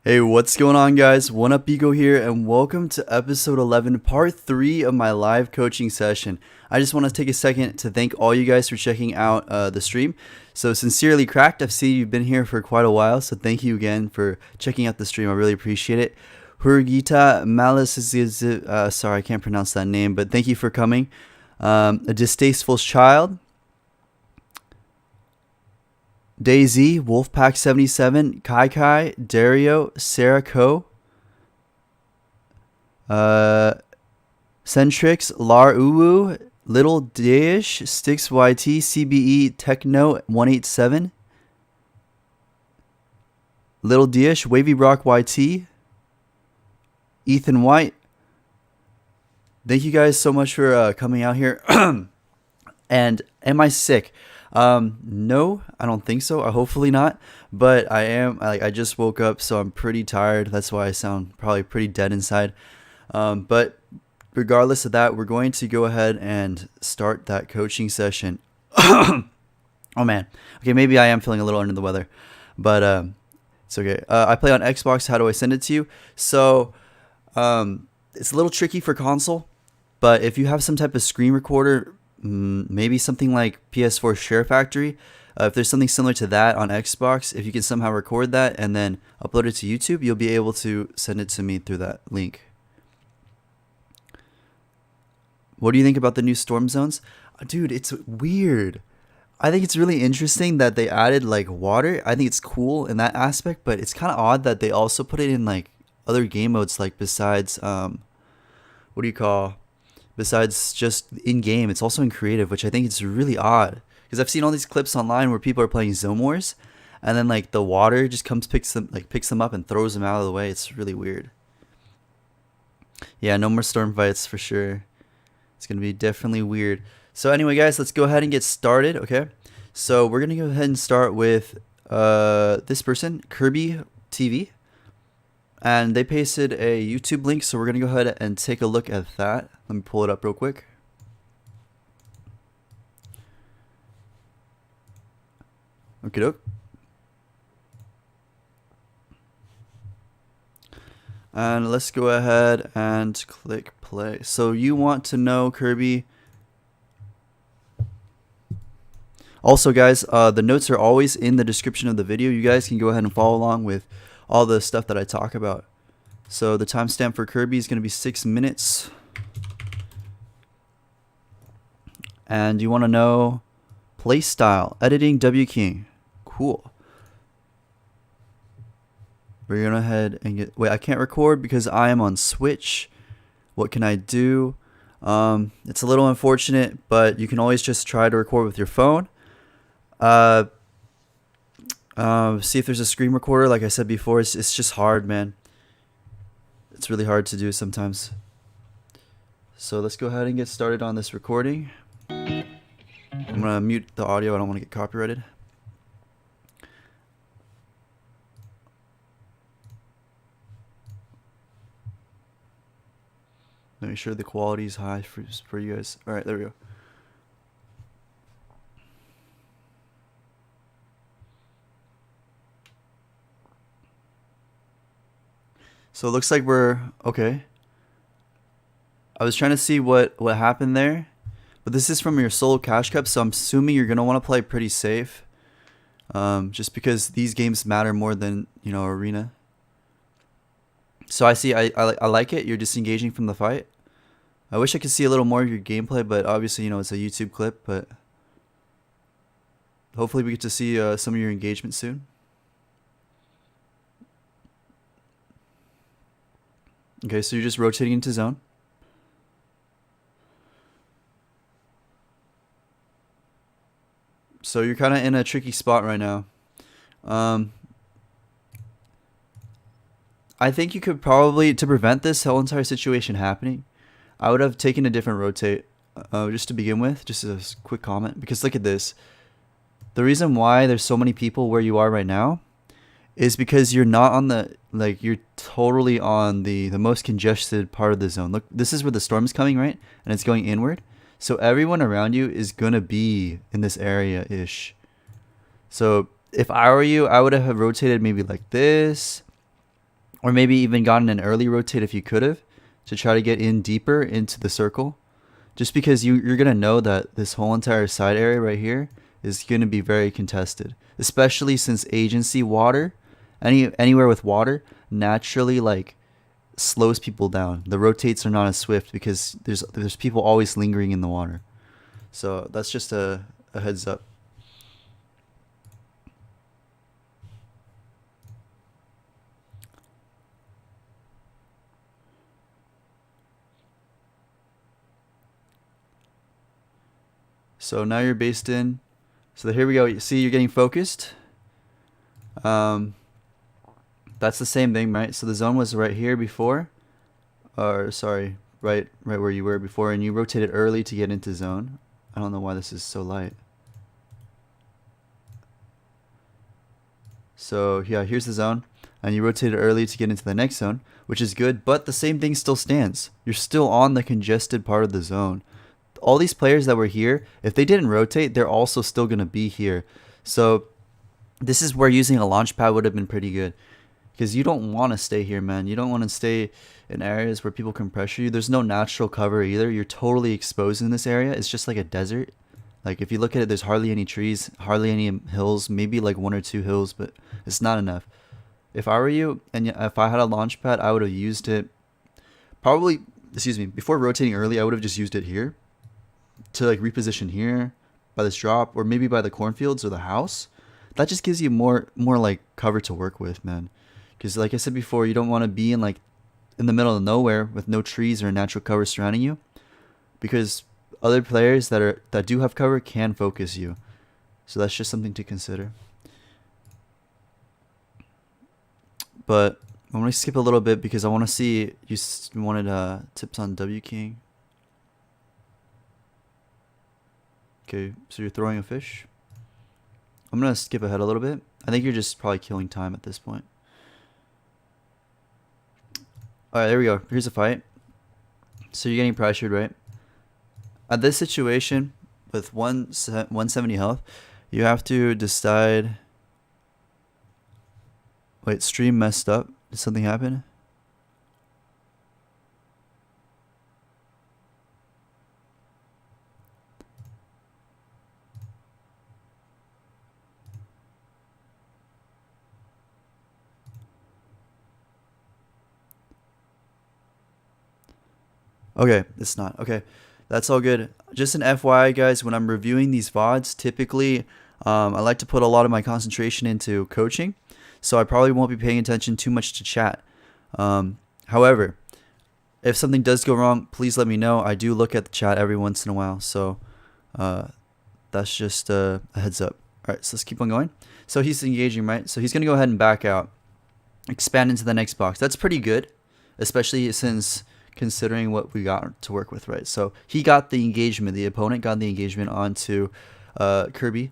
Hey, what's going on, guys? One Up Ego here, and welcome to episode 11, part 3 of my live coaching session. I just want to take a second to thank all you guys for checking out the stream. So sincerely, Cracked, I've seen you've been here for quite a while, so thank you again for checking out the stream. I really appreciate it. Hurgita Malice is sorry, I can't pronounce that name, but thank you for coming. A Distasteful Child, Daisy, Wolfpack77, Kai Kai, Dario, Sarah Co, Centrix, Lar Uwu, Little Dish, Sticks YT, CBE, Techno 187, Little Dish, Wavy Rock YT, Ethan White. Thank you guys so much for coming out here. And am I sick? No, I don't think so. Hopefully not, but I am. I just woke up, so I'm pretty tired. That's why I sound probably pretty dead inside. But regardless of that, we're going to go ahead and start that coaching session. Oh man. Okay, maybe I am feeling a little under the weather, but it's okay. I play on Xbox. How do I send it to you? So it's a little tricky for console, but if you have some type of screen recorder, maybe something like PS4 Share Factory, if there's something similar to that on Xbox, if you can somehow record that and then upload it to YouTube, you'll be able to send it to me through that link. What do you think about the new storm zones? Dude, it's weird. I think it's really interesting that they added like water. I think it's cool in that aspect, but it's kind of odd that they also put it in like other game modes, like besides what do you call, besides just in game. It's also in creative, which I think is really odd because I've seen all these clips online where people are playing Zone Wars, and then like the water just comes picks them up and throws them out of the way. It's really weird. Yeah, no more storm fights for sure. It's gonna be definitely weird. So anyway, guys, let's go ahead and get started. Okay, so we're gonna go ahead and start with this person, Kirby TV, and they pasted a YouTube link. So we're gonna go ahead and take a look at that. Let me pull it up real quick. Okay, doke. And let's go ahead and click play. So you want to know, Kirby. Also, guys, the notes are always in the description of the video. You guys can go ahead and follow along with all the stuff that I talk about. So the timestamp for Kirby is going to be 6 minutes. And you want to know play style, editing, W keying. Cool. We're going to head and get... Wait, I can't record because I am on Switch. What can I do? It's a little unfortunate, but you can always just try to record with your phone. See if there's a screen recorder. Like I said before, it's just hard, man. It's really hard to do sometimes. So let's go ahead and get started on this recording. I'm going to mute the audio. I don't want to get copyrighted. Make sure the quality is high for you guys. All right, there we go. So it looks like we're okay. I was trying to see what happened there, but this is from your solo cash cup, so I'm assuming you're gonna want to play pretty safe, just because these games matter more than, you know, arena. So I see. I like it. You're disengaging from the fight. I wish I could see a little more of your gameplay, but obviously, you know, it's a YouTube clip. But hopefully, we get to see some of your engagement soon. Okay, so you're just rotating into zone. So you're kind of in a tricky spot right now. I think you could probably, to prevent this whole entire situation happening, I would have taken a different rotate just to begin with, just as a quick comment. Because look at this. The reason why there's so many people where you are right now is because you're not on the, like, you're totally on the most congested part of the zone. Look, this is where the storm is coming, right? And it's going inward. So everyone around you is going to be in this area-ish. So if I were you, I would have rotated maybe like this. Or maybe even gotten an early rotate if you could have, to try to get in deeper into the circle. Just because you're going to know that this whole entire side area right here is going to be very contested. Especially since agency water, anywhere with water, naturally like slows people down. The rotates are not as swift because there's people always lingering in the water. So that's just a heads up. So now you're based in. So here we go. You see, you're getting focused. That's the same thing, right? So the zone was right here before, or sorry, right where you were before, and you rotated early to get into zone. I don't know why this is so light. So yeah, here's the zone, and you rotated early to get into the next zone, which is good. But the same thing still stands. You're still on the congested part of the zone. All these players that were here, if they didn't rotate, they're also still going to be here. So this is where using a launch pad would have been pretty good. Because you don't want to stay here, man. You don't want to stay in areas where people can pressure you. There's no natural cover either. You're totally exposed in this area. It's just like a desert. Like if you look at it, there's hardly any trees, hardly any hills, maybe like 1 or 2 hills, but it's not enough. If I were you, and if I had a launch pad, I would have used it before rotating early, I would have just used it here to like reposition here, by this drop, or maybe by the cornfields or the house, that just gives you more like cover to work with, man. Because like I said before, you don't want to be in like in the middle of nowhere with no trees or natural cover surrounding you, because other players that do have cover can focus you. So that's just something to consider. But I'm gonna skip a little bit because I want to see you wanted tips on W King. Okay, so you're throwing a fish. I'm gonna skip ahead a little bit. I think you're just probably killing time at this point. Alright, there we go. Here's a fight. So you're getting pressured, right? At this situation, with 170 health, you have to decide... Wait, stream messed up. Did something happen? Okay, it's not. Okay, that's all good. Just an FYI, guys, when I'm reviewing these VODs, typically I like to put a lot of my concentration into coaching, so I probably won't be paying attention too much to chat. However, if something does go wrong, please let me know. I do look at the chat every once in a while, so that's just a heads up. All right, so let's keep on going. So he's engaging, right? So he's going to go ahead and back out, expand into the next box. That's pretty good, especially since... considering what we got to work with, right? So he got the engagement, the opponent got the engagement onto Kirby.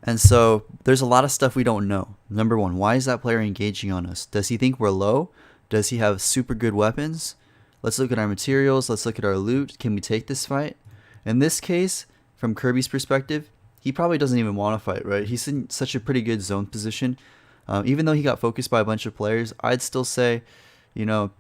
And so there's a lot of stuff we don't know. Number one, why is that player engaging on us? Does he think we're low? Does he have super good weapons? Let's look at our materials. Let's look at our loot. Can we take this fight? In this case, from Kirby's perspective, he probably doesn't even want to fight, right? He's in such a pretty good zone position. Even though he got focused by a bunch of players, I'd still say, you know,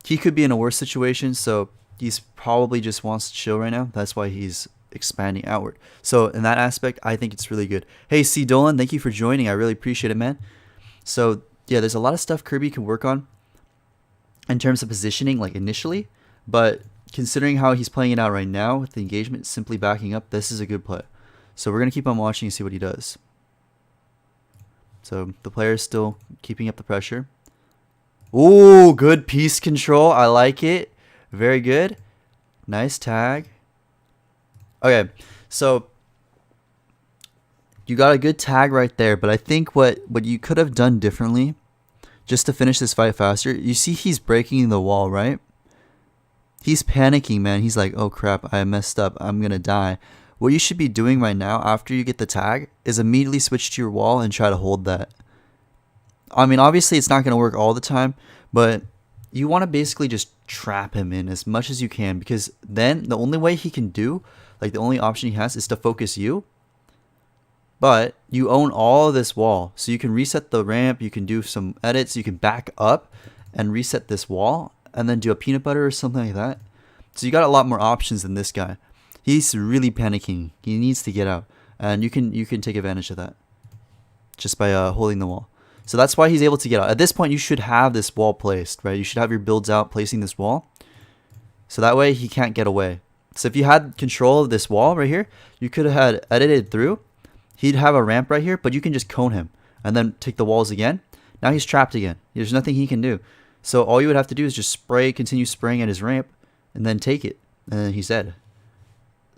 he could be in a worse situation, so he's probably just wants to chill right now. That's why he's expanding outward. So in that aspect, I think it's really good. Hey, C. Dolan, thank you for joining. I really appreciate it, man. So yeah, there's a lot of stuff Kirby can work on in terms of positioning, like initially, but considering how he's playing it out right now with the engagement simply backing up, this is a good play. So we're going to keep on watching and see what he does. So the player is still keeping up the pressure. Ooh, good piece control. I like it. Very good. Nice tag. Okay, so you got a good tag right there, but I think what you could have done differently just to finish this fight faster, you see he's breaking the wall, right? He's panicking, man. He's like, oh crap, I messed up. I'm going to die. What you should be doing right now after you get the tag is immediately switch to your wall and try to hold that. I mean, obviously it's not going to work all the time, but you want to basically just trap him in as much as you can, because then the only way he can do, like the only option he has is to focus you. But you own all of this wall, so you can reset the ramp, you can do some edits, you can back up and reset this wall and then do a peanut butter or something like that. So you got a lot more options than this guy. He's really panicking. He needs to get out, and you can take advantage of that just by holding the wall. So that's why he's able to get out. At this point, you should have this wall placed, right? You should have your builds out placing this wall. So that way he can't get away. So if you had control of this wall right here, you could have had edited through. He'd have a ramp right here, but you can just cone him and then take the walls again. Now he's trapped again. There's nothing he can do. So all you would have to do is just spray, continue spraying at his ramp, and then take it. And then he's dead.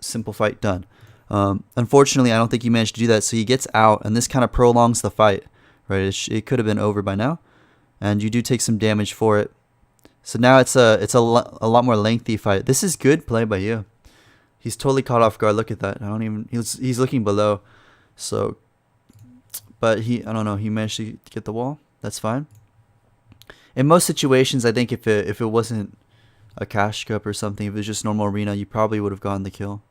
Simple fight done. Unfortunately, I don't think he managed to do that. So he gets out, and this kind of prolongs the fight. Right, it could have been over by now, and you do take some damage for it. So now it's a lot more lengthy fight. This is good play by you. He's totally caught off guard. Look at that. He's looking below. So, but I don't know. He managed to get the wall. That's fine. In most situations, I think if it wasn't a cash cup or something, if it was just normal arena, you probably would have gotten the kill.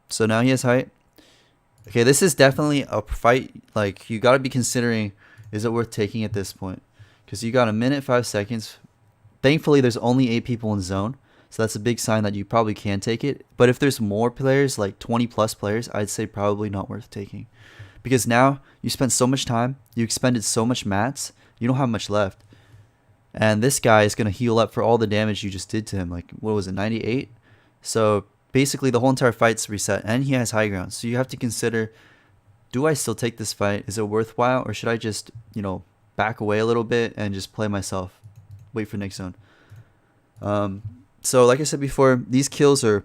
So now he has height. Okay, this is definitely a fight, like, you got to be considering, is it worth taking at this point? Because you got 1 minute, 5 seconds. Thankfully, there's only 8 people in zone, so that's a big sign that you probably can take it. But if there's more players, like 20 plus players, I'd say probably not worth taking. Because now, you spent so much time, you expended so much mats, you don't have much left. And this guy is going to heal up for all the damage you just did to him. Like, what was it, 98? So basically the whole entire fight's reset, and he has high ground. So you have to consider, do I still take this fight? Is it worthwhile, or should I just, you know, back away a little bit and just play myself, wait for next zone? So like I said before, these kills are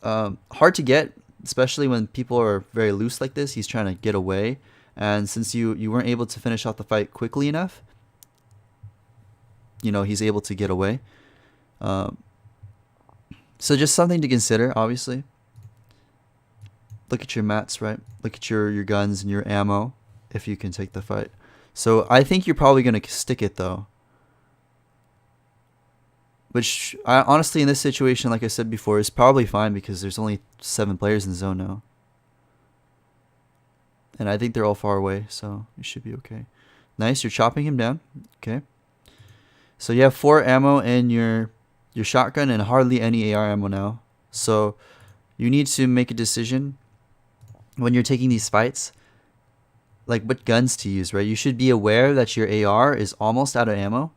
hard to get, especially when people are very loose like this. He's trying to get away, and since you weren't able to finish off the fight quickly enough, you know, he's able to get away. So just something to consider, obviously. Look at your mats, right? Look at your guns and your ammo if you can take the fight. So I think you're probably going to stick it, though. Which, honestly, in this situation, like I said before, is probably fine because there's only 7 players in the zone now. And I think they're all far away, so you should be okay. Nice, you're chopping him down. Okay. So you have 4 ammo in your shotgun and hardly any AR ammo now. So you need to make a decision when you're taking these fights, like what guns to use, right? You should be aware that your AR is almost out of ammo.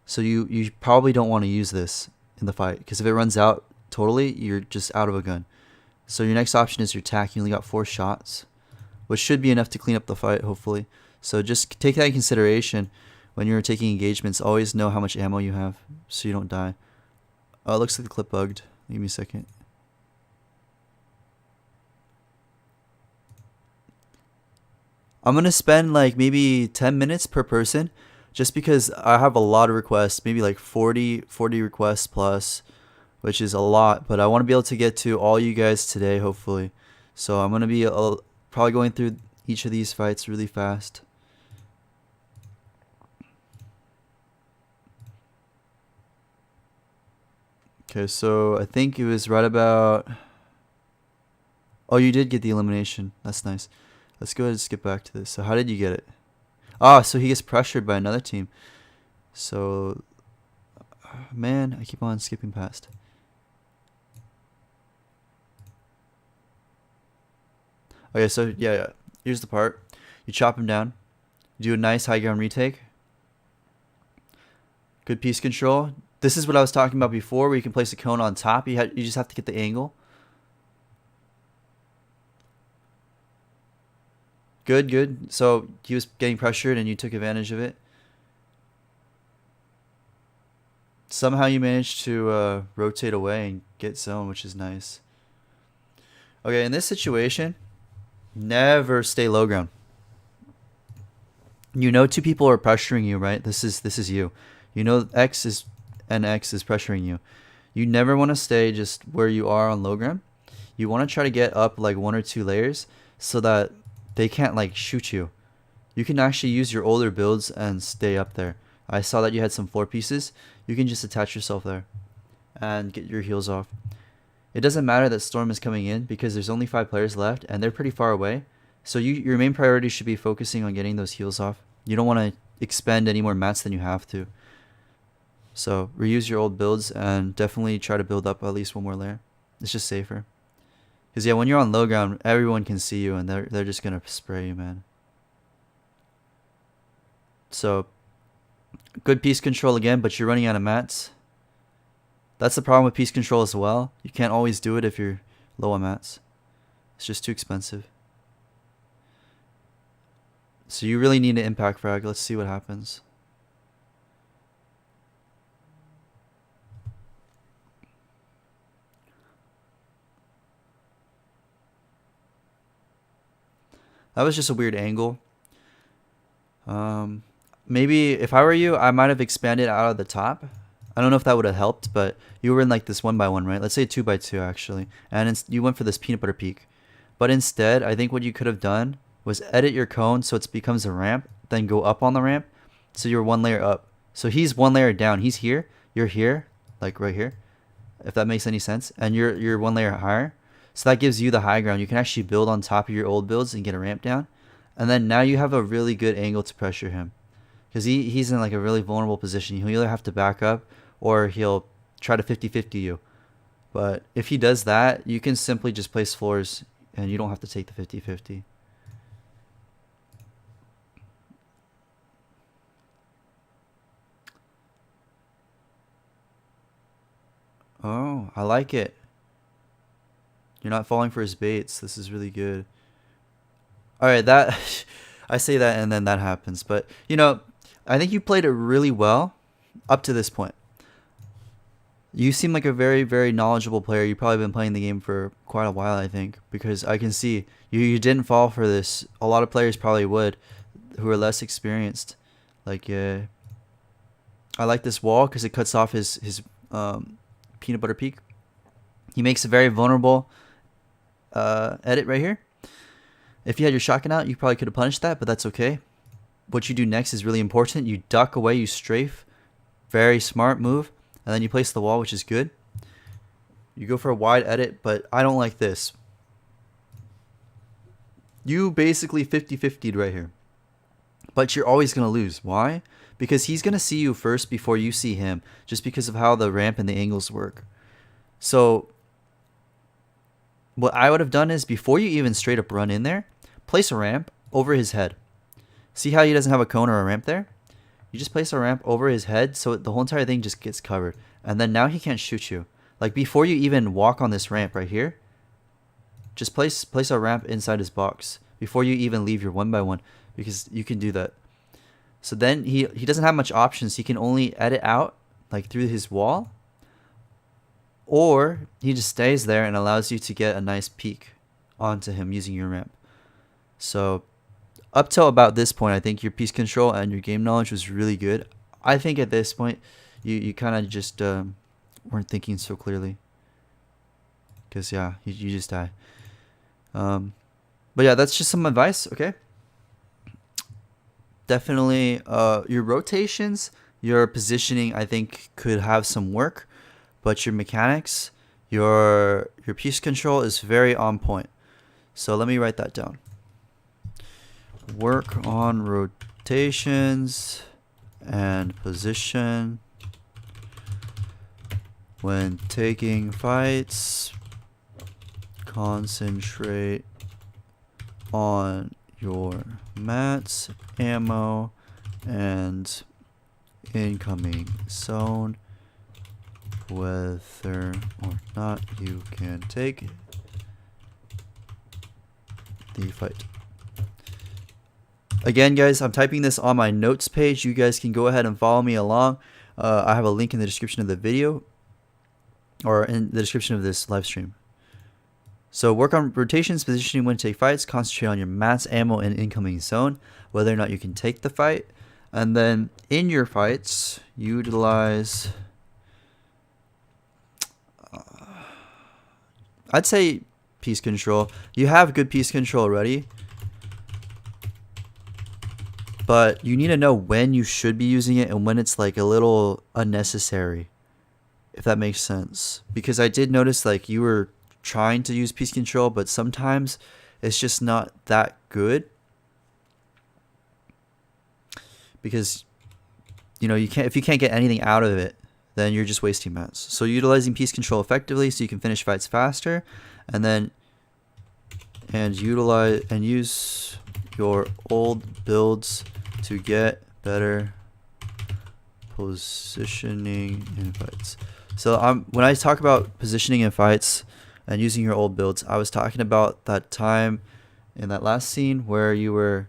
So you probably don't want to use this in the fight, because if it runs out totally, you're just out of a gun. So your next option is your tac. You only got 4 shots, which should be enough to clean up the fight, hopefully. So just take that in consideration when you're taking engagements. Always know how much ammo you have so you don't die. Oh, it looks like the clip bugged. Give me a second. I'm going to spend like maybe 10 minutes per person, just because I have a lot of requests, maybe like 40 requests plus, which is a lot, but I want to be able to get to all you guys today, hopefully. So I'm going to be probably going through each of these fights really fast. Okay, so I think it was right about... Oh, you did get the elimination. That's nice. Let's go ahead and skip back to this. So how did you get it? Ah, so he gets pressured by another team. So, man, I keep on skipping past. Okay, so yeah, here's the part. You chop him down. You do a nice high ground retake. Good piece control. This is what I was talking about before, where you can place a cone on top. You just have to get the angle. Good, good. So he was getting pressured and you took advantage of it. Somehow you managed to rotate away and get zone, which is nice. Okay, in this situation, never stay low ground. You know 2 people are pressuring you, right? This is you. You know X is pressuring you. You never want to stay just where you are on low ground. You want to try to get up like 1 or 2 layers so that they can't like shoot you. You can actually use your older builds and stay up there. I saw that you had some floor pieces. You can just attach yourself there and get your heals off. It doesn't matter that Storm is coming in because there's only 5 players left and they're pretty far away. So your main priority should be focusing on getting those heals off. You don't want to expend any more mats than you have to. So reuse your old builds and definitely try to build up at least 1 more layer. It's just safer. Because yeah, when you're on low ground, everyone can see you and they're just going to spray you, man. So good piece control again, but you're running out of mats. That's the problem with piece control as well. You can't always do it if you're low on mats. It's just too expensive. So you really need an impact frag. Let's see what happens. That was just a weird angle. Maybe if I were you, I might have expanded out of the top. I don't know if that would have helped, but you were in like this 1x1, right? Let's say 2x2 actually. And you went for this peanut butter peak. But instead, I think what you could have done was edit your cone so it becomes a ramp, then go up on the ramp. So you're 1 layer up. So he's 1 layer down. He's here. You're here, like right here, if that makes any sense. And you're 1 layer higher. So that gives you the high ground. You can actually build on top of your old builds and get a ramp down. And then now you have a really good angle to pressure him. Because he's in like a really vulnerable position. He'll either have to back up or he'll try to 50-50 you. But if he does that, you can simply just place floors and you don't have to take the 50-50. Oh, I like it. You're not falling for his baits. This is really good. All right, that I say that and then that happens. But, you know, I think you played it really well up to this point. You seem like a very, very knowledgeable player. You've probably been playing the game for quite a while, I think, because I can see you didn't fall for this. A lot of players probably would who are less experienced. Like, I like this wall because it cuts off his peanut butter peak. He makes a very vulnerable edit right here. If you had your shotgun out, you probably could have punished that, but that's okay. What you do next is really important. You duck away, you strafe. Very smart move. And then you place the wall, which is good. You go for a wide edit, but I don't like this. You basically 50-50'd right here. But you're always going to lose. Why? Because he's going to see you first before you see him, just because of how the ramp and the angles work. So what I would have done is, before you even straight up run in there, place a ramp over his head. See how he doesn't have a cone or a ramp there? You just place a ramp over his head so the whole entire thing just gets covered. And then now he can't shoot you. Like, before you even walk on this ramp right here, just place a ramp inside his box before you even leave your 1x1, because you can do that. So then he doesn't have much options. He can only edit out like through his wall, or he just stays there and allows you to get a nice peek onto him using your ramp. So up till about this point, I think your piece control and your game knowledge was really good. I think at this point, you kind of just weren't thinking so clearly. Because, yeah, you just die. But, yeah, that's just some advice, okay? Definitely your rotations, your positioning, I think, could have some work. But your mechanics, your piece control is very on point. So let me write that down. Work on rotations and position when taking fights. Concentrate on your mats, ammo, and incoming zone. Whether or not you can take the fight. Again, guys, I'm typing this on my notes page. You guys can go ahead and follow me along. I have a link in the description of the video, or in the description of this live stream. So work on rotations, positioning when to take fights, concentrate on your mats, ammo, and incoming zone, whether or not you can take the fight. And then in your fights, utilize, I'd say piece control. You have good piece control already, but you need to know when you should be using it and when it's like a little unnecessary, if that makes sense. Because I did notice like you were trying to use piece control, but sometimes it's just not that good. Because, you know, if you can't get anything out of it, then you're just wasting mats. So utilizing piece control effectively so you can finish fights faster, and then use your old builds to get better positioning in fights. So when I talk about positioning in fights and using your old builds, I was talking about that time in that last scene where you were,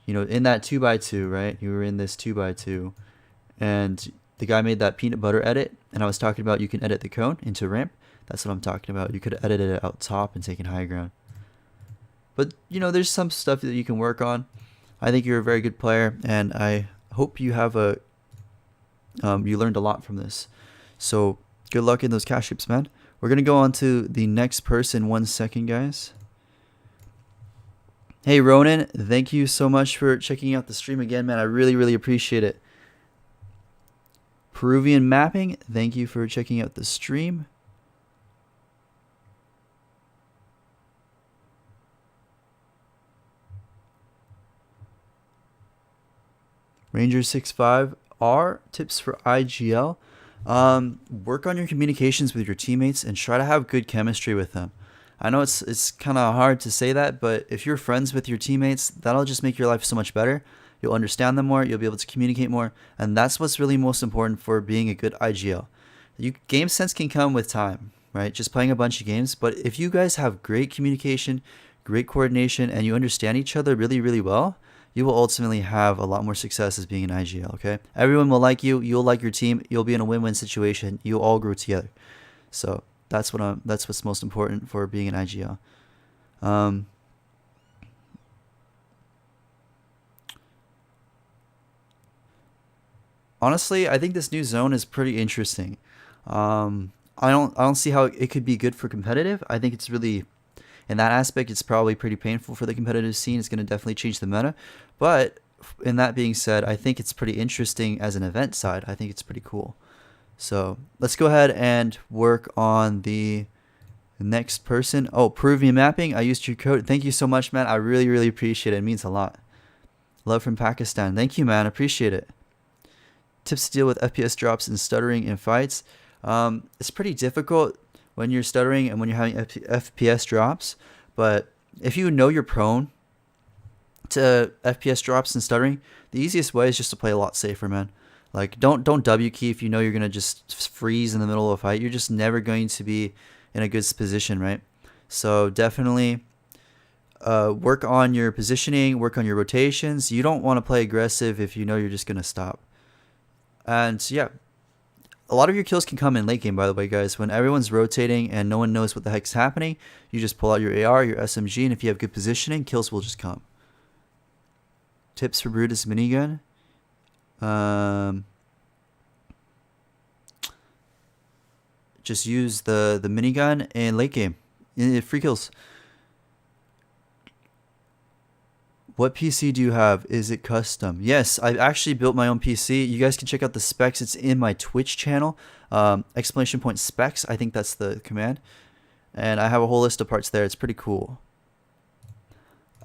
you know, in that 2x2, right? You were in this 2x2, and the guy made that peanut butter edit, and I was talking about you can edit the cone into ramp. That's what I'm talking about. You could have edited it out top and taken high ground. But, you know, there's some stuff that you can work on. I think you're a very good player, and I hope you have you learned a lot from this. So good luck in those cash ships, man. We're going to go on to the next person. 1 second, guys. Hey, Ronan, thank you so much for checking out the stream again, man. I really, really appreciate it. Peruvian Mapping, thank you for checking out the stream. Ranger65R, tips for IGL. Work on your communications with your teammates and try to have good chemistry with them. I know it's kind of hard to say that, but if you're friends with your teammates, that'll just make your life so much better. You'll understand them more, you'll be able to communicate more, and that's what's really most important for being a good IGL. Game sense can come with time. right? Just playing a bunch of games. But if you guys have great communication, great coordination, and you understand each other really, really well, you will ultimately have a lot more success as being an IGL, okay? Everyone will like you. You'll like your team. You'll be in a win-win situation. You'll all grow together. So that's what's most important for being an IGL. Honestly, I think this new zone is pretty interesting. I don't see how it could be good for competitive. I think it's really, in that aspect, it's probably pretty painful for the competitive scene. It's going to definitely change the meta. But in that being said, I think it's pretty interesting as an event side. I think it's pretty cool. So let's go ahead and work on the next person. Oh, Peruvian mapping. I used your code. Thank you so much, man. I really, really appreciate it. It means a lot. Love from Pakistan. Thank you, man. Appreciate it. Tips to deal with FPS drops and stuttering in fights. It's pretty difficult when you're stuttering and when you're having FPS drops. But if you know you're prone to FPS drops and stuttering, the easiest way is just to play a lot safer, man. Like, don't W key if you know you're going to just freeze in the middle of a fight. You're just never going to be in a good position, right? So definitely work on your positioning, work on your rotations. You don't want to play aggressive if you know you're just going to stop. And yeah, a lot of your kills can come in late game, by the way, guys. When everyone's rotating and no one knows what the heck's happening, you just pull out your AR, your SMG, and if you have good positioning, kills will just come. Tips for Brutus minigun. Just use the minigun in late game. Free kills. What PC do you have? Is it custom? Yes, I've actually built my own PC. You guys can check out the specs. It's in my Twitch channel. Exclamation point specs. I think that's the command. And I have a whole list of parts there. It's pretty cool.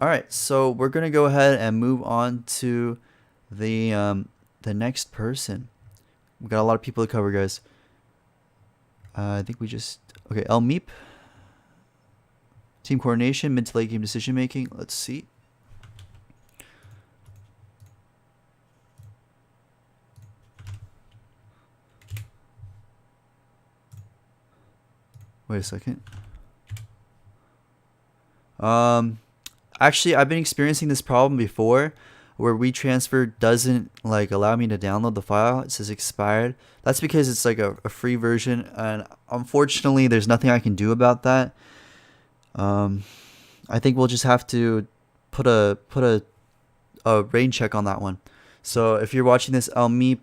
Alright, so we're going to go ahead and move on to the next person. We've got a lot of people to cover, guys. I think we just... Okay, El Meep. Team coordination, mid to late game decision making. Let's see. Wait a second. Actually, I've been experiencing this problem before where WeTransfer doesn't like allow me to download the file. It says expired. That's because it's like a free version, and unfortunately there's nothing I can do about that. I think we'll just have to put a rain check on that one. So if you're watching this, El Meep,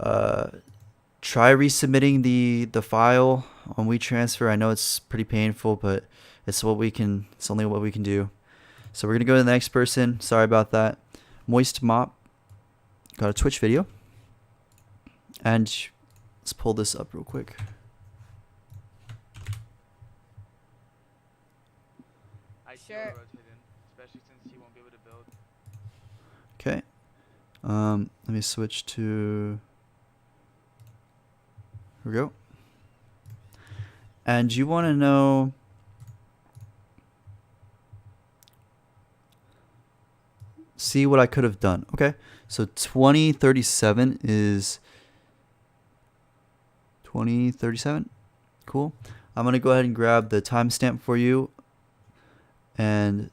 try resubmitting the file on WeTransfer. I know it's pretty painful, but it's only what we can do. So we're gonna go to the next person. Sorry about that. Moist Mop got a Twitch video, and let's pull this up real quick. Sure. Especially since he won't be able to build. Okay. Let me switch to. Here we go. And you want to know. See what I could have done. Okay. So 2037 is 2037. Cool. I'm going to go ahead and grab the timestamp for you. And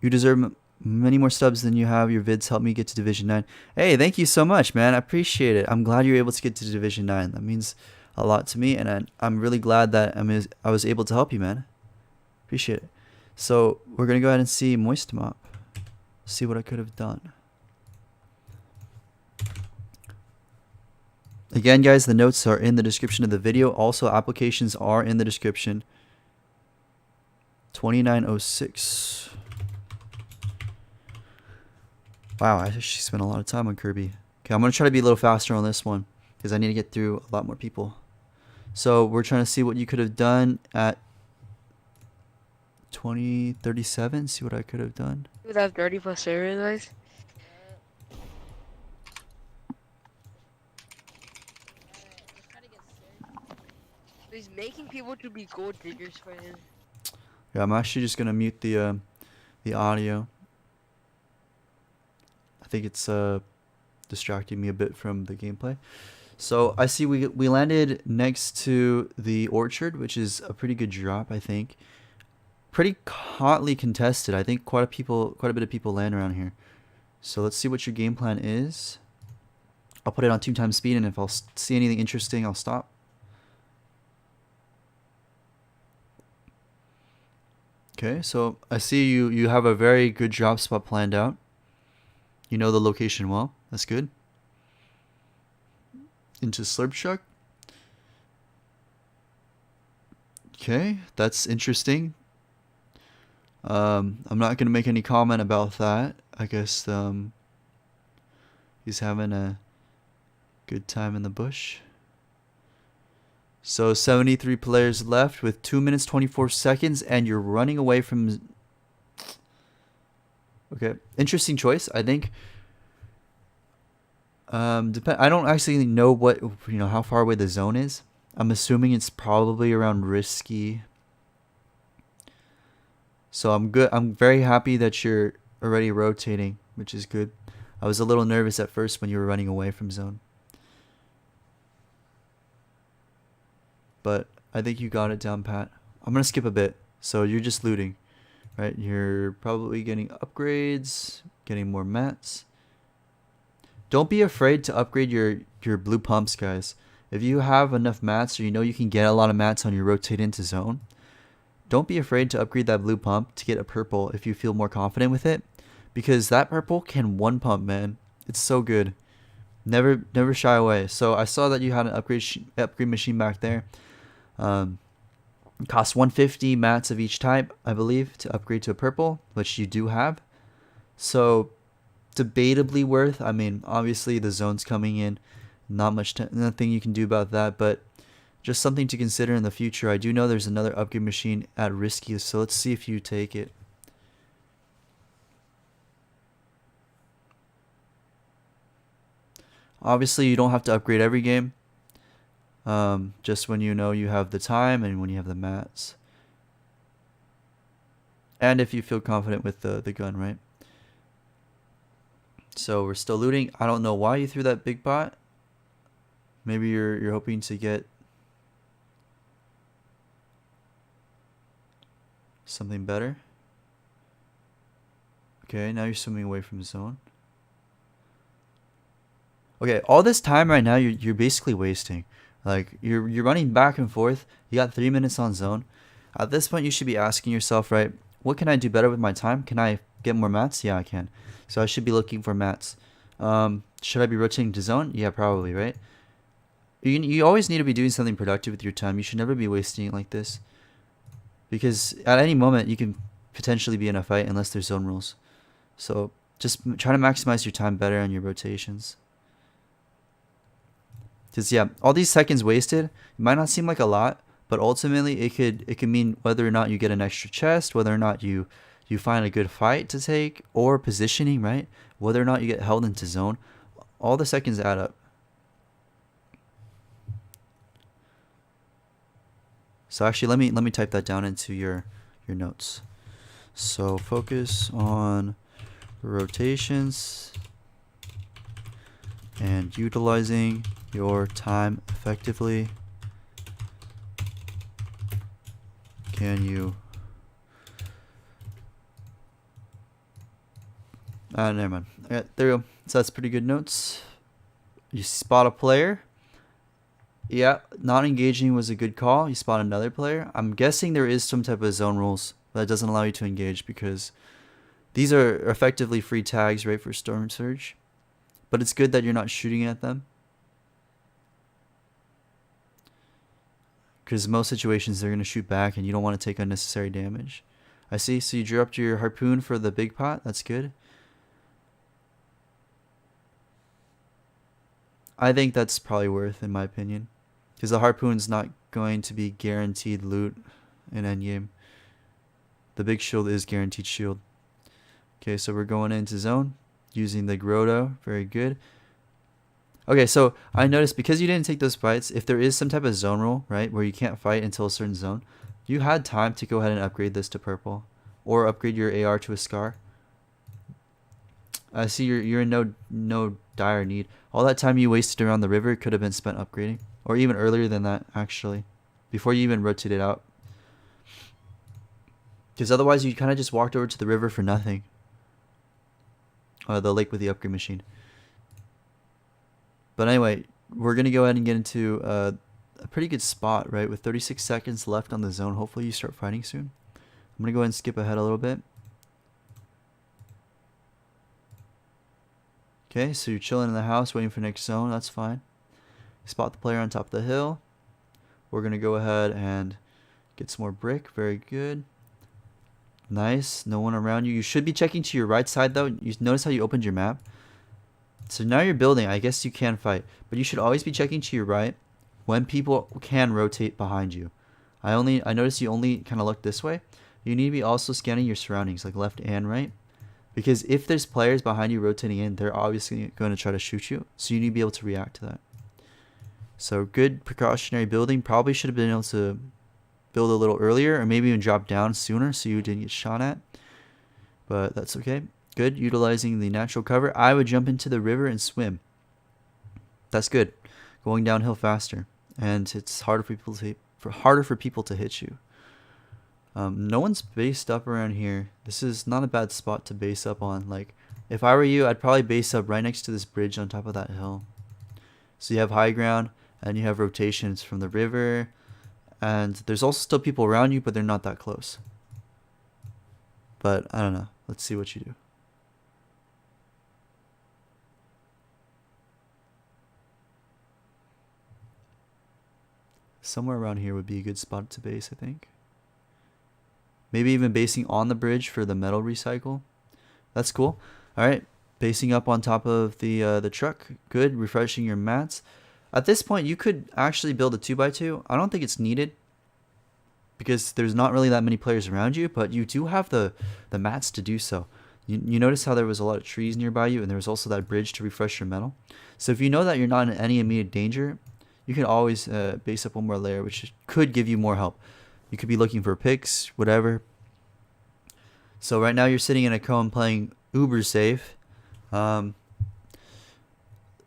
you deserve many more subs than you have. Your vids help me get to Division 9. Hey, thank you so much, man. I appreciate it. I'm glad you're able to get to Division 9. That means a lot to me, and I'm really glad that I was able to help you, man. Appreciate it. So we're going to go ahead and see Moist Mop. See what I could have done. Again, guys, the notes are in the description of the video. Also, applications are in the description. 2906. Wow, I actually spent a lot of time on Kirby. Okay, I'm going to try to be a little faster on this one because I need to get through a lot more people. So we're trying to see what you could have done at 2037. See what I could have done. You would have 30 plus server guys. He's making people to be gold diggers for him. Yeah, I'm actually just gonna mute the audio. I think it's distracting me a bit from the gameplay. So I see we landed next to the orchard, which is a pretty good drop, I think. Pretty hotly contested. I think quite a bit of people land around here. So let's see what your game plan is. I'll put it on 2 times speed, and if I'll see anything interesting, I'll stop. Okay, so I see you have a very good drop spot planned out. You know the location well. That's good. Into Slurp Shuck. Okay, that's interesting. I'm not gonna make any comment about that. I guess he's having a good time in the bush. So 73 players left with 2 minutes 24 seconds, and you're running away from. Okay, interesting choice. I think. I don't actually know what how far away the zone is. I'm assuming it's probably around risky. So I'm good. I'm very happy that you're already rotating, which is good. I was a little nervous at first when you were running away from zone. But I think you got it down pat. I'm going to skip a bit. So you're just looting, right? You're probably getting upgrades, getting more mats. Don't be afraid to upgrade your blue pumps, guys. If you have enough mats, or you know you can get a lot of mats on your rotate into zone, don't be afraid to upgrade that blue pump to get a purple if you feel more confident with it. Because that purple can one pump, man. It's so good. Never shy away. So I saw that you had an upgrade machine back there. Costs 150 mats of each type, I believe, to upgrade to a purple, which you do have. So debatably worth. I mean, obviously the zone's coming in. Nothing you can do about that, but just something to consider in the future. I do know there's another upgrade machine at risky, so let's see if you take it. Obviously, you don't have to upgrade every game. Just when you know you have the time and when you have the mats. And if you feel confident with the gun, right? So we're still looting. I don't know why you threw that big bot. Maybe you're hoping to get something better. Okay, now you're swimming away from the zone. Okay, all this time right now you're basically wasting. Like you're running back and forth. You got 3 minutes on zone. At this point you should be asking yourself, right, what can I do better with my time? Can I get more mats? Yeah, I can. So I should be looking for mats. Should I be rotating to zone? Yeah, probably, right? You always need to be doing something productive with your time. You should never be wasting it like this. Because at any moment you can potentially be in a fight unless there's zone rules. So just try to maximize your time better on your rotations. Because yeah, all these seconds wasted, it might not seem like a lot, but ultimately it could mean whether or not you get an extra chest, whether or not you find a good fight to take, or positioning, right? Whether or not you get held into zone. All the seconds add up. So actually let me type that down into your notes. So focus on rotations and utilizing your time effectively. Can you never mind. There we go. So that's pretty good notes. You spot a player. Yeah, not engaging was a good call. You spot another player. I'm guessing there is some type of zone rules that doesn't allow you to engage, because these are effectively free tags, right, for Storm Surge. But it's good that you're not shooting at them, because most situations they're going to shoot back and you don't want to take unnecessary damage. I see. So you dropped your harpoon for the big pot. That's good. I think that's probably worth, in my opinion, because the harpoon's not going to be guaranteed loot in endgame. The big shield is guaranteed shield. Okay, so we're going into zone using the Grotto. Very good. Okay, so I noticed because you didn't take those fights, if there is some type of zone rule, right, where you can't fight until a certain zone, you had time to go ahead and upgrade this to purple, or upgrade your AR to a Scar. I see you're in no dire need. All that time you wasted around the river could have been spent upgrading, or even earlier than that actually, before you even rotated out. Because otherwise you kind of just walked over to the river for nothing. The lake with the upgrade machine. But anyway, we're gonna go ahead and get into a pretty good spot, right? With 36 seconds left on the zone. Hopefully you start fighting soon. I'm gonna go ahead and skip ahead a little bit. Okay, so you're chilling in the house waiting for next zone. That's fine. Spot the player on top of the hill. We're gonna go ahead and get some more brick. Very good. Nice. No one around you. You should be checking to your right side though. You notice how you opened your map? So now you're building. I guess you can fight, but you should always be checking to your right when people can rotate behind you. I notice you only kind of look this way. You need to be also scanning your surroundings, like left and right, because if there's players behind you rotating in, they're obviously going to try to shoot you. So you need to be able to react to that. So good precautionary building. Probably should have been able to build a little earlier, or maybe even drop down sooner so you didn't get shot at. But that's okay. Good, utilizing the natural cover. I would jump into the river and swim. That's good. Going downhill faster, and it's harder for people to hit you. No one's based up around here. This is not a bad spot to base up on. Like, if I were you, I'd probably base up right next to this bridge on top of that hill. So you have high ground, and you have rotations from the river, and there's also still people around you, but they're not that close. But I don't know. Let's see what you do. Somewhere around here would be a good spot to base, I think. Maybe even basing on the bridge for the metal recycle. That's cool. All right, basing up on top of the truck. Good, refreshing your mats. At this point, you could actually build a 2x2. I don't think it's needed because there's not really that many players around you, but you do have the mats to do so. You notice how there was a lot of trees nearby you, and there was also that bridge to refresh your metal. So if you know that you're not in any immediate danger, you can always base up one more layer, which could give you more help. You could be looking for picks, whatever. So right now you're sitting in a cone playing uber safe. One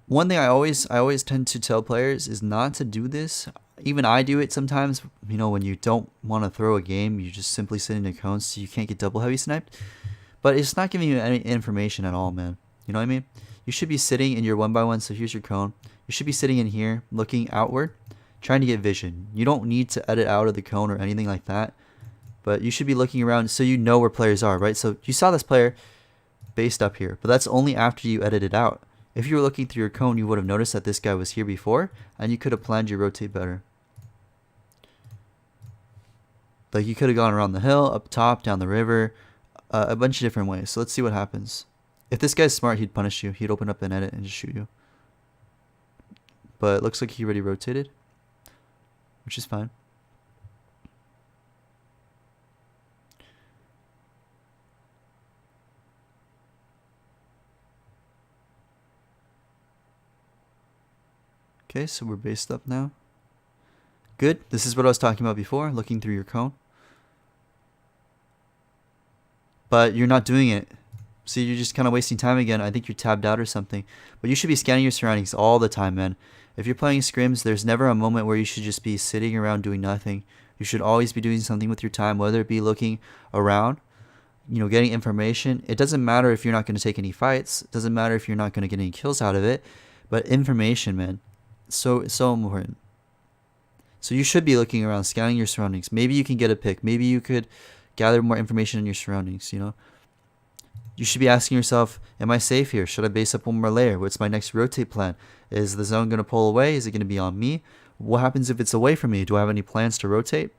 thing I always tend to tell players is not to do this. Even I do it sometimes. You know, when you don't want to throw a game, you just simply sit in a cone so you can't get double heavy sniped. But it's not giving you any information at all, man. You know what I mean? You should be sitting in your 1x1. So here's your cone. You should be sitting in here, looking outward, trying to get vision. You don't need to edit out of the cone or anything like that, but you should be looking around so you know where players are, right? So you saw this player based up here, but that's only after you edit it out. If you were looking through your cone, you would have noticed that this guy was here before, and you could have planned your rotate better. Like, you could have gone around the hill, up top, down the river, a bunch of different ways. So let's see what happens. If this guy's smart, he'd punish you. He'd open up an edit and just shoot you. But it looks like he already rotated, which is fine. Okay, so we're based up now. Good. This is what I was talking about before, looking through your cone. But you're not doing it. So you're just kind of wasting time again. I think you're tabbed out or something. But you should be scanning your surroundings all the time, man. If you're playing scrims, there's never a moment where you should just be sitting around doing nothing. You should always be doing something with your time, whether it be looking around, you know, getting information. It doesn't matter if you're not going to take any fights. It doesn't matter if you're not going to get any kills out of it. But information, man, so important. So you should be looking around, scanning your surroundings. Maybe you can get a pick. Maybe you could gather more information in your surroundings, you know. You should be asking yourself, am I safe here? Should I base up one more layer? What's my next rotate plan? Is the zone going to pull away? Is it going to be on me? What happens if it's away from me? Do I have any plans to rotate?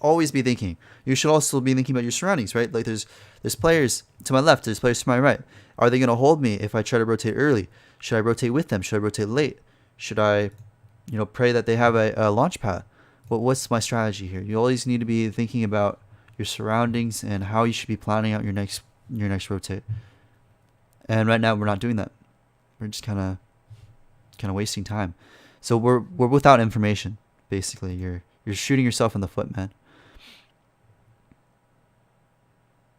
Always be thinking. You should also be thinking about your surroundings, right? Like there's players to my left, there's players to my right. Are they going to hold me if I try to rotate early? Should I rotate with them? Should I rotate late? Should I, you know, pray that they have a launch pad? What's my strategy here? You always need to be thinking about your surroundings and how you should be planning out your next rotate. And right now we're not doing that. We're just kind of wasting time. So we're without information. Basically, you're shooting yourself in the foot, man.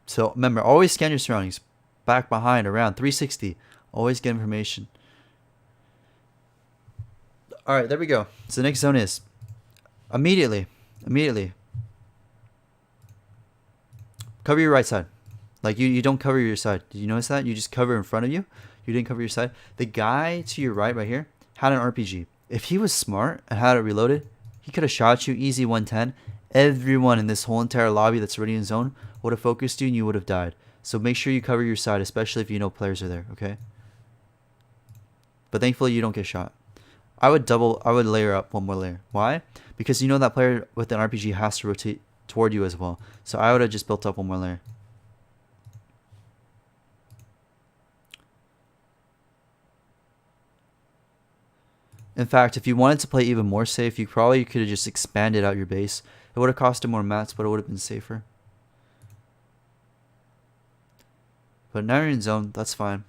So remember, always scan your surroundings. back, behind, around, 360. Always get information. All right, there we go. So the next zone is immediately. Cover your right side. Like you don't cover your side. Did you notice that? You just cover in front of you. You didn't cover your side. The guy to your right here had an RPG. If he was smart and had it reloaded, he could have shot you easy 110. Everyone in this whole entire lobby that's already in zone would have focused you and you would have died. So make sure you cover your side, especially if you know players are there, okay? But thankfully you don't get shot. I would layer up one more layer. Why? Because you know that player with an RPG has to rotate toward you as well. So I would have just built up one more layer. In fact, if you wanted to play even more safe, you probably could have just expanded out your base. It would have costed more mats, but it would have been safer. But now you're in zone, that's fine.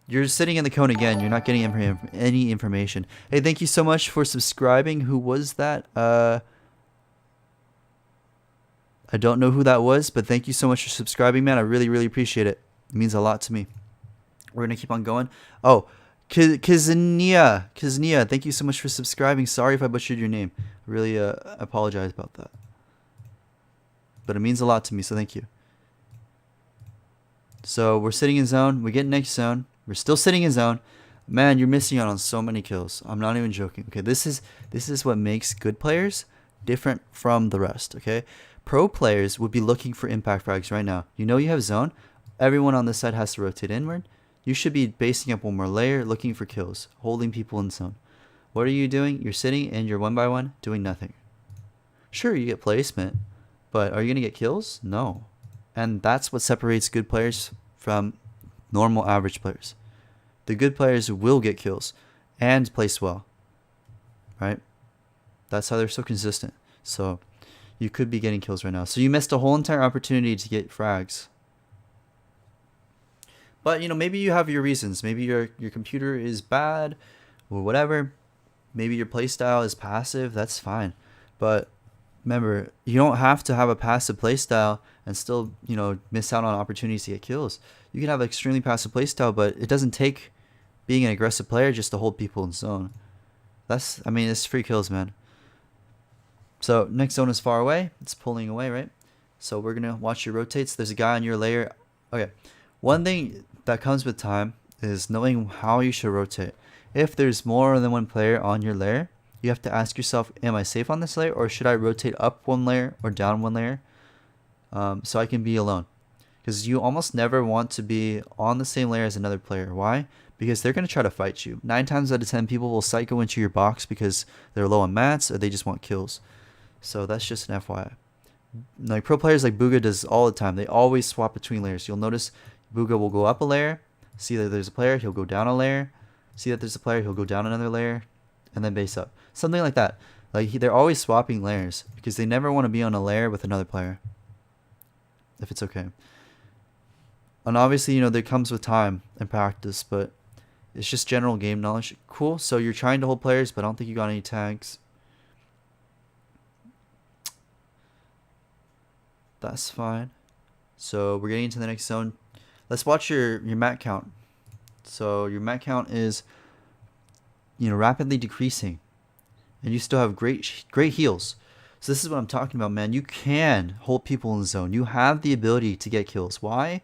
You're sitting in the cone again. You're not getting any information. Hey, thank you so much for subscribing. Who was that? I don't know who that was, but thank you so much for subscribing, man. I really, really appreciate it. It means a lot to me. We're going to keep on going. Oh, Kiznia, thank you so much for subscribing. Sorry if I butchered your name. I really apologize about that. But it means a lot to me, so thank you. So we're sitting in zone. We get next zone. We're still sitting in zone. Man, you're missing out on so many kills. I'm not even joking. Okay, this is what makes good players different from the rest. Okay, pro players would be looking for impact frags right now. You know you have zone. Everyone on this side has to rotate inward. You should be basing up one more layer, looking for kills, holding people in zone. What are you doing? You're sitting and you're one by one doing nothing. Sure, you get placement, but are you gonna get kills? No. And that's what separates good players from normal average players. The good players will get kills and place well, right? That's how they're so consistent. So you could be getting kills right now. So you missed a whole entire opportunity to get frags. But, you know, maybe you have your reasons. Maybe your computer is bad or whatever. Maybe your playstyle is passive. That's fine. But remember, you don't have to have a passive playstyle and still, you know, miss out on opportunities to get kills. You can have an extremely passive playstyle, but it doesn't take being an aggressive player just to hold people in zone. I mean, it's free kills, man. So next zone is far away. It's pulling away, right? So we're going to watch your rotates. There's a guy on your layer. Okay. One thing that comes with time is knowing how you should rotate. If there's more than one player on your layer, you have to ask yourself, am I safe on this layer, or should I rotate up one layer or down one layer so I can be alone? Because you almost never want to be on the same layer as another player. Why? Because they're going to try to fight you. 9 times out of 10 people will psycho into your box because they're low on mats or they just want kills. So that's just an FYI. Like pro players like Booga does all the time. They always swap between layers. You'll notice Booga will go up a layer, see that there's a player, he'll go down a layer, see that there's a player, he'll go down another layer, and then base up. Something like that. Like they're always swapping layers because they never want to be on a layer with another player. If it's okay. And obviously, you know, that comes with time and practice, but it's just general game knowledge. Cool. So you're trying to hold players, but I don't think you got any tags. That's fine. So we're getting into the next zone. Let's watch your mat count. So your mat count is, you know, rapidly decreasing, and you still have great heals. So this is what I'm talking about, man. You can hold people in the zone. You have the ability to get kills. Why?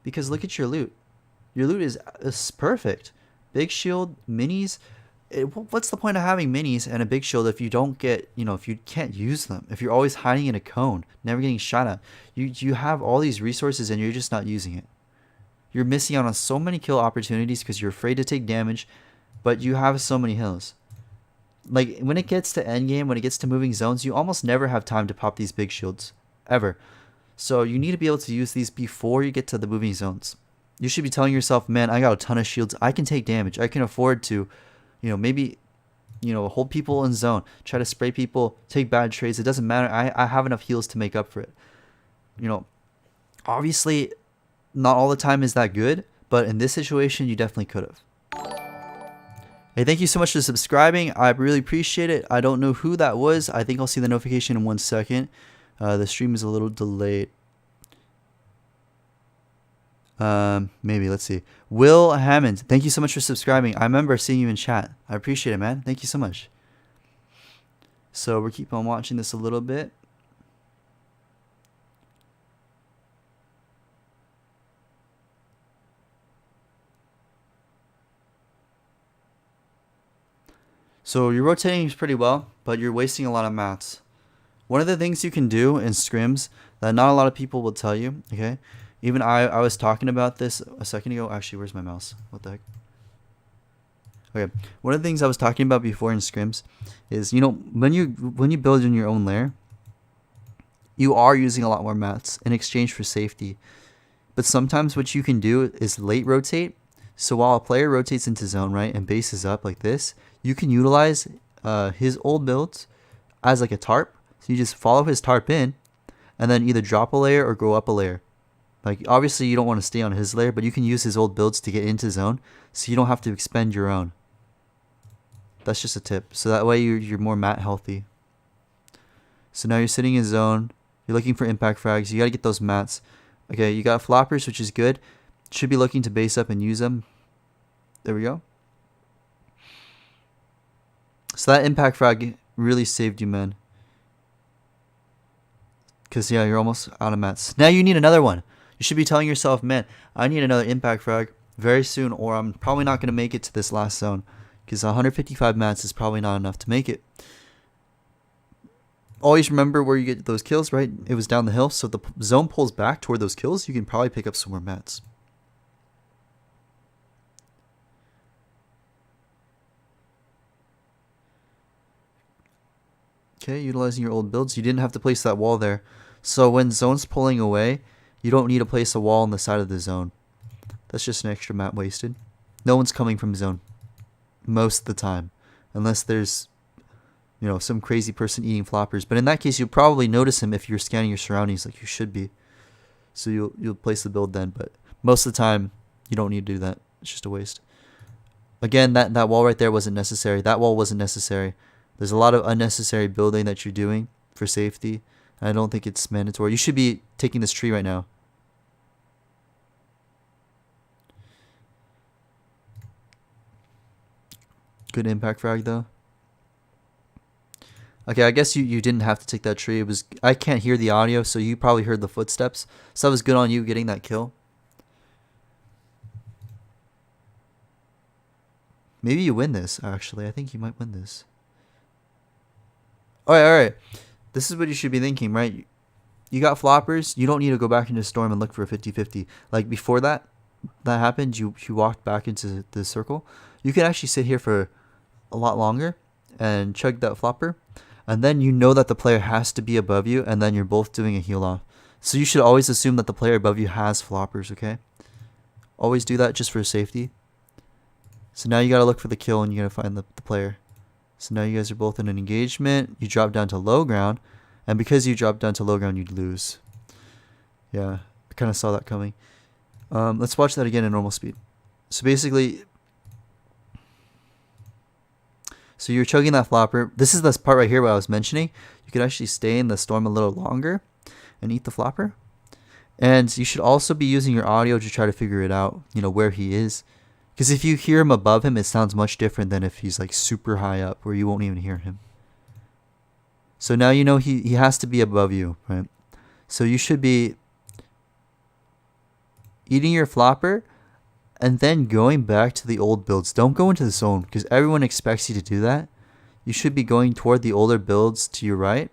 Because look at your loot. Your loot is perfect. Big shield, minis. What's the point of having minis and a big shield if you don't get, you know, if you can't use them? If you're always hiding in a cone, never getting shot at. You have all these resources and you're just not using it. You're missing out on so many kill opportunities because you're afraid to take damage, but you have so many heals. Like when it gets to endgame, when it gets to moving zones, you almost never have time to pop these big shields. Ever. So you need to be able to use these before you get to the moving zones. You should be telling yourself, man, I got a ton of shields. I can take damage. I can afford to, you know, maybe, you know, hold people in zone. Try to spray people. Take bad trades. It doesn't matter. I have enough heals to make up for it. You know, obviously, not all the time is that good. But in this situation, you definitely could have. Hey, thank you so much for subscribing. I really appreciate it. I don't know who that was. I think I'll see the notification in 1 second. The stream is a little delayed. Maybe. Let's see. Will Hammond, thank you so much for subscribing. I remember seeing you in chat. I appreciate it, man. Thank you so much. So we're keep on watching this a little bit. So you're rotating pretty well, but you're wasting a lot of mats. One of the things you can do in scrims that not a lot of people will tell you, okay? Even I was talking about this a second ago. Actually, where's my mouse? What the heck? Okay, one of the things I was talking about before in scrims is, you know, when you build in your own lair, you are using a lot more mats in exchange for safety. But sometimes what you can do is late rotate. So while a player rotates into zone, right, and bases up like this, you can utilize his old builds as like a tarp. So you just follow his tarp in, and then either drop a layer or go up a layer. Like, obviously you don't want to stay on his layer, but you can use his old builds to get into zone, so you don't have to expend your own. That's just a tip. So that way you're more mat healthy. So now you're sitting in zone. You're looking for impact frags. You got to get those mats. Okay, you got floppers, which is good. Should be looking to base up and use them. There we go. So that impact frag really saved you, man. Because, yeah, you're almost out of mats. Now you need another one. You should be telling yourself, man, I need another impact frag very soon, or I'm probably not going to make it to this last zone. Because 155 mats is probably not enough to make it. Always remember where you get those kills, right? It was down the hill. So if the zone pulls back toward those kills, you can probably pick up some more mats. Okay, utilizing your old builds. You didn't have to place that wall there. So when zone's pulling away, you don't need to place a wall on the side of the zone. That's just an extra mat wasted. No one's coming from zone most of the time, unless there's, you know, some crazy person eating floppers. But in that case, you'll probably notice him if you're scanning your surroundings like you should be. So you'll place the build then. But most of the time, you don't need to do that. It's just a waste. Again, that wall right there wasn't necessary. That wall wasn't necessary. There's a lot of unnecessary building that you're doing for safety. I don't think it's mandatory. You should be taking this tree right now. Good impact frag though. Okay, I guess you didn't have to take that tree. It was, I can't hear the audio, so you probably heard the footsteps. So that was good on you getting that kill. Maybe you win this, actually. I think you might win this. Alright. This is what you should be thinking, right? You got floppers. You don't need to go back into storm and look for a 50-50. Like before that happened, you walked back into the circle. You could actually sit here for a lot longer and chug that flopper. And then you know that the player has to be above you, and then you're both doing a heal off. So you should always assume that the player above you has floppers, okay? Always do that just for safety. So now you gotta look for the kill and you gotta find the player. So now you guys are both in an engagement. You drop down to low ground. And because you drop down to low ground, you'd lose. Yeah, I kind of saw that coming. Let's watch that again in normal speed. So basically, so you're chugging that flopper. This is this part right here what I was mentioning. You could actually stay in the storm a little longer and eat the flopper. And you should also be using your audio to try to figure it out, you know, where he is. Because if you hear him above him, it sounds much different than if he's like super high up where you won't even hear him. So now you know he has to be above you, right? So you should be eating your flopper and then going back to the old builds. Don't go into the zone because everyone expects you to do that. You should be going toward the older builds to your right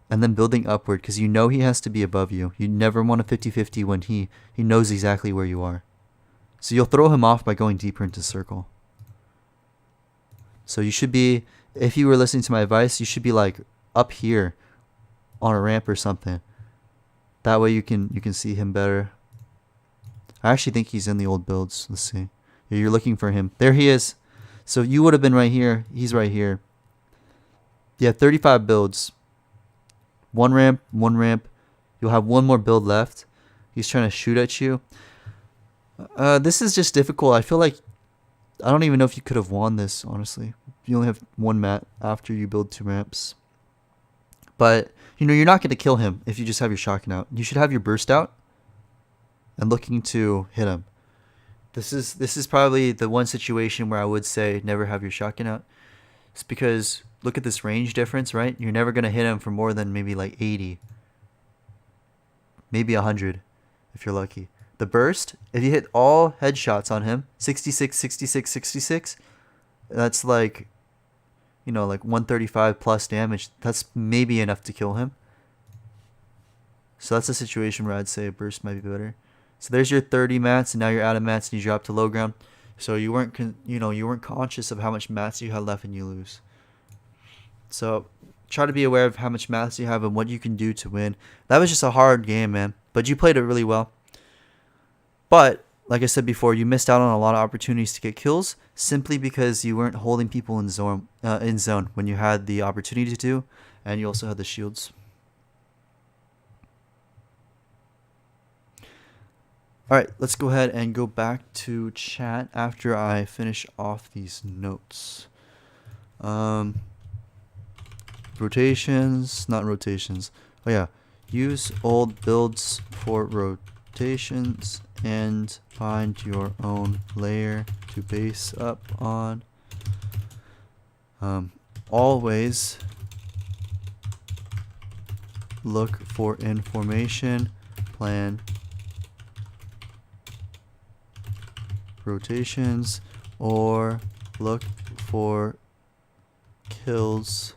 and then building upward because you know he has to be above you. You never want a 50-50 when he knows exactly where you are. So you'll throw him off by going deeper into circle. So you should be, if you were listening to my advice, you should be like up here on a ramp or something. That way you can see him better. I actually think he's in the old builds. Let's see. Yeah, you're looking for him. There he is. So you would have been right here. He's right here. Yeah, 35 builds. One ramp, one ramp. You'll have one more build left. He's trying to shoot at you. This is just difficult. I feel like I don't even know if you could have won this, honestly. You only have one mat after you build 2 ramps. But, you know, you're not going to kill him if you just have your shotgun out. You should have your burst out. and looking to hit him. This is probably the one situation where I would say never have your shotgun out. It's because look at this range difference, right? You're never gonna hit him for more than maybe like 80, maybe 100, if you're lucky. The burst, if you hit all headshots on him, 66, 66, 66, that's like, you know, like 135 plus damage. That's maybe enough to kill him. So that's a situation where I'd say a burst might be better. So there's your 30 mats, and now you're out of mats and you drop to low ground. So you weren't, you weren't conscious of how much mats you had left and you lose. So try to be aware of how much mats you have and what you can do to win. That was just a hard game, man. But you played it really well. But like I said before, you missed out on a lot of opportunities to get kills simply because you weren't holding people in zone when you had the opportunity to, and you also had the shields. Alright, let's go ahead and go back to chat after I finish off these notes. Rotations, not rotations. Oh yeah, use old builds for rotations and find your own layer to base up on. Always look for information, plan rotations, or look for kills.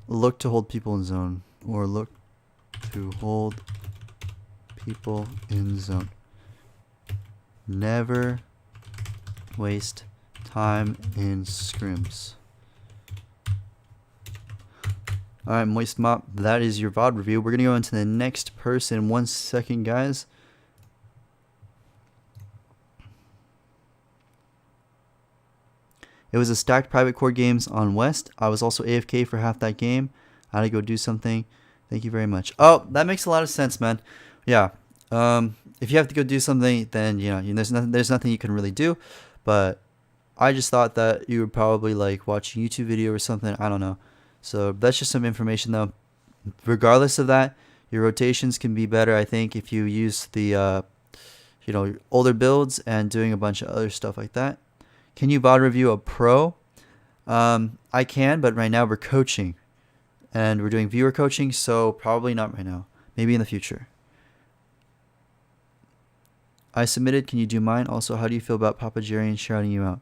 Look to hold people in zone, or look to hold people in zone. Never waste time in scrims. Alright, Moist Mop, that is your VOD review. We're going to go into the next person. 1 second, guys. It was a stacked private core games on West. I was also AFK for half that game. I had to go do something. Thank you very much. Oh, that makes a lot of sense, man. Yeah. If you have to go do something, then there's nothing you can really do. But I just thought that you would probably like watch a YouTube video or something. I don't know. So that's just some information, though. Regardless of that, your rotations can be better, I think, if you use the older builds and doing a bunch of other stuff like that. Can you VOD review a pro? I can, but right now we're coaching. And we're doing viewer coaching, so probably not right now. Maybe in the future. I submitted. Can you do mine? Also, how do you feel about Papa Jerry and shouting you out?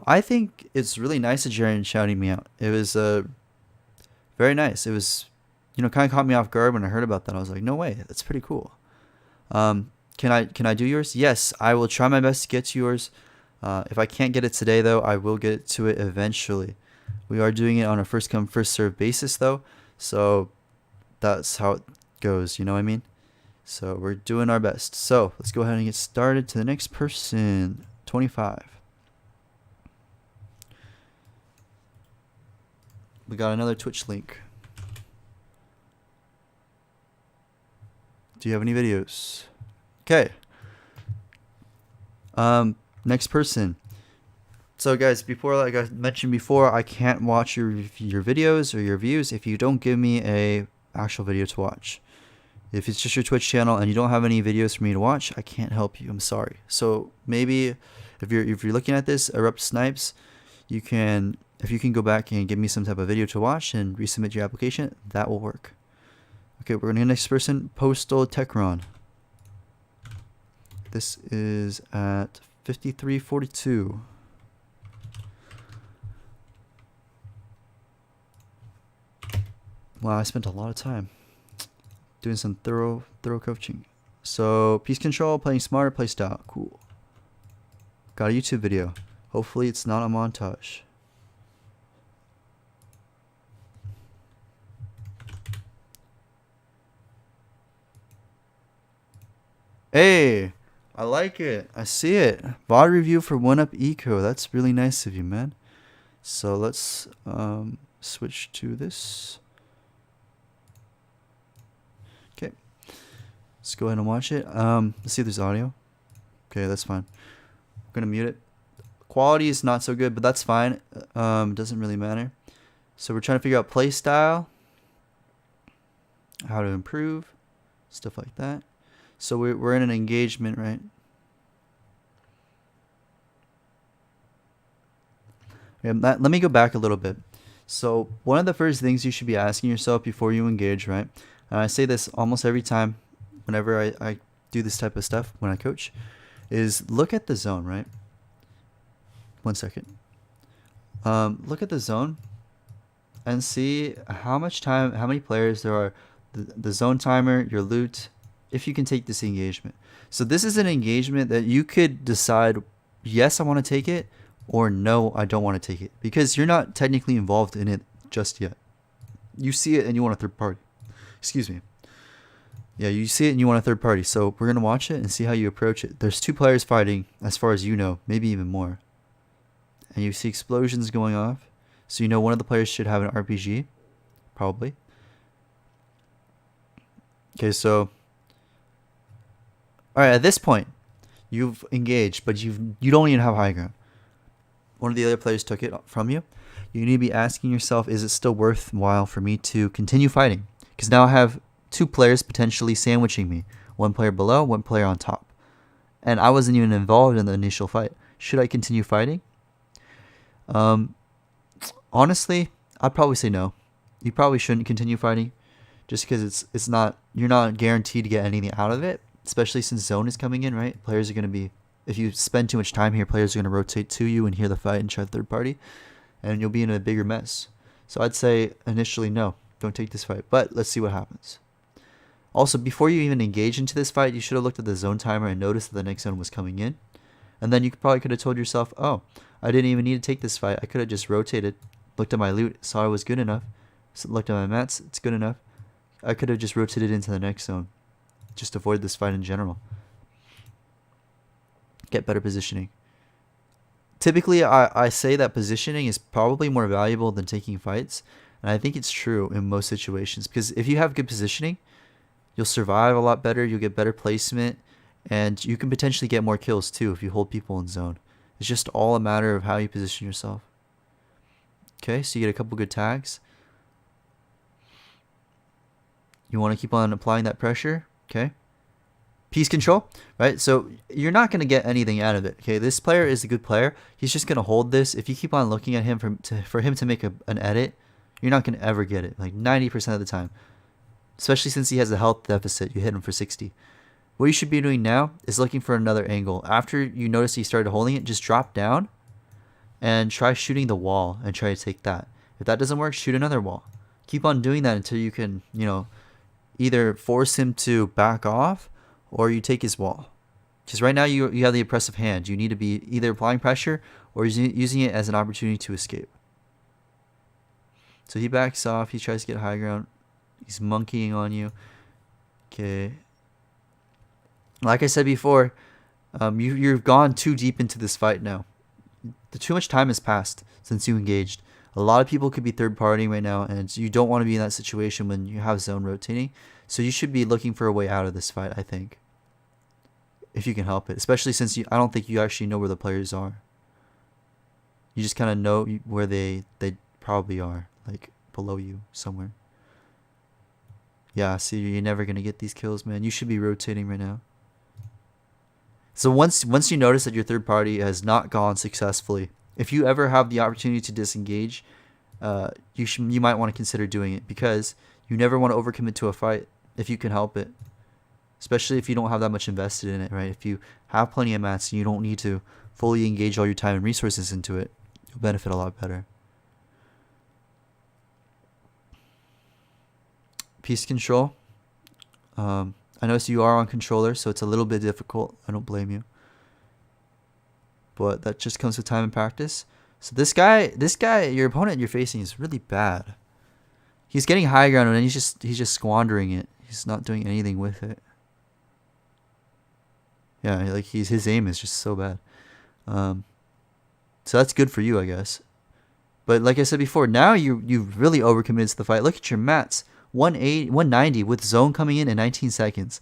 I think it's really nice of Jerry and shouting me out. It was very nice. It was, kind of caught me off guard when I heard about that. I was like, no way. That's pretty cool. Can I do yours? Yes, I will try my best to get to yours. If I can't get it today, though, I will get to it eventually. We are doing it on a first come, first serve basis, though. So that's how it goes, you know what I mean? So we're doing our best. So let's go ahead and get started to the next person. 25. We got another Twitch link. Do you have any videos? Okay. Next person. So guys, like I mentioned before, I can't watch your videos or your views if you don't give me a actual video to watch. If it's just your Twitch channel and you don't have any videos for me to watch, I can't help you. I'm sorry. So maybe if you're looking at this, Erupt Snipes, if you can go back and give me some type of video to watch and resubmit your application, that will work. Okay, we're gonna next person, Postal Techron. This is at 5342. Wow, I spent a lot of time doing some thorough coaching. So, piece control, playing smarter, play style. Cool. Got a YouTube video. Hopefully it's not a montage. Hey, I like it. I see it. VOD review for 1UP Eco. That's really nice of you, man. So let's switch to this. Okay. Let's go ahead and watch it. Let's see if there's audio. Okay, that's fine. I'm gonna mute it. Quality is not so good, but that's fine. Doesn't really matter. So we're trying to figure out play style, how to improve. stuff like that. So we're in an engagement, right? Let me go back a little bit. So one of the first things you should be asking yourself before you engage, right? And I say this almost every time whenever I do this type of stuff when I coach, is look at the zone, right? 1 second. Look at the zone and see how much time, how many players there are, the zone timer, your loot, if you can take this engagement. So this is an engagement that you could decide, yes, I want to take it, or no, I don't want to take it, because you're not technically involved in it just yet. You see it and you want a third party. Excuse me. Yeah, you see it and you want a third party. So we're going to watch it and see how you approach it. There's 2 players fighting, as far as you know, maybe even more. And you see explosions going off. So you know one of the players should have an RPG, probably. Okay, so all right, at this point, you've engaged, but you don't even have high ground. One of the other players took it from you. You need to be asking yourself, is it still worthwhile for me to continue fighting? Because now I have 2 players potentially sandwiching me. 1 player below, 1 player on top. And I wasn't even involved in the initial fight. Should I continue fighting? Honestly, I'd probably say no. You probably shouldn't continue fighting, just because it's not, you're not guaranteed to get anything out of it, especially since zone is coming in, right? Players are going to be, if you spend too much time here, players are going to rotate to you and hear the fight and try third party, and you'll be in a bigger mess. So I'd say initially no, don't take this fight, but let's see what happens. Also, before you even engage into this fight, you should have looked at the zone timer and noticed that the next zone was coming in. And then you probably could have told yourself, oh, I didn't even need to take this fight. I could have just rotated, looked at my loot, saw it was good enough, looked at my mats, it's good enough. I could have just rotated into the next zone. Just avoid this fight in general. Get better positioning. Typically, I say that positioning is probably more valuable than taking fights. And I think it's true in most situations. Because if you have good positioning, you'll survive a lot better, you'll get better placement, and you can potentially get more kills too if you hold people in zone. It's just all a matter of how you position yourself. Okay, so you get a couple good tags. You want to keep on applying that pressure. Okay. Piece control, right? So you're not going to get anything out of it. Okay, this player is a good player. He's just going to hold this. If you keep on looking at him for him to make an edit, you're not going to ever get it, like 90% of the time. Especially since he has a health deficit. You hit him for 60. What you should be doing now is looking for another angle. After you notice he started holding it, just drop down and try shooting the wall and try to take that. If that doesn't work, shoot another wall. Keep on doing that until you can, you know, either force him to back off or you take his wall. Because right now you have the oppressive hand. You need to be either applying pressure or using it as an opportunity to escape. So he backs off. He tries to get high ground. He's monkeying on you. Okay. Like I said before, you've gone too deep into this fight now. Too much time has passed since you engaged. A lot of people could be third partying right now, and you don't want to be in that situation when you have zone rotating. So you should be looking for a way out of this fight, I think. If you can help it. Especially since I don't think you actually know where the players are. You just kind of know where they probably are. Like below you somewhere. Yeah, see, you're never going to get these kills, man. You should be rotating right now. So once you notice that your third party has not gone successfully, if you ever have the opportunity to disengage, you might want to consider doing it, because you never want to overcommit to a fight if you can help it. Especially if you don't have that much invested in it, right? If you have plenty of mats and you don't need to fully engage all your time and resources into it, you'll benefit a lot better. Piece control. I notice you are on controller, so it's a little bit difficult. I don't blame you. But that just comes with time and practice. So this guy, your opponent you're facing is really bad. He's getting high ground and he's just squandering it. He's not doing anything with it. Yeah, like his aim is just so bad. So that's good for you, I guess. But like I said before, now you've really overcommitted to the fight. Look at your mats. 190 with zone coming in 19 seconds.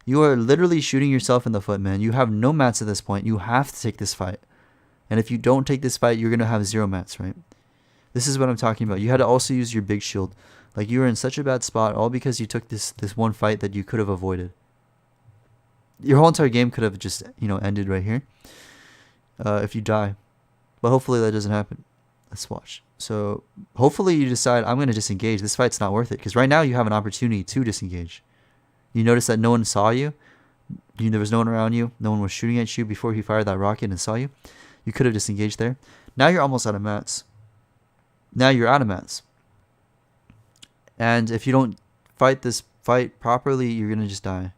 You are literally shooting yourself in the foot, man. You have no mats at this point. You have to take this fight. And if you don't take this fight, you're going to have 0 mats, right? This is what I'm talking about. You had to also use your big shield. Like, you were in such a bad spot all because you took this one fight that you could have avoided. Your whole entire game could have just, you know, ended right here if you die. But hopefully that doesn't happen. Let's watch. So hopefully you decide, I'm going to disengage. This fight's not worth it. Because right now you have an opportunity to disengage. You notice that no one saw you. There was no one around you. No one was shooting at you before he fired that rocket and saw you. You could have disengaged there. Now you're almost out of mats. Now you're out of mats. And if you don't fight this fight properly, you're going to just die.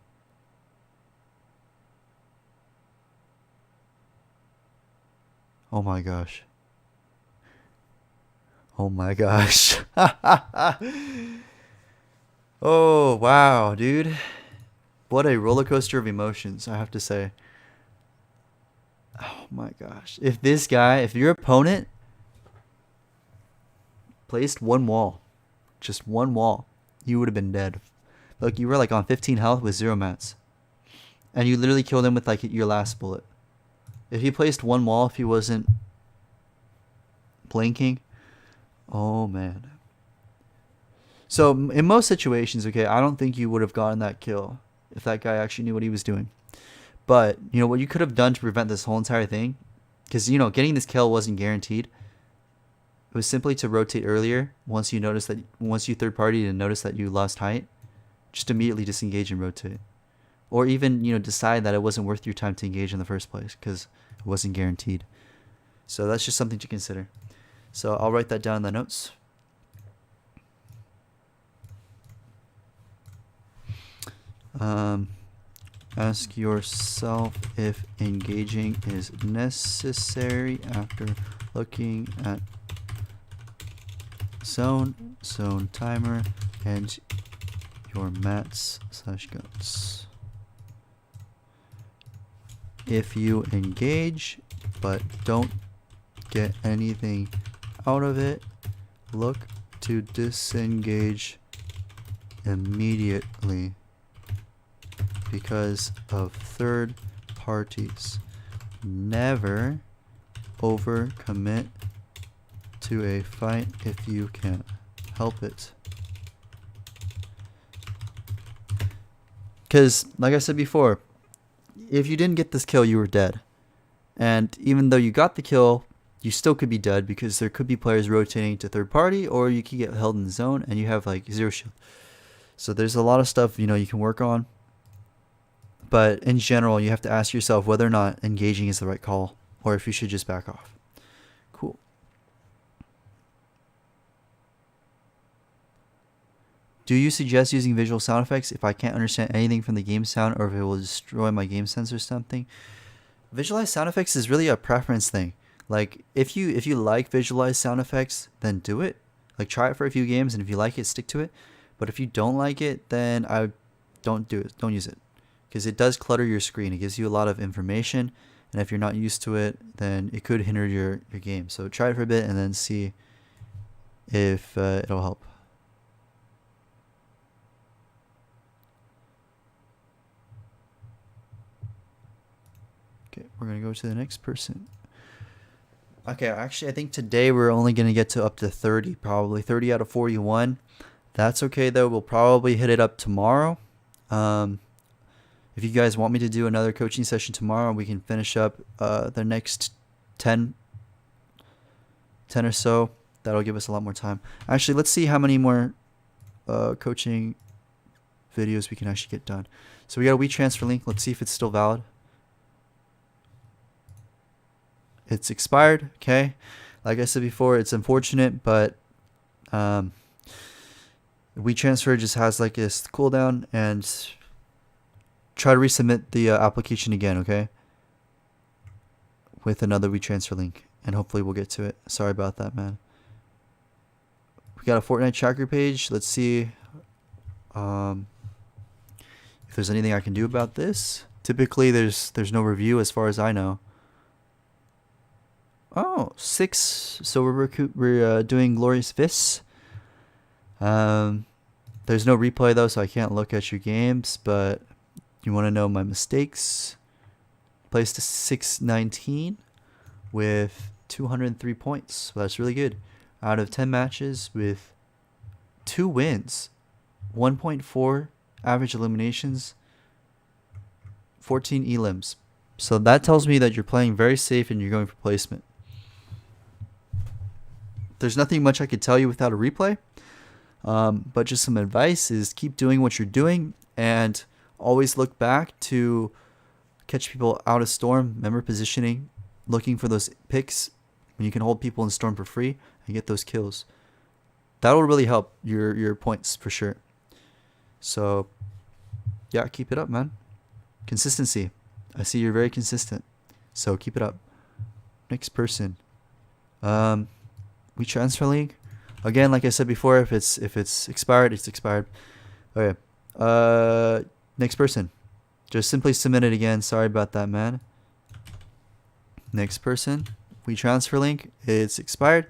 Oh my gosh. Oh my gosh. Oh, wow, dude. What a roller coaster of emotions, I have to say. Oh my gosh. If your opponent placed one wall, just one wall, you would have been dead. Look, you were like on 15 health with 0 mats. And you literally killed him with like your last bullet. If he placed one wall, if he wasn't blinking, oh man. So in most situations, okay, I don't think you would have gotten that kill if that guy actually knew what he was doing. But, you know, what you could have done to prevent this whole entire thing, because, you know, getting this kill wasn't guaranteed. It was simply to rotate earlier once you third party and notice that you lost height. Just immediately disengage and rotate. Or even, you know, decide that it wasn't worth your time to engage in the first place because it wasn't guaranteed. So that's just something to consider. So I'll write that down in the notes. Ask yourself if engaging is necessary after looking at zone timer, and your mats / guns. If you engage but don't get anything out of it, look to disengage immediately because of third parties. Never overcommit to a fight if you can't help it. Because, like I said before, if you didn't get this kill, you were dead. And even though you got the kill, you still could be dead because there could be players rotating to third party, or you could get held in the zone and you have like 0 shield. So there's a lot of stuff, you know, you can work on. But in general, you have to ask yourself whether or not engaging is the right call, or if you should just back off. Cool. Do you suggest using visual sound effects if I can't understand anything from the game sound, or if it will destroy my game sense or something? Visualized sound effects is really a preference thing. Like, if you like visualized sound effects, then do it. Like, try it for a few games, and if you like it, stick to it. But if you don't like it, then don't do it. Don't use it. Because it does clutter your screen. It gives you a lot of information, and if you're not used to it, then it could hinder your game. So try it for a bit and then see if it'll help. Okay, we're going to go to the next person. Okay, actually, I think today we're only going to get to up to 30, probably. 30 out of 41. That's okay, though. We'll probably hit it up tomorrow. If you guys want me to do another coaching session tomorrow, we can finish up the next 10 or so. That'll give us a lot more time. Actually, let's see how many more coaching videos we can actually get done. So we got a WeTransfer link. Let's see if it's still valid. It's expired. Okay. Like I said before, it's unfortunate, but WeTransfer just has like this cooldown, and try to resubmit the application again, okay? With another WeTransfer link, and hopefully we'll get to it. Sorry about that, man. We got a Fortnite tracker page. Let's see if there's anything I can do about this. Typically, there's no review as far as I know. Oh, 6. So we're doing Glorious Fists. There's no replay though, so I can't look at your games, but you want to know my mistakes. Placed a 619 with 203 points. So that's really good. out of 10 matches with 2 wins, 1.4 average eliminations, 14 elims. So that tells me that you're playing very safe and you're going for placement. There's nothing much I could tell you without a replay, but just some advice is keep doing what you're doing and always look back to catch people out of storm. Remember positioning, looking for those picks when you can hold people in storm for free and get those kills. That will really help your points for sure. So yeah, keep it up, man. Consistency. I see you're very consistent, so keep it up. Next person. We transfer link again. Like I said before, if it's expired, it's expired. Okay. Next person. Just simply submit it again. Sorry about that, man. Next person. We transfer link. It's expired.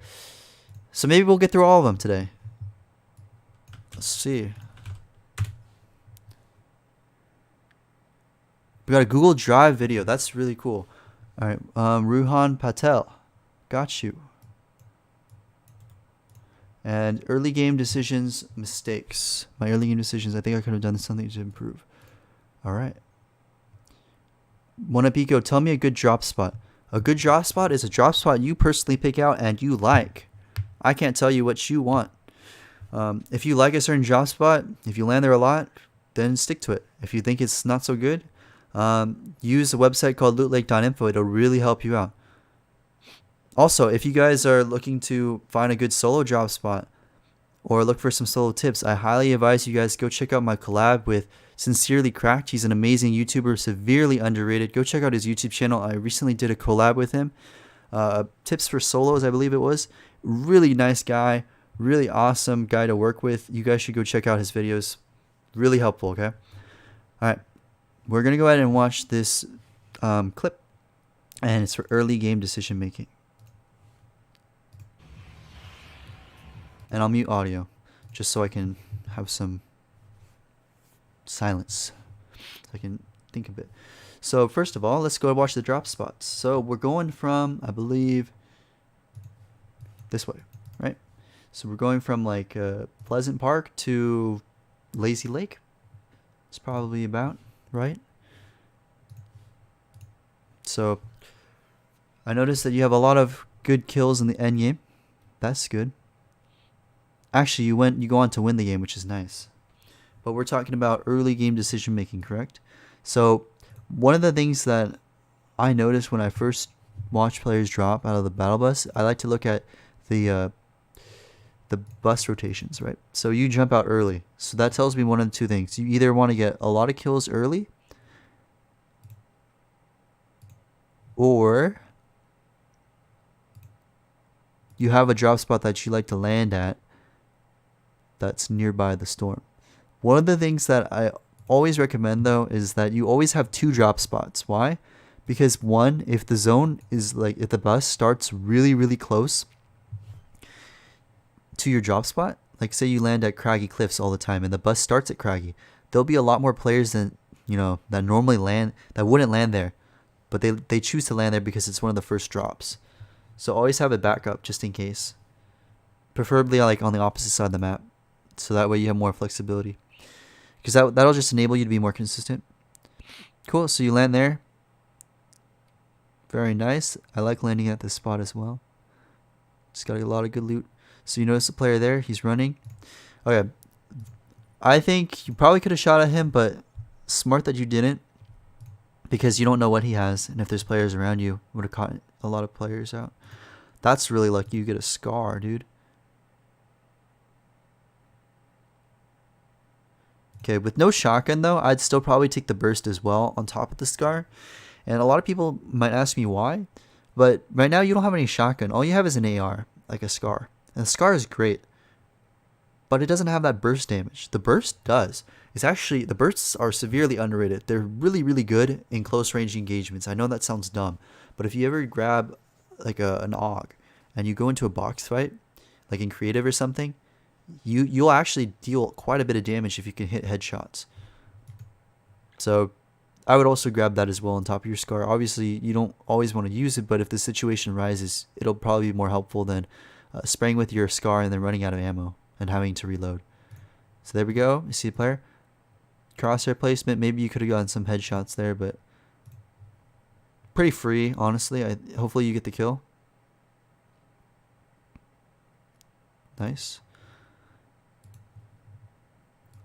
So maybe we'll get through all of them today. Let's see. We got a Google Drive video. That's really cool. All right. Ruhan Patel. Got you. And early game decisions, mistakes. My early game decisions, I think I could have done something to improve. All right. Monapico, tell me a good drop spot. A good drop spot is a drop spot you personally pick out and you like. I can't tell you what you want. If you like a certain drop spot, if you land there a lot, then stick to it. If you think it's not so good, use a website called lootlake.info. It'll really help you out. Also, if you guys are looking to find a good solo drop spot or look for some solo tips, I highly advise you guys go check out my collab with Sincerely Cracked. He's an amazing YouTuber, severely underrated. Go check out his YouTube channel. I recently did a collab with him. Tips for solos, I believe it was. Really nice guy. Really awesome guy to work with. You guys should go check out his videos. Really helpful, okay? All right. We're going to go ahead and watch this clip. And it's for early game decision making. And I'll mute audio just so I can have some silence. So I can think a bit. So first of all, let's go watch the drop spots. So we're going from, I believe, this way, right? So we're going from like Pleasant Park to Lazy Lake. It's probably about right. So I noticed that you have a lot of good kills in the end game. That's good. Actually, you go on to win the game, which is nice. But we're talking about early game decision making, correct? So one of the things that I noticed when I first watch players drop out of the battle bus, I like to look at the bus rotations, right? So you jump out early. So that tells me one of the two things. You either want to get a lot of kills early, or you have a drop spot that you like to land at that's nearby the storm. One of the things that I always recommend though is that you always have 2 drop spots. Why? Because one, if the zone is like, if the bus starts really, really close to your drop spot, like say you land at Craggy Cliffs all the time and the bus starts at Craggy, there'll be a lot more players than, you know, that normally land, that wouldn't land there, but they choose to land there because it's one of the first drops. So always have a backup just in case, preferably like on the opposite side of the map. So that way you have more flexibility. Because that'll just enable you to be more consistent. Cool, so you land there. Very nice. I like landing at this spot as well. Just got a lot of good loot. So you notice the player there, he's running. Okay. I think you probably could have shot at him, but smart that you didn't. Because you don't know what he has. And if there's players around you, would have caught a lot of players out. That's really lucky you get a scar, dude. Okay, with no shotgun though, I'd still probably take the burst as well on top of the scar. And a lot of people might ask me why, but right now you don't have any shotgun. All you have is an AR, like a scar. And the scar is great, but it doesn't have that burst damage. The burst does. It's actually, the bursts are severely underrated. They're really, really good in close range engagements. I know that sounds dumb, but if you ever grab like an AUG and you go into a box fight, like in creative or something, you'll actually deal quite a bit of damage if you can hit headshots. So I would also grab that as well on top of your scar. Obviously you don't always want to use it, but if the situation arises, it'll probably be more helpful than spraying with your scar and then running out of ammo and having to reload. So there we go. You see the player? Crosshair placement. Maybe you could have gotten some headshots there, but pretty free, honestly. Hopefully you get the kill. Nice.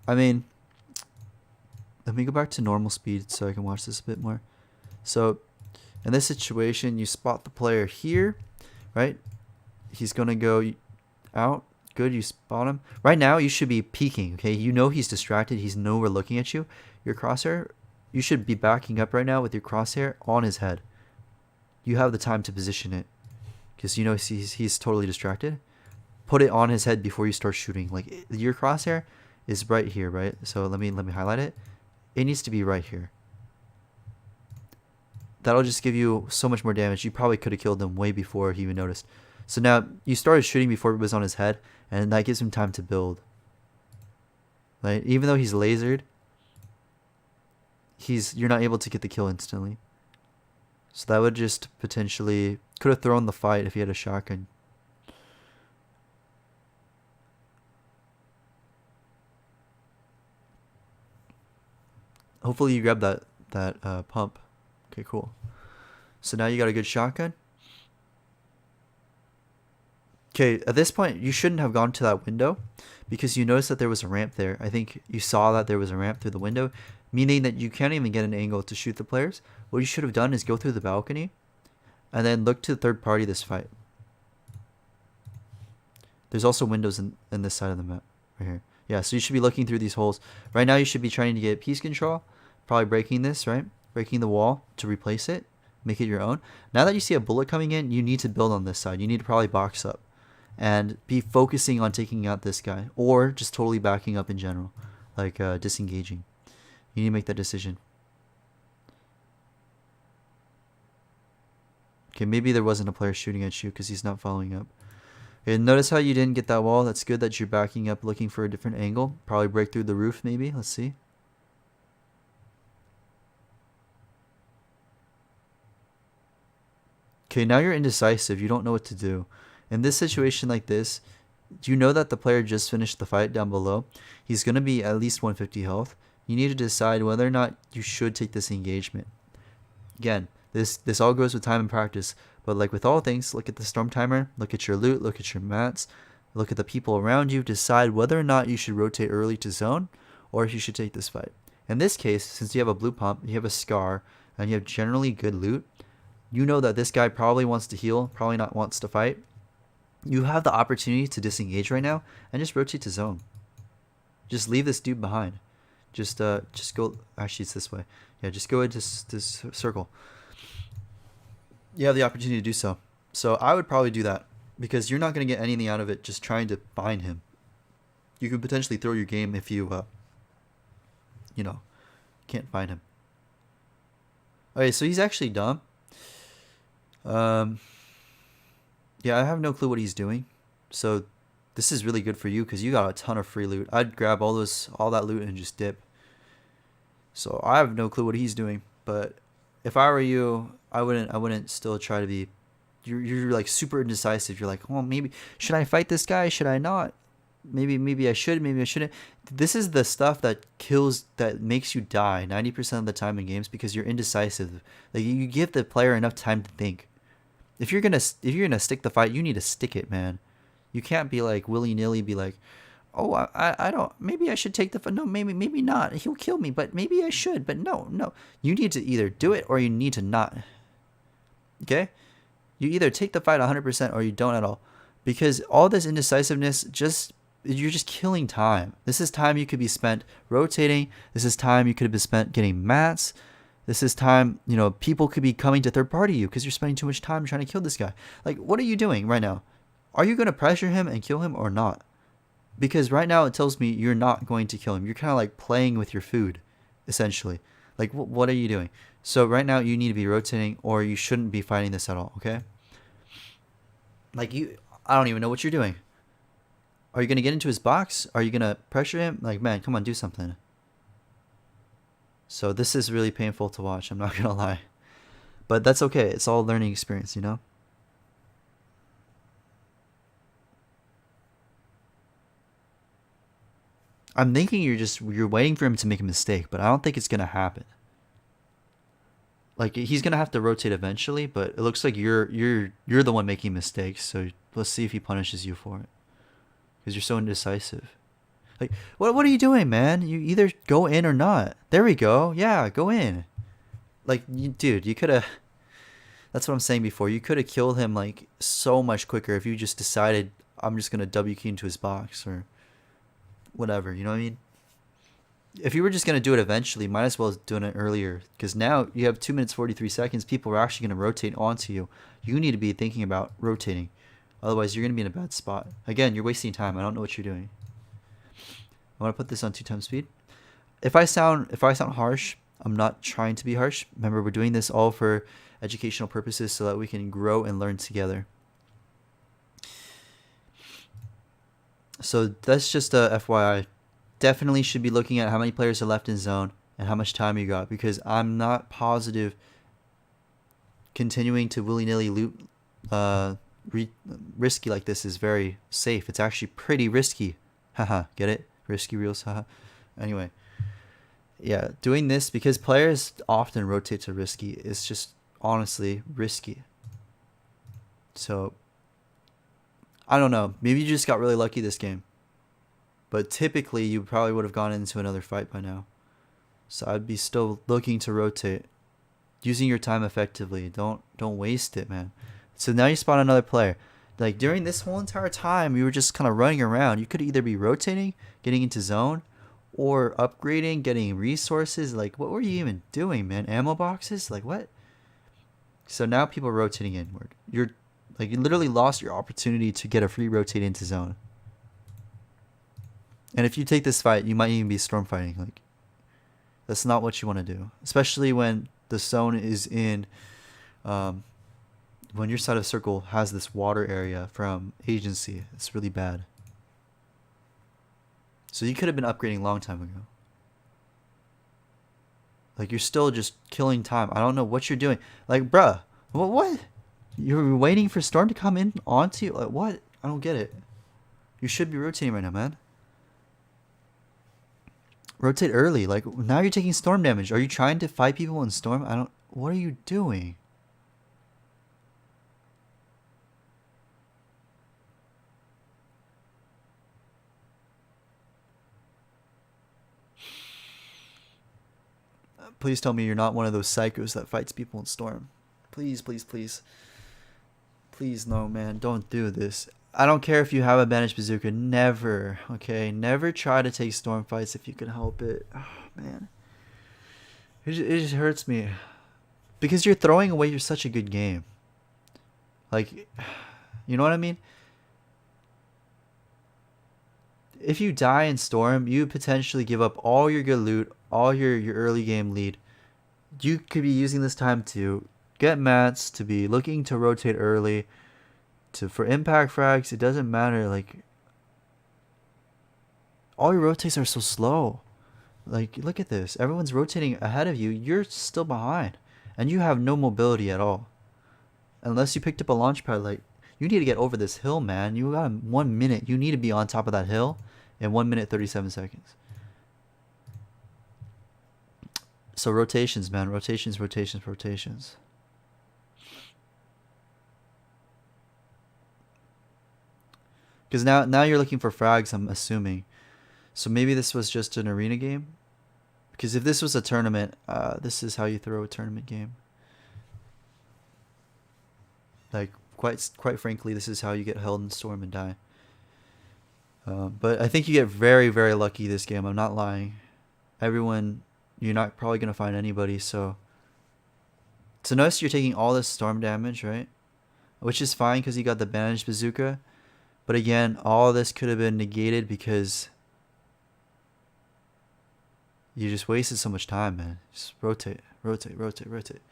I mean, let me go back to normal speed so I can watch this a bit more. So in this situation, you spot the player here, right? He's going to go out. Good, you spot him. Right now, you should be peeking, okay? You know he's distracted. He's nowhere looking at you. Your crosshair, you should be backing up right now with your crosshair on his head. You have the time to position it because you know he's totally distracted. Put it on his head before you start shooting. Like, your crosshair is right here, right? So let me highlight it. It needs to be right here. That'll just give you so much more damage. You probably could have killed him way before he even noticed. So now you started shooting before it was on his head, and that gives him time to build. Right? Even though he's lasered, you're not able to get the kill instantly. So that would just potentially could have thrown the fight if he had a shotgun. Hopefully you grab that pump. Okay, cool. So now you got a good shotgun. Okay, at this point, you shouldn't have gone to that window because you noticed that there was a ramp there. I think you saw that there was a ramp through the window, meaning that you can't even get an angle to shoot the players. What you should have done is go through the balcony and then look to the third party this fight. There's also windows in this side of the map right here. Yeah, so you should be looking through these holes. Right now, you should be trying to get piece control, probably breaking this, right? Breaking the wall to replace it, make it your own. Now that you see a bullet coming in, you need to build on this side. You need to probably box up and be focusing on taking out this guy or just totally backing up in general, like disengaging. You need to make that decision. Okay, maybe there wasn't a player shooting at you because he's not following up. Okay, notice how you didn't get that wall. That's good that you're backing up looking for a different angle. Probably break through the roof maybe. Let's see. Okay, now you're indecisive. You don't know what to do. In this situation like this, you know that the player just finished the fight down below. He's going to be at least 150 health. You need to decide whether or not you should take this engagement. Again, this all goes with time and practice. But like with all things, look at the storm timer, look at your loot, look at your mats, look at the people around you, decide whether or not you should rotate early to zone or if you should take this fight. In this case, since you have a blue pump, you have a scar, and you have generally good loot, you know that this guy probably wants to heal, probably not wants to fight. You have the opportunity to disengage right now and just rotate to zone. Just leave this dude behind. Just go. Actually, it's this way. Yeah, just go into this circle. You have the opportunity to do so. So I would probably do that because you're not going to get anything out of it just trying to find him. You could potentially throw your game if you, can't find him. Okay, so he's actually dumb. Yeah, I have no clue what he's doing. So this is really good for you because you got a ton of free loot. I'd grab all that loot and just dip. So I have no clue what he's doing, but if I were you, I wouldn't still try to be. You're like super indecisive. You're like, well, maybe should I fight this guy? Should I not? Maybe I should. Maybe I shouldn't. This is the stuff that makes you die 90% of the time in games because you're indecisive. Like you give the player enough time to think. If you're gonna stick the fight, you need to stick it, man. You can't be like willy-nilly be like, oh, I don't, maybe I should take the fight. No, maybe not. He'll kill me, but maybe I should. But no. You need to either do it or you need to not. Okay? You either take the fight 100% or you don't at all. Because all this indecisiveness, you're just killing time. This is time you could be spent rotating. This is time you could have been spent getting mats. This is time, people could be coming to third party you because you're spending too much time trying to kill this guy. Like, what are you doing right now? Are you going to pressure him and kill him or not? Because right now it tells me you're not going to kill him. You're kind of like playing with your food, essentially. Like, what are you doing? So right now you need to be rotating or you shouldn't be fighting this at all, okay? Like, I don't even know what you're doing. Are you going to get into his box? Are you going to pressure him? Like, man, come on, do something. So this is really painful to watch, I'm not going to lie. But that's okay. It's all learning experience, I'm thinking you're waiting for him to make a mistake, but I don't think it's gonna happen. Like he's gonna have to rotate eventually, but it looks like you're the one making mistakes. So let's see if he punishes you for it, because you're so indecisive. Like what are you doing, man? You either go in or not. There we go. Yeah, go in. Like dude, you could have. That's what I'm saying before. You could have killed him like so much quicker if you just decided I'm just gonna W key into his box or whatever. You know what I mean? If you were just gonna do it eventually, might as well doing it earlier. Because now you have 2 minutes 43 seconds. People are actually gonna rotate onto you. You need to be thinking about rotating. Otherwise, you're gonna be in a bad spot. Again, you're wasting time. I don't know what you're doing. I want to put this on 2 times speed. If I sound harsh, I'm not trying to be harsh. Remember, we're doing this all for educational purposes so that we can grow and learn together. So that's just a FYI. Definitely should be looking at how many players are left in zone and how much time you got, because I'm not positive continuing to willy-nilly loot risky like this is very safe. It's actually pretty risky. Haha, get it? Risky reels, haha. Anyway, yeah, doing this because players often rotate to risky is just honestly risky. So I don't know, maybe you just got really lucky this game, but typically you probably would have gone into another fight by now. So I'd be still looking to rotate, using your time effectively. Don't waste it, man. So now you spawn another player. Like during this whole entire time you were just kind of running around. You could either be rotating, getting into zone, or upgrading, getting resources. Like what were you even doing, man? Ammo boxes? Like what? So now people are rotating inward. You're like, you literally lost your opportunity to get a free rotate into zone. And if you take this fight, you might even be storm fighting. Like that's not what you want to do, especially when the zone is in when your side of the circle has this water area from agency. It's really bad. So you could have been upgrading a long time ago. Like you're still just killing time. I don't know what you're doing. Like bruh, what? You're waiting for storm to come in onto you? Like what? I don't get it. You should be rotating right now, man. Rotate early. Like now you're taking storm damage. Are you trying to fight people in storm? I don't. What are you doing? Please tell me you're not one of those psychos that fights people in storm. Please, please, please. Please, no, man. Don't do this. I don't care if you have a bandaged bazooka. Never, okay? Never try to take storm fights if you can help it. Oh, man. It just hurts me. Because you're throwing away such a good game. Like, you know what I mean? If you die in storm, you potentially give up all your good loot, all your early game lead. You could be using this time to get mats, to be looking to rotate early, for impact frags. It doesn't matter. Like all your rotates are so slow. Like look at this. Everyone's rotating ahead of you. You're still behind, and you have no mobility at all. Unless you picked up a launch pad. Like you need to get over this hill, man. You got 1 minute. You need to be on top of that hill in 1 minute 37 seconds. So rotations, man. Rotations, rotations, rotations. Because now you're looking for frags, I'm assuming. So maybe this was just an arena game. Because if this was a tournament, this is how you throw a tournament game. Like quite frankly, this is how you get held in storm and die. But I think you get very, very lucky this game. I'm not lying. Everyone, you're not probably going to find anybody. So notice you're taking all this storm damage, right? Which is fine because you got the bandaged bazooka. But again, all this could have been negated because you just wasted so much time, man. Just rotate, rotate, rotate, rotate.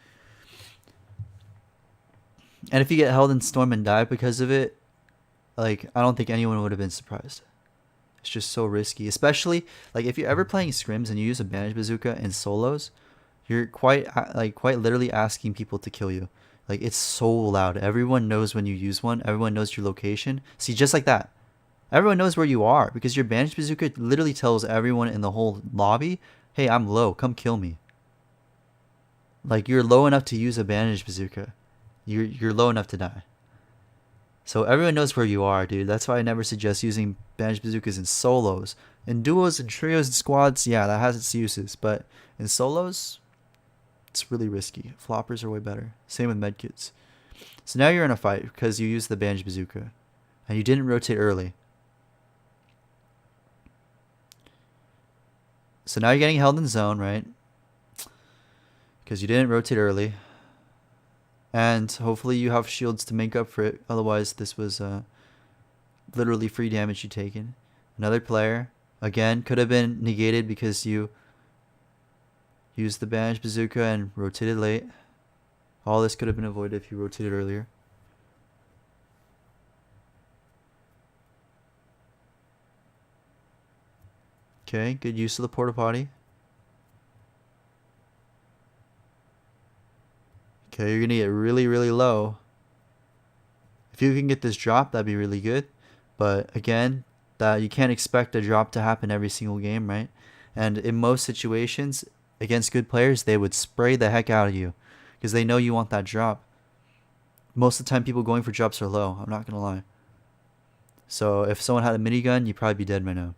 And if you get held in storm and die because of it, like, I don't think anyone would have been surprised. It's just so risky. Especially, like, if you're ever playing scrims and you use a bandaged bazooka in solos, you're quite literally asking people to kill you. Like, it's so loud. Everyone knows when you use one. Everyone knows your location. See, just like that. Everyone knows where you are because your bandage bazooka literally tells everyone in the whole lobby, hey, I'm low, come kill me. Like, you're low enough to use a bandage bazooka. You're low enough to die. So everyone knows where you are, dude. That's why I never suggest using bandage bazookas in solos. In duos and trios and squads, yeah, that has its uses. But in solos, it's really risky. Floppers are way better. Same with medkits. So now you're in a fight because you used the bandage bazooka. And you didn't rotate early. So now you're getting held in zone, right? Because you didn't rotate early. And hopefully you have shields to make up for it. Otherwise, this was literally free damage you taken. Another player, again, could have been negated because you used the bandage bazooka and rotated late. All this could have been avoided if you rotated earlier. Okay, good use of the porta potty. Okay, you're going to get really, really low. If you can get this drop, that'd be really good. But again, that you can't expect a drop to happen every single game, right? And in most situations, against good players, they would spray the heck out of you because they know you want that drop. Most of the time, people going for drops are low. I'm not going to lie. So if someone had a minigun, you'd probably be dead by now.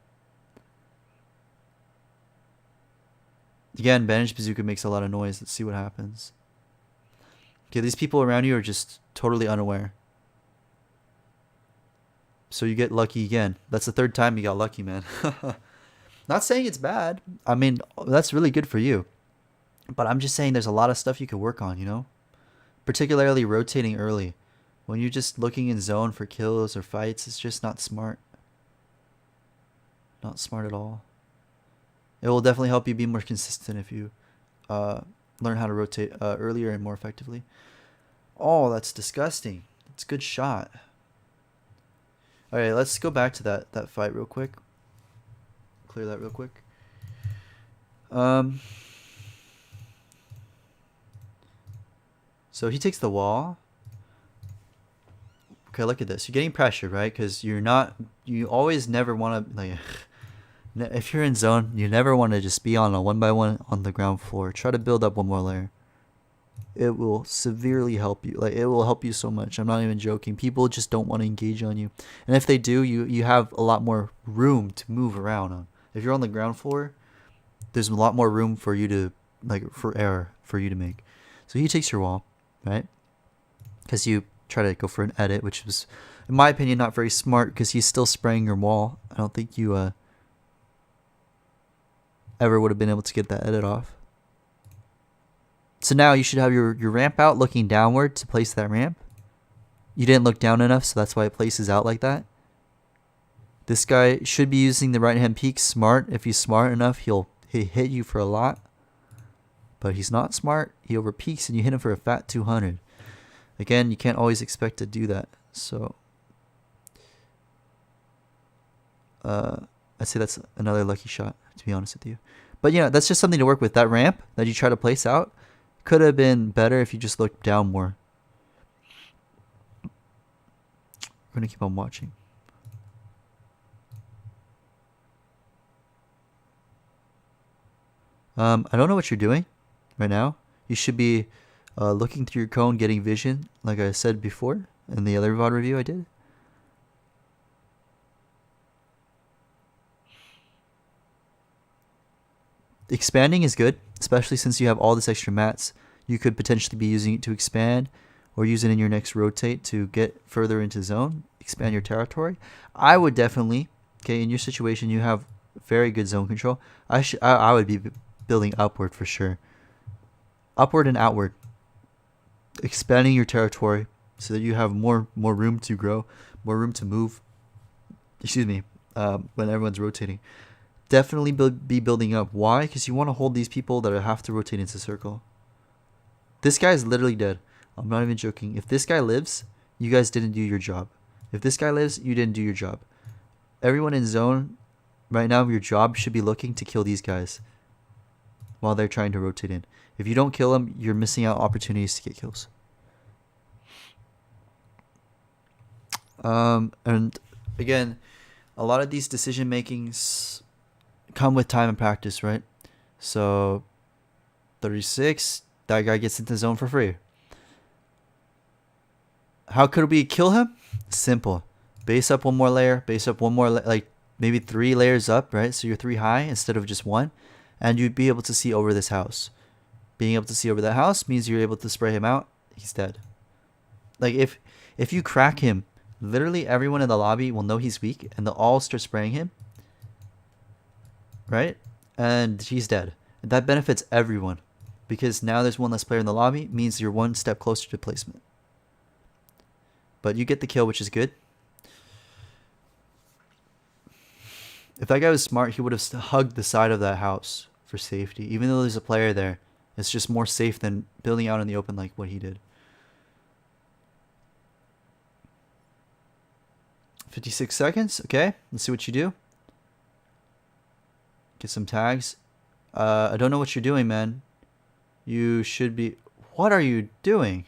Again, bandage bazooka makes a lot of noise. Let's see what happens. Okay, these people around you are just totally unaware. So you get lucky again. That's the third time you got lucky, man. Not saying it's bad. I mean, that's really good for you. But I'm just saying there's a lot of stuff you could work on, you know? Particularly rotating early. When you're just looking in zone for kills or fights, it's just not smart. Not smart at all. It will definitely help you be more consistent if you learn how to rotate earlier and more effectively. Oh, that's disgusting. It's a good shot. Alright, let's go back to that fight real quick. Clear that real quick. So he takes the wall. Okay, look at this. You're getting pressured, right? Because you always never want to, like, if you're in zone, you never want to just be on a 1x1 on the ground floor. Try to build up one more layer. It will severely help you. Like, it will help you so much. I'm not even joking. People just don't want to engage on you. And if they do, you have a lot more room to move around on. If you're on the ground floor, there's a lot more room for you to, like, for error for you to make. So he takes your wall, right? Because you try to go for an edit, which was, in my opinion, not very smart because he's still spraying your wall. I don't think you ever would have been able to get that edit off. So now you should have your ramp out looking downward to place that ramp. You didn't look down enough, so that's why it places out like that. This guy should be using the right hand peak smart. If he's smart enough, he'll hit you for a lot. But he's not smart. He over peaks and you hit him for a fat 200. Again, you can't always expect to do that. So I'd say that's another lucky shot, to be honest with you. But yeah, that's just something to work with. That ramp that you try to place out could have been better if you just looked down more. We're going to keep on watching. I don't know what you're doing right now. You should be looking through your cone, getting vision, like I said before in the other VOD review I did. Expanding is good, especially since you have all this extra mats. You could potentially be using it to expand or use it in your next rotate to get further into zone, expand your territory. I would definitely, okay, in your situation, you have very good zone control. I would be building upward for sure. Upward and outward. Expanding your territory so that you have more room to grow, more room to move. Excuse me, when everyone's rotating. Definitely be building up. Why? Because you want to hold these people that have to rotate into circle. This guy is literally dead. I'm not even joking. If this guy lives, you guys didn't do your job. If this guy lives, you didn't do your job. Everyone in zone right now, your job should be looking to kill these guys while they're trying to rotate in. If you don't kill them, you're missing out opportunities to get kills. And again, a lot of these decision makings come with time and practice, right? So 36, that guy gets into the zone for free. How could we kill him? Simple. Base up one more layer, base up one more, like maybe 3 layers up, right? So you're 3 high instead of just 1, and you'd be able to see over this house. Being able to see over that house means you're able to spray him out. He's dead. Like if you crack him, literally everyone in the lobby will know he's weak, and they'll all start spraying him, right? And he's dead. And that benefits everyone, because now there's one less player in the lobby, means you're one step closer to placement. But you get the kill, which is good. If that guy was smart, he would have hugged the side of that house for safety. Even though there's a player there, it's just more safe than building out in the open like what he did. 56 seconds. Okay, let's see what you do. Get some tags. I don't know what you're doing, man. You should be... What are you doing?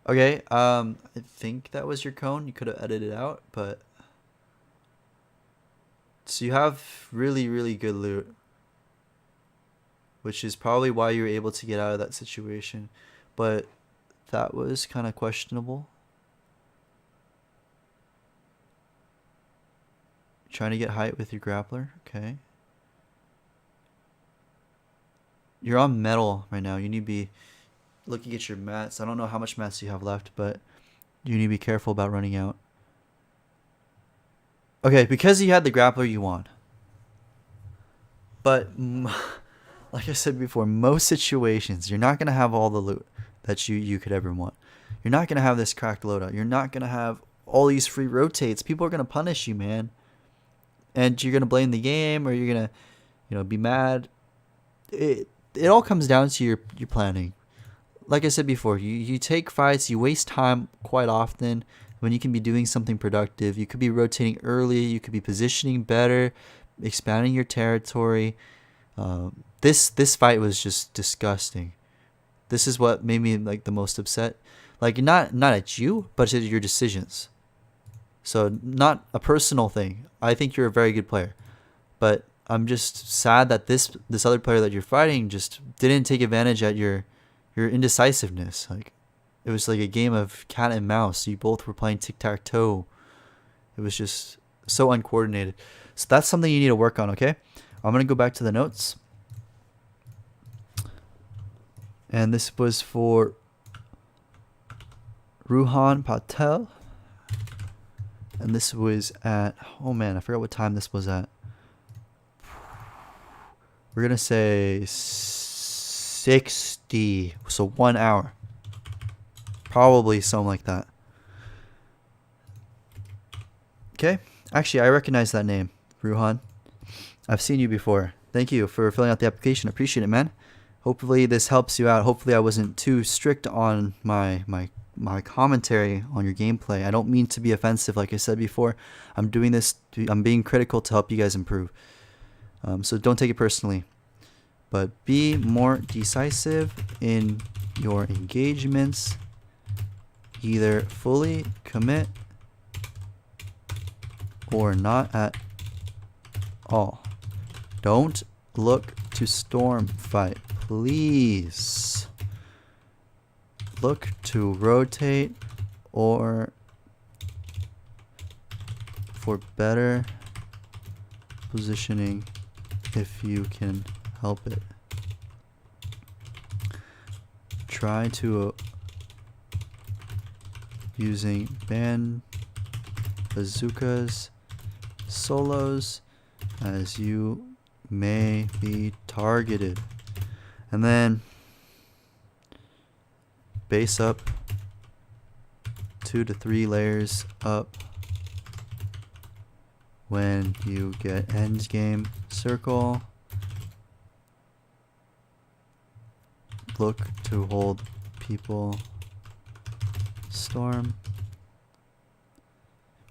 Okay, I think that was your cone. You could have edited it out, but... So you have really, really good loot, which is probably why you were able to get out of that situation. But that was kind of questionable. Trying to get height with your grappler. Okay. You're on metal right now. You need to be looking at your mats. I don't know how much mats you have left, but you need to be careful about running out. Okay, because you had the grappler, you won. But like I said before, most situations, you're not going to have all the loot that you could ever want. You're not going to have this cracked loadout. You're not going to have all these free rotates. People are going to punish you, man. And you're going to blame the game, or you're going to, be mad. It all comes down to your planning. Like I said before, you take fights, you waste time quite often when you can be doing something productive. You could be rotating early, you could be positioning better, expanding your territory. This fight was just disgusting. This is what made me like the most upset. Like not at you, but at your decisions. So not a personal thing. I think you're a very good player, but I'm just sad that this other player that you're fighting just didn't take advantage at your indecisiveness. Like it was like a game of cat and mouse. You both were playing tic-tac-toe. It was just so uncoordinated. So that's something you need to work on, okay? I'm going to go back to the notes. And this was for Ruhan Patel. And this was at, oh man, I forgot what time this was at. We're going to say 60, so 1 hour. Probably something like that. Okay. Actually, I recognize that name, Ruhan. I've seen you before. Thank you for filling out the application. Appreciate it, man. Hopefully this helps you out. Hopefully I wasn't too strict on my commentary on your gameplay. I don't mean to be offensive, like I said before. I'm doing this, I'm being critical to help you guys improve. So don't take it personally. But be more decisive in your engagements. Either fully commit or not at all. Don't look to storm fight, please. Look to rotate or for better positioning if you can help it. Try to using band bazookas solos as you may be targeted. And then base up 2 to 3 layers up when you get endgame circle. Look to hold people storm.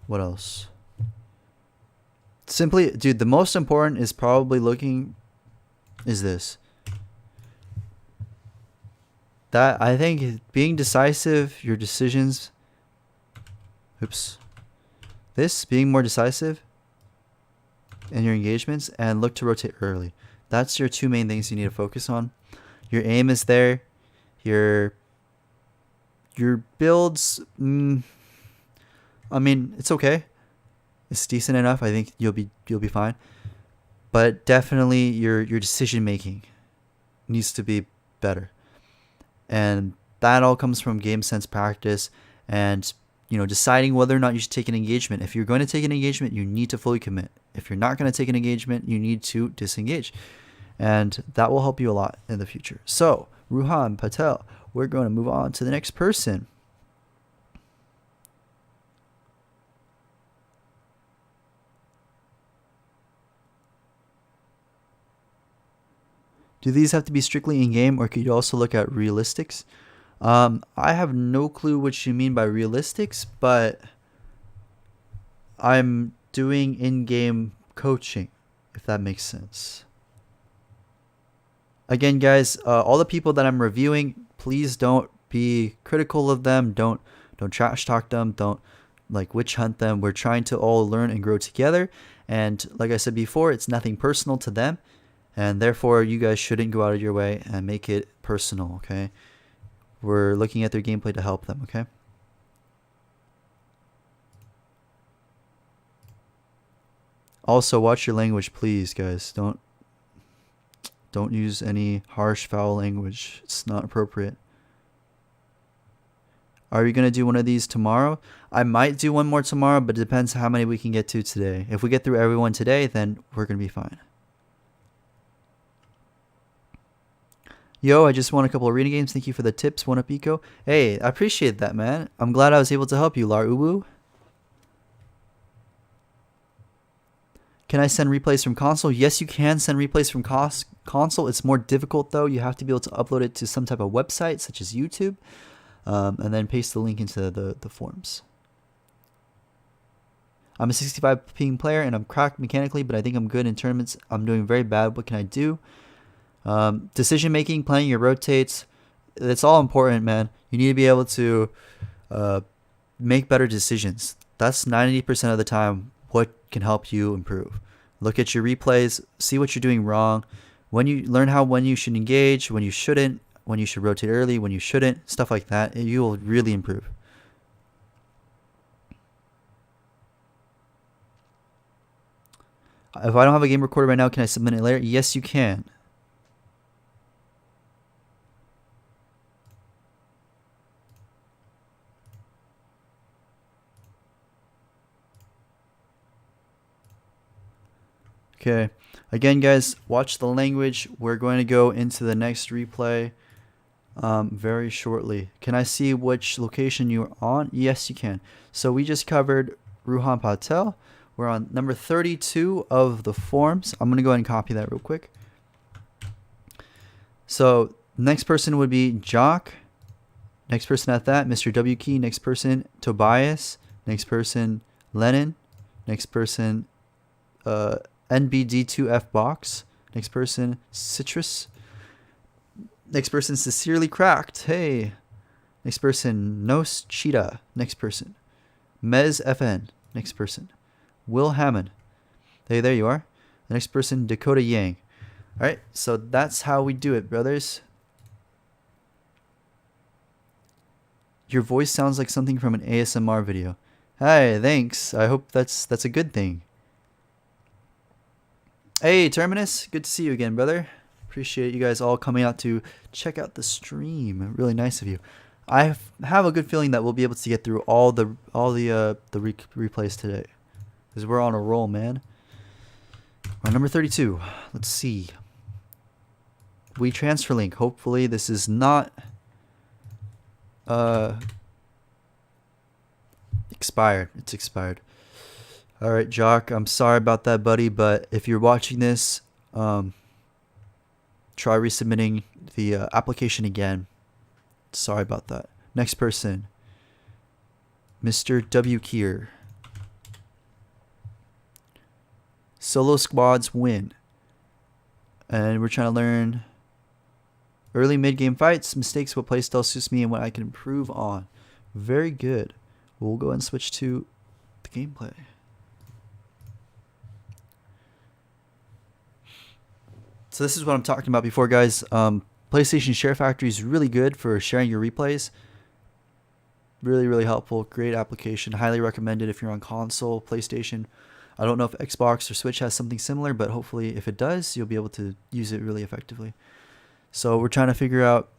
What else? Simply, dude, the most important is probably looking is this. That I think being decisive, your decisions Oops. This, being more decisive in your engagements and look to rotate early. That's your two main things you need to focus on. Your aim is there. Your builds, I mean, it's okay. It's decent enough. I think you'll be fine. But definitely your decision making needs to be better. And that all comes from game sense practice and deciding whether or not you should take an engagement. If you're going to take an engagement, you need to fully commit. If you're not going to take an engagement, you need to disengage. And that will help you a lot in the future. So, Ruhan Patel, we're going to move on to the next person. Do these have to be strictly in-game, or could you also look at realistics? I have no clue what you mean by realistics, but I'm doing in-game coaching, if that makes sense. Again, guys, all the people that I'm reviewing, please don't be critical of them. Don't trash talk them. Don't witch hunt them. We're trying to all learn and grow together. And like I said before, it's nothing personal to them. And therefore, you guys shouldn't go out of your way and make it personal, okay? We're looking at their gameplay to help them, okay? Also, watch your language, please, guys. Don't use any harsh, foul language. It's not appropriate. Are we going to do one of these tomorrow? I might do one more tomorrow, but it depends how many we can get to today. If we get through everyone today, then we're going to be fine. Yo, I just won a couple of arena games. Thank you for the tips. One up Eco. Hey, I appreciate that, man. I'm glad I was able to help you, Lar Uwu. Can I send replays from console? Yes, you can send replays from console. It's more difficult, though. You have to be able to upload it to some type of website, such as YouTube, and then paste the link into the forums. I'm a 65 ping player, and I'm cracked mechanically, but I think I'm good in tournaments. I'm doing very bad. What can I do? Decision making, planning your rotates, it's all important, man. You need to be able to make better decisions. That's 90% of the time what can help you improve. Look at your replays, see what you're doing wrong. When you should engage, when you shouldn't, when you should rotate early, when you shouldn't, stuff like that, you will really improve. If I don't have a game recorded right now, can I submit it later? Yes, you can. Okay, again, guys, watch the language. We're going to go into the next replay very shortly. Can I see which location you're on? Yes, you can. So we just covered Ruhan Patel. We're on number 32 of the forms. I'm going to go ahead and copy that real quick. So next person would be Jock. Next person at that, Mr. W Key. Next person, Tobias. Next person, Lennon. Next person, NBD2F Box. Next person, Citrus. Next person, Sincerely Cracked. Hey. Next person, Nos Cheetah. Next person, Mez FN. Next person, Will Hammond. Hey, there you are. The next person, Dakota Yang. Alright, so that's how we do it, brothers. Your voice sounds like something from an ASMR video. Hi, thanks. I hope that's a good thing. Hey, Terminus. Good to see you again, brother. Appreciate you guys all coming out to check out the stream. Really nice of you. I have a good feeling that we'll be able to get through all the replays today, because we're on a roll, man. We're on number 32. Let's see. We transfer link. Hopefully this is not expired. It's expired. All right, Jock, I'm sorry about that, buddy, but if you're watching this, try resubmitting the application again. Sorry about that. Next person, Mr. W. Kier. Solo squads win. And we're trying to learn early mid-game fights, mistakes, what playstyle suits me, and what I can improve on. Very good. We'll go ahead and switch to the gameplay. So this is what I'm talking about before, guys. PlayStation Share Factory is really good for sharing your replays. Really, really helpful. Great application. Highly recommended if you're on console, PlayStation. I don't know if Xbox or Switch has something similar, but hopefully if it does, you'll be able to use it really effectively. So we're trying to figure out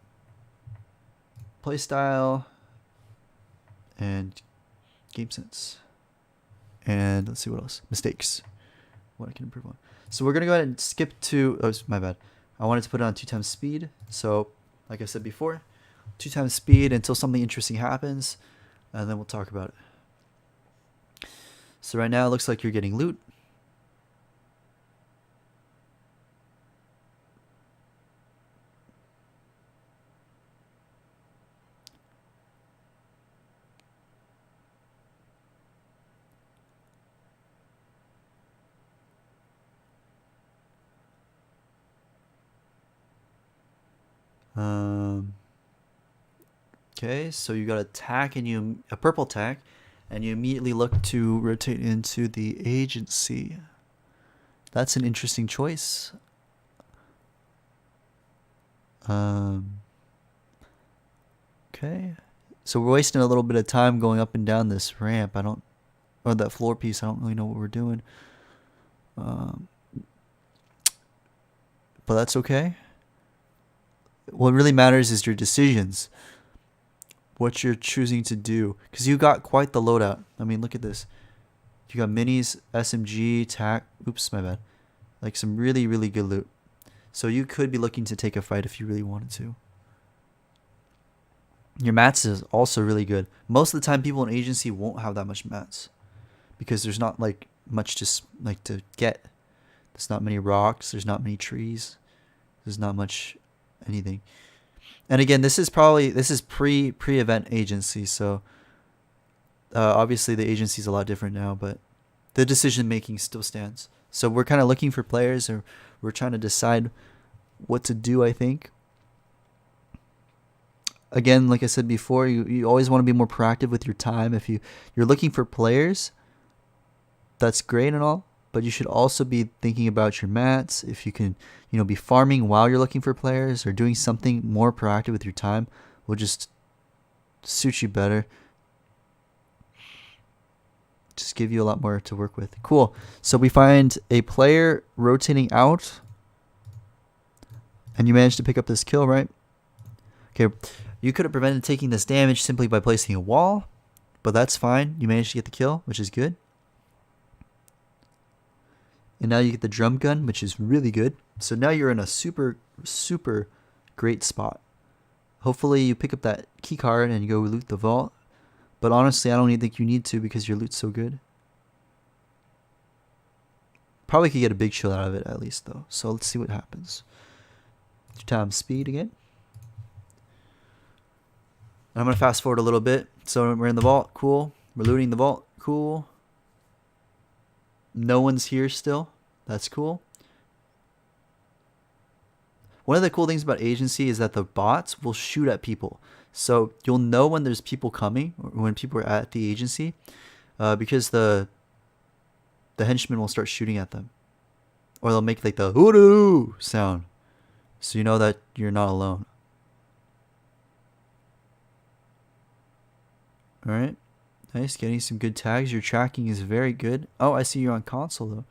play style and game sense. And let's see what else. Mistakes. What I can improve on. So we're going to go ahead and skip to... Oh, my bad. I wanted to put it on 2 times speed. So, like I said before, 2 times speed until something interesting happens. And then we'll talk about it. So right now it looks like you're getting loot. Okay, so you got a tack and a purple tack, and you immediately look to rotate into the agency. That's an interesting choice. Okay, so we're wasting a little bit of time going up and down this ramp. Or that floor piece. I don't really know what we're doing. But that's okay. What really matters is your decisions. What you're choosing to do. Because you got quite the loadout. I mean, look at this. You got minis, SMG, tac. Oops, my bad. Like some really, really good loot. So you could be looking to take a fight if you really wanted to. Your mats is also really good. Most of the time, people in agency won't have that much mats. Because there's not like much to get. There's not many rocks. There's not many trees. There's not much anything. And again, this is pre-event agency, so obviously the agency is a lot different now, but the decision making still stands. So we're kind of looking for players, or we're trying to decide what to do, I think. Again, like I said before, you always want to be more proactive with your time. If you're looking for players, that's great and all, but you should also be thinking about your mats. If you can, be farming while you're looking for players, or doing something more proactive with your time will just suit you better. Just give you a lot more to work with. Cool. So we find a player rotating out, and you managed to pick up this kill, right? Okay. You could have prevented taking this damage simply by placing a wall, but that's fine. You managed to get the kill, which is good. And now you get the drum gun, which is really good. So now you're in a super, super great spot. Hopefully you pick up that key card and you go loot the vault. But honestly, I don't even think you need to because your loot's so good. Probably could get a big shield out of it at least though. So let's see what happens. 2 times speed again. And I'm going to fast forward a little bit. So we're in the vault. Cool. We're looting the vault. Cool. No one's here still. That's cool. One of the cool things about agency is that the bots will shoot at people. So you'll know when there's people coming, or when people are at the agency, because the henchmen will start shooting at them. Or they'll make like the hoo-doo sound. So you know that you're not alone. Alright. Nice, getting some good tags. Your tracking is very good. Oh, I see you're on console though.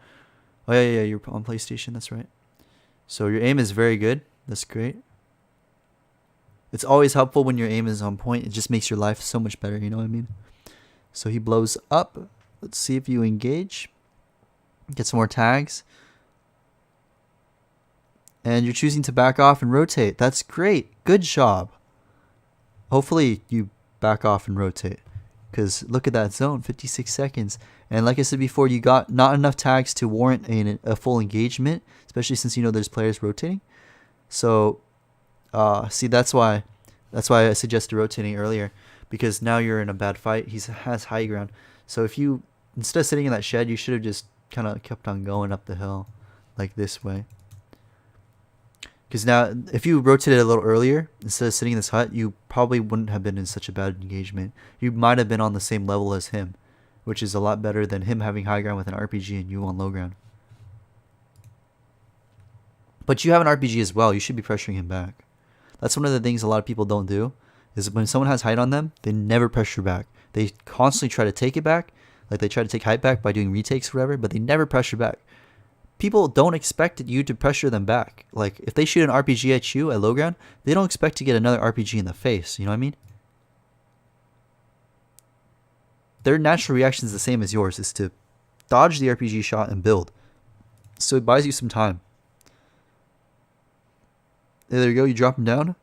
Oh yeah, you're on PlayStation. That's right. So your aim is very good. That's great. It's always helpful when your aim is on point. It just makes your life so much better. You know what I mean? So he blows up. Let's see if you engage. Get some more tags. And you're choosing to back off and rotate. That's great. Good job. Hopefully you back off and rotate. Because look at that zone, 56 seconds. And like I said before, you got not enough tags to warrant a full engagement, especially since there's players rotating. So, see, that's why I suggested rotating earlier, because now you're in a bad fight. He has high ground. So if you, instead of sitting in that shed, you should have just kind of kept on going up the hill like this way. Because now, if you rotated a little earlier, instead of sitting in this hut, you probably wouldn't have been in such a bad engagement. You might have been on the same level as him, which is a lot better than him having high ground with an RPG and you on low ground. But you have an RPG as well. You should be pressuring him back. That's one of the things a lot of people don't do, is when someone has height on them, they never pressure back. They constantly try to take it back, like they try to take height back by doing retakes or whatever, but they never pressure back. People don't expect you to pressure them back. Like, if they shoot an RPG at you at low ground, they don't expect to get another RPG in the face. You know what I mean? Their natural reaction is the same as yours, is to dodge the RPG shot and build. So it buys you some time. Hey, there you go. You drop him down.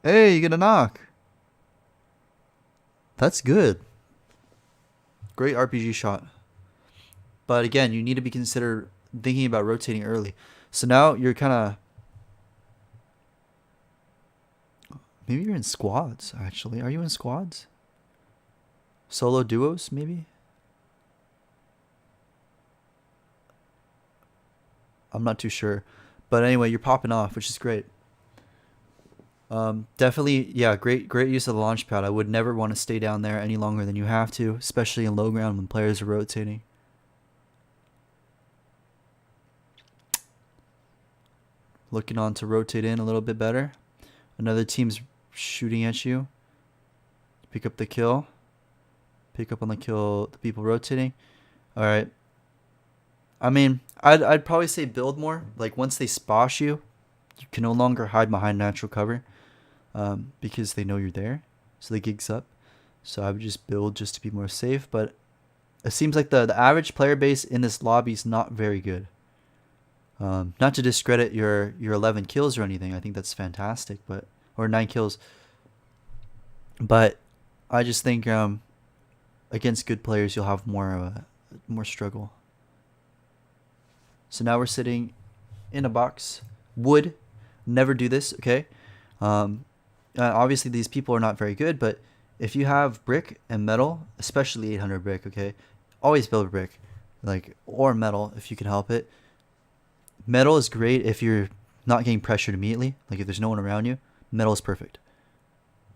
Hey, you get a knock. That's good. Great RPG shot. But again, you need to be considered thinking about rotating early. So now you're kind of... Maybe you're in squads, actually. Are you in squads? Solo duos, maybe? I'm not too sure. But anyway, you're popping off, which is great. Definitely, yeah, great use of the launch pad. I would never want to stay down there any longer than you have to, especially in low ground when players are rotating. Looking on to rotate in a little bit better. Another team's shooting at you. Pick up the kill. Pick up on the kill, the people rotating. Alright. I mean, I'd probably say build more. Like, once they sposh you, you can no longer hide behind natural cover. Because they know you're there. So they gigs up. So I would just build just to be more safe. But it seems like the average player base in this lobby is not very good. Not to discredit your 11 kills or anything. I think that's fantastic. Or 9 kills. But I just think against good players you'll have more struggle. So now we're sitting in a box. Would never do this, okay? Obviously these people are not very good, but if you have brick and metal, especially 800 brick, okay, always build brick, like, or metal if you can help it. Metal is great if you're not getting pressured immediately, like if there's no one around you. Metal is perfect.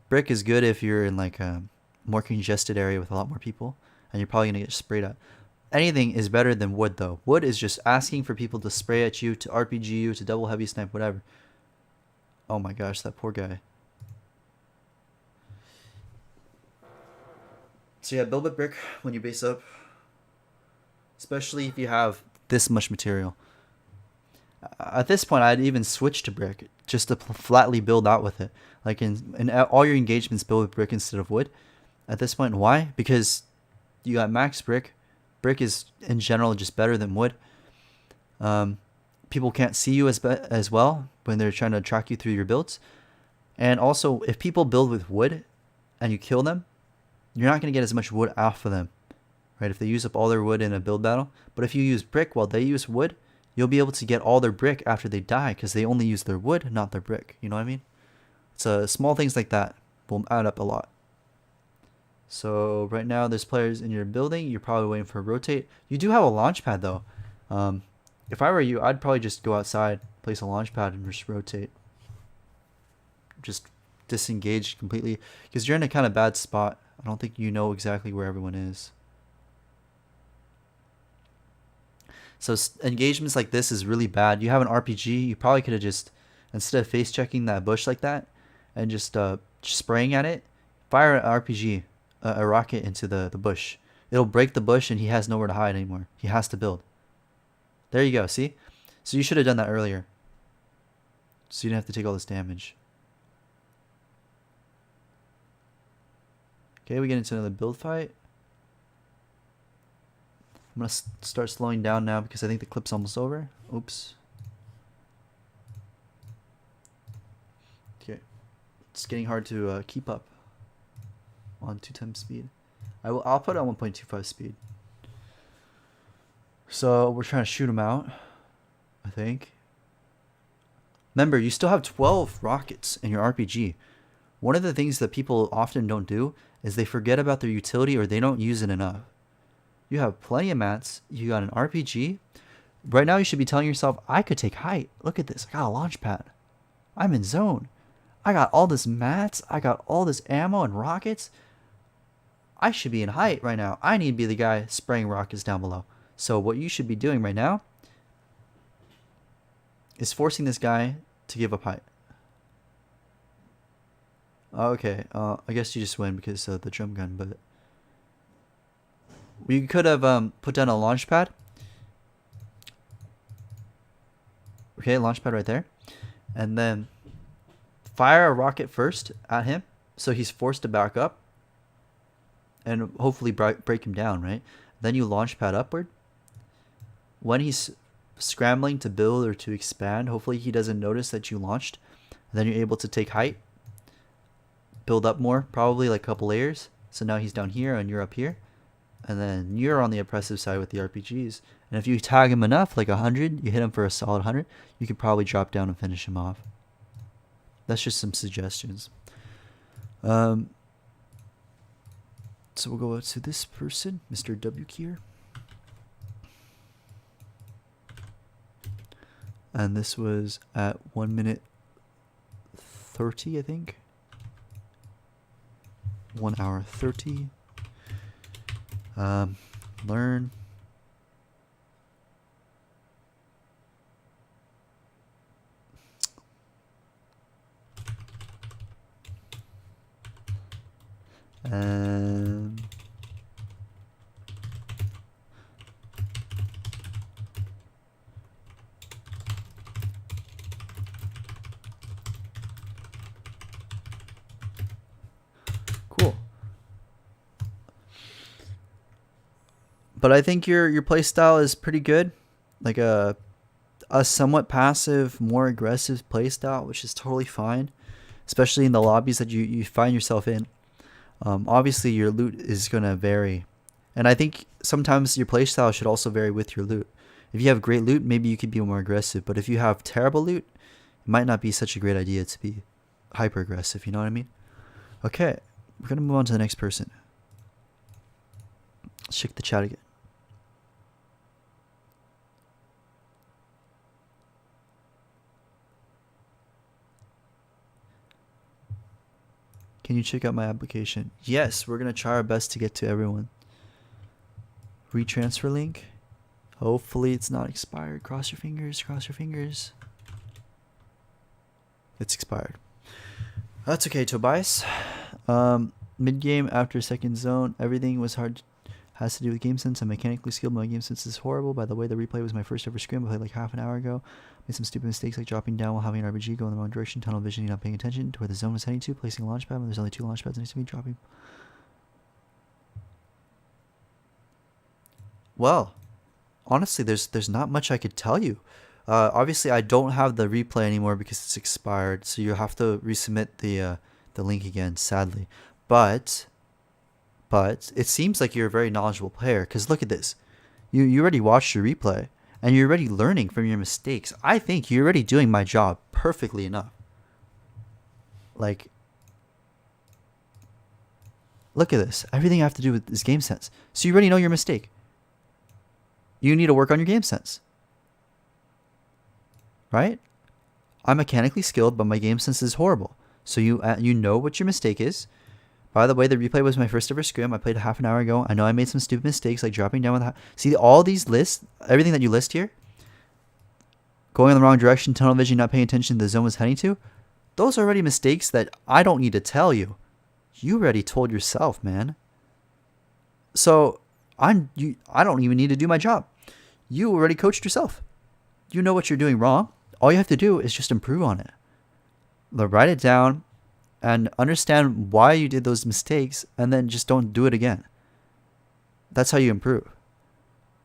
Brick is good if you're in like a more congested area with a lot more people, and you're probably gonna get sprayed at. Anything is better than wood though. Wood is just asking for people to spray at you, to RPG you, to double heavy snipe, whatever. Oh my gosh, that poor guy. So yeah, build with brick when you base up. Especially if you have this much material. At this point, I'd even switch to brick just to flatly build out with it. Like in all your engagements, build with brick instead of wood. At this point, why? Because you got max brick. Brick is in general just better than wood. People can't see you as well when they're trying to track you through your builds. And also, if people build with wood and you kill them, you're not going to get as much wood off of them, right? If they use up all their wood in a build battle. But if you use brick while they use wood, you'll be able to get all their brick after they die because they only use their wood, not their brick. You know what I mean? So small things like that will add up a lot. So right now there's players in your building. You're probably waiting for a rotate. You do have a launch pad though. If I were you, I'd probably just go outside, place a launch pad, and just rotate. Just disengage completely because you're in a kind of bad spot. I don't think you know exactly where everyone is. So engagements like this is really bad. You have an RPG, you probably could have just, instead of face checking that bush like that and just spraying at it, fire an RPG, a rocket into the bush. It'll break the bush and he has nowhere to hide anymore. He has to build. There you go, see? So you should have done that earlier. So you didn't have to take all this damage. Okay, we get into another build fight. I'm going to start slowing down now because I think the clip's almost over. Oops. Okay. It's getting hard to keep up on 2x speed. I'll put it on 1.25 speed. So we're trying to shoot him out, I think. Remember, you still have 12 rockets in your RPG. One of the things that people often don't do is they forget about their utility or they don't use it enough. You have plenty of mats. You got an RPG. Right now you should be telling yourself, I could take height. Look at this. I got a launch pad. I'm in zone. I got all this mats. I got all this ammo and rockets. I should be in height right now. I need to be the guy spraying rockets down below. So what you should be doing right now is forcing this guy to give up height. Okay, I guess you just win because of the drum gun, but we could have put down a launch pad. Okay, launch pad right there. And then fire a rocket first at him so he's forced to back up. And hopefully break him down, right? Then you launch pad upward. When he's scrambling to build or to expand, hopefully he doesn't notice that you launched. And then you're able to take height. Build up more, probably like a couple layers. So now he's down here and you're up here. And then you're on the oppressive side with the RPGs. And if you tag him enough, like 100, you hit him for a solid 100, you could probably drop down and finish him off. That's just some suggestions. So we'll go to this person, Mr. W. Kier. And this was at 1 minute 30, I think. 1 hour 30. Learn. Cool. But I think your play style is pretty good. Like a somewhat passive, more aggressive play style, which is totally fine, especially in the lobbies that you find yourself in. Obviously, your loot is going to vary. And I think sometimes your play style should also vary with your loot. If you have great loot, maybe you could be more aggressive. But if you have terrible loot, it might not be such a great idea to be hyper aggressive. You know what I mean? Okay, we're going to move on to the next person. Let's check the chat again. Can you check out my application? Yes, we're going to try our best to get to everyone. Retransfer link. Hopefully it's not expired. Cross your fingers, cross your fingers. It's expired. That's okay, Tobias. Mid-game after second zone, everything was hard. Has to do with game sense. I'm mechanically skilled, but my game sense is horrible. By the way, the replay was my first ever scrim. I played like half an hour ago. Made some stupid mistakes like dropping down while having an RPG, going the wrong direction, tunnel vision, not paying attention to where the zone was heading to, placing a launch pad when there's only 2 launch pads next to me, dropping. Well, honestly, there's not much I could tell you. Obviously, I don't have the replay anymore because it's expired, so you have to resubmit the link again, sadly. But it seems like you're a very knowledgeable player, because look at this. You already watched your replay, and you're already learning from your mistakes. I think you're already doing my job perfectly enough. Like, look at this. Everything I have to do with is game sense. So you already know your mistake. You need to work on your game sense. Right? I'm mechanically skilled, but my game sense is horrible. So you know what your mistake is. By the way, the replay was my first ever scrim. I played half an hour ago. I know I made some stupid mistakes, like dropping down with... See, all these lists, everything that you list here, going in the wrong direction, tunnel vision, not paying attention to the zone was heading to, those are already mistakes that I don't need to tell you. You already told yourself, man. So, I don't even need to do my job. You already coached yourself. You know what you're doing wrong. All you have to do is just improve on it. Write it down and understand why you did those mistakes, and then just don't do it again. That's how you improve.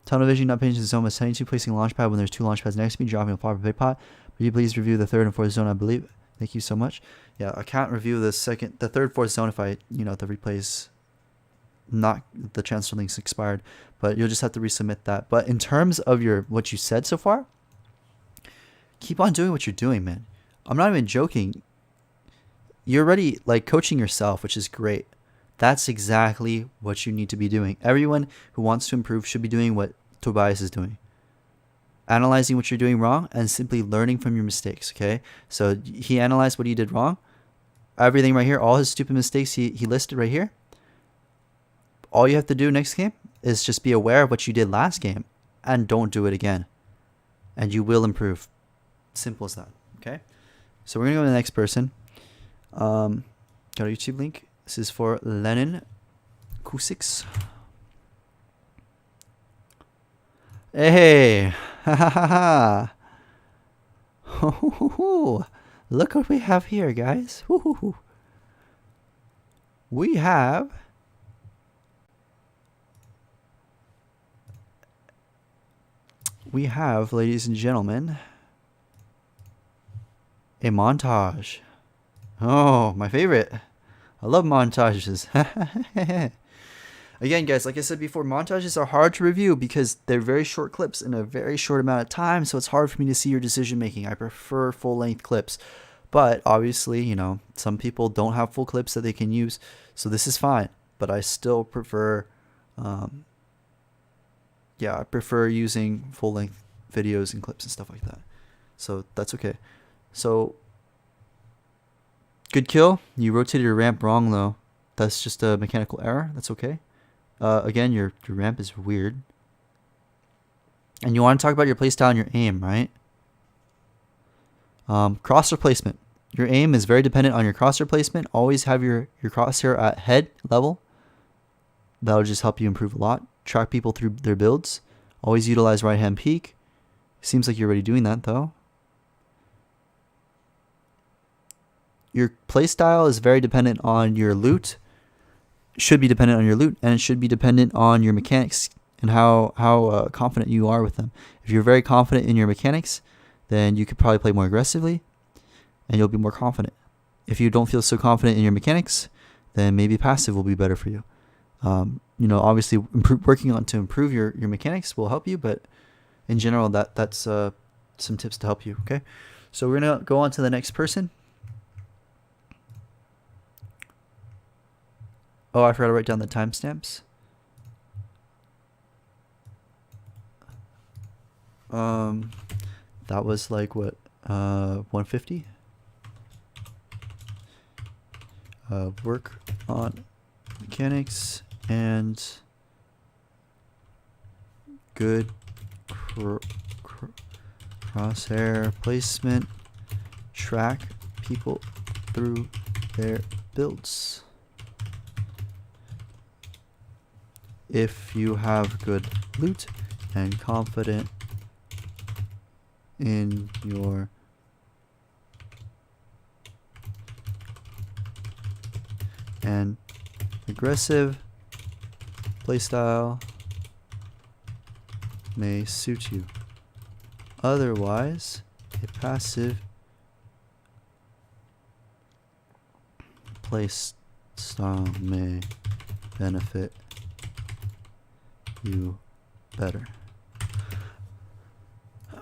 Tunnel vision, not paying attention to the zone was heading to, placing a launch pad when there's 2 launch pads next to me, dropping a flopper big pot. Will you please review the 3rd and 4th zone, I believe? Thank you so much. Yeah, I can't review the 3rd, 4th zone if I, the replays, not the transfer links expired, but you'll just have to resubmit that. But in terms of what you said so far, keep on doing what you're doing, man. I'm not even joking. You're already like coaching yourself, which is great. That's exactly what you need to be doing. Everyone who wants to improve should be doing what Tobias is doing. analyzing what you're doing wrong and simply learning from your mistakes. Okay, so he analyzed what he did wrong, everything right here, all his stupid mistakes he listed right here. All you have to do next game is just be aware of what you did last game and don't do it again, and you will improve. Simple as that. Okay, so we're gonna go to the next person. Got a YouTube link. This is for Lenin Kusix. Hey, ha ha ha ha. Ho, ho, ho, ho. Look what we have here, guys. Ho, ho, ho. We have ladies and gentlemen, a montage. Oh, my favorite. I love montages. Again, guys, like I said before, montages are hard to review because they're very short clips in a very short amount of time, so it's hard for me to see your decision making. I prefer full-length clips. But obviously, you know, some people don't have full clips that they can use, so this is fine. But I still prefer, I prefer using full-length videos and clips and stuff like that. So that's okay. So, good kill. You rotated your ramp wrong, though. That's just a mechanical error. That's okay. Again, your ramp is weird. And you want to talk about your playstyle and your aim, right? Crosshair placement. Your aim is very dependent on your crosshair placement. Always have your crosshair at head level. That'll just help you improve a lot. Track people through their builds. Always utilize right hand peek. Seems like you're already doing that, though. Your playstyle is very dependent on your loot. Should be dependent on your loot, and it should be dependent on your mechanics and how confident you are with them. If you're very confident in your mechanics, then you could probably play more aggressively, and you'll be more confident. If you don't feel so confident in your mechanics, then maybe passive will be better for you. You know, obviously, working on to improve your mechanics will help you, but in general, that's some tips to help you. Okay, so we're gonna go on to the next person. Oh, I forgot to write down the timestamps. That was like what, 150. Work on mechanics and good crosshair placement. Track people through their builds. If you have good loot and confident in your and aggressive playstyle may suit you. Otherwise, a passive playstyle may benefit you better.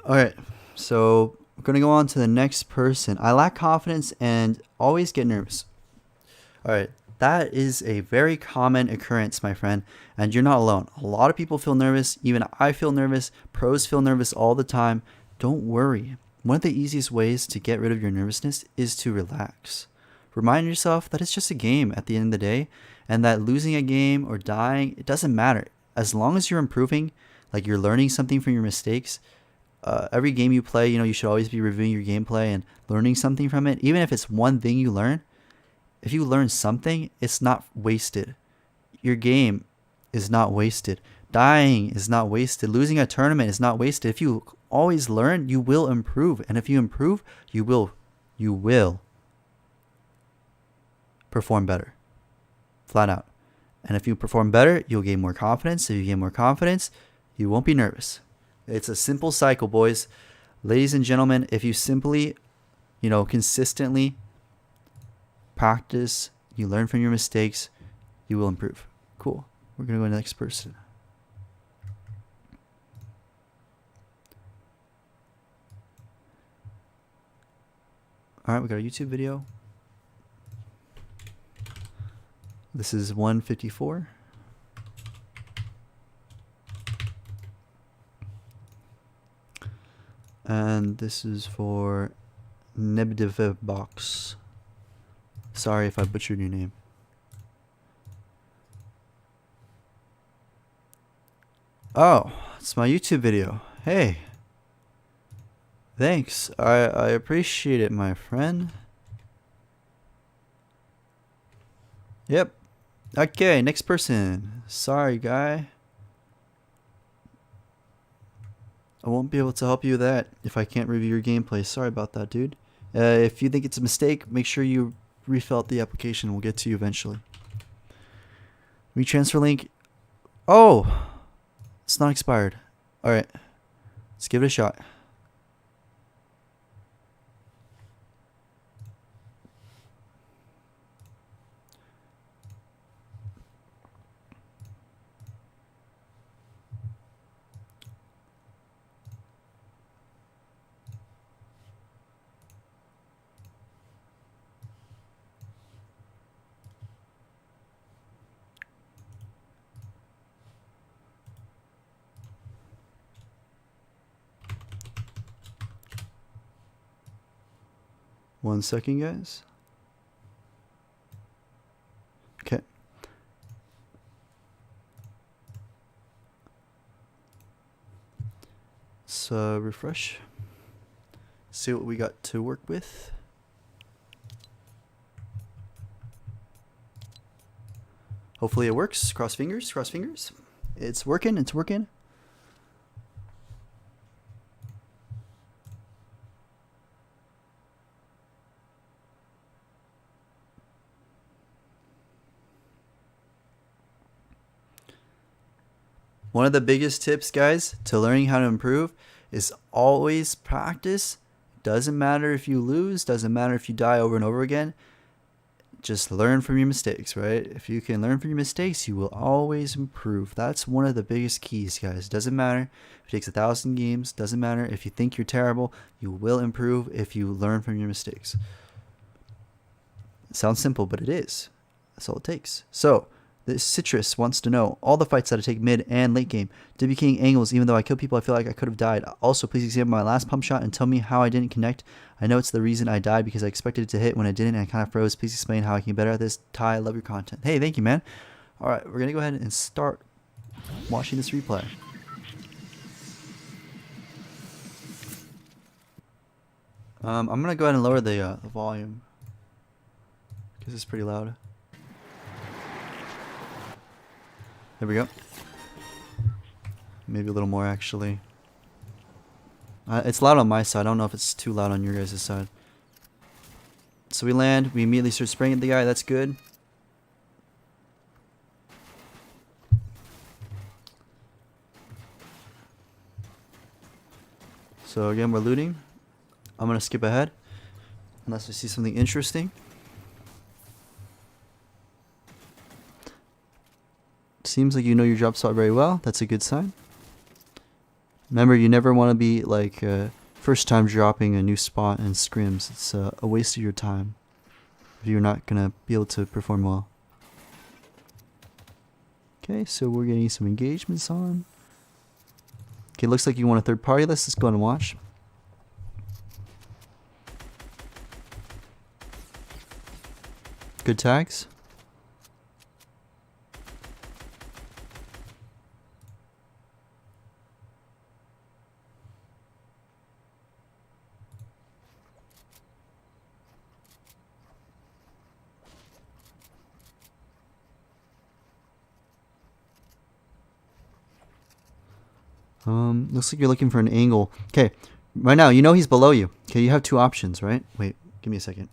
Alright, so we're going to go on to the next person. I lack confidence and always get nervous. Alright, that is a very common occurrence, my friend, and you're not alone. A lot of people feel nervous. Even I feel nervous. Pros feel nervous all the time. Don't worry. One of the easiest ways to get rid of your nervousness is to relax. Remind yourself that it's just a game at the end of the day, and that losing a game or dying, it doesn't matter. As long as you're improving, like you're learning something from your mistakes, every game you play, you know, you should always be reviewing your gameplay and learning something from it. Even if it's one thing you learn, if you learn something, it's not wasted. Your game is not wasted. Dying is not wasted. Losing a tournament is not wasted. If you always learn, you will improve. And if you improve, you will perform better. Flat out. And if you perform better, you'll gain more confidence. If you gain more confidence, you won't be nervous. It's a simple cycle, boys. Ladies and gentlemen, if you simply, you know, consistently practice, you learn from your mistakes, you will improve. Cool. We're going to go to the next person. All right, we got a YouTube video. This is 154. And this is for Nebdiv Box. Sorry if I butchered your name. Oh, it's my YouTube video. Hey. Thanks. I appreciate it, my friend. Yep. Okay, next person. Sorry, guy. I won't be able to help you with that if I can't review your gameplay. Sorry about that, dude. If you think it's a mistake, make sure you refill out the application. We'll get to you eventually. Retransfer link. Oh! It's not expired. Alright. Let's give it a shot. One second, guys. Okay. Let's refresh. See what we got to work with. Hopefully it works. Cross fingers, cross fingers. It's working, it's working. One of the biggest tips, guys, to learning how to improve is always practice. Doesn't matter if you lose, doesn't matter if you die over and over again. Just learn from your mistakes, right? If you can learn from your mistakes, you will always improve. That's one of the biggest keys, guys. Doesn't matter if it takes 1,000 games. Doesn't matter if you think you're terrible. You will improve if you learn from your mistakes. It sounds simple, but it is. That's all it takes. So, this Citrus wants to know all the fights that I take mid and late game. Did be king angles even though I killed people I feel like I could have died. Also, please examine my last pump shot and tell me how I didn't connect. I know it's the reason I died because I expected it to hit when I didn't and I kind of froze. Please explain how I can get better at this. Ty, I love your content. Hey, thank you, man. Alright, we're going to go ahead and start watching this replay. I'm going to go ahead and lower the volume because it's pretty loud. There we go. Maybe a little more, actually. It's loud on my side. I don't know if it's too loud on your guys' side. So we land. We immediately start spraying at the guy. That's good. So again, we're looting. I'm going to skip ahead. Unless I see something interesting. Seems like you know your drop spot very well. That's a good sign. Remember, you never want to be like first time dropping a new spot in scrims. It's a waste of your time if you're not going to be able to perform well. Okay, so we're getting some engagements on. Okay, looks like you want a third party list. Let's go ahead and watch. Good tags. Looks like you're looking for an angle. Okay, right now, you know he's below you. Okay, you have two options, right? Wait, give me a second.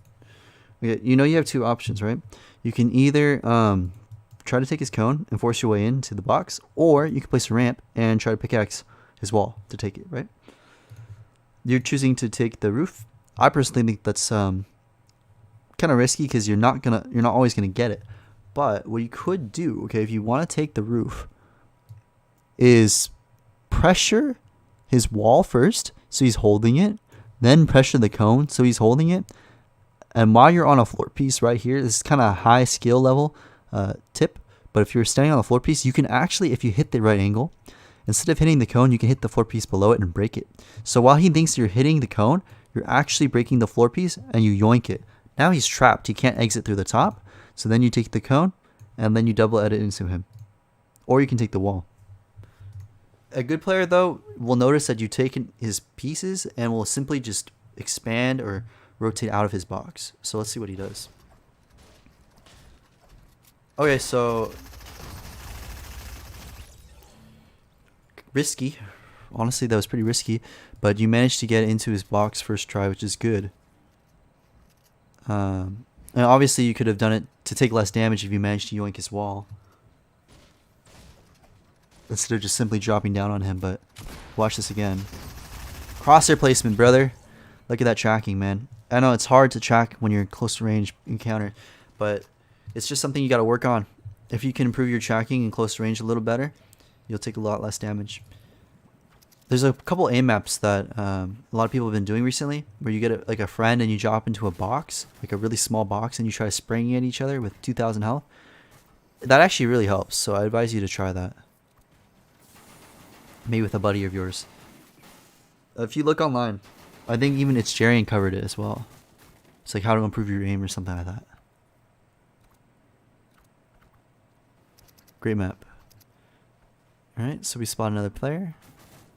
Okay, you know you have two options, right? You can either try to take his cone and force your way into the box, or you can place a ramp and try to pickaxe his wall to take it, right? You're choosing to take the roof. I personally think that's kind of risky because you're not always gonna get it. But what you could do, okay, if you want to take the roof, is pressure his wall first so he's holding it, then pressure the cone so he's holding it, and while you're on a floor piece right here, this is kind of a high skill level tip, but if you're standing on a floor piece, you can actually, if you hit the right angle Instead of hitting the cone, you can hit the floor piece below it and break it. So while he thinks you're hitting the cone, you're actually breaking the floor piece and you yoink it. Now he's trapped. He can't exit through the top. So then you take the cone and then you double edit into him. Or you can take the wall. A good player, though, will notice that you've taken his pieces and will simply just expand or rotate out of his box. So let's see what he does. Okay, so risky. Honestly, that was pretty risky, but you managed to get into his box first try, which is good. And obviously, you could have done it to take less damage if you managed to yoink his wall, instead of just simply dropping down on him. But watch this again. Crosshair placement, brother. Look at that tracking, man. I know it's hard to track when you're close to range encounter, but it's just something you got to work on. If you can improve your tracking in close range a little better, you'll take a lot less damage. There's a couple aim maps that a lot of people have been doing recently, where you get like a friend and you drop into a box, like a really small box, and you try spraying at each other with 2,000 health. That actually really helps, so I advise you to try that. Maybe with a buddy of yours. If you look online, I think even It's Jarian covered it as well. It's like how to improve your aim or something like that. Great map. Alright, so we spot another player.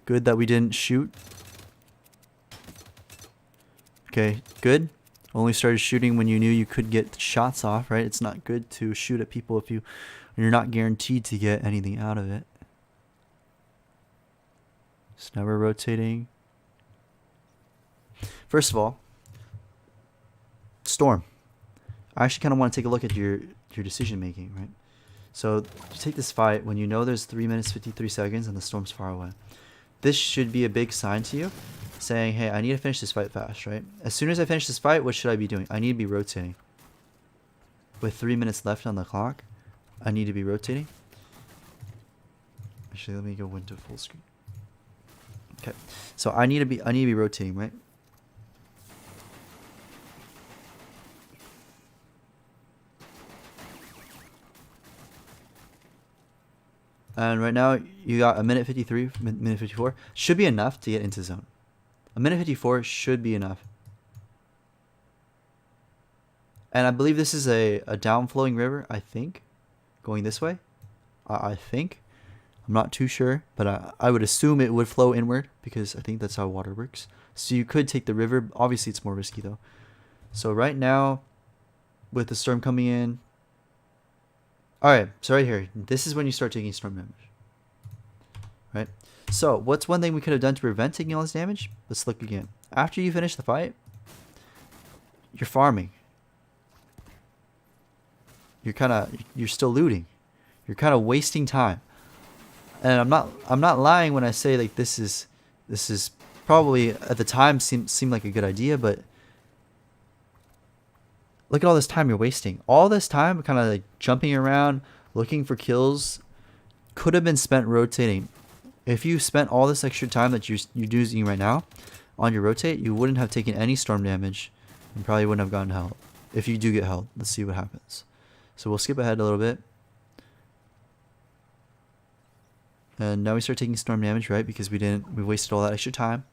Good that we didn't shoot. Okay, good. Only started shooting when you knew you could get shots off, right? It's not good to shoot at people if you're not guaranteed to get anything out of it. So now we're rotating. First of all, Storm. I actually kind of want to take a look at your decision making, right? So you take this fight when you know there's 3 minutes 53 seconds and the Storm's far away. This should be a big sign to you, saying, hey, I need to finish this fight fast, right? As soon as I finish this fight, what should I be doing? I need to be rotating. With 3 minutes left on the clock, I need to be rotating. Actually, let me go into full screen. Okay, so I need to be rotating, right? And right now, you got a minute 53, minute 54. Should be enough to get into zone. A minute 54 should be enough. And I believe this is a downflowing river, I think. Going this way. I think. I'm not too sure, but I would assume it would flow inward, because I think that's how water works. So you could take the river. Obviously, it's more risky, though. So right now, with the storm coming in, alright, so right here, this is when you start taking storm damage. Right? So, what's one thing we could have done to prevent taking all this damage? Let's look again. After you finish the fight, you're farming. You're still looting. You're kind of wasting time. And I'm not lying when I say like this is probably at the time seemed like a good idea, but look at all this time you're wasting. All this time kind of like jumping around, looking for kills, could have been spent rotating. If you spent all this extra time that you're using right now on your rotate, you wouldn't have taken any storm damage and probably wouldn't have gotten held. If you do get held, let's see what happens. So we'll skip ahead a little bit. And now we start taking storm damage, right? Because we wasted all that extra time.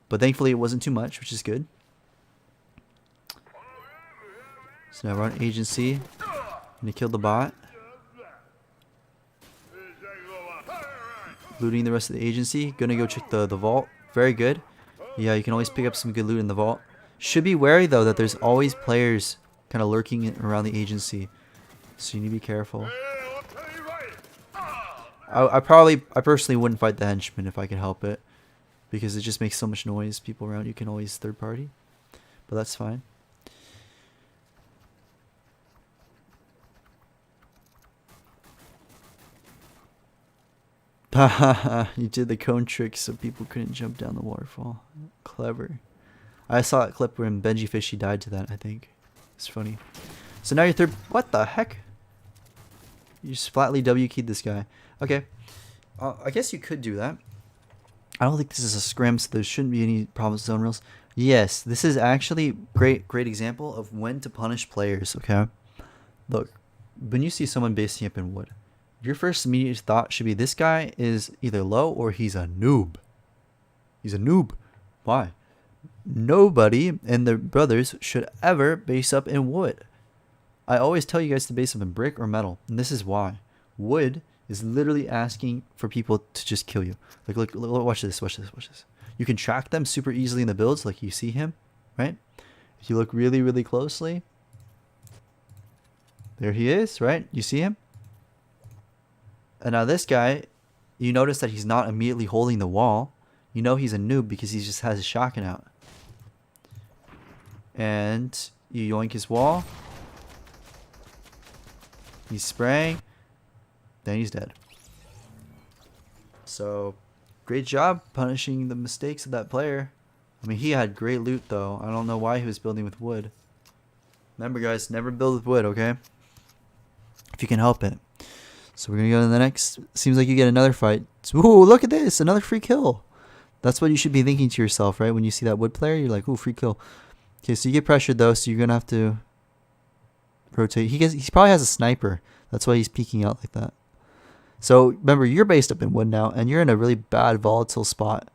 But thankfully it wasn't too much, which is good. So now we're on agency. I'm gonna kill the bot. Looting the rest of the agency. Gonna go check the vault. Very good. Yeah, you can always pick up some good loot in the vault. Should be wary though that there's always players kind of lurking around the agency. So you need to be careful. I personally wouldn't fight the henchman if I could help it, because it just makes so much noise. People around you can always third party, but that's fine. You did the cone trick so people couldn't jump down the waterfall. Clever. I saw that clip where Benji Fishy died to that, I think. It's funny. So now you're third. What the heck? You just flatly W keyed this guy. Okay. I guess you could do that. I don't think this is a scrim, so there shouldn't be any problems with zone rules. Yes, this is actually great example of when to punish players, okay? Look, when you see someone basing up in wood, your first immediate thought should be this guy is either low or he's a noob. He's a noob. Why? Nobody in the brothers should ever base up in wood. I always tell you guys to base up in brick or metal, and this is why. Wood is literally asking for people to just kill you. Like, look, watch this, watch this, watch this. You can track them super easily in the builds, like you see him, right? If you look really, really closely, there he is, right? You see him? And now this guy, you notice that he's not immediately holding the wall. You know he's a noob because he just has his shotgun out. And you yoink his wall. He's spraying. Then he's dead. So, great job punishing the mistakes of that player. I mean, he had great loot though. I don't know why he was building with wood. Remember guys, never build with wood, okay? If you can help it. So we're going to go to the next. Seems like you get another fight. Ooh, look at this. Another free kill. That's what you should be thinking to yourself, right? When you see that wood player, you're like, ooh, free kill. Okay, so you get pressured though, so you're going to have to rotate. He probably has a sniper. That's why he's peeking out like that. So remember, you're based up in wood now, and you're in a really bad volatile spot.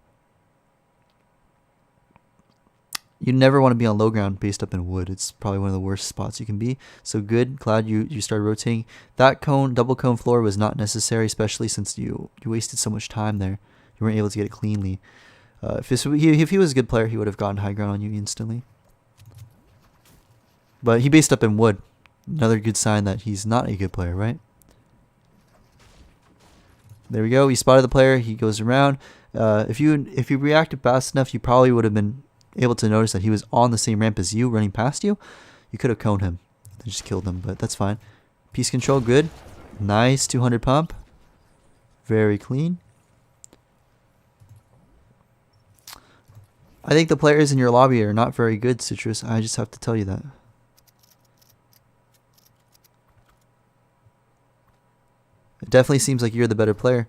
You never want to be on low ground based up in wood. It's probably one of the worst spots you can be. So good, glad you started rotating. That cone, double cone floor was not necessary, especially since you wasted so much time there. You weren't able to get it cleanly. If he was a good player, he would have gotten high ground on you instantly. But he based up in wood. Another good sign that he's not a good player, right? There we go. He spotted the player. He goes around. If you reacted fast enough, you probably would have been able to notice that he was on the same ramp as you, running past you. You could have coned him and just killed him, but that's fine. Piece control, good. Nice 200 pump. Very clean. I think the players in your lobby are not very good, Citrus. I just have to tell you that. It definitely seems like you're the better player.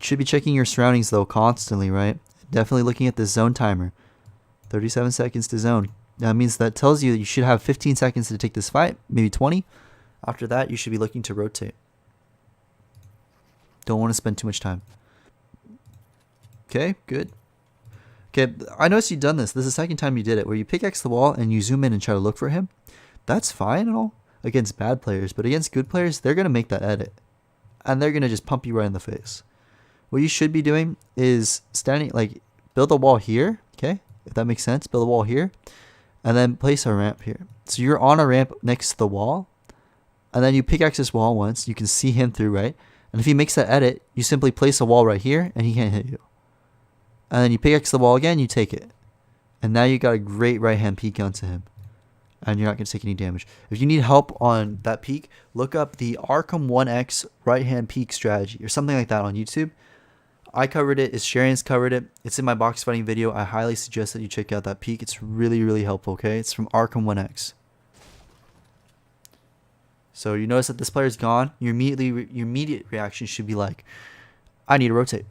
Should be checking your surroundings though constantly, right? Definitely looking at the zone timer. 37 seconds to zone. That means that tells you that you should have 15 seconds to take this fight, maybe 20. After that, you should be looking to rotate. Don't want to spend too much time. Okay, good. Okay, I noticed you've done this. This is the second time you did it, where you pickaxe the wall and you zoom in and try to look for him. That's fine and all against bad players, but against good players, they're going to make that edit. And they're going to just pump you right in the face. What you should be doing is standing, like, build a wall here, okay? If that makes sense, build a wall here. And then place a ramp here. So you're on a ramp next to the wall. And then you pickaxe this wall once. You can see him through, right? And if he makes that edit, you simply place a wall right here and he can't hit you. And then you pickaxe the wall again, you take it. And now you got a great right hand peek onto him. And you're not going to take any damage. If you need help on that peek, look up the Arkham 1X right hand peek strategy or something like that on YouTube. I covered it. Sharon's covered it. It's in my box fighting video. I highly suggest that you check out that peek. It's really, really helpful, okay? It's from Arkham 1X. So you notice that this player's gone. Your immediate reaction should be like, I need to rotate.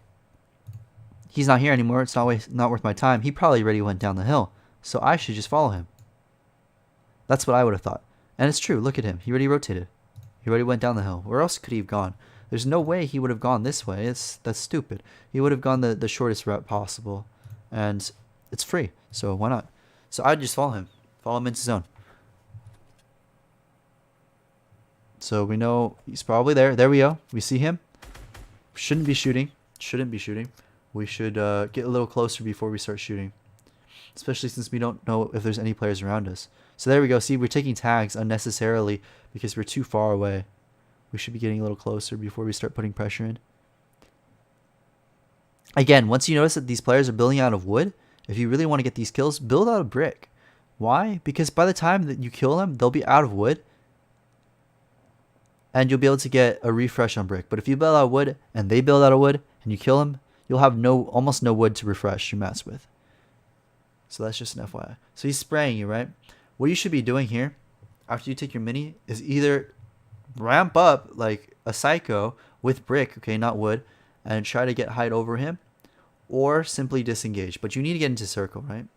He's not here anymore. It's not worth my time. He probably already went down the hill. So I should just follow him. That's what I would have thought. And it's true. Look at him. He already rotated. He already went down the hill. Where else could he have gone? There's no way he would have gone this way. That's stupid. He would have gone the shortest route possible. And it's free. So why not? So I'd just follow him. Follow him into zone. So we know he's probably there. There we go. We see him. Shouldn't be shooting. Shouldn't be shooting. We should get a little closer before we start shooting. Especially since we don't know if there's any players around us. So there we go. See, we're taking tags unnecessarily because we're too far away. We should be getting a little closer before we start putting pressure in. Again, once you notice that these players are building out of wood, if you really want to get these kills, build out of brick. Why? Because by the time that you kill them, they'll be out of wood. And you'll be able to get a refresh on brick. But if you build out of wood and they build out of wood and you kill them, you'll have almost no wood to refresh your mats with. So that's just an FYI. So he's spraying you, right? What you should be doing here, after you take your mini, is either ramp up like a psycho with brick, okay, not wood, and try to get height over him, or simply disengage. But you need to get into circle, right?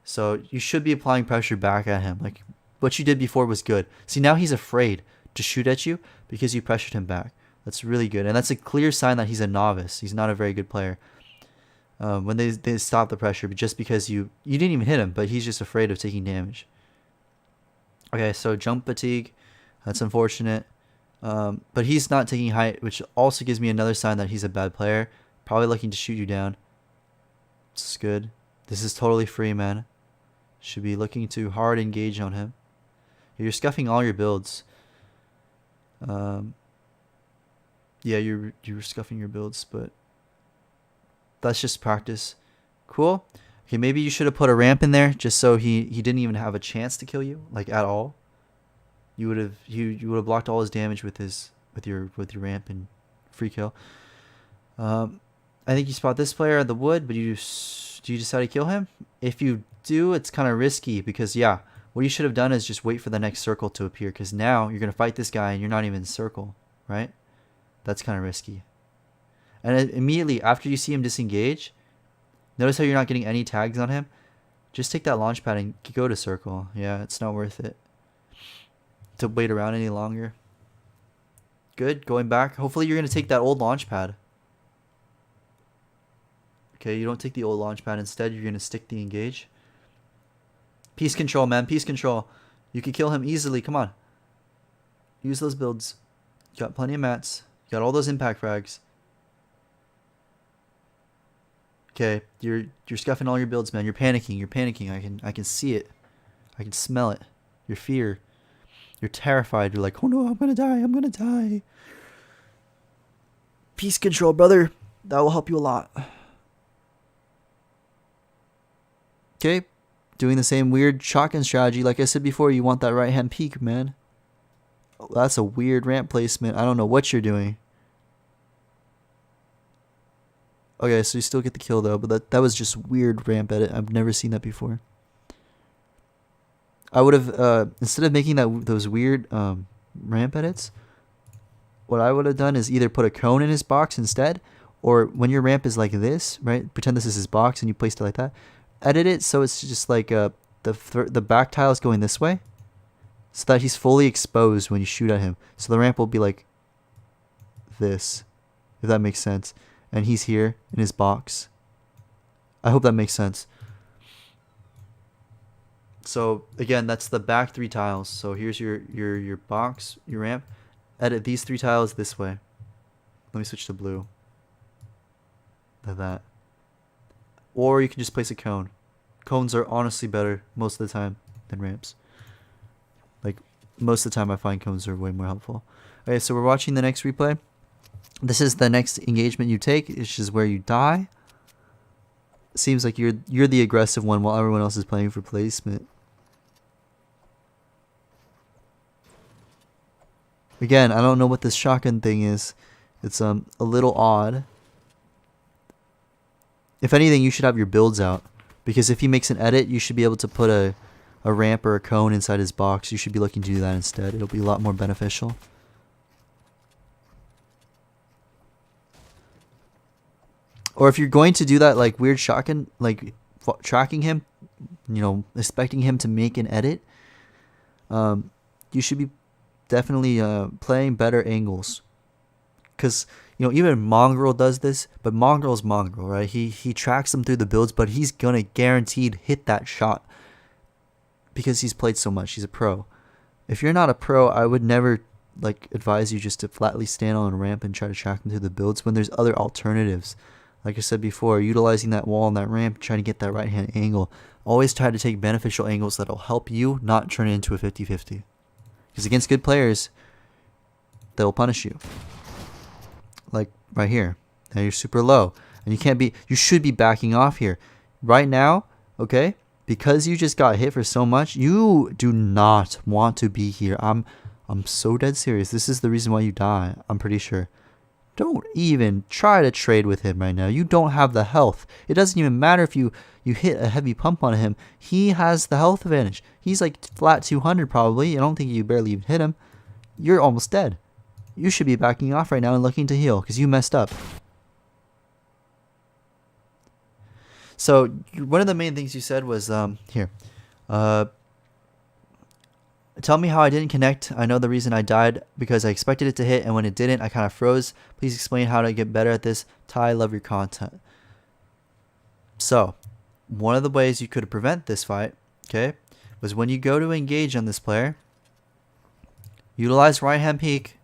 So you should be applying pressure back at him. Like what you did before was good. See, now he's afraid to shoot at you because you pressured him back. That's really good. And that's a clear sign that he's a novice. He's not a very good player. When they stop the pressure, but just because you didn't even hit him, but he's just afraid of taking damage. Okay, so jump fatigue. That's unfortunate. But he's not taking height, which also gives me another sign that he's a bad player. Probably looking to shoot you down. This is good. This is totally free, man. Should be looking to hard engage on him. You're scuffing all your builds. Yeah, you're scuffing your builds, but that's just practice. Cool. Okay, maybe you should have put a ramp in there just so he didn't even have a chance to kill you, like at all. You would have blocked all his damage with your ramp and free kill. I think you spot this player at the wood, but do you decide to kill him? If you do, it's kind of risky because yeah, what you should have done is just wait for the next circle to appear, because now you're gonna fight this guy and you're not even in circle, right? That's kind of risky. And immediately after you see him disengage, notice how you're not getting any tags on him. Just take that launch pad and go to circle. Yeah, it's not worth it to wait around any longer. Good, going back. Hopefully you're going to take that old launch pad. Okay, you don't take the old launch pad. Instead, you're going to stick the engage. Peace control, man. Peace control. You can kill him easily. Come on. Use those builds. You got plenty of mats. You got all those impact frags. Okay, you're scuffing all your builds, man. You're panicking. You're panicking. I can see it. I can smell it. Your fear. You're terrified. You're like, oh no, I'm gonna die. I'm gonna die. Peace control, brother. That will help you a lot. Okay, doing the same weird shotgun strategy. Like I said before, you want that right hand peek, man. Oh, that's a weird ramp placement. I don't know what you're doing. Okay, so you still get the kill though, but that was just weird ramp edit. I've never seen that before. I would have instead of making those weird ramp edits, what I would have done is either put a cone in his box instead, or when your ramp is like this, right? Pretend this is his box and you placed it like that. Edit it so it's just like the back tile is going this way, so that he's fully exposed when you shoot at him. So the ramp will be like this, if that makes sense. And he's here in his box. I hope that makes sense. So again, that's the back 3 tiles. So here's your box, your ramp. Edit these 3 tiles this way. Let me switch to blue. Like that. Or you can just place a cone. Cones are honestly better most of the time than ramps. Like most of the time I find cones are way more helpful. Okay, so we're watching the next replay. This is the next engagement you take, which is where you die. Seems like you're the aggressive one while everyone else is playing for placement. Again, I don't know what this shotgun thing is. It's a little odd. If anything, you should have your builds out, because if he makes an edit, you should be able to put a ramp or a cone inside his box. You should be looking to do that instead. It'll be a lot more beneficial. Or if you're going to do that like weird shotgun, like tracking him, you know, expecting him to make an edit, you should be definitely playing better angles. Because, you know, even Mongrel does this, but Mongrel's Mongrel, right? He tracks them through the builds, but he's going to guaranteed hit that shot because he's played so much. He's a pro. If you're not a pro, I would never like advise you just to flatly stand on a ramp and try to track them through the builds when there's other alternatives. Like I said before, utilizing that wall and that ramp, trying to get that right-hand angle. Always try to take beneficial angles that'll help you, not turn it into a 50-50. Because against good players, they'll punish you. Like right here. Now you're super low. And you should be backing off here. Right now, okay, because you just got hit for so much, you do not want to be here. I'm so dead serious. This is the reason why you die, I'm pretty sure. Don't even try to trade with him right now. You don't have the health. It doesn't even matter if you hit a heavy pump on him. He has the health advantage. He's like flat 200 probably. I don't think you barely even hit him. You're almost dead. You should be backing off right now and looking to heal because you messed up. So one of the main things you said was here. Tell me how I didn't connect. I know the reason I died because I expected it to hit, and when it didn't, I kind of froze. Please explain how to get better at this. Ty, love your content. So, one of the ways you could prevent this fight, okay, was when you go to engage on this player, utilize right hand peek.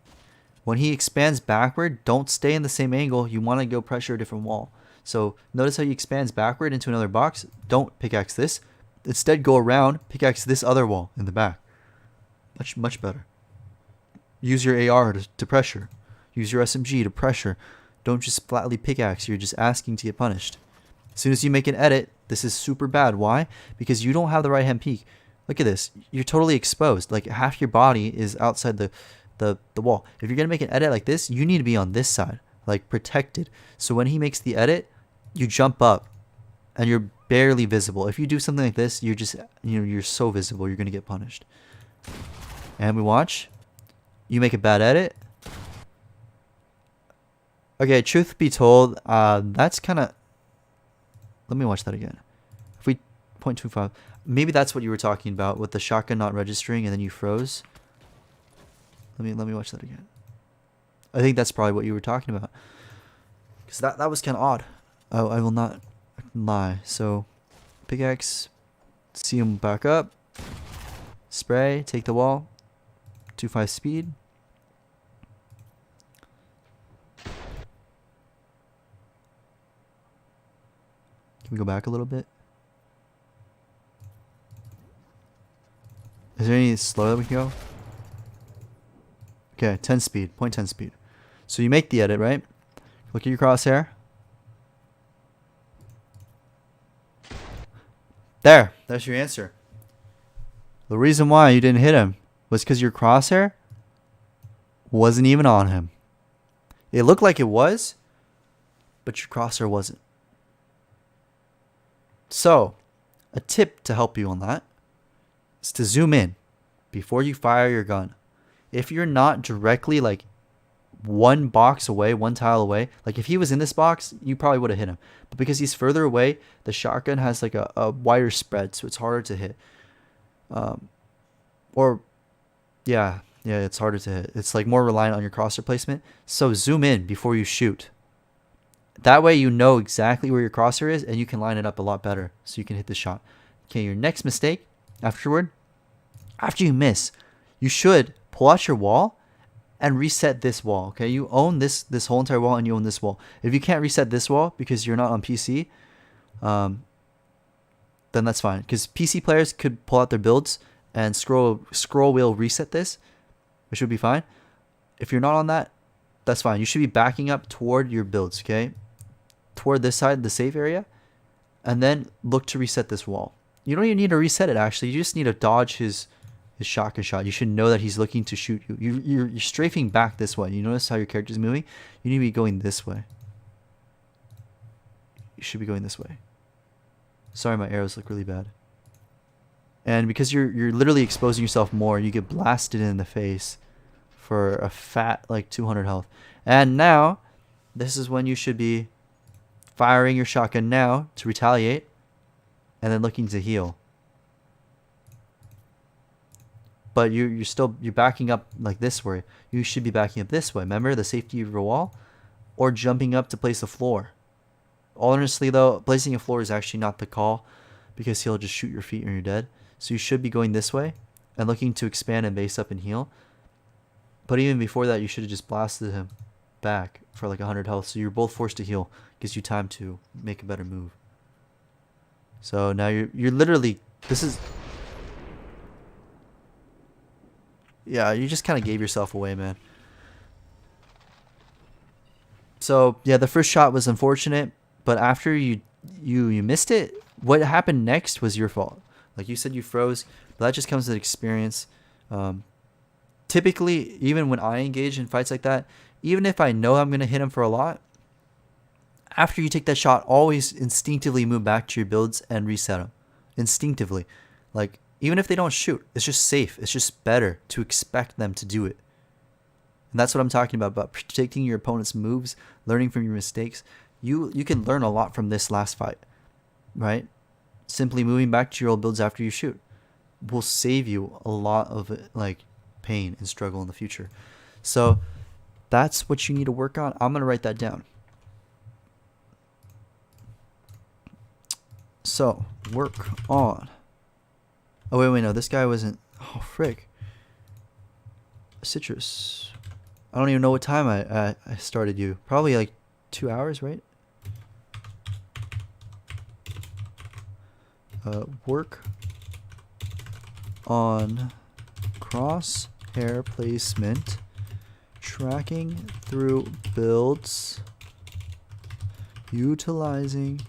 When he expands backward, don't stay in the same angle. You want to go pressure a different wall. So notice how he expands backward into another box. Don't pickaxe this. Instead, go around, pickaxe this other wall in the back. Much better. Use your AR to pressure. Use your SMG to pressure. Don't just flatly pickaxe. You're just asking to get punished. As soon as you make an edit, this is super bad. Why? Because you don't have the right hand peek. Look at this. You're totally exposed. Like half your body is outside the wall. If you're going to make an edit like this, you need to be on this side, like protected. So when he makes the edit, you jump up and you're barely visible. If you do something like this, you're just, you're so visible, you're going to get punished. And we watch. You make a bad edit. Okay, truth be told, that's kind of, let me watch that again. If we 0.25, maybe that's what you were talking about with the shotgun not registering and then you froze. Let me watch that again. I think that's probably what you were talking about. Because that was kind of odd. Oh, I will not lie. So, pickaxe, see him back up, spray, take the wall, 2.5 speed. Can we go back a little bit? Is there any slower that we can go? Okay, 10 speed, 0.10 speed. So you make the edit, right? Look at your crosshair. There's your answer. The reason why you didn't hit him was because your crosshair wasn't even on him. It looked like it was, but your crosshair wasn't. So, a tip to help you on that is to zoom in before you fire your gun. If you're not directly like one box away, one tile away, like if he was in this box, you probably would have hit him. But because he's further away, the shotgun has like a wider spread, so it's harder to hit. Yeah, it's harder to hit. It's like more reliant on your crosshair placement. So zoom in before you shoot. That way you know exactly where your crosshair is and you can line it up a lot better so you can hit the shot. Okay, your next mistake after you miss, you should pull out your wall and reset this wall. Okay, you own this whole entire wall and you own this wall. If you can't reset this wall because you're not on PC, then that's fine. Because PC players could pull out their builds and scroll wheel reset this, which would be fine. If you're not on that, that's fine. You should be backing up toward your builds, okay? Toward this side, the safe area, and then look to reset this wall. You don't even need to reset it, actually. You just need to dodge his shotgun shot. You should know that he's looking to shoot you. You're strafing back this way. You notice how your character's moving? You need to be going this way. You should be going this way. Sorry, my arrows look really bad. And because you're literally exposing yourself more, you get blasted in the face for a fat like 200 health. And now, this is when you should be firing your shotgun now to retaliate, and then looking to heal. But you're backing up like this way. You should be backing up this way. Remember the safety of your wall, or jumping up to place a floor. Honestly though, placing a floor is actually not the call because he'll just shoot your feet and you're dead. So you should be going this way and looking to expand and base up and heal. But even before that, you should have just blasted him back for like 100 health. So you're both forced to heal. Gives you time to make a better move. So now you're literally, this is, yeah, you just kind of gave yourself away, man. So yeah, the first shot was unfortunate, but after you missed it, what happened next was your fault. Like you said, you froze, but that just comes with experience. Typically, even when I engage in fights like that, even if I know I'm going to hit him for a lot, after you take that shot, always instinctively move back to your builds and reset them. Instinctively. Like, even if they don't shoot, it's just safe. It's just better to expect them to do it. And that's what I'm talking about predicting your opponent's moves, learning from your mistakes. You can learn a lot from this last fight, right? Simply moving back to your old builds after you shoot. will save you a lot of like pain and struggle in the future. So that's what you need to work on. I'm gonna write that down. So work on. Oh wait, no, this guy wasn't. Oh frick. Citrus. I don't even know what time I started you. Probably like 2 hours, right? Work on crosshair placement, tracking through builds, utilizing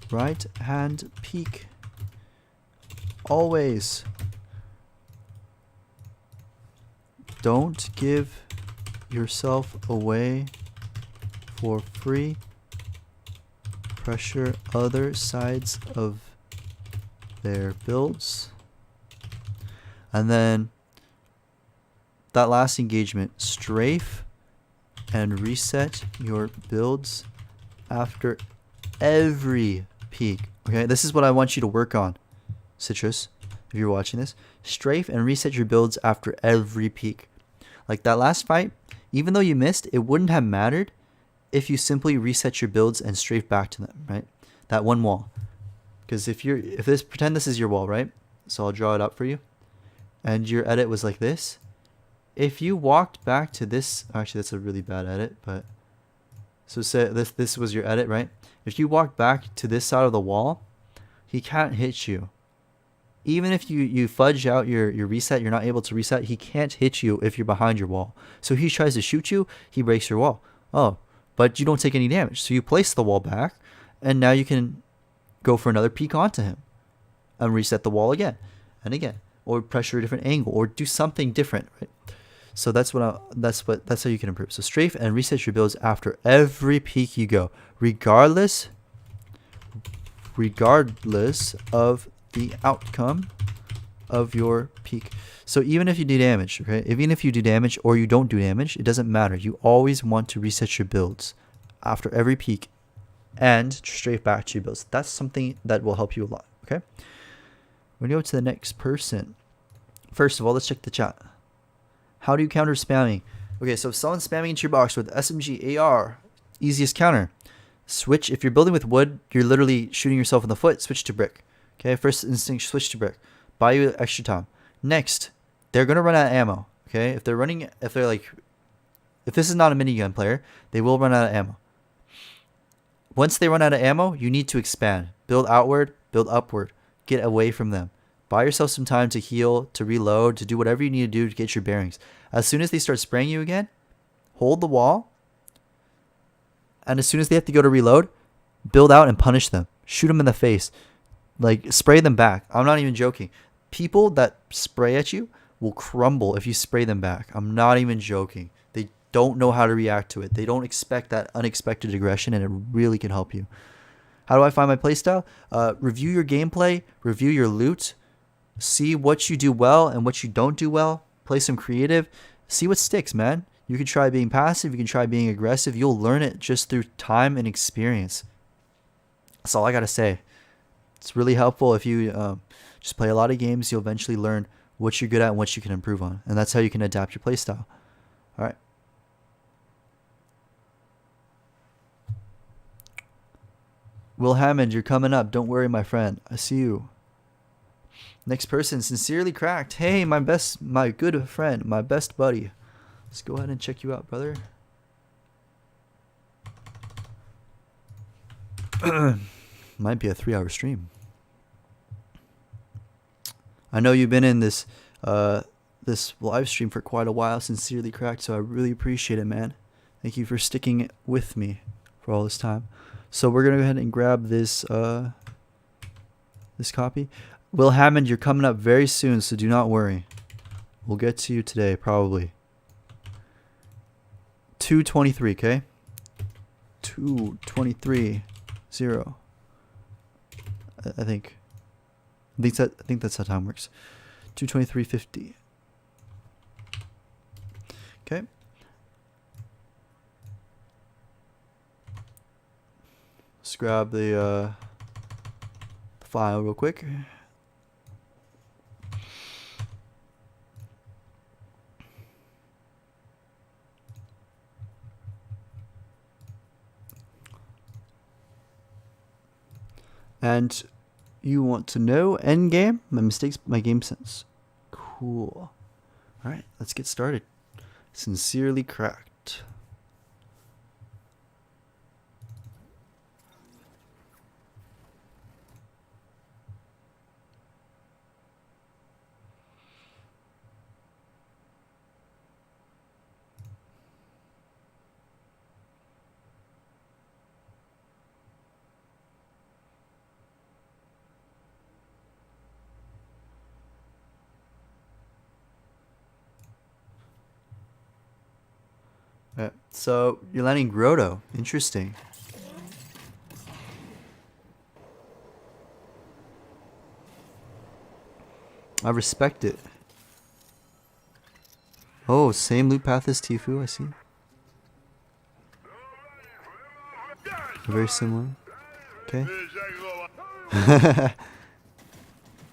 right hand peek. Always. Don't give yourself away for free. Pressure other sides of their builds. And then that last engagement, strafe and reset your builds after every peak. Okay, this is what I want you to work on, Citrus, if you're watching this. Strafe and reset your builds after every peak. Like that last fight, even though you missed, it wouldn't have mattered if you simply reset your builds and strafe back to them, right? That one wall. Because pretend this is your wall, right? So I'll draw it up for you. And your edit was like this. If you walked back to this, actually that's a really bad edit, but so say this was your edit, right? If you walked back to this side of the wall, he can't hit you. Even if you fudge out your reset, you're not able to reset, he can't hit you if you're behind your wall. So he tries to shoot you, he breaks your wall. Oh, but you don't take any damage. So you place the wall back, and now you can go for another peek onto him and reset the wall again and again, or pressure a different angle, or do something different, right? So that's how you can improve. So strafe and reset your builds after every peek you go, regardless of the outcome of your peak. So even if you do damage, okay, even if you do damage or you don't do damage, it doesn't matter. You always want to reset your builds after every peak and strafe back to your builds. That's something that will help you a lot. Okay, we're gonna go to the next person. First of all, let's check the chat. How do you counter spamming? Okay, so if someone's spamming into your box with SMG AR, easiest counter. Switch. If you're building with wood, you're literally shooting yourself in the foot. Switch to brick. Okay, first instinct, switch to brick. Buy you extra time. Next, they're gonna run out of ammo. Okay, if this is not a minigun player, they will run out of ammo. Once they run out of ammo, you need to expand. Build outward, build upward. Get away from them. Buy yourself some time to heal, to reload, to do whatever you need to do to get your bearings. As soon as they start spraying you again, hold the wall. And as soon as they have to go to reload, build out and punish them. Shoot them in the face. Like, spray them back. I'm not even joking. People that spray at you will crumble if you spray them back. I'm not even joking. They don't know how to react to it. They don't expect that unexpected aggression, and it really can help you. How do I find my playstyle? Review your gameplay. Review your loot. See what you do well and what you don't do well. Play some creative. See what sticks, man. You can try being passive. You can try being aggressive. You'll learn it just through time and experience. That's all I got to say. It's really helpful if you just play a lot of games. You'll eventually learn what you're good at and what you can improve on. And that's how you can adapt your playstyle. All right. Will Hammond, you're coming up. Don't worry, my friend. I see you. Next person, Sincerely Cracked. Hey, my good friend, my best buddy. Let's go ahead and check you out, brother. Might be a 3-hour stream. I know you've been in this live stream for quite a while, Sincerely Cracked, so I really appreciate it, man. Thank you for sticking with me for all this time. So we're gonna go ahead and grab this this copy. Will Hammond, you're coming up very soon, so do not worry. We'll get to you today, probably. 223, okay? 223 0. I think that's how time works. 223.50. Okay. Let's grab the file real quick. And you want to know endgame? My mistakes, my game sense. Cool. Alright, let's get started. Sincerely cracked. Alright, so you're landing Grotto. Interesting. I respect it. Oh, same loop path as Tifu, I see. Very similar. Okay. Yeah,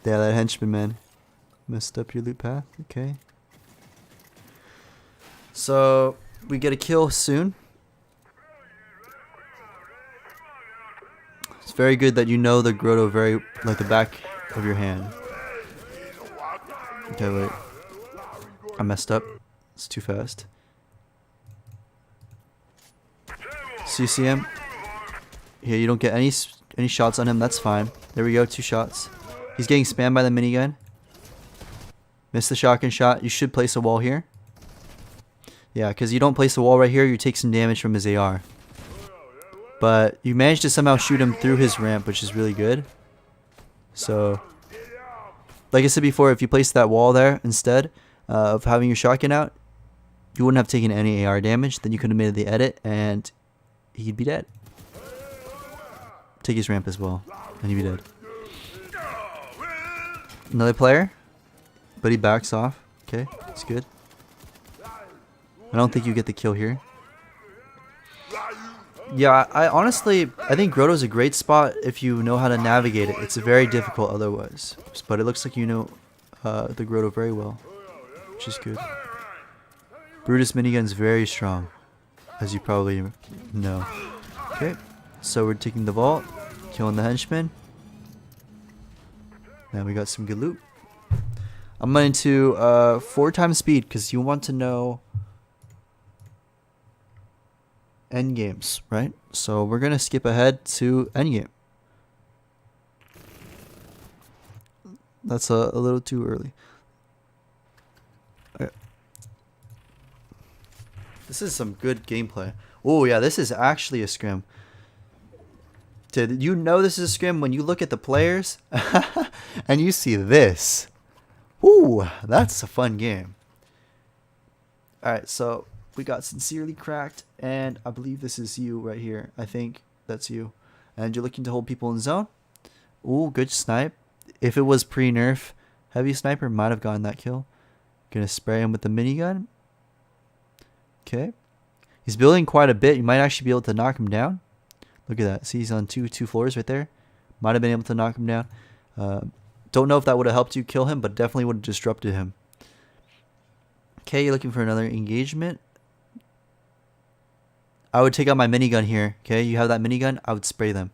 that henchman man messed up your loop path. Okay. So we get a kill soon. It's very good that you know the Grotto very like the back of your hand. Okay, wait. I messed up. It's too fast. CCM. Here, you don't get any shots on him. That's fine. There we go. 2 shots. He's getting spammed by the minigun. Missed the shotgun shot. You should place a wall here. Yeah, because you don't place the wall right here, you take some damage from his AR. But you managed to somehow shoot him through his ramp, which is really good. So, like I said before, if you placed that wall there instead of having your shotgun out, you wouldn't have taken any AR damage. Then you could have made the edit and he'd be dead. Take his ramp as well, and he'd be dead. Another player, but he backs off. Okay, that's good. I don't think you get the kill here. Yeah, I honestly, I think Grotto's a great spot if you know how to navigate it. It's very difficult otherwise. But it looks like you know the Grotto very well, which is good. Brutus minigun's very strong, as you probably know. Okay, so we're taking the vault, killing the henchman. Now we got some good loot. I'm going to 4 times speed because you want to know endgames, right? So we're going to skip ahead to endgame. That's a little too early. Okay. This is some good gameplay. Oh yeah, this is actually a scrim. Did you know this is a scrim when you look at the players and you see this? Ooh, that's a fun game. Alright, so we got Sincerely Cracked, and I believe this is you right here. I think that's you. And you're looking to hold people in zone. Ooh, good snipe. If it was pre-nerf, heavy sniper might have gotten that kill. Gonna spray him with the minigun. Okay. He's building quite a bit. You might actually be able to knock him down. Look at that. See, he's on two floors right there. Might have been able to knock him down. Don't know if that would have helped you kill him, but definitely would have disrupted him. Okay, you're looking for another engagement. I would take out my minigun here. Okay, you have that minigun. I would spray them.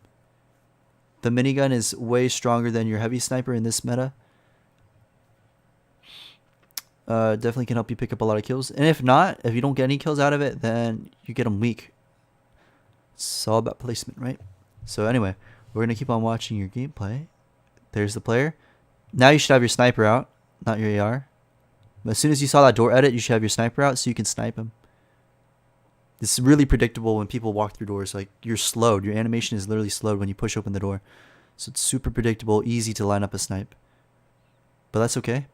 The minigun is way stronger than your heavy sniper in this meta. Definitely can help you pick up a lot of kills. And if not, if you don't get any kills out of it, then you get them weak. It's all about placement, right? So anyway, we're going to keep on watching your gameplay. There's the player. Now you should have your sniper out, not your AR. But as soon as you saw that door edit, you should have your sniper out so you can snipe him. It's really predictable when people walk through doors. Like, you're slowed. Your animation is literally slowed when you push open the door. So it's super predictable, easy to line up a snipe. But that's okay.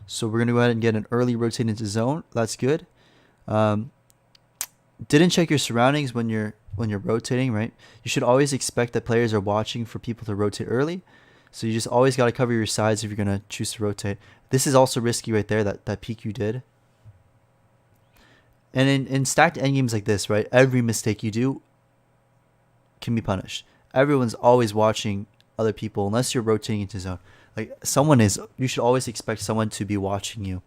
So we're going to go ahead and get an early rotate into zone. That's good. Didn't check your surroundings when you're rotating, right? You should always expect that players are watching for people to rotate early. So you just always got to cover your sides if you're going to choose to rotate. This is also risky right there, that peek you did. And in stacked endgames like this, right, every mistake you do can be punished. Everyone's always watching other people unless you're rotating into zone. Like, you should always expect someone to be watching you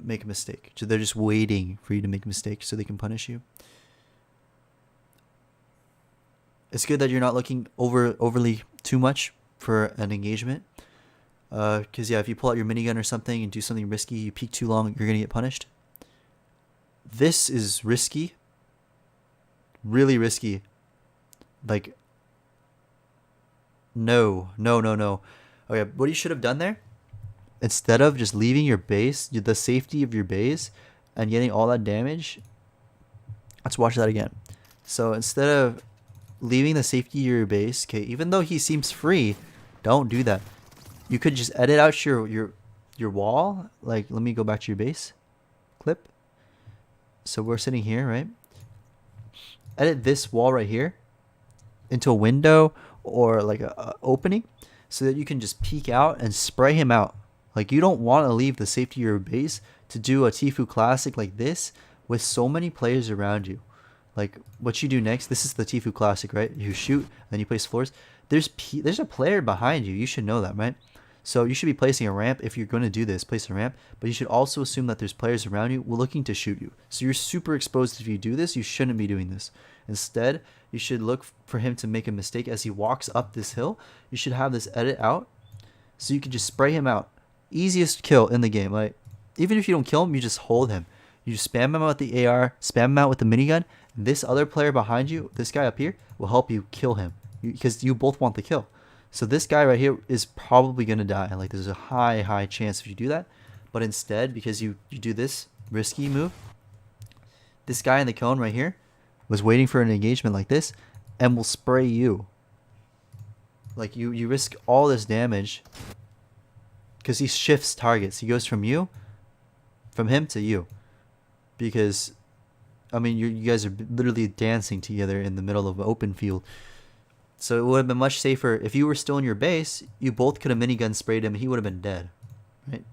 make a mistake. So they're just waiting for you to make a mistake so they can punish you. It's good that you're not looking overly too much for an engagement. Because yeah, if you pull out your minigun or something and do something risky, you peek too long, you're gonna get punished. This is risky. Really risky. Like, no. Okay, what you should have done there, instead of just leaving your base, the safety of your base, and getting all that damage, let's watch that again. So instead of leaving the safety of your base, okay, even though he seems free, don't do that. You could just edit out your wall. Like, let me go back to your base clip. So we're sitting here, right? Edit this wall right here into a window or like a opening, so that you can just peek out and spray him out. Like, you don't want to leave the safety of your base to do a Tfue classic like this with so many players around you. Like, what you do next, this is the Tfue classic, right? You shoot, then you place floors. There's a player behind you. You should know that, right? So you should be placing a ramp. If you're going to do this, place a ramp. But you should also assume that there's players around you looking to shoot you. So you're super exposed if you do this. You shouldn't be doing this. Instead, you should look for him to make a mistake as he walks up this hill. You should have this edit out, so you can just spray him out. Easiest kill in the game. Like, even if you don't kill him, you just hold him. You just spam him out with the AR, spam him out with the minigun. This other player behind you, this guy up here, will help you kill him, because you both want the kill. So this guy right here is probably going to die. Like, there's a high chance if you do that. But instead, because you do this risky move, this guy in the cone right here was waiting for an engagement like this and will spray you. Like, you risk all this damage because he shifts targets. He goes from him to you. Because, I mean, you guys are literally dancing together in the middle of an open field. So it would have been much safer if you were still in your base. You both could have minigun sprayed him and he would have been dead, right?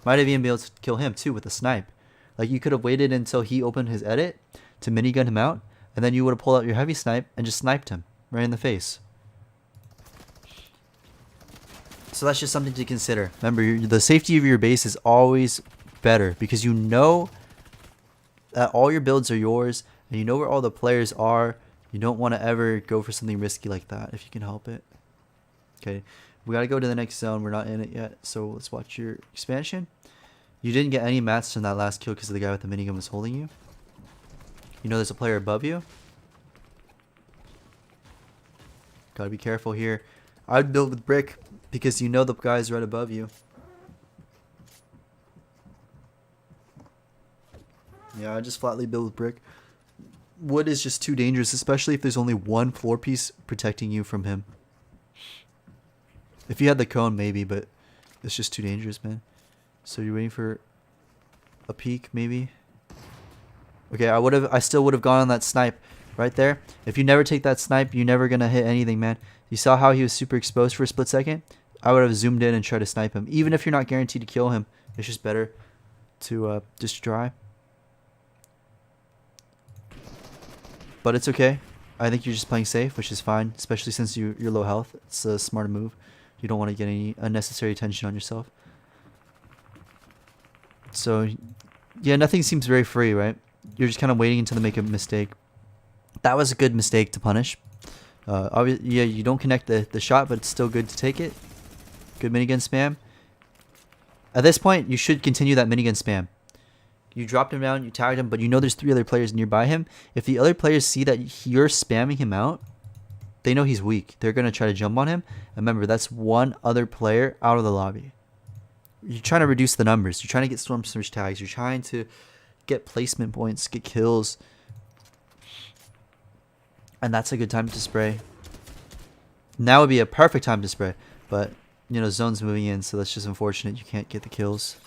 Might have even been able to kill him too with a snipe. Like, you could have waited until he opened his edit to minigun him out, and then you would have pulled out your heavy snipe and just sniped him right in the face. So that's just something to consider. Remember, the safety of your base is always better, because you know that all your builds are yours and you know where all the players are. You don't want to ever go for something risky like that if you can help it. Okay, we got to go to the next zone. We're not in it yet, so let's watch your expansion. You didn't get any mats from that last kill because the guy with the minigun was holding you. You know there's a player above you. Gotta be careful here. I'd build with brick because you know the guy's right above you. Yeah, I just flatly build with brick. Wood is just too dangerous, especially if there's only one floor piece protecting you from him. If you had the cone, maybe, but it's just too dangerous, man. So you're waiting for a peek, maybe? Okay, I still would have gone on that snipe right there. If you never take that snipe, you're never gonna hit anything, man. You saw how he was super exposed for a split second? I would have zoomed in and tried to snipe him. Even if you're not guaranteed to kill him, it's just better to just try. But it's okay. I think you're just playing safe, which is fine, especially since you're low health. It's a smart move. You don't want to get any unnecessary attention on yourself. So, yeah, nothing seems very free, right? You're just kind of waiting until they make a mistake. That was a good mistake to punish. Obviously, yeah, you don't connect the shot, but it's still good to take it. Good minigun spam. At this point, you should continue that minigun spam. You dropped him down, you tagged him, but you know there's 3 other players nearby him. If the other players see that you're spamming him out, they know he's weak. They're going to try to jump on him. And remember, that's one other player out of the lobby. You're trying to reduce the numbers. You're trying to get storm surge tags. You're trying to get placement points, get kills. And that's a good time to spray. Now would be a perfect time to spray. But, you know, zone's moving in, so that's just unfortunate. You can't get the kills.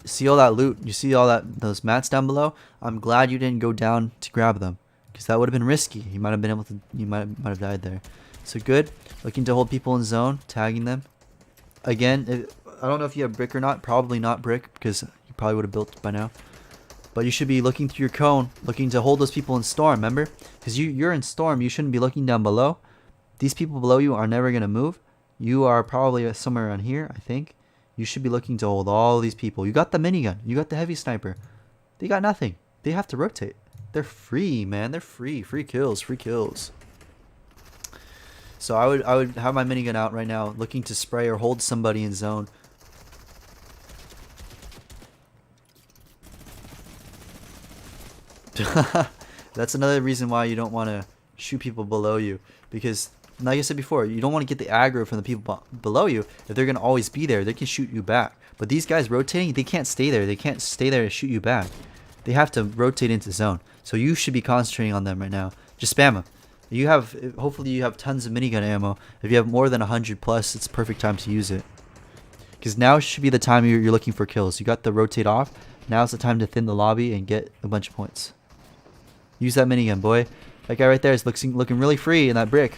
See all that loot? You see all those mats down below? I'm glad you didn't go down to grab them, because that would have been risky. You might have been able to. You might have died there. So good. Looking to hold people in zone, tagging them. Again, I don't know if you have brick or not. Probably not brick, because you probably would have built by now. But you should be looking through your cone, looking to hold those people in storm. Remember, because you're in storm, you shouldn't be looking down below. These people below you are never gonna move. You are probably somewhere around here, I think. You should be looking to hold all these people. You got the minigun. You got the heavy sniper. They got nothing. They have to rotate. They're free, man. They're free. Free kills. Free kills. So I would have my minigun out right now, looking to spray or hold somebody in zone. That's another reason why you don't want to shoot people below you, because like I said before, you don't want to get the aggro from the people below you. If they're going to always be there, they can shoot you back. But these guys rotating, they can't stay there. They can't stay there to shoot you back. They have to rotate into zone. So you should be concentrating on them right now. Just spam them. You have, hopefully you have tons of minigun ammo. If you have more than 100 plus, it's perfect time to use it. Because now should be the time you're looking for kills. You got the rotate off. Now's the time to thin the lobby and get a bunch of points. Use that minigun, boy. That guy right there is looking really free in that brick.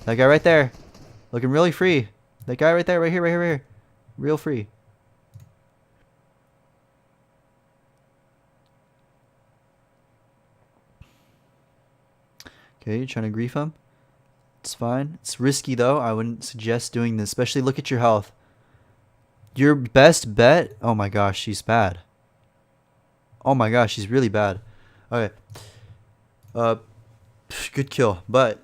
That guy right there, looking really free. That guy right there, right here. Real free. Okay, you're trying to grief him. It's fine. It's risky though. I wouldn't suggest doing this. Especially look at your health. Your best bet. Oh my gosh, she's bad. Oh my gosh, she's really bad. Okay. Good kill. But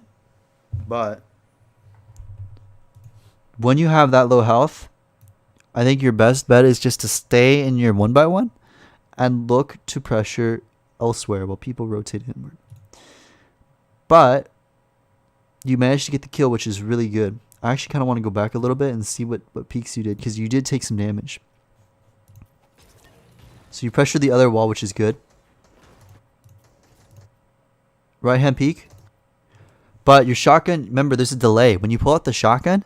when you have that low health, I think your best bet is just to stay in your 1x1 and look to pressure elsewhere while people rotate inward. But you managed to get the kill, which is really good. I actually kind of want to go back a little bit and see what peeks you did, because you did take some damage. So you pressured the other wall, which is good. Right hand peek. But your shotgun, remember there's a delay. When you pull out the shotgun,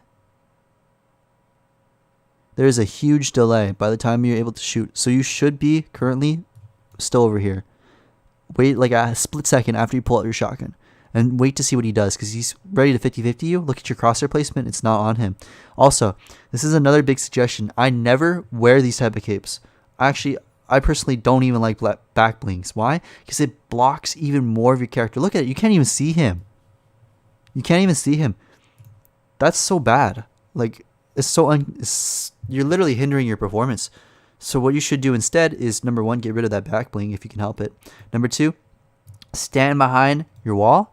there's a huge delay by the time you're able to shoot. So you should be currently still over here. Wait like a split second after you pull out your shotgun. And wait to see what he does, because he's ready to 50-50 you. Look at your crosshair placement. It's not on him. Also, this is another big suggestion. I never wear these type of capes. I personally don't even like back blinks. Why? Because it blocks even more of your character. Look at it. You can't even see him. You can't even see him. That's so bad. Like, you're literally hindering your performance. So what you should do instead is, number one, get rid of that back bling if you can help it. Number two, stand behind your wall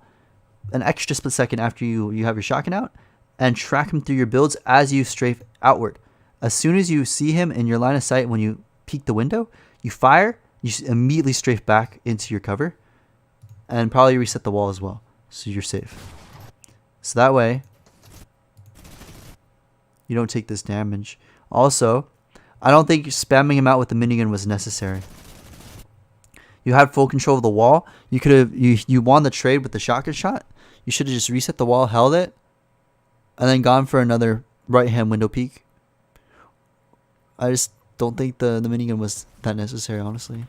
an extra split second after you have your shotgun out and track him through your builds as you strafe outward. As soon as you see him in your line of sight, when you peek the window, you fire, you immediately strafe back into your cover and probably reset the wall as well, so you're safe. So that way you don't take this damage. Also, I don't think spamming him out with the minigun was necessary. You had full control of the wall. You could have you won the trade with the shotgun shot. You should have just reset the wall, held it, and then gone for another right hand window peek. I just don't think the minigun was that necessary, honestly.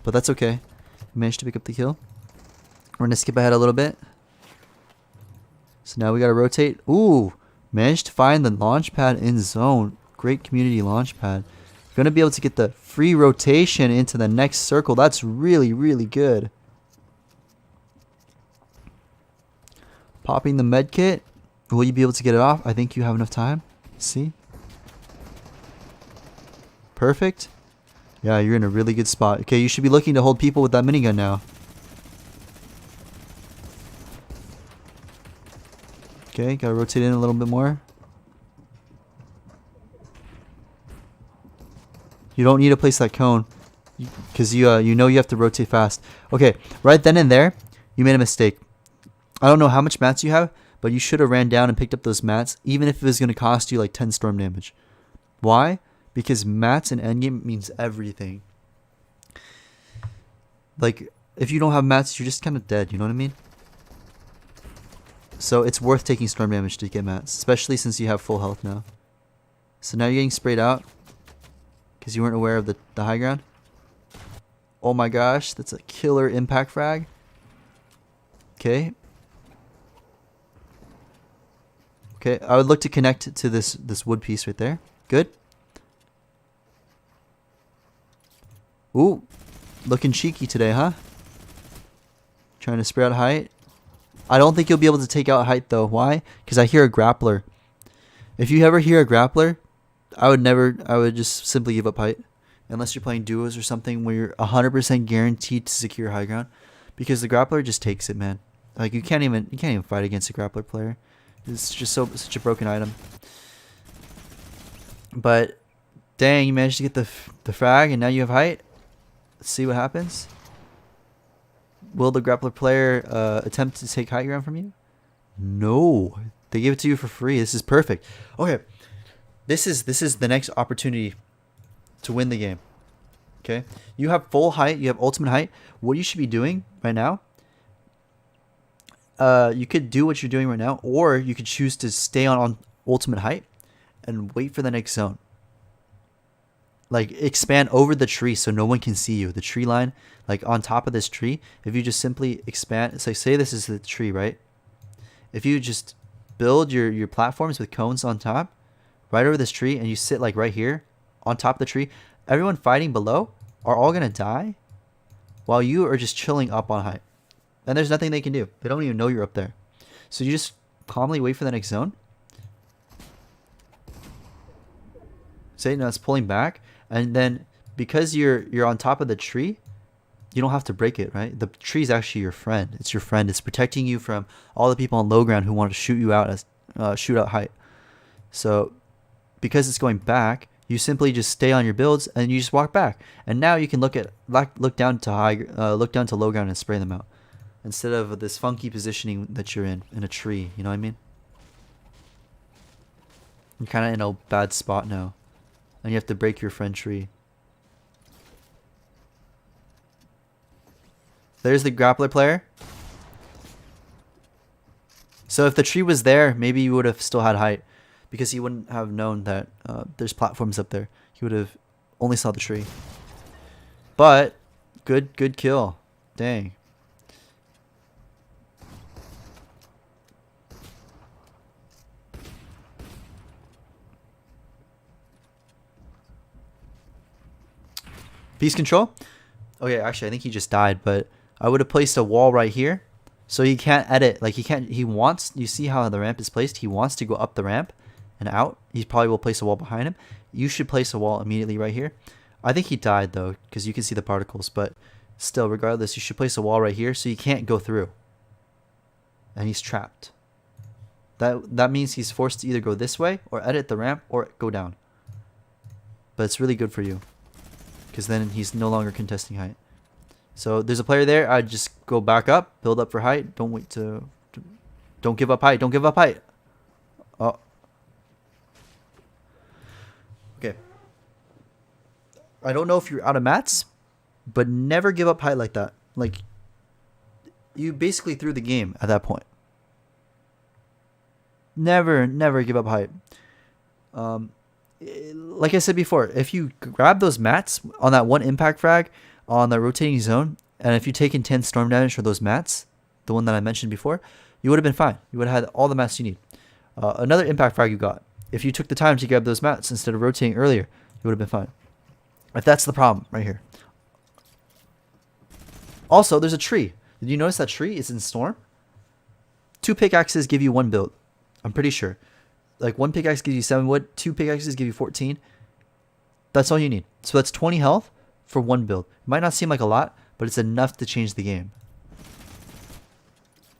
But that's okay. You managed to pick up the kill. We're gonna skip ahead a little bit. So now we gotta rotate. Ooh, managed to find the launch pad in zone. Great community launch pad. Gonna be able to get the free rotation into the next circle. That's really, really good. Popping the med kit. Will you be able to get it off? I think you have enough time. See? Perfect. Yeah, you're in a really good spot. Okay, you should be looking to hold people with that minigun now. Okay, gotta rotate in a little bit more. You don't need to place that cone, because you know you have to rotate fast. Okay, right then and there, you made a mistake. I don't know how much mats you have, but you should have ran down and picked up those mats, even if it was going to cost you like 10 storm damage. Why? Because mats in endgame means everything. Like, if you don't have mats, you're just kind of dead, you know what I mean? So it's worth taking storm damage to get mats, especially since you have full health now. So now you're getting sprayed out because you weren't aware of the high ground. Oh my gosh, that's a killer impact frag. Okay. Okay, I would look to connect to this wood piece right there. Good. Ooh, looking cheeky today, huh? Trying to spray out height. I don't think you'll be able to take out height though. Why? Because I hear a grappler. If you ever hear a grappler, I would just simply give up height. Unless you're playing duos or something where you're 100% guaranteed to secure high ground. because the grappler just takes it, man. Like you can't even fight against a grappler player. It's just such a broken item. But dang, you managed to get the frag, and now you have height. Let's see what happens. Will the grappler player attempt to take high ground from you? No, they give it to you for free. This is perfect. Okay, this is the next opportunity to win the game. Okay, you have full height, you have ultimate height. What you should be doing right now, you could do what you're doing right now, or you could choose to stay on ultimate height and wait for the next zone. Like expand over the tree so no one can see you. The tree line, like on top of this tree, if you just simply expand, it's like, say this is the tree, right? If you just build your platforms with cones on top, right over this tree, and you sit like right here on top of the tree, everyone fighting below are all gonna die while you are just chilling up on height. And there's nothing they can do. They don't even know you're up there. So you just calmly wait for the next zone. Say now it's pulling back, and then because you're on top of the tree, you don't have to break it, right? The tree is actually your friend. It's your friend. It's protecting you from all the people on low ground who want to shoot you out as shoot out height. So because it's going back, you simply just stay on your builds and you just walk back. And now you can look down to low ground and spray them out, instead of this funky positioning that you're in a tree. You know what I mean? You're kind of in a bad spot now, and you have to break your friend tree. There's the grappler player. So if the tree was there, maybe you would have still had height, because he wouldn't have known that there's platforms up there. He would have only saw the tree. But good kill. Dang. Peace control? Okay, actually I think he just died, but I would have placed a wall right here. So he can't edit. Like he wants, you see how the ramp is placed? He wants to go up the ramp and out. He probably will place a wall behind him. You should place a wall immediately right here. I think he died though, because you can see the particles, but still, regardless, you should place a wall right here so you can't go through. And he's trapped. That means he's forced to either go this way or edit the ramp or go down. But it's really good for you, because then he's no longer contesting height. So there's a player there. I'd just go back up, build up for height. Don't wait to don't give up height. Don't give up height. Oh. Okay. I don't know if you're out of mats, but never give up height like that. Like, you basically threw the game at that point. Never give up height. Like I said before, if you grab those mats on that one impact frag on the rotating zone, and if you take intense storm damage for those mats, the one that I mentioned before, you would have been fine. You would have had all the mats you need. Another impact frag you got, if you took the time to grab those mats instead of rotating earlier, you would have been fine. If that's the problem right here. Also, there's a tree. Did you notice that tree is in storm? 2 pickaxes give you 1 build. I'm pretty sure. Like 1 pickaxe gives you 7 wood, 2 pickaxes give you 14. That's all you need. So that's 20 health for 1 build. It might not seem like a lot, but it's enough to change the game.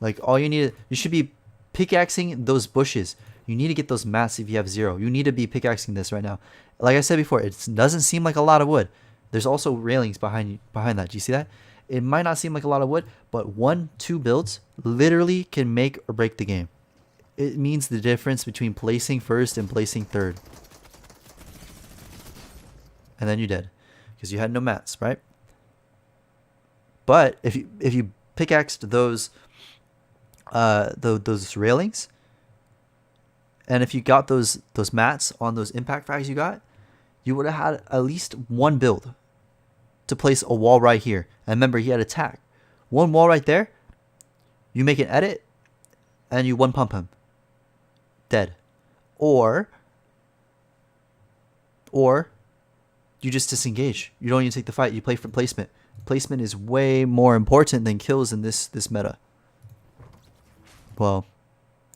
Like all you need, you should be pickaxing those bushes. You need to get those mats if you have 0. You need to be pickaxing this right now. Like I said before, it doesn't seem like a lot of wood. There's also railings behind that. Do you see that? It might not seem like a lot of wood, but 1-2 builds literally can make or break the game. It means the difference between placing first and placing third. And then you're dead, because you had no mats, right? But if you pickaxed those railings, and if you got those mats on those impact frags you got, you would have had at least 1 build to place a wall right here. And remember, he had attack. 1 wall right there, you make an edit, and you 1 pump him. Dead. Or you just disengage. You don't even take the fight. You play for placement. Placement is way more important than kills in this meta. Well,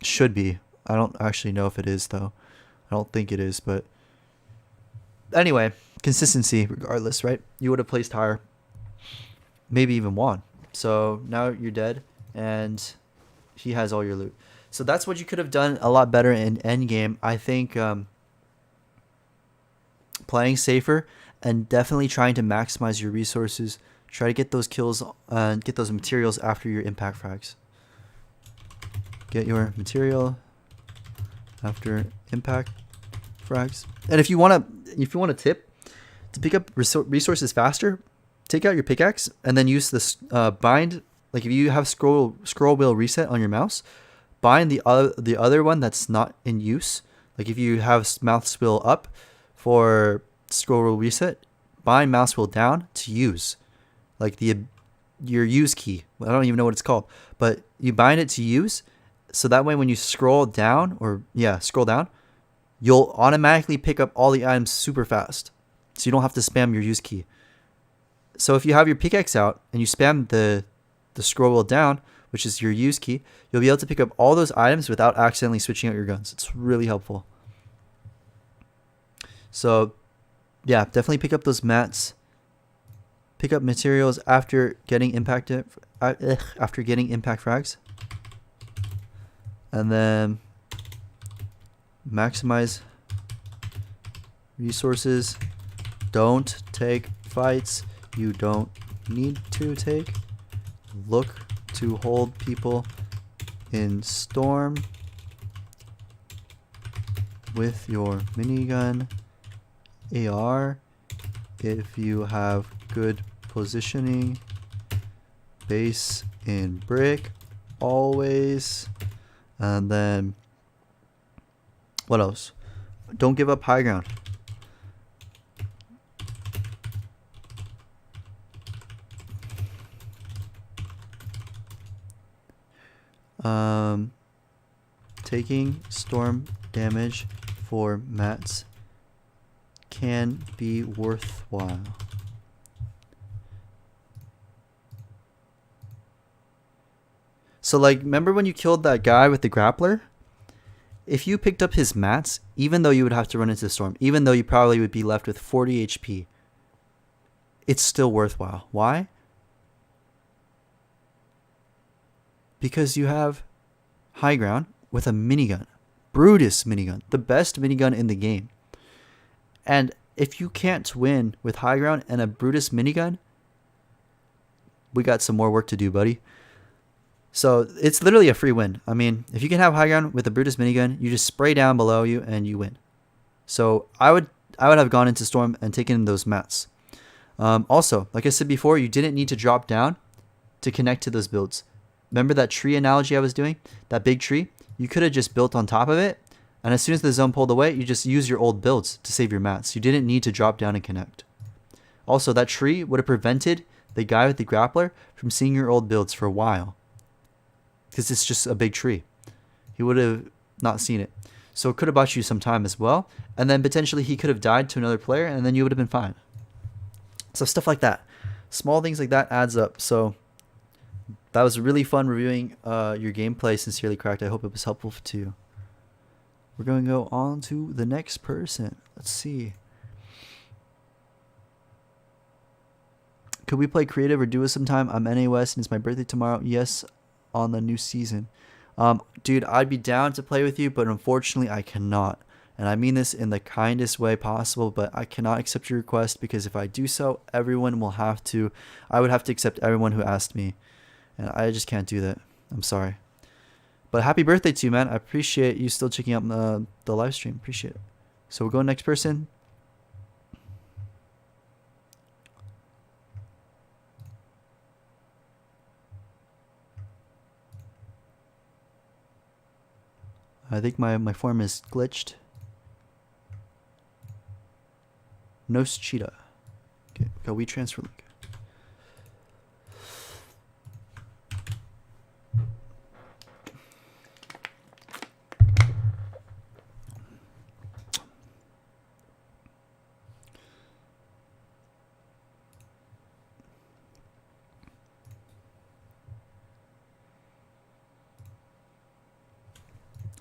should be. I don't actually know if it is though. I don't think it is, but anyway, consistency regardless, right? You would have placed higher. Maybe even won. So now you're dead, and he has all your loot. So that's what you could have done a lot better in endgame. I think playing safer and definitely trying to maximize your resources. Try to get those kills and get those materials after your impact frags. Get your material after impact frags. And if you want to tip to pick up resources faster, take out your pickaxe and then use this bind. Like if you have scroll wheel reset on your mouse, bind the other one that's not in use. Like if you have mouse wheel up for scroll wheel reset, bind mouse wheel down to use. Like your use key. I don't even know what it's called, but you bind it to use. So that way when you scroll down, you'll automatically pick up all the items super fast. So you don't have to spam your use key. So if you have your pickaxe out and you spam the scroll wheel down, which is your use key, you'll be able to pick up all those items without accidentally switching out your guns. It's really helpful. So yeah, definitely pick up those mats. Pick up materials after getting impact frags. And then maximize resources. Don't take fights you don't need to take. Look to hold people in storm with your minigun AR if you have good positioning. Base in brick always. And then what else? Don't give up high ground. Taking storm damage for mats can be worthwhile. So like, remember when you killed that guy with the grappler? If you picked up his mats, even though you would have to run into the storm, even though you probably would be left with 40 HP, it's still worthwhile. Why? Because you have high ground with a minigun. Brutus minigun. The best minigun in the game. And if you can't win with high ground and a Brutus minigun, we got some more work to do, buddy. So it's literally a free win. I mean, if you can have high ground with a Brutus minigun, you just spray down below you and you win. So I would have gone into storm and taken those mats. Also, like I said before, you didn't need to drop down to connect to those builds. Remember that tree analogy I was doing? That big tree? You could have just built on top of it. And as soon as the zone pulled away, you just use your old builds to save your mats. You didn't need to drop down and connect. Also, that tree would have prevented the guy with the grappler from seeing your old builds for a while. Because it's just a big tree. He would have not seen it. So it could have bought you some time as well. And then potentially he could have died to another player and then you would have been fine. So stuff like that. Small things like that adds up. So that was really fun reviewing your gameplay, Sincerely Cracked. I hope it was helpful to you. We're going to go on to the next person. Let's see. Could we play creative or duo sometime? I'm NA West and it's my birthday tomorrow. Yes, on the new season. Dude, I'd be down to play with you, but unfortunately I cannot. And I mean this in the kindest way possible, but I cannot accept your request because if I do so, I would have to accept everyone who asked me. And I just can't do that. I'm sorry. But happy birthday to you, man. I appreciate you still checking out the live stream. Appreciate it. So we'll go next person. I think my form is glitched. No cheetah. Okay, got we transfer link.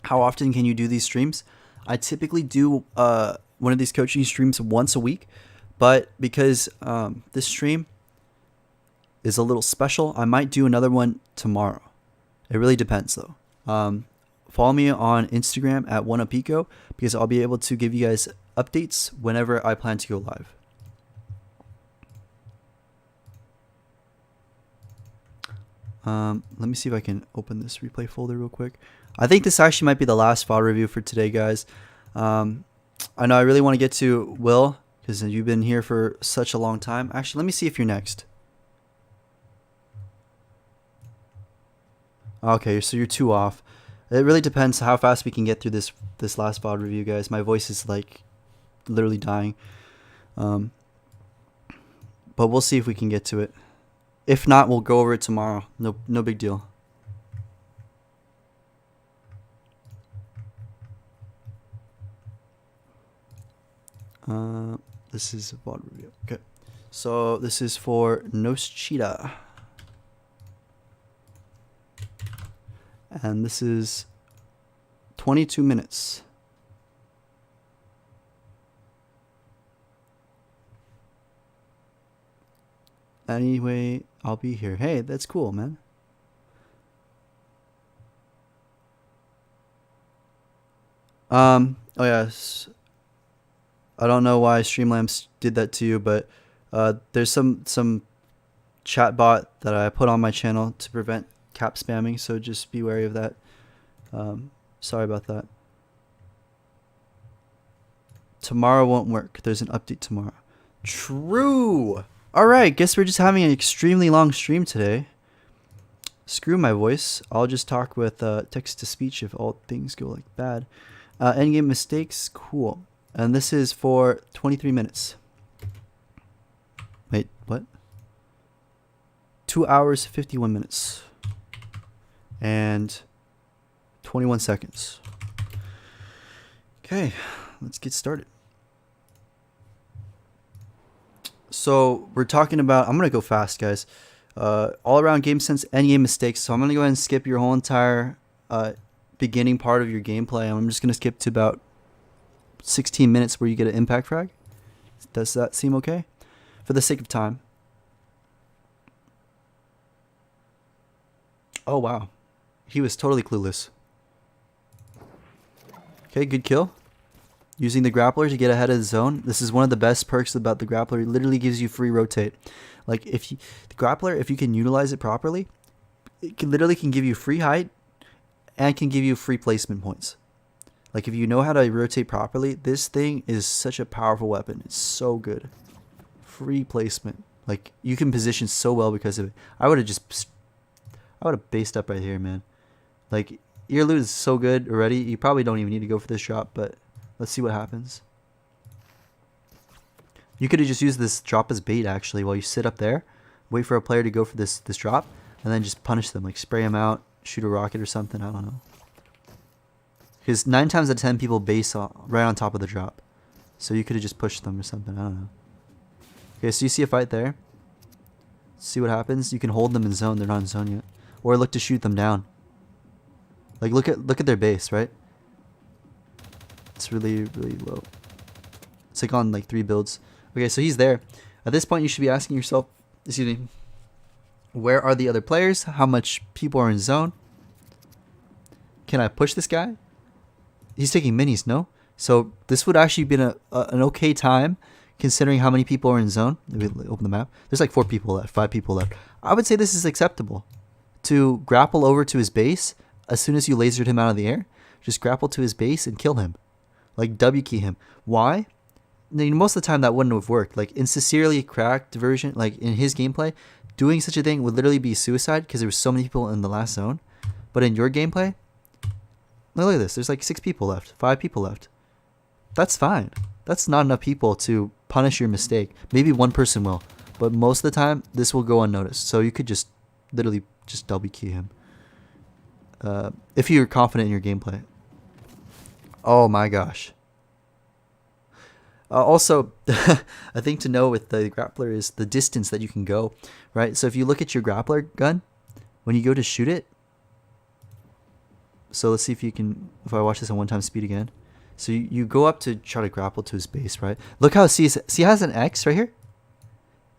How often can you do these streams? I typically do one of these coaching streams once a week, but because this stream is a little special. I might do another one tomorrow. It really depends though. Follow me on Instagram at OneUpEco because I'll be able to give you guys updates whenever I plan to go live. Let me see if I can open this replay folder real quick. I think this actually might be the last VOD review for today, guys. I know I really want to get to Will because you've been here for such a long time. Actually, let me see if you're next. Okay, so you're 2 off. It really depends how fast we can get through this last VOD review, guys. My voice is like literally dying. But we'll see if we can get to it. If not, we'll go over it tomorrow. No big deal. This is a VOD review. Okay. So this is for Noschita. And this is 22 minutes. Anyway, I'll be here. Hey, that's cool, man. Oh yes. I don't know why Streamlabs did that to you, but there's some chat bot that I put on my channel to prevent cap spamming, so just be wary of that. Sorry about that. Tomorrow won't work. There's an update tomorrow. True. Alright, guess we're just having an extremely long stream today. Screw my voice. I'll just talk with text-to-speech if all things go like bad. Endgame mistakes, cool. And this is for 23 minutes. Wait, what? 2 hours, 51 minutes. And 21 seconds. Okay, let's get started. So we're talking about, I'm going to go fast, guys. All around game sense, endgame mistakes. So I'm going to go ahead and skip your whole entire beginning part of your gameplay. I'm just going to skip to about 16 minutes where you get an impact frag. Does that seem okay? For the sake of time. Oh, wow. He was totally clueless. Okay, good kill. Using the grappler to get ahead of the zone. This is one of the best perks about the grappler. It literally gives you free rotate. Like the grappler, if you can utilize it properly, it literally can give you free height and can give you free placement points. Like if you know how to rotate properly, this thing is such a powerful weapon. It's so good. Free placement. Like you can position so well because of it. I would have based up right here, man. Like your loot is so good already. You probably don't even need to go for this drop, but let's see what happens. You could have just used this drop as bait actually while you sit up there, wait for a player to go for this drop, and then just punish them. Like spray them out, shoot a rocket or something. I don't know. Because 9 times out of 10 people base right on top of the drop. So you could have just pushed them or something. I don't know. Okay, so you see a fight there. See what happens. You can hold them in zone. They're not in zone yet. Or look to shoot them down. Like look at their base, right? It's really low. It's like on like 3 builds. Okay, so he's there. At this point, you should be asking yourself, excuse me, where are the other players? How much people are in zone? Can I push this guy? He's taking minis, no? So this would actually be an okay time considering how many people are in zone. Let me open the map. There's like 4 people left, 5 people left. I would say this is acceptable. To grapple over to his base as soon as you lasered him out of the air. Just grapple to his base and kill him. Like W key him. Why? Most of the time that wouldn't have worked. Like in Sincerely Cracked version, like in his gameplay, doing such a thing would literally be suicide because there were so many people in the last zone. But in your gameplay, look at this. There's like 6 people left, 5 people left. That's fine. That's not enough people to punish your mistake. Maybe one person will, but most of the time this will go unnoticed. So you could just literally just W key him if you're confident in your gameplay. Oh my gosh. Also, a thing to know with the grappler is the distance that you can go, right? So if you look at your grappler gun, when you go to shoot it, so let's see if you can, if I watch this on 1x speed again. So you go up to try to grapple to his base, right? Look how, see he has an X right here?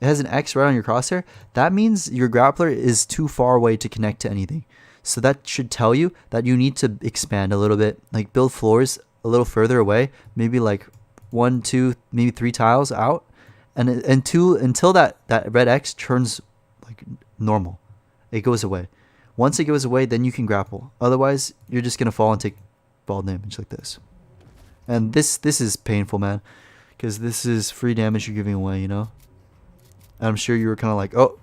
it has an X right on your crosshair, that means your grappler is too far away to connect to anything. So that should tell you that you need to expand a little bit, like build floors a little further away, maybe like 1, 2, maybe 3 tiles out, and until that red X turns like normal, it goes away. Once it goes away, then you can grapple. Otherwise, you're just gonna fall and take ball damage like this. And this is painful, man, because this is free damage you're giving away, you know. And I'm sure you were kind of like, oh,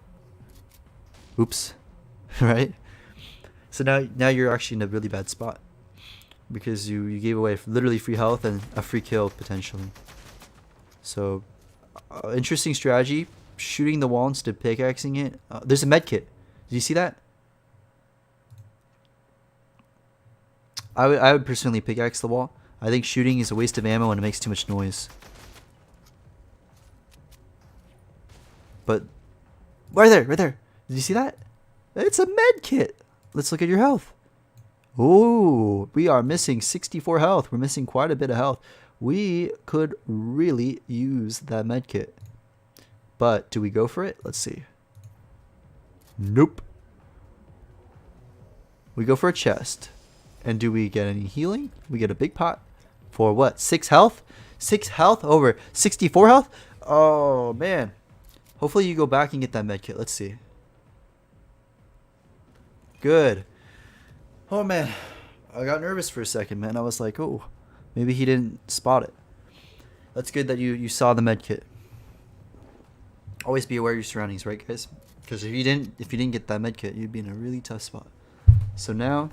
oops, right? So now you're actually in a really bad spot because you gave away literally free health and a free kill potentially. So interesting strategy, shooting the wall instead of pickaxing it. There's a med kit. Did you see that? I would personally pickaxe the wall. I think shooting is a waste of ammo and it makes too much noise. But right there. Did you see that? It's a med kit. Let's look at your health. Oh, we are missing 64 health. We're missing quite a bit of health. We could really use that med kit. But do we go for it? Let's see. Nope. We go for a chest. And do we get any healing? We get a big pot. For what? 6 health? 6 health over 64 health? Oh, man. Hopefully you go back and get that med kit. Let's see. Good. Oh, man. I got nervous for a second, man. I was like, oh, maybe he didn't spot it. That's good that you saw the med kit. Always be aware of your surroundings, right, guys? Because if you didn't get that med kit, you'd be in a really tough spot. So now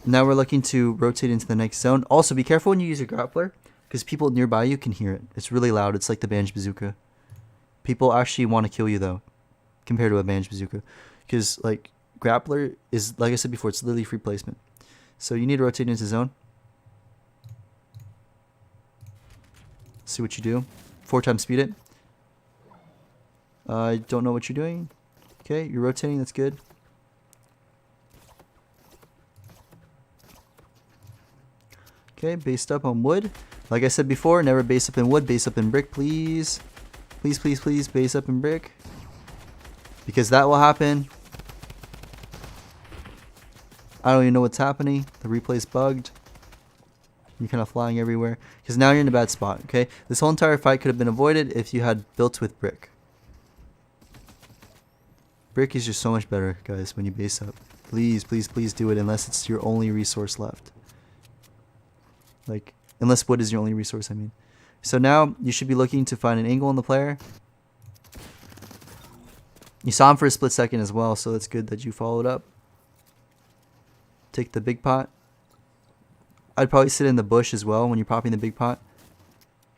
we're looking to rotate into the next zone. Also, be careful when you use your grappler, because people nearby you can hear it. It's really loud. It's like the Banj Bazooka. People actually want to kill you, though, compared to a Banj Bazooka. Because, like, grappler is, like I said before, it's literally free placement. So you need to rotate into zone. See what you do. 4 times speed it. I don't know what you're doing. Okay, you're rotating. That's good. Okay, based up on wood. Like I said before, never base up in wood, base up in brick, please. Please, please, please, base up in brick. Because that will happen. I don't even know what's happening. The replay's bugged. You're kind of flying everywhere. Because now you're in a bad spot, okay? This whole entire fight could have been avoided if you had built with brick. Brick is just so much better, guys, when you base up. Please, please, please do it unless it's your only resource left. Like, unless wood is your only resource, I mean. So now you should be looking to find an angle on the player. You saw him for a split second as well, so that's good that you followed up. Take the big pot. I'd probably sit in the bush as well when you're popping the big pot.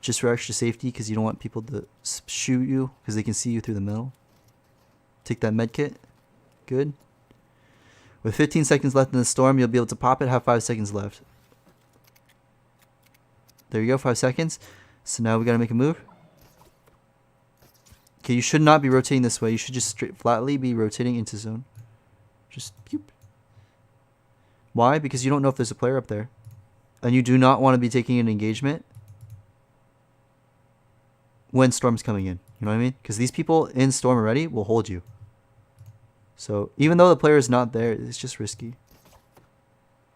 Just for extra safety, because you don't want people to shoot you, because they can see you through the middle. Take that med kit. Good. With 15 seconds left in the storm, you'll be able to pop it. Have 5 seconds left. There you go, 5 seconds. So now we gotta make a move. Okay, you should not be rotating this way. You should just flatly be rotating into zone. Just pew. Why? Because you don't know if there's a player up there. And you do not want to be taking an engagement when storm's coming in. You know what I mean? Because these people in storm already will hold you. So even though the player is not there, it's just risky.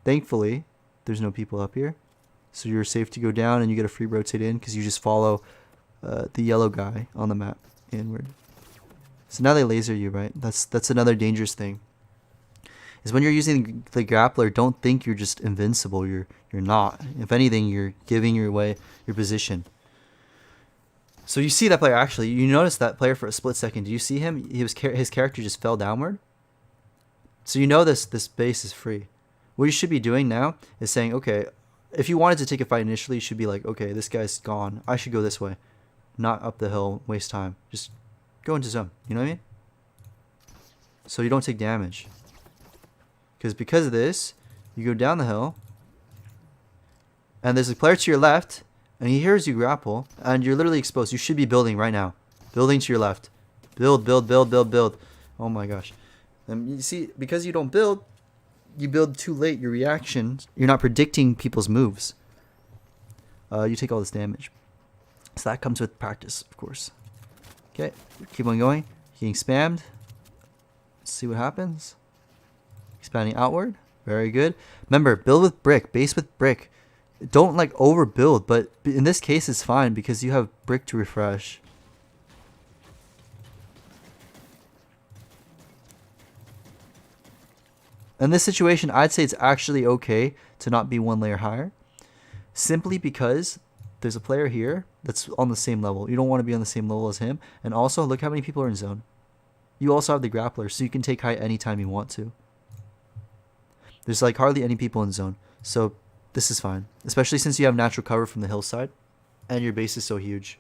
Thankfully, there's no people up here. So you're safe to go down and you get a free rotate in because you just follow the yellow guy on the map inward. So now they laser you, right? That's another dangerous thing. Is when you're using the grappler, don't think you're just invincible. You're not. If anything, you're giving away your position. So you see that player actually. You notice that player for a split second. Do you see him? His character just fell downward. So you know this base is free. What you should be doing now is saying, okay, if you wanted to take a fight initially, you should be like, okay, this guy's gone. I should go this way, not up the hill. Waste time. Just go into zone. You know what I mean? So you don't take damage. Because of this, you go down the hill, and there's a player to your left, and he hears you grapple, and you're literally exposed. You should be building right now. Building to your left. Build, build, build, build, build. Oh my gosh. And you see, because you don't build, you build too late. Your reactions, you're not predicting people's moves. You take all this damage. So that comes with practice, of course. Okay, keep on going. Getting spammed. Let's see what happens. Expanding outward. Very good. Remember, build with brick. Base with brick. Don't like overbuild, but in this case it's fine because you have brick to refresh. In this situation, I'd say it's actually okay to not be one layer higher. Simply because there's a player here that's on the same level. You don't want to be on the same level as him. And also, look how many people are in zone. You also have the grappler, so you can take height anytime you want to. There's like hardly any people in zone. So this is fine. Especially since you have natural cover from the hillside. And your base is so huge.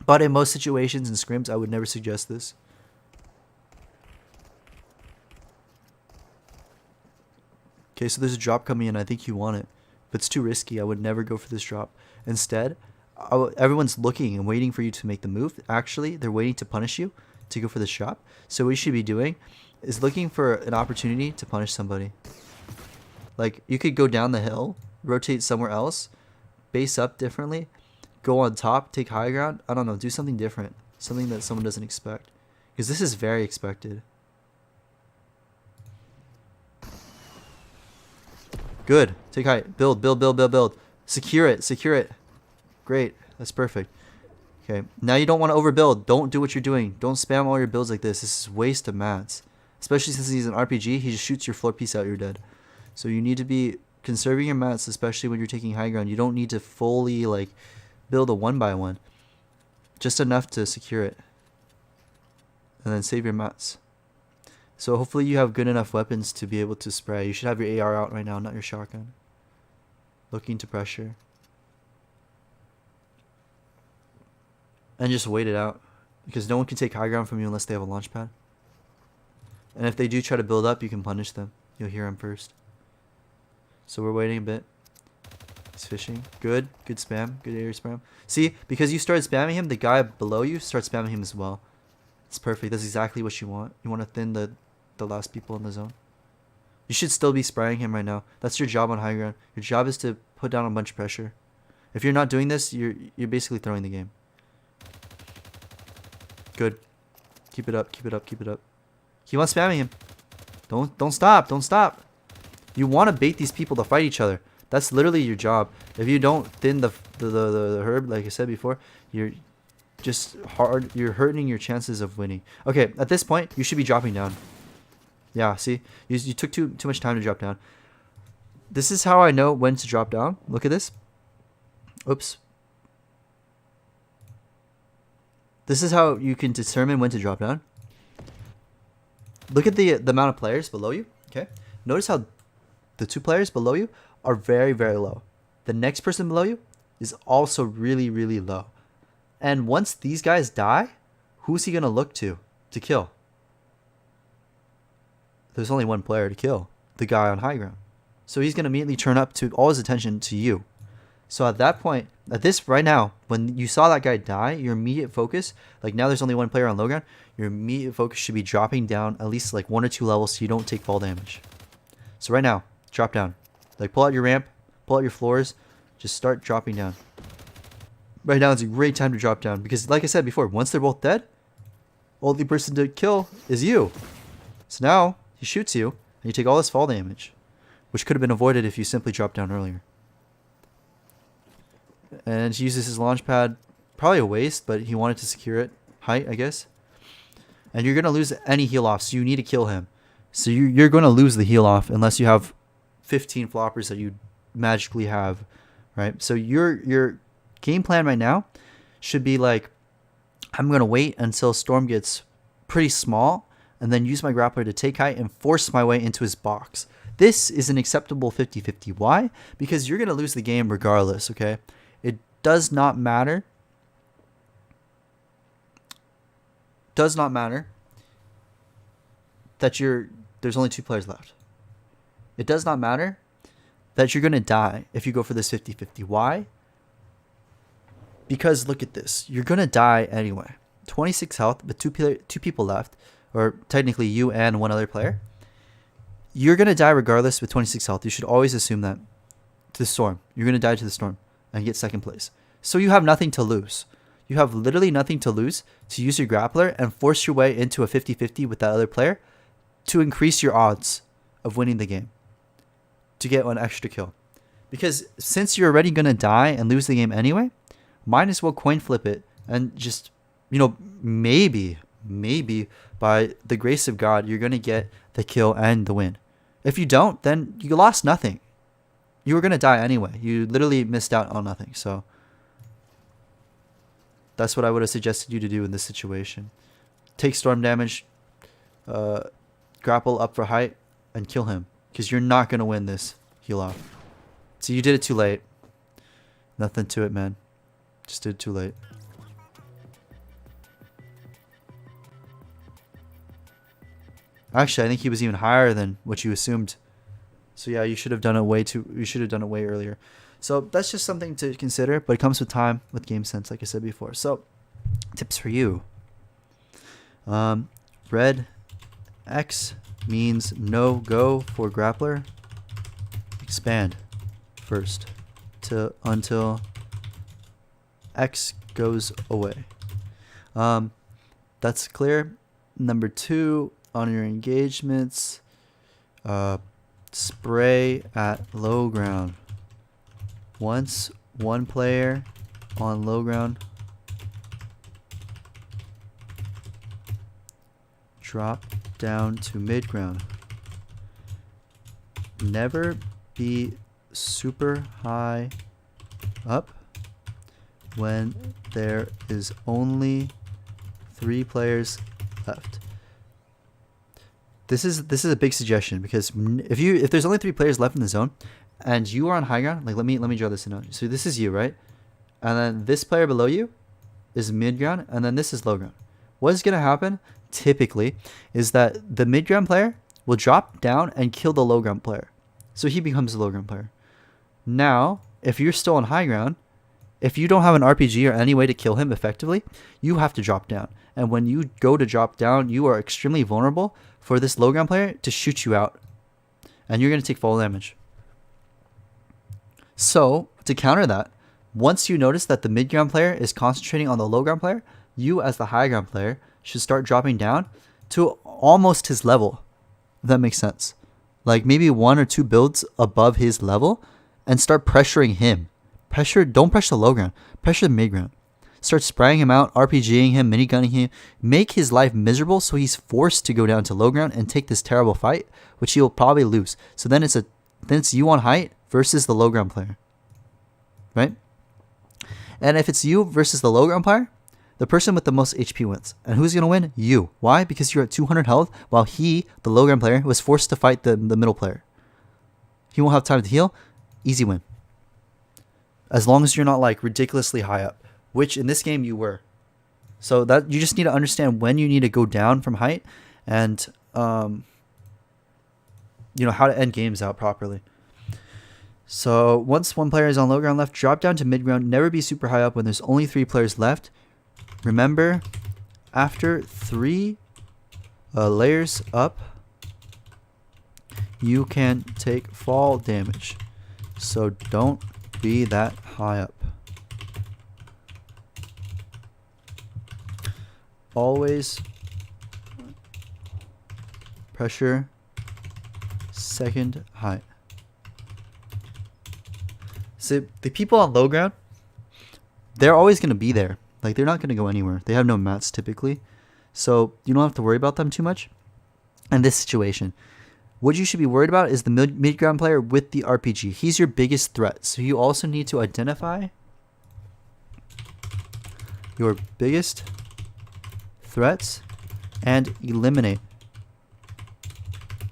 But in most situations and scrims, I would never suggest this. Okay, so there's a drop coming in. I think you want it. But it's too risky. I would never go for this drop. Instead, everyone's looking and waiting for you to make the move. Actually, they're waiting to punish you to go for this drop. So what you should be doing is looking for an opportunity to punish somebody. Like, you could go down the hill, rotate somewhere else, base up differently, go on top, take high ground. I don't know, do something different. Something that someone doesn't expect. Because this is very expected. Good. Take height. Build, build, build, build, build. Secure it. Secure it. Great. That's perfect. Okay. Now you don't want to overbuild. Don't do what you're doing. Don't spam all your builds like this. This is waste of mats. Especially since he's an RPG. He just shoots your floor piece out. You're dead. So you need to be conserving your mats, especially when you're taking high ground. You don't need to fully like build a 1x1. Just enough to secure it. And then save your mats. So hopefully you have good enough weapons to be able to spray. You should have your AR out right now, not your shotgun. Looking to pressure. And just wait it out. Because no one can take high ground from you unless they have a launch pad. And if they do try to build up, you can punish them. You'll hear them first. So we're waiting a bit. He's fishing. Good. Good spam. Good area spam. See, because you started spamming him, the guy below you starts spamming him as well. It's perfect. That's exactly what you want. You want to thin the last people in the zone. You should still be spraying him right now. That's your job on high ground. Your job is to put down a bunch of pressure. If you're not doing this, you're basically throwing the game. Good. Keep it up. Keep it up. Keep it up. Keep on spamming him. Don't stop. Don't stop. You want to bait these people to fight each other. That's literally your job. If you don't thin the herb, like I said before, you're hurting your chances of winning. Okay, at this point, you should be dropping down. Yeah, see? You took too much time to drop down. This is how I know when to drop down. Look at this. Oops. This is how you can determine when to drop down. Look at the amount of players below you. Okay. Notice how the 2 players below you are very, very low. The next person below you is also really, really low. And once these guys die, who's he going to look to kill? There's only one player to kill, the guy on high ground. So he's going to immediately turn up to all his attention to you. So at that point, right now, when you saw that guy die, your immediate focus, like now there's only one player on low ground, your immediate focus should be dropping down at least like 1 or 2 levels so you don't take fall damage. So right now, drop down. Like pull out your ramp, pull out your floors, just start dropping down. Right now is a great time to drop down because like I said before, once they're both dead, only person to kill is you. So now he shoots you and you take all this fall damage, which could have been avoided if you simply dropped down earlier. And he uses his launch pad, probably a waste, but he wanted to secure it. Height, I guess. And you're going to lose any heal off, so you need to kill him. So you're going to lose the heal off unless you have 15 floppers that you magically have, right? So your game plan right now should be like, I'm going to wait until Storm gets pretty small and then use my grappler to take height and force my way into his box. This is an acceptable 50-50. Why? Because you're going to lose the game regardless, okay? It does not matter. Does not matter that there's only 2 players left. It does not matter that you're going to die if you go for this 50-50. Why? Because look at this. You're going to die anyway. 26 health, but two people left, or technically you and one other player. You're going to die regardless with 26 health. You should always assume that. To the Storm. You're going to die to the Storm and get 2nd place. So you have nothing to lose. you have literally nothing to lose to use your grappler and force your way into a 50-50 with that other player to increase your odds of winning the game, to get one extra kill. Because since you're already going to die and lose the game anyway, might as well coin flip it and just, maybe by the grace of God, you're going to get the kill and the win. If you don't, then you lost nothing. You were going to die anyway. You literally missed out on nothing. So that's what I would have suggested you to do in this situation. Take storm damage, grapple up for height, and kill him. Because you're not going to win this heal off. So you did it too late. Nothing to it, man. Just did it too late. Actually, I think he was even higher than what you assumed. So yeah, you should have done it way earlier. So that's just something to consider, but it comes with time, with game sense, like I said before. So tips for you. Red X means no go for grappler. Expand first until X goes away. That's clear. Number 2, on your engagements, spray at low ground. Once one player on low ground, drop down to mid ground. Never be super high up when there is only 3 players left. This is a big suggestion, because if there's only 3 players left in the zone and you are on high ground, like let me draw this analogy. So this is you, right? And then this player below you is mid ground, and then this is low ground. What is going to happen typically is that the mid ground player will drop down and kill the low ground player. So he becomes the low ground player. Now, if you're still on high ground, if you don't have an RPG or any way to kill him effectively, you have to drop down. And when you go to drop down, you are extremely vulnerable for this low ground player to shoot you out. And you're going to take fall damage. So, to counter that, once you notice that the mid ground player is concentrating on the low ground player, you as the high ground player should start dropping down to almost his level. If that makes sense. Like maybe 1 or 2 builds above his level and start pressuring him. Don't pressure the low ground. Pressure the mid ground. Start spraying him out, RPGing him, minigunning him. Make his life miserable so he's forced to go down to low ground and take this terrible fight, which he'll probably lose. So then it's you on height versus the low ground player. Right? And if it's you versus the low ground player, the person with the most HP wins. And who's going to win? You. Why? Because you're at 200 health, while he, the low ground player, was forced to fight the middle player. He won't have time to heal. Easy win. As long as you're not like ridiculously high up, which in this game you were. So that you just need to understand when you need to go down from height, and how to end games out properly. So once one player is on low ground left, drop down to mid ground. Never be super high up when there's only 3 players left. Remember, after 3 layers up, you can take fall damage. So don't be that high up. Always pressure second height. So the people on low ground, they're always going to be there. Like, they're not going to go anywhere. They have no mats typically. So you don't have to worry about them too much in this situation. What you should be worried about is the mid ground player with the RPG. He's your biggest threat. So you also need to identify your biggest threats and eliminate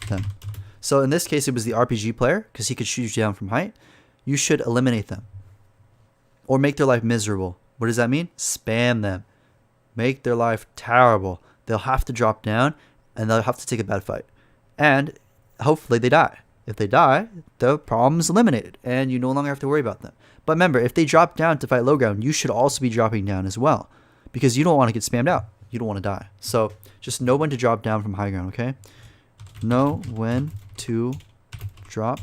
them. So in this case, it was the RPG player, because he could shoot you down from height. You should eliminate them or make their life miserable. What does that mean? Spam them. Make their life terrible. They'll have to drop down and they'll have to take a bad fight. And hopefully they die. If they die, the problem is eliminated and you no longer have to worry about them. But remember, if they drop down to fight low ground, you should also be dropping down as well, because you don't want to get spammed out. You don't want to die. So just know when to drop down from high ground, okay? Know when to drop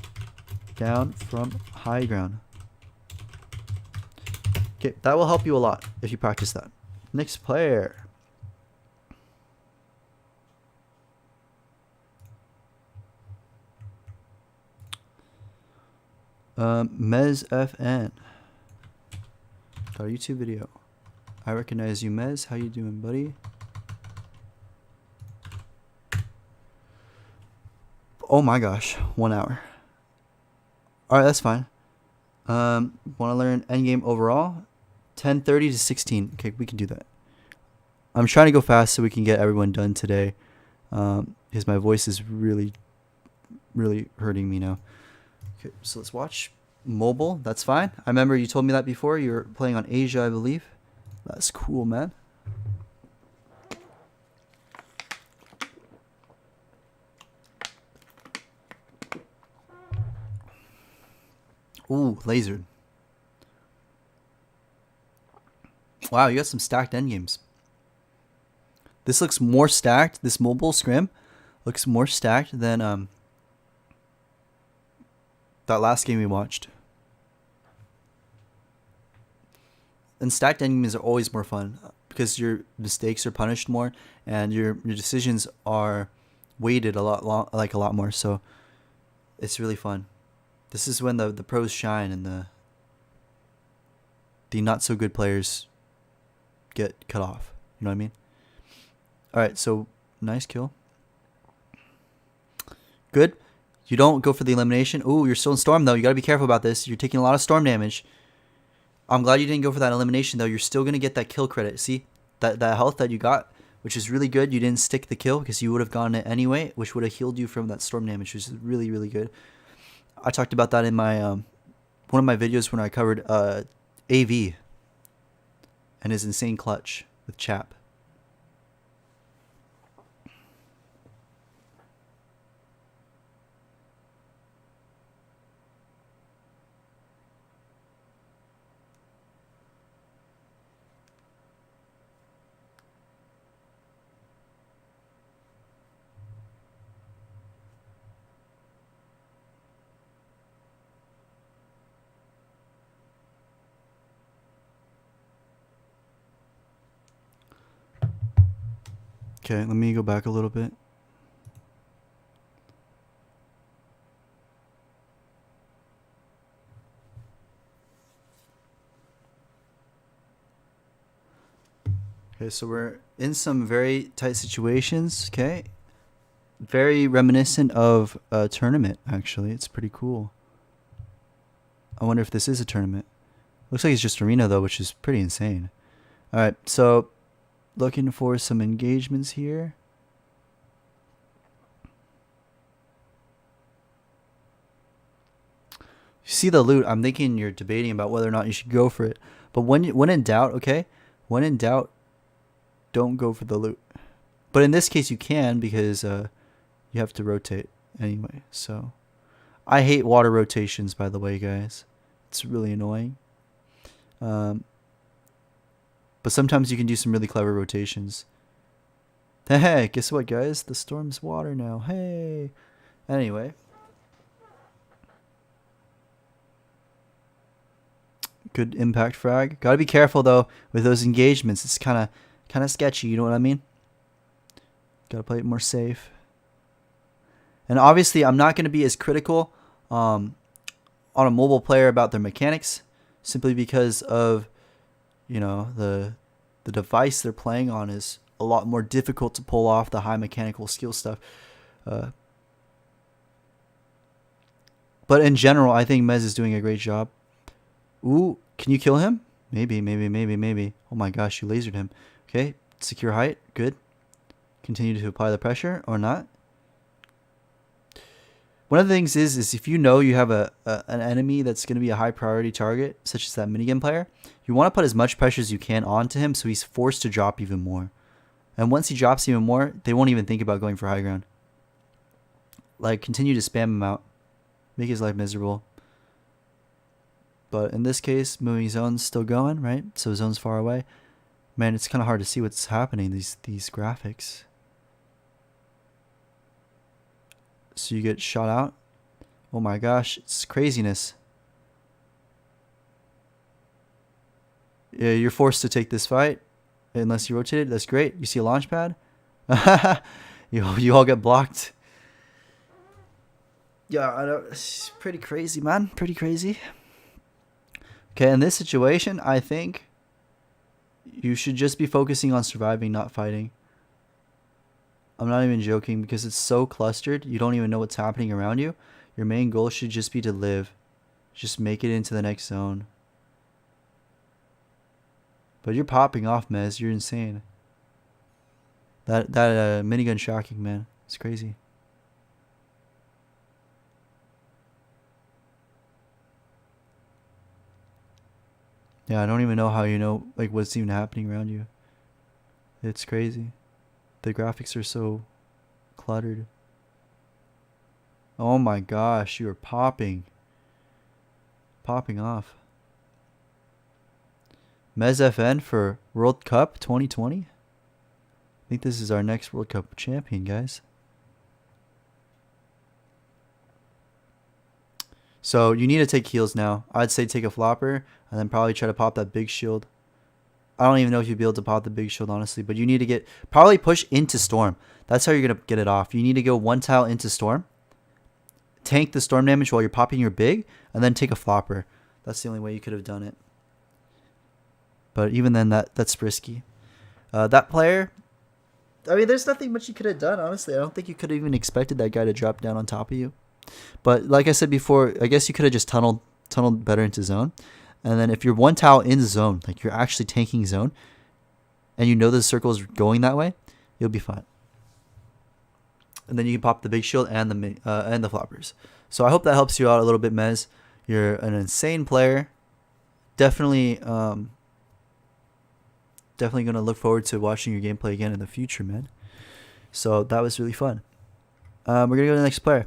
down from high ground. Okay, that will help you a lot if you practice that. Next player. Mez FN. Got a YouTube video. I recognize you, Mez. How you doing, buddy? Oh my gosh, 1 hour. Alright, that's fine. Want to learn endgame overall? 10:30 to 16. Okay, we can do that. I'm trying to go fast so we can get everyone done today. Because my voice is really hurting me now. Okay, so let's watch mobile. That's fine. I remember you told me that before. You're playing on Asia, I believe. That's cool, man. Ooh, lasered. Wow, you got some stacked endgames. This looks more stacked. This mobile scrim looks more stacked than that last game we watched. And stacked endgames are always more fun because your mistakes are punished more and your decisions are weighted a lot more. So it's really fun. This is when the pros shine and the not so good players get cut off. You know what I mean? Alright, so nice kill. Good. You don't go for the elimination. Ooh, you're still in storm though. You gotta be careful about this. You're taking a lot of storm damage. I'm glad you didn't go for that elimination though. You're still gonna get that kill credit. See? That health that you got, which is really good. You didn't stick the kill because you would have gotten it anyway, which would have healed you from that storm damage, which is really, really good. I talked about that in my one of my videos when I covered AV and his insane clutch with Chap. Okay, let me go back a little bit. Okay, so we're in some very tight situations, okay? Very reminiscent of a tournament, actually. It's pretty cool. I wonder if this is a tournament. Looks like it's just arena, though, which is pretty insane. Alright, so looking for some engagements here. You see the loot. I'm thinking you're debating about whether or not you should go for it. But when in doubt, okay? When in doubt, don't go for the loot. But in this case, you can because you have to rotate anyway. So I hate water rotations, by the way, guys. It's really annoying. But sometimes you can do some really clever rotations. Hey, guess what, guys? The storm's water now. Hey. Anyway. Good impact frag. Gotta be careful, though, with those engagements. It's kind of sketchy, you know what I mean? Gotta play it more safe. And obviously, I'm not going to be as critical on a mobile player about their mechanics, simply because of, you know, the device they're playing on is a lot more difficult to pull off the high mechanical skill stuff. But in general, I think Mez is doing a great job. Ooh, can you kill him? Maybe. Oh my gosh, you lasered him. Okay, secure height, good. Continue to apply the pressure or not. One of the things is if you know you have an enemy that's going to be a high priority target, such as that minigame player, you want to put as much pressure as you can onto him so he's forced to drop even more. And once he drops even more, they won't even think about going for high ground. Like, continue to spam him out. Make his life miserable. But in this case, moving zone's still going, right? So zone's far away. Man, it's kind of hard to see what's happening, these graphics. So you get shot out. Oh my gosh, it's craziness. You're forced to take this fight unless you rotate it. That's great. You see a launch pad? you all get blocked. Yeah, I don't, it's pretty crazy, man. Pretty crazy. Okay, in this situation, I think you should just be focusing on surviving, not fighting. I'm not even joking because it's so clustered. You don't even know what's happening around you. Your main goal should just be to live. Just make it into the next zone. But you're popping off, Mez. You're insane. That minigun shocking, man. It's crazy. Yeah, I don't even know how you know like what's even happening around you. It's crazy. The graphics are so cluttered. Oh my gosh, you are popping. Popping off. Mez FN for World Cup 2020. I think this is our next World Cup champion, guys. So you need to take heals now. I'd say take a flopper and then probably try to pop that big shield. I don't even know if you'll be able to pop the big shield, honestly, but you need to probably push into Storm. That's how you're going to get it off. You need to go one tile into Storm, tank the Storm damage while you're popping your big, and then take a flopper. That's the only way you could have done it. But even then, that's risky. That player, I mean, there's nothing much you could have done, honestly. I don't think you could have even expected that guy to drop down on top of you. But like I said before, I guess you could have just tunneled better into zone. And then if you're one tile in zone, like you're actually tanking zone, and you know the circle is going that way, you'll be fine. And then you can pop the big shield and the floppers. So I hope that helps you out a little bit, Mez. You're an insane player. Definitely going to look forward to watching your gameplay again in the future, man. So that was really fun. We're going to go to the next player.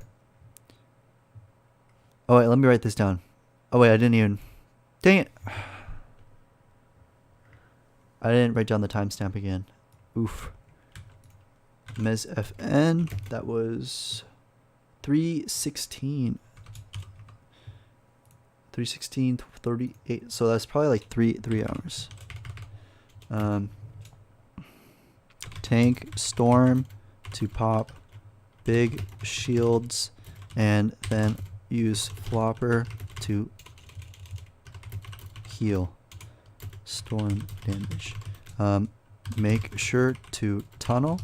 Oh, wait, let me write this down. Oh, wait, I didn't even... Dang it. I didn't write down the timestamp again. Oof. Mez FN. That was 3:16. 3:16:38. So that's probably like 3 hours. Tank Storm to pop big shields and then use flopper to heal Storm damage. Make sure to tunnel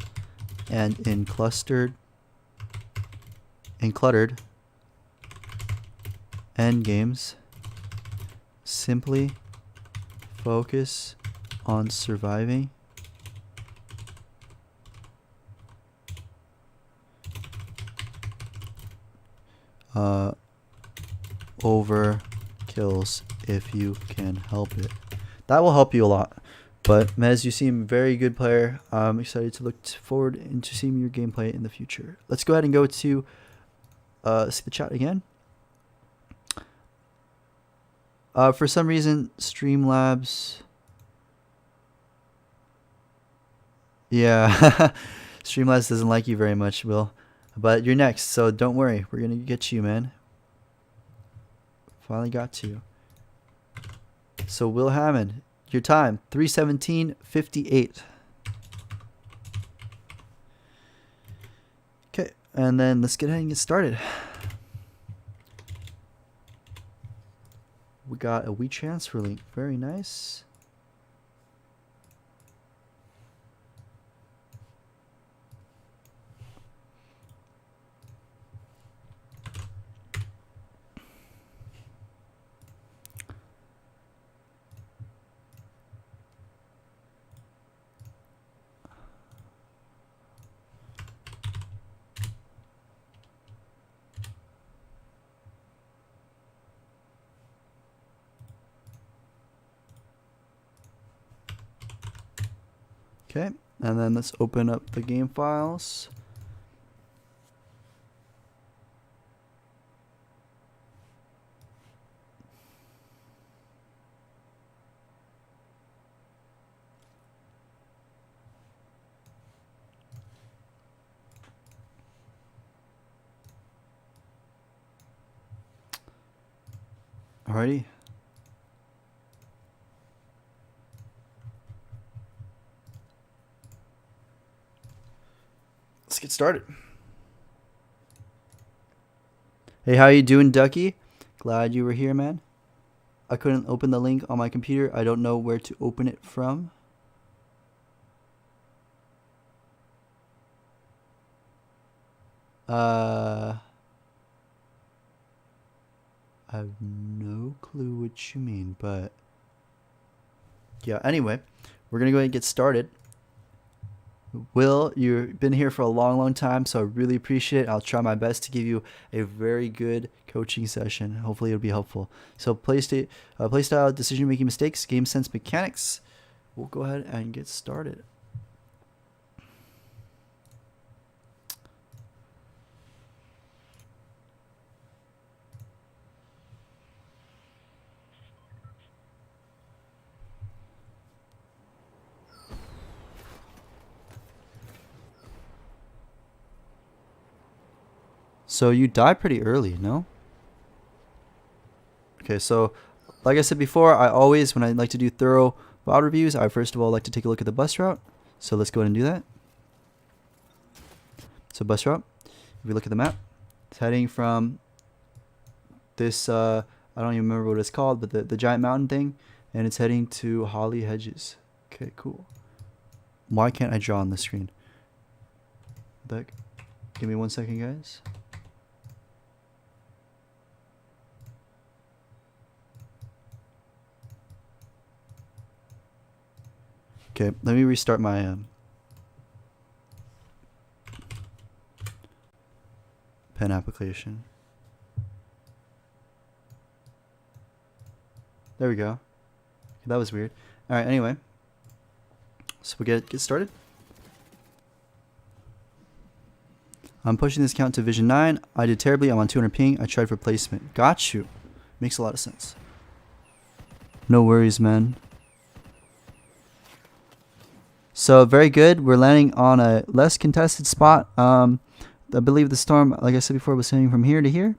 and in cluttered end games simply focus on surviving over kills if you can help it. That will help you a lot. But Mez, you seem a very good player. I'm excited to look forward into seeing your gameplay in the future. Let's go ahead and go to see the chat again. For some reason, Streamlabs. Yeah, Streamlabs doesn't like you very much, Will. But you're next, so don't worry. We're gonna get you, man. Finally got you. So Will Hammond, your time 3:17:58. Okay, and then let's get ahead and get started. We got a WeTransfer link. Very nice. Okay, and then let's open up the game files. Alrighty. started. Hey, how you doing, Ducky? Glad you were here, man. I couldn't open the link on my computer. I don't know where to open it from. I have no clue what you mean, but yeah, anyway, we're gonna go ahead and get started. Will, you've been here for a long time, so I really appreciate it. I'll try my best to give you a very good coaching session. Hopefully it'll be helpful. So playstyle, decision-making mistakes, game sense mechanics. We'll go ahead and get started. So you die pretty early, no? Okay, so like I said before, I always, when I like to do thorough VOD reviews, I first of all like to take a look at the bus route. So let's go ahead and do that. So bus route, if we look at the map, it's heading from this, I don't even remember what it's called, but the giant mountain thing, and it's heading to Holly Hedges. Okay, cool. Why can't I draw on the screen? Back. Give me 1 second, guys. Okay, let me restart my pen application. There we go. Okay, that was weird. All right, anyway. So we get started. I'm pushing this count to Vision 9. I did terribly. I'm on 200 ping. I tried for placement. Got you. Makes a lot of sense. No worries, man. So very good. We're landing on a less contested spot. I believe the storm, like I said before, was heading from here to here.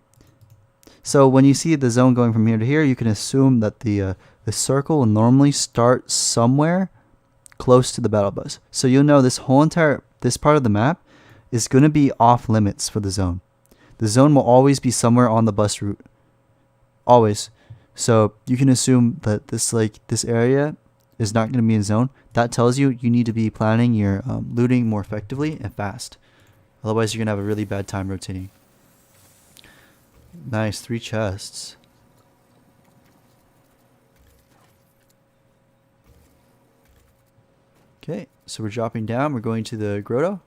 So when you see the zone going from here to here, you can assume that the circle will normally start somewhere close to the battle bus. So you'll know this part of the map is going to be off limits for the zone. The zone will always be somewhere on the bus route. Always. So you can assume that this area is not going to be in zone. That tells you need to be planning your looting more effectively and fast. Otherwise, you're going to have a really bad time rotating. Nice, 3 chests. Okay, so we're dropping down. We're going to the grotto.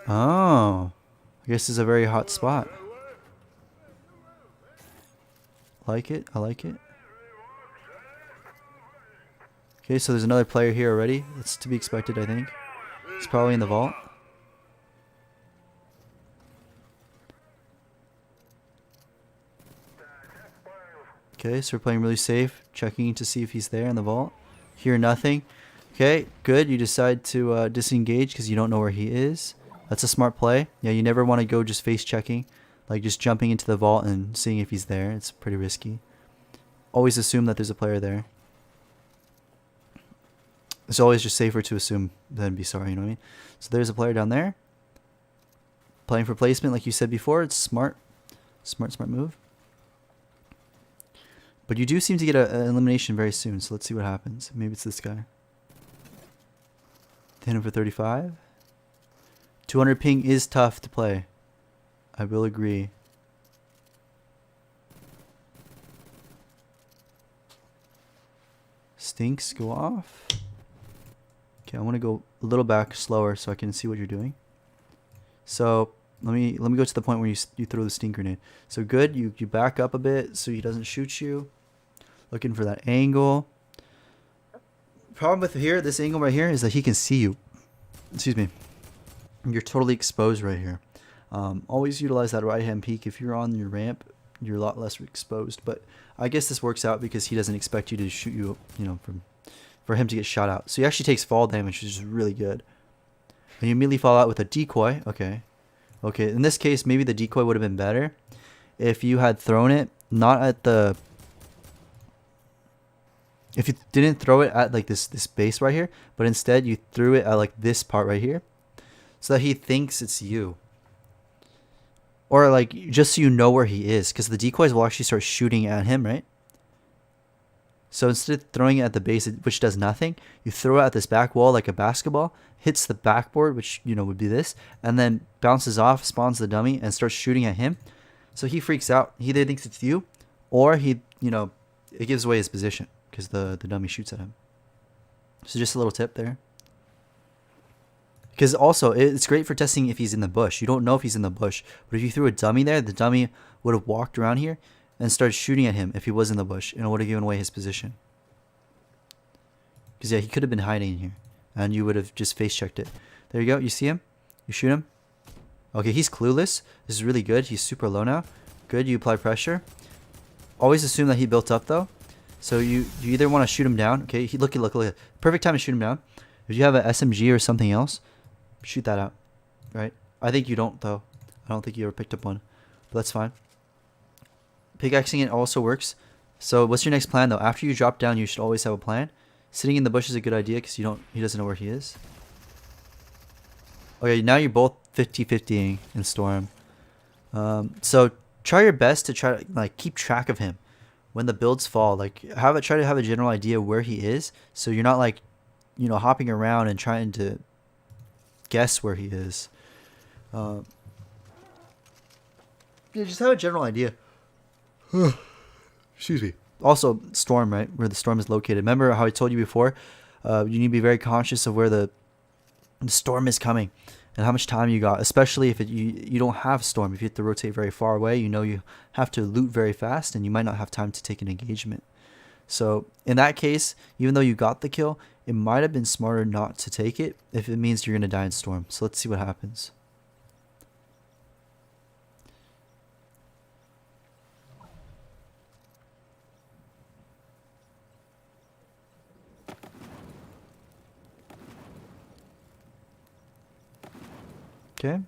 Oh, I guess this is a very hot spot. Like it, I like it. Okay, so there's another player here already. That's to be expected, I think. It's probably in the vault. Okay, so we're playing really safe, checking to see if he's there in the vault. Hear nothing. Okay, good. You decide to disengage because you don't know where he is. That's a smart play. Yeah, you never want to go just face checking, like just jumping into the vault and seeing if he's there. It's pretty risky. Always assume that there's a player there. It's always just safer to assume than be sorry, you know what I mean? So there's a player down there. Playing for placement, like you said before. It's smart. Smart move. But you do seem to get an elimination very soon, so let's see what happens. Maybe it's this guy. Hit him for 35. 200 ping is tough to play. I will agree. Stinks go off. Okay, I want to go a little back slower so I can see what you're doing. So let me go to the point where you throw the stink grenade. So good, you back up a bit so he doesn't shoot you. Looking for that angle. Problem with this angle right here is that he can see you. Excuse me. You're totally exposed right here. Always utilize that right hand peek. If you're on your ramp, you're a lot less exposed. But I guess this works out because he doesn't expect you to shoot you, for him to get shot out. So he actually takes fall damage, which is really good. And you immediately fall out with a decoy. Okay. Okay, in this case, maybe the decoy would have been better if you had thrown it not at the if you didn't throw it at like this base right here, but instead you threw it at like this part right here, so that he thinks it's you. Or like just so you know where he is, because the decoys will actually start shooting at him, right? So instead of throwing it at the base, which does nothing, you throw it at this back wall like a basketball, hits the backboard, which would be this, and then bounces off, spawns the dummy, and starts shooting at him. So he freaks out. He either thinks it's you, or he, it gives away his position because the dummy shoots at him. So just a little tip there. Because also, it's great for testing if he's in the bush. You don't know if he's in the bush, but if you threw a dummy there, the dummy would have walked around here and started shooting at him if he was in the bush, and it would have given away his position. Because yeah, he could have been hiding in here, and you would have just face checked it. There you go. You see him? You shoot him. Okay, he's clueless. This is really good. He's super low now. Good. You apply pressure. Always assume that he built up though. So you either want to shoot him down. Okay, look. Perfect time to shoot him down. If you have an SMG or something else, shoot that out. Right? I think you don't though. I don't think you ever picked up one, but that's fine. Pickaxing it also works. So what's your next plan though? After you drop down, you should always have a plan. Sitting in the bush is a good idea because he doesn't know where he is. Okay, now you're both 50-50ing in Storm. So try your best to try to like keep track of him when the builds fall. Like try to have a general idea where he is, so you're not like hopping around and trying to guess where he is. Yeah, just have a general idea. Excuse me. Also, Storm, right? Where the storm is located. Remember how I told you before? You need to be very conscious of where the storm is coming and how much time you got. Especially if you don't have storm. If you have to rotate very far away, you have to loot very fast, and you might not have time to take an engagement. So in that case, even though you got the kill, it might have been smarter not to take it if it means you're gonna die in storm. So let's see what happens. Okay.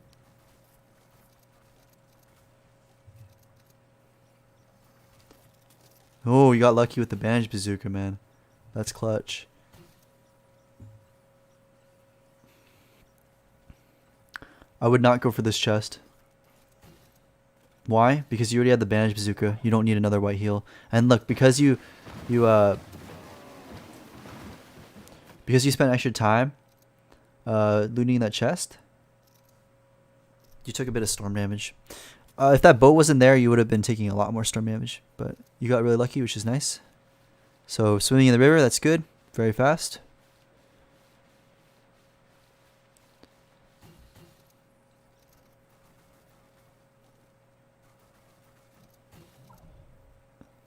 Oh, you got lucky with the bandage bazooka, man. That's clutch. I would not go for this chest. Why? Because you already had the bandage bazooka. You don't need another white heal. And look, because you spent extra time looting that chest, you took a bit of storm damage. If that boat wasn't there, you would have been taking a lot more storm damage. But you got really lucky, which is nice. So swimming in the river, that's good. Very fast.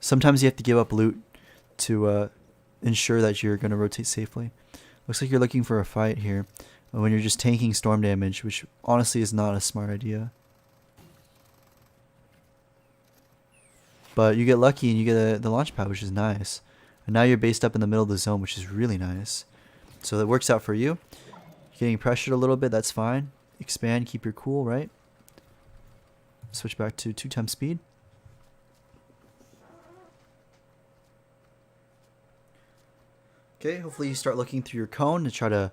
Sometimes you have to give up loot to ensure that you're going to rotate safely. Looks like you're looking for a fight here when you're just tanking storm damage, which honestly is not a smart idea. But you get lucky and you get the launch pad, which is nice. And now you're based up in the middle of the zone, which is really nice. So that works out for you. You're getting pressured a little bit, that's fine. Expand, keep your cool, right? Switch back to 2x speed. Okay, hopefully you start looking through your cone to try to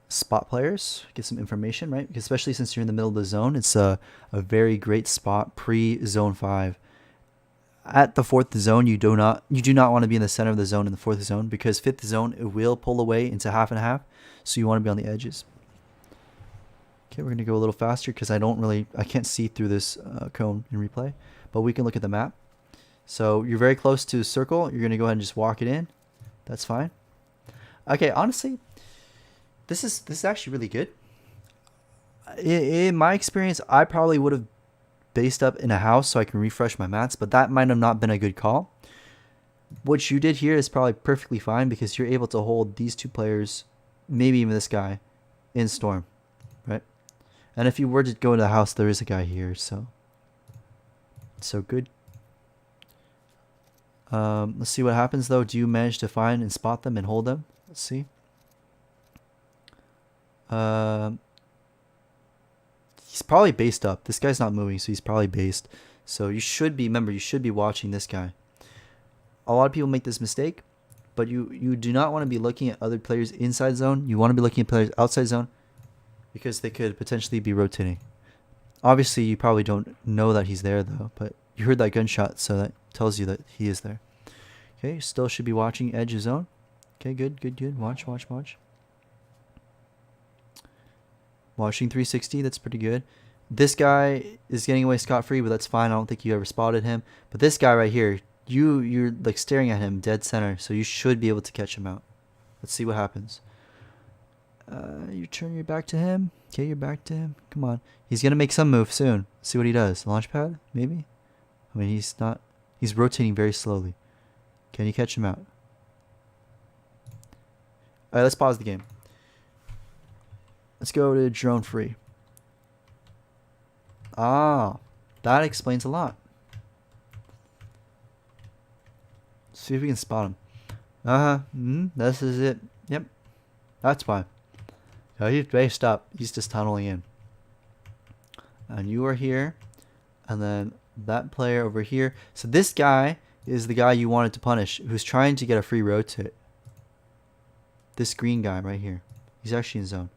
spot players, get some information, right? Because especially since you're in the middle of the zone, it's a very great spot pre-zone 5. At the 4th zone, you do not want to be in the center of the zone in the 4th zone, because 5th zone, it will pull away into half and half, so you want to be on the edges. Okay, we're going to go a little faster because I can't see through this cone in replay, but we can look at the map. So you're very close to the circle. You're going to go ahead and just walk it in. That's fine. Okay, honestly, this is actually really good. In my experience, I probably would have based up in a house so I can refresh my mats, but that might have not been a good call. What you did here is probably perfectly fine because you're able to hold these two players, maybe even this guy, in storm, right? And if you were to go into the house, there is a guy here, so good. Let's see what happens though. Do you manage to find and spot them and hold them? Let's see. He's probably based up. This guy's not moving, so he's probably based. So you should be watching this guy. A lot of people make this mistake, but you do not want to be looking at other players inside zone. You want to be looking at players outside zone because they could potentially be rotating. Obviously, you probably don't know that he's there though, but you heard that gunshot, so that tells you that he is there. Okay, still should be watching edge of zone. Okay, good, good, good. Watch, watch, watch. Watching 360, that's pretty good. This guy is getting away scot-free, but that's fine. I don't think you ever spotted him. But this guy right here, you're like staring at him dead center, so you should be able to catch him out. Let's see what happens. You turn your back to him. Okay, your back to him. Come on. He's going to make some move soon. See what he does. Launch pad, maybe? I mean, he's not... He's rotating very slowly. Can you catch him out? Alright, let's pause the game. Let's go to drone free. Ah, that explains a lot. See if we can spot him. This is it. Yep, that's why. So he's based up. He's just tunneling in. And you are here, and then that player over here. So this guy is the guy you wanted to punish, who's trying to get a free rotate. This green guy right here. He's actually in zone.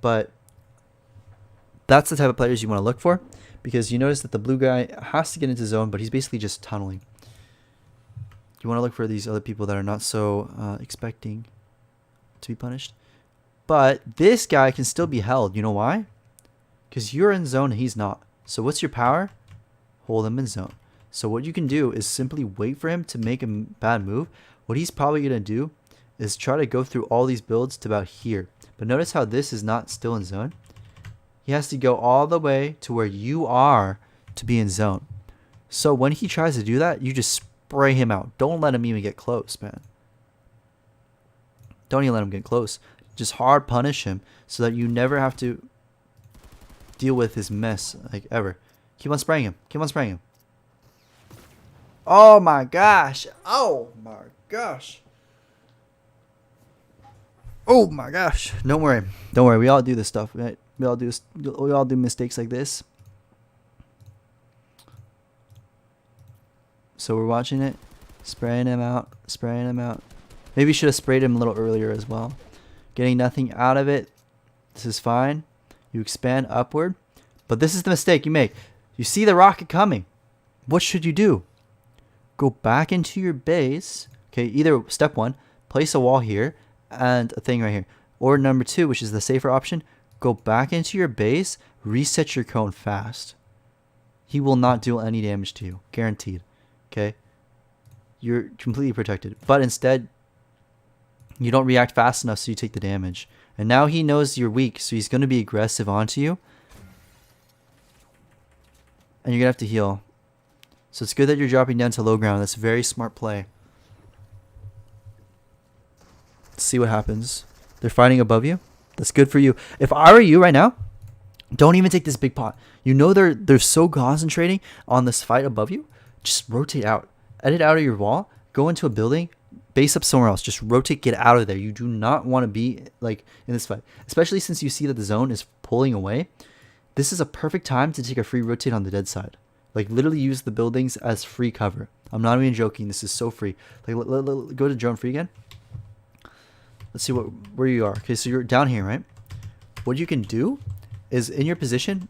But that's the type of players you want to look for, because you notice that the blue guy has to get into zone, but he's basically just tunneling. You want to look for these other people that are not so expecting to be punished. But this guy can still be held. You know why? Because you're in zone and he's not. So what's your power? Hold him in zone. So what you can do is simply wait for him to make a bad move. What he's probably going to do is try to go through all these builds to about here. But notice how this is not still in zone. He has to go all the way to where you are to be in zone. So when he tries to do that, you just spray him out. Don't let him even get close, man. Don't even let him get close. Just hard punish him so that you never have to deal with his mess, like, ever. Keep on spraying him. Keep on spraying him. Oh my gosh. Oh my gosh. Oh my gosh. Don't worry. Don't worry. We all do this stuff, right? We all do mistakes like this. So we're watching it. Spraying him out. Spraying him out. Maybe should have sprayed him a little earlier as well. Getting nothing out of it. This is fine. You expand upward. But this is the mistake you make. You see the rocket coming. What should you do? Go back into your base. Okay, either step one, place a wall here and a thing right here. Or number two, which is the safer option, go back into your base, reset your cone fast. He will not do any damage to you. Guaranteed. Okay? You're completely protected. But instead, you don't react fast enough, so you take the damage. And now he knows you're weak, so he's going to be aggressive onto you. And you're going to have to heal. So it's good that you're dropping down to low ground. That's a very smart play. Let's see what happens. They're fighting above you. That's good for you. If I were you right now, don't even take this big pot. You know they're so concentrating on this fight above you. Just rotate out. Edit out of your wall. Go into a building. Base up somewhere else. Just rotate. Get out of there. You do not want to be like in this fight. Especially since you see that the zone is pulling away. This is a perfect time to take a free rotate on the dead side. Like literally use the buildings as free cover. I'm not even joking. This is so free. Like go to drone free again. Let's see where you are. Okay, so you're down here, right? What you can do is in your position,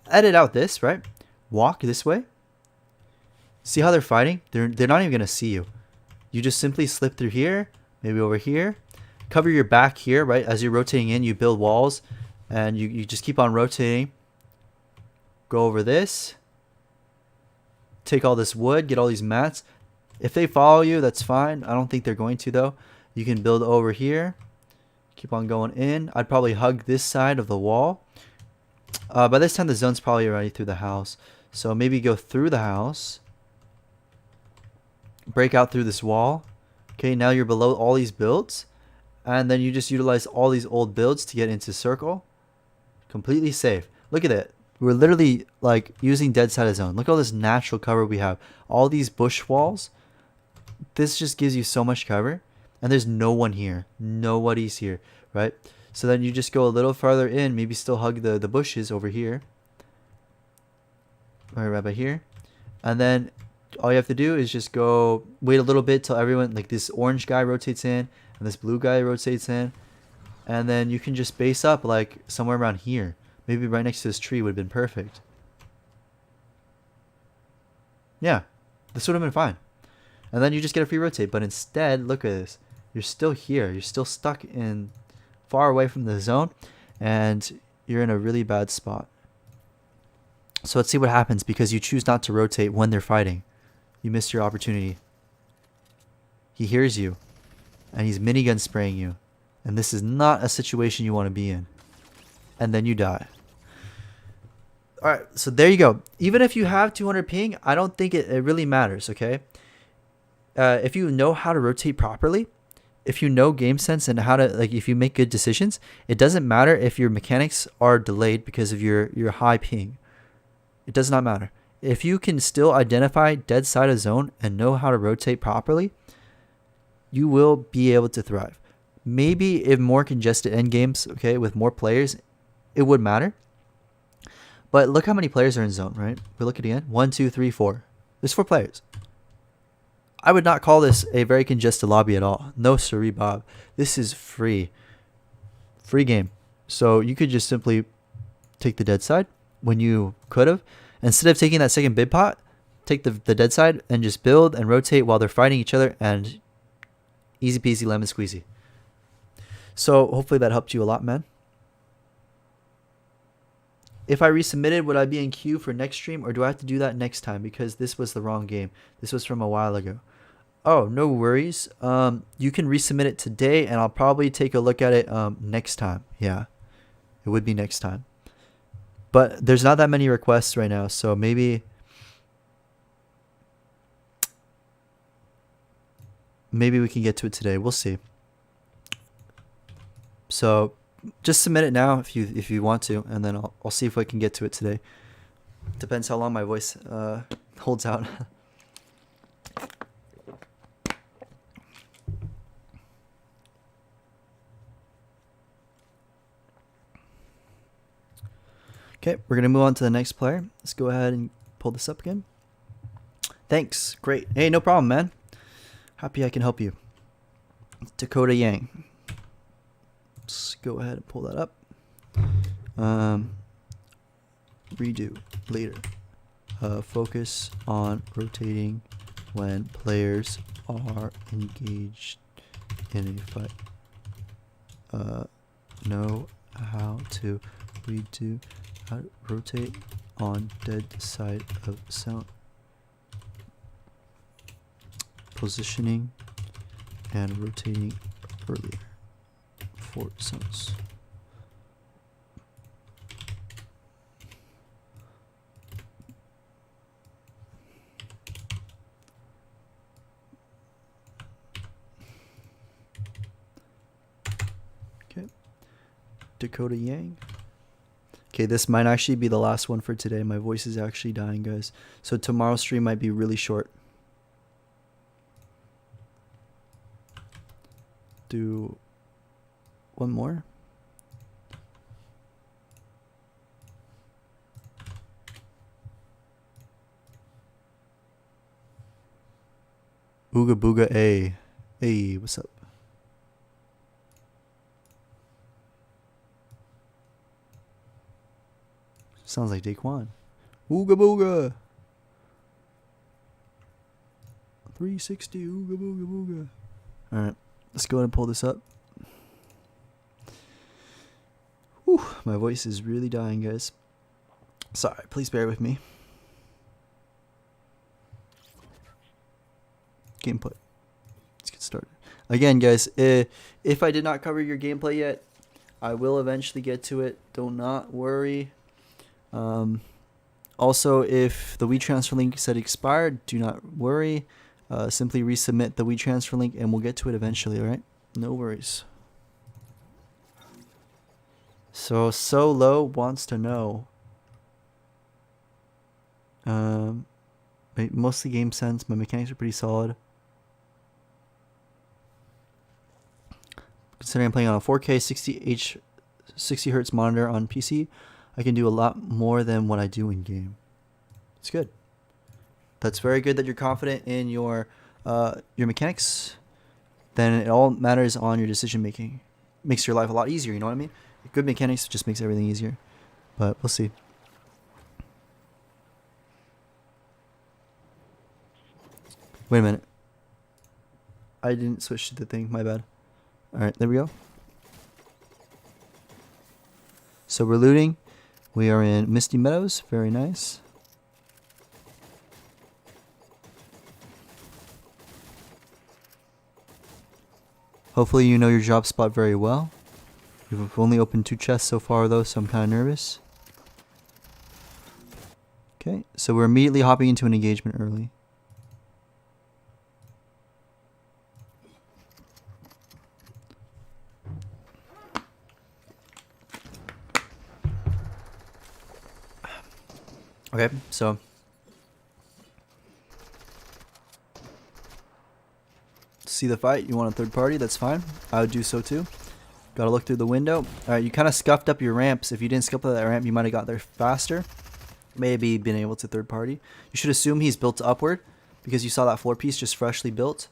edit out this, right? Walk this way. See how they're fighting? They're not even gonna see you. You just simply slip through here, maybe over here. Cover your back here, right? As you're rotating in, you build walls, and you just keep on rotating. Go over this. Take all this wood, get all these mats. If they follow you, that's fine. I don't think they're going to though. You can build over here. Keep on going in. I'd probably hug this side of the wall. By this time, the zone's probably already through the house. So maybe go through the house. Break out through this wall. Okay, now you're below all these builds. And then you just utilize all these old builds to get into circle. Completely safe. Look at it. We're literally like using dead side of zone. Look at all this natural cover we have. All these bush walls. This just gives you so much cover. And there's no one here. Nobody's here, right? So then you just go a little farther in. Maybe still hug the bushes over here. Right by here. And then all you have to do is just go wait a little bit till everyone, like this orange guy rotates in and this blue guy rotates in, and then you can just base up like somewhere around here. Maybe right next to this tree would have been perfect. Yeah, this would have been fine. And then you just get a free rotate. But instead, look at this. You're still here. You're still stuck in far away from the zone, and you're in a really bad spot. So let's see what happens because you choose not to rotate when they're fighting. You missed your opportunity. He hears you, and he's minigun spraying you. And this is not a situation you want to be in. And then you die. Alright, so there you go. Even if you have 200 ping, I don't think it really matters, okay? If you know how to rotate properly, if you know game sense and how to, like, if you make good decisions, it doesn't matter if your mechanics are delayed because of your high ping. It does not matter. If you can still identify dead side of zone and know how to rotate properly, you will be able to thrive. Maybe in more congested end games, okay, with more players, it would matter. But look how many players are in zone, right? We look at it again. 1, 2, 3, 4. There's 4 players. I would not call this a very congested lobby at all. No siree, Bob. This is free. Free game. So you could just simply take the dead side when you could have. Instead of taking that second bid pot, take the dead side and just build and rotate while they're fighting each other, and easy peasy lemon squeezy. So hopefully that helped you a lot, man. If I resubmitted, would I be in queue for next stream, or do I have to do that next time because this was the wrong game? This was from a while ago. Oh, no worries. You can resubmit it today, and I'll probably take a look at it next time. Yeah, it would be next time. But there's not that many requests right now, so maybe we can get to it today. We'll see. So just submit it now if you want to, and then I'll see if I can get to it today. Depends how long my voice holds out. Okay, we're gonna move on to the next player. Let's go ahead and pull this up again. Thanks, great. Hey, no problem, man. Happy I can help you. Dakota Yang. Let's go ahead and pull that up. Redo later. Focus on rotating when players are engaged in a fight. Know how to redo, how to rotate on dead side of sound. Positioning and rotating earlier for sounds. Okay, Dakota Yang. Okay, this might actually be the last one for today. My voice is actually dying, guys. So tomorrow's stream might be really short. Do one more. Ooga booga A. Hey, what's up? Sounds like Daquan. Ooga booga. 360 ooga booga booga. Alright. Let's go ahead and pull this up. Whew, my voice is really dying, guys. Sorry, please bear with me. Gameplay. Let's get started. Again, guys, if I did not cover your gameplay yet, I will eventually get to it. Do not worry. Also, if the WeTransfer link said expired, do not worry. Simply resubmit the WeTransfer link and we'll get to it eventually, alright? No worries. So Low wants to know. Mostly game sense. My mechanics are pretty solid. Considering I'm playing on a 4K 60 Hz monitor on PC, I can do a lot more than what I do in game. It's good. That's very good that you're confident in your mechanics. Then it all matters on your decision making. Makes your life a lot easier, you know what I mean? Good mechanics just makes everything easier. But we'll see. Wait a minute. I didn't switch to the thing, my bad. Alright, there we go. So we're looting. We are in Misty Meadows, very nice. Hopefully you know your job spot very well. You've only opened 2 chests so far though, so I'm kind of nervous. Okay, so we're immediately hopping into an engagement early. Okay, so see the fight, you want a third party, that's fine. I would do so too. Gotta look through the window. Alright, you kind of scuffed up your ramps. If you didn't scuff up that ramp, you might have got there faster. Maybe been able to third party. You should assume he's built upward because you saw that floor piece just freshly built.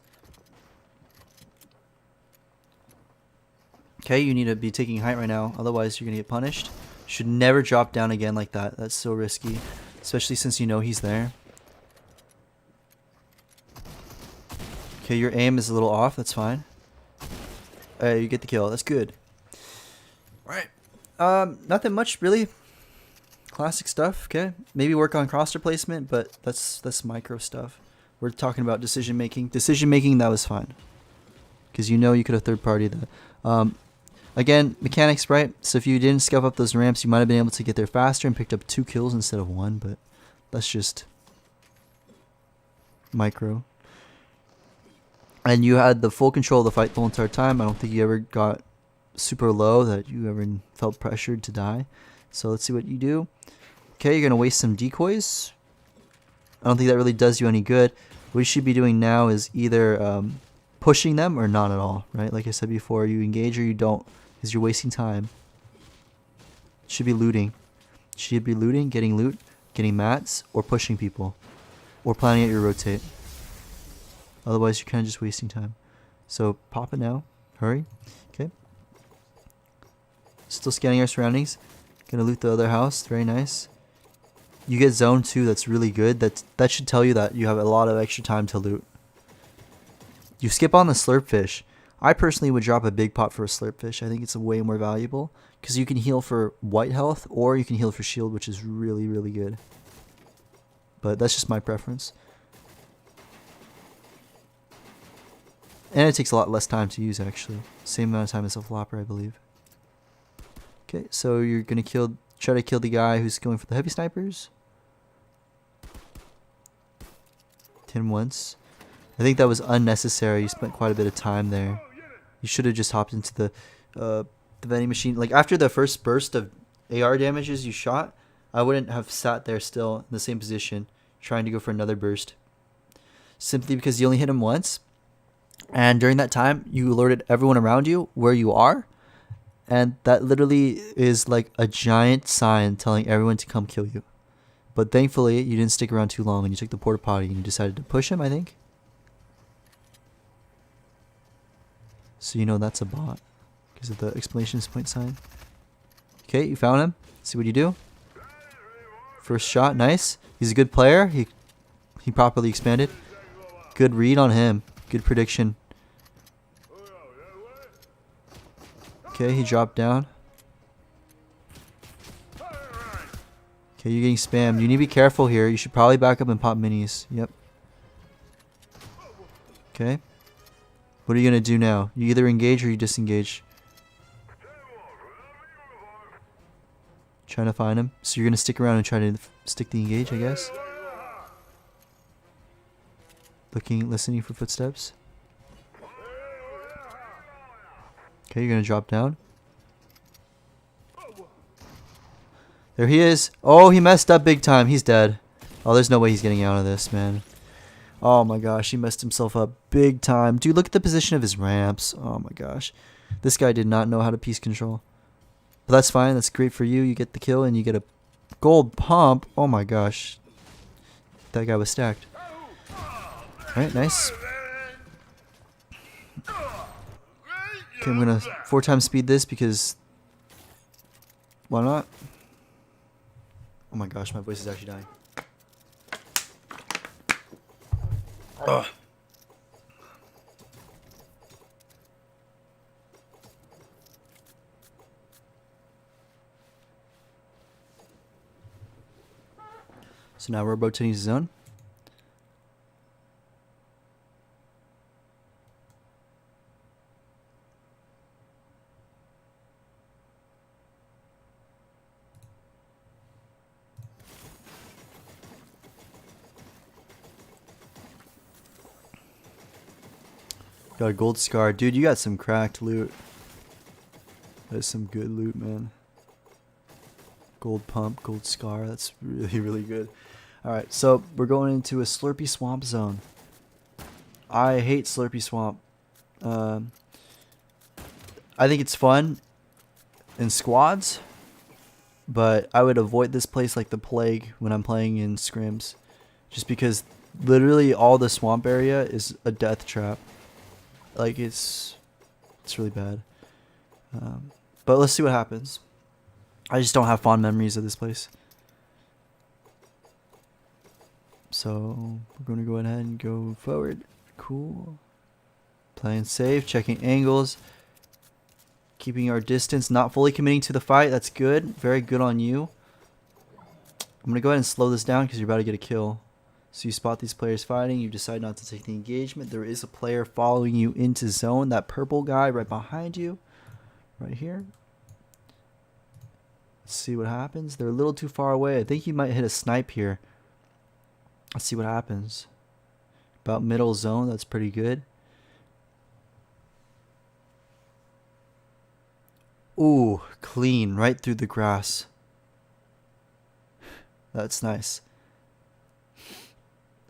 Okay, you need to be taking height right now, otherwise you're gonna get punished. Should never drop down again like that. That's so risky, especially since you know he's there. Okay, your aim is a little off. That's fine. You get the kill. That's good. Right. Nothing much really. Classic stuff. Okay. Maybe work on crosshair placement, but that's micro stuff. We're talking about decision making. Decision making, that was fine, because you know you could have third party that. Again, mechanics, right? So if you didn't scuff up those ramps, you might have been able to get there faster and picked up 2 kills instead of 1, but that's just micro. And you had the full control of the fight the whole entire time. I don't think you ever got super low that you ever felt pressured to die. So let's see what you do. Okay, you're going to waste some decoys. I don't think that really does you any good. What you should be doing now is either pushing them or not at all, right? Like I said before, you engage or you don't, because you're wasting time. Should be looting. Should be looting, getting loot, getting mats, or pushing people, or planning out your rotate. Otherwise, you're kind of just wasting time. So pop it now. Hurry. Okay. Still scanning our surroundings. Gonna loot the other house. Very nice. You get zone 2. That's really good. That should tell you that you have a lot of extra time to loot. You skip on the slurp fish. I personally would drop a big pot for a slurp fish. I think it's way more valuable because you can heal for white health or you can heal for shield, which is really, really good. But that's just my preference. And it takes a lot less time to use, actually. Same amount of time as a flopper, I believe. Okay, so you're gonna try to kill the guy who's going for the heavy snipers. Hit him once. I think that was unnecessary. You spent quite a bit of time there. You should have just hopped into the vending machine. Like after the first burst of AR damages you shot, I wouldn't have sat there still in the same position trying to go for another burst. Simply because you only hit him once. And during that time, you alerted everyone around you where you are. And that literally is like a giant sign telling everyone to come kill you. But thankfully, you didn't stick around too long and you took the porta potty and you decided to push him, I think. So you know that's a bot because of the exclamation point sign. Okay, you found him. Let's see what you do. First shot, nice. He's a good player. He properly expanded. Good read on him. Good prediction. Okay, he dropped down. Okay, you're getting spammed. You need to be careful here. You should probably back up and pop minis. Yep. Okay. What are you going to do now? You either engage or you disengage. Trying to find him. So you're going to stick around and try to stick the engage, I guess. Listening for footsteps. Okay, you're going to drop down. There he is. Oh, he messed up big time. He's dead. Oh, there's no way he's getting out of this, man. Oh my gosh, he messed himself up big time. Dude, look at the position of his ramps. Oh my gosh. This guy did not know how to piece control. But that's fine. That's great for you. You get the kill and you get a gold pump. Oh my gosh. That guy was stacked. Alright, nice. Okay, I'm gonna 4 times speed this because why not? Oh my gosh, my voice is actually dying. Ugh. So now we're rotating the zone. Got a gold scar. Dude, you got some cracked loot. That's some good loot, man. Gold pump, gold scar. That's really, really good. Alright, so we're going into a Slurpy Swamp zone. I hate Slurpy Swamp. I think it's fun in squads, but I would avoid this place like the plague when I'm playing in scrims. Just because literally all the swamp area is a death trap. Like it's really bad. But let's see what happens. I just don't have fond memories of this place. So we're going to go ahead and go forward. Cool. Playing safe, checking angles, keeping our distance, not fully committing to the fight. That's good. Very good on you. I'm going to go ahead and slow this down because you're about to get a kill. So you spot these players fighting. You decide not to take the engagement. There is a player following you into zone. That purple guy right behind you. Right here. Let's see what happens. They're a little too far away. I think you might hit a snipe here. Let's see what happens. About middle zone. That's pretty good. Ooh, clean. Right through the grass. That's nice.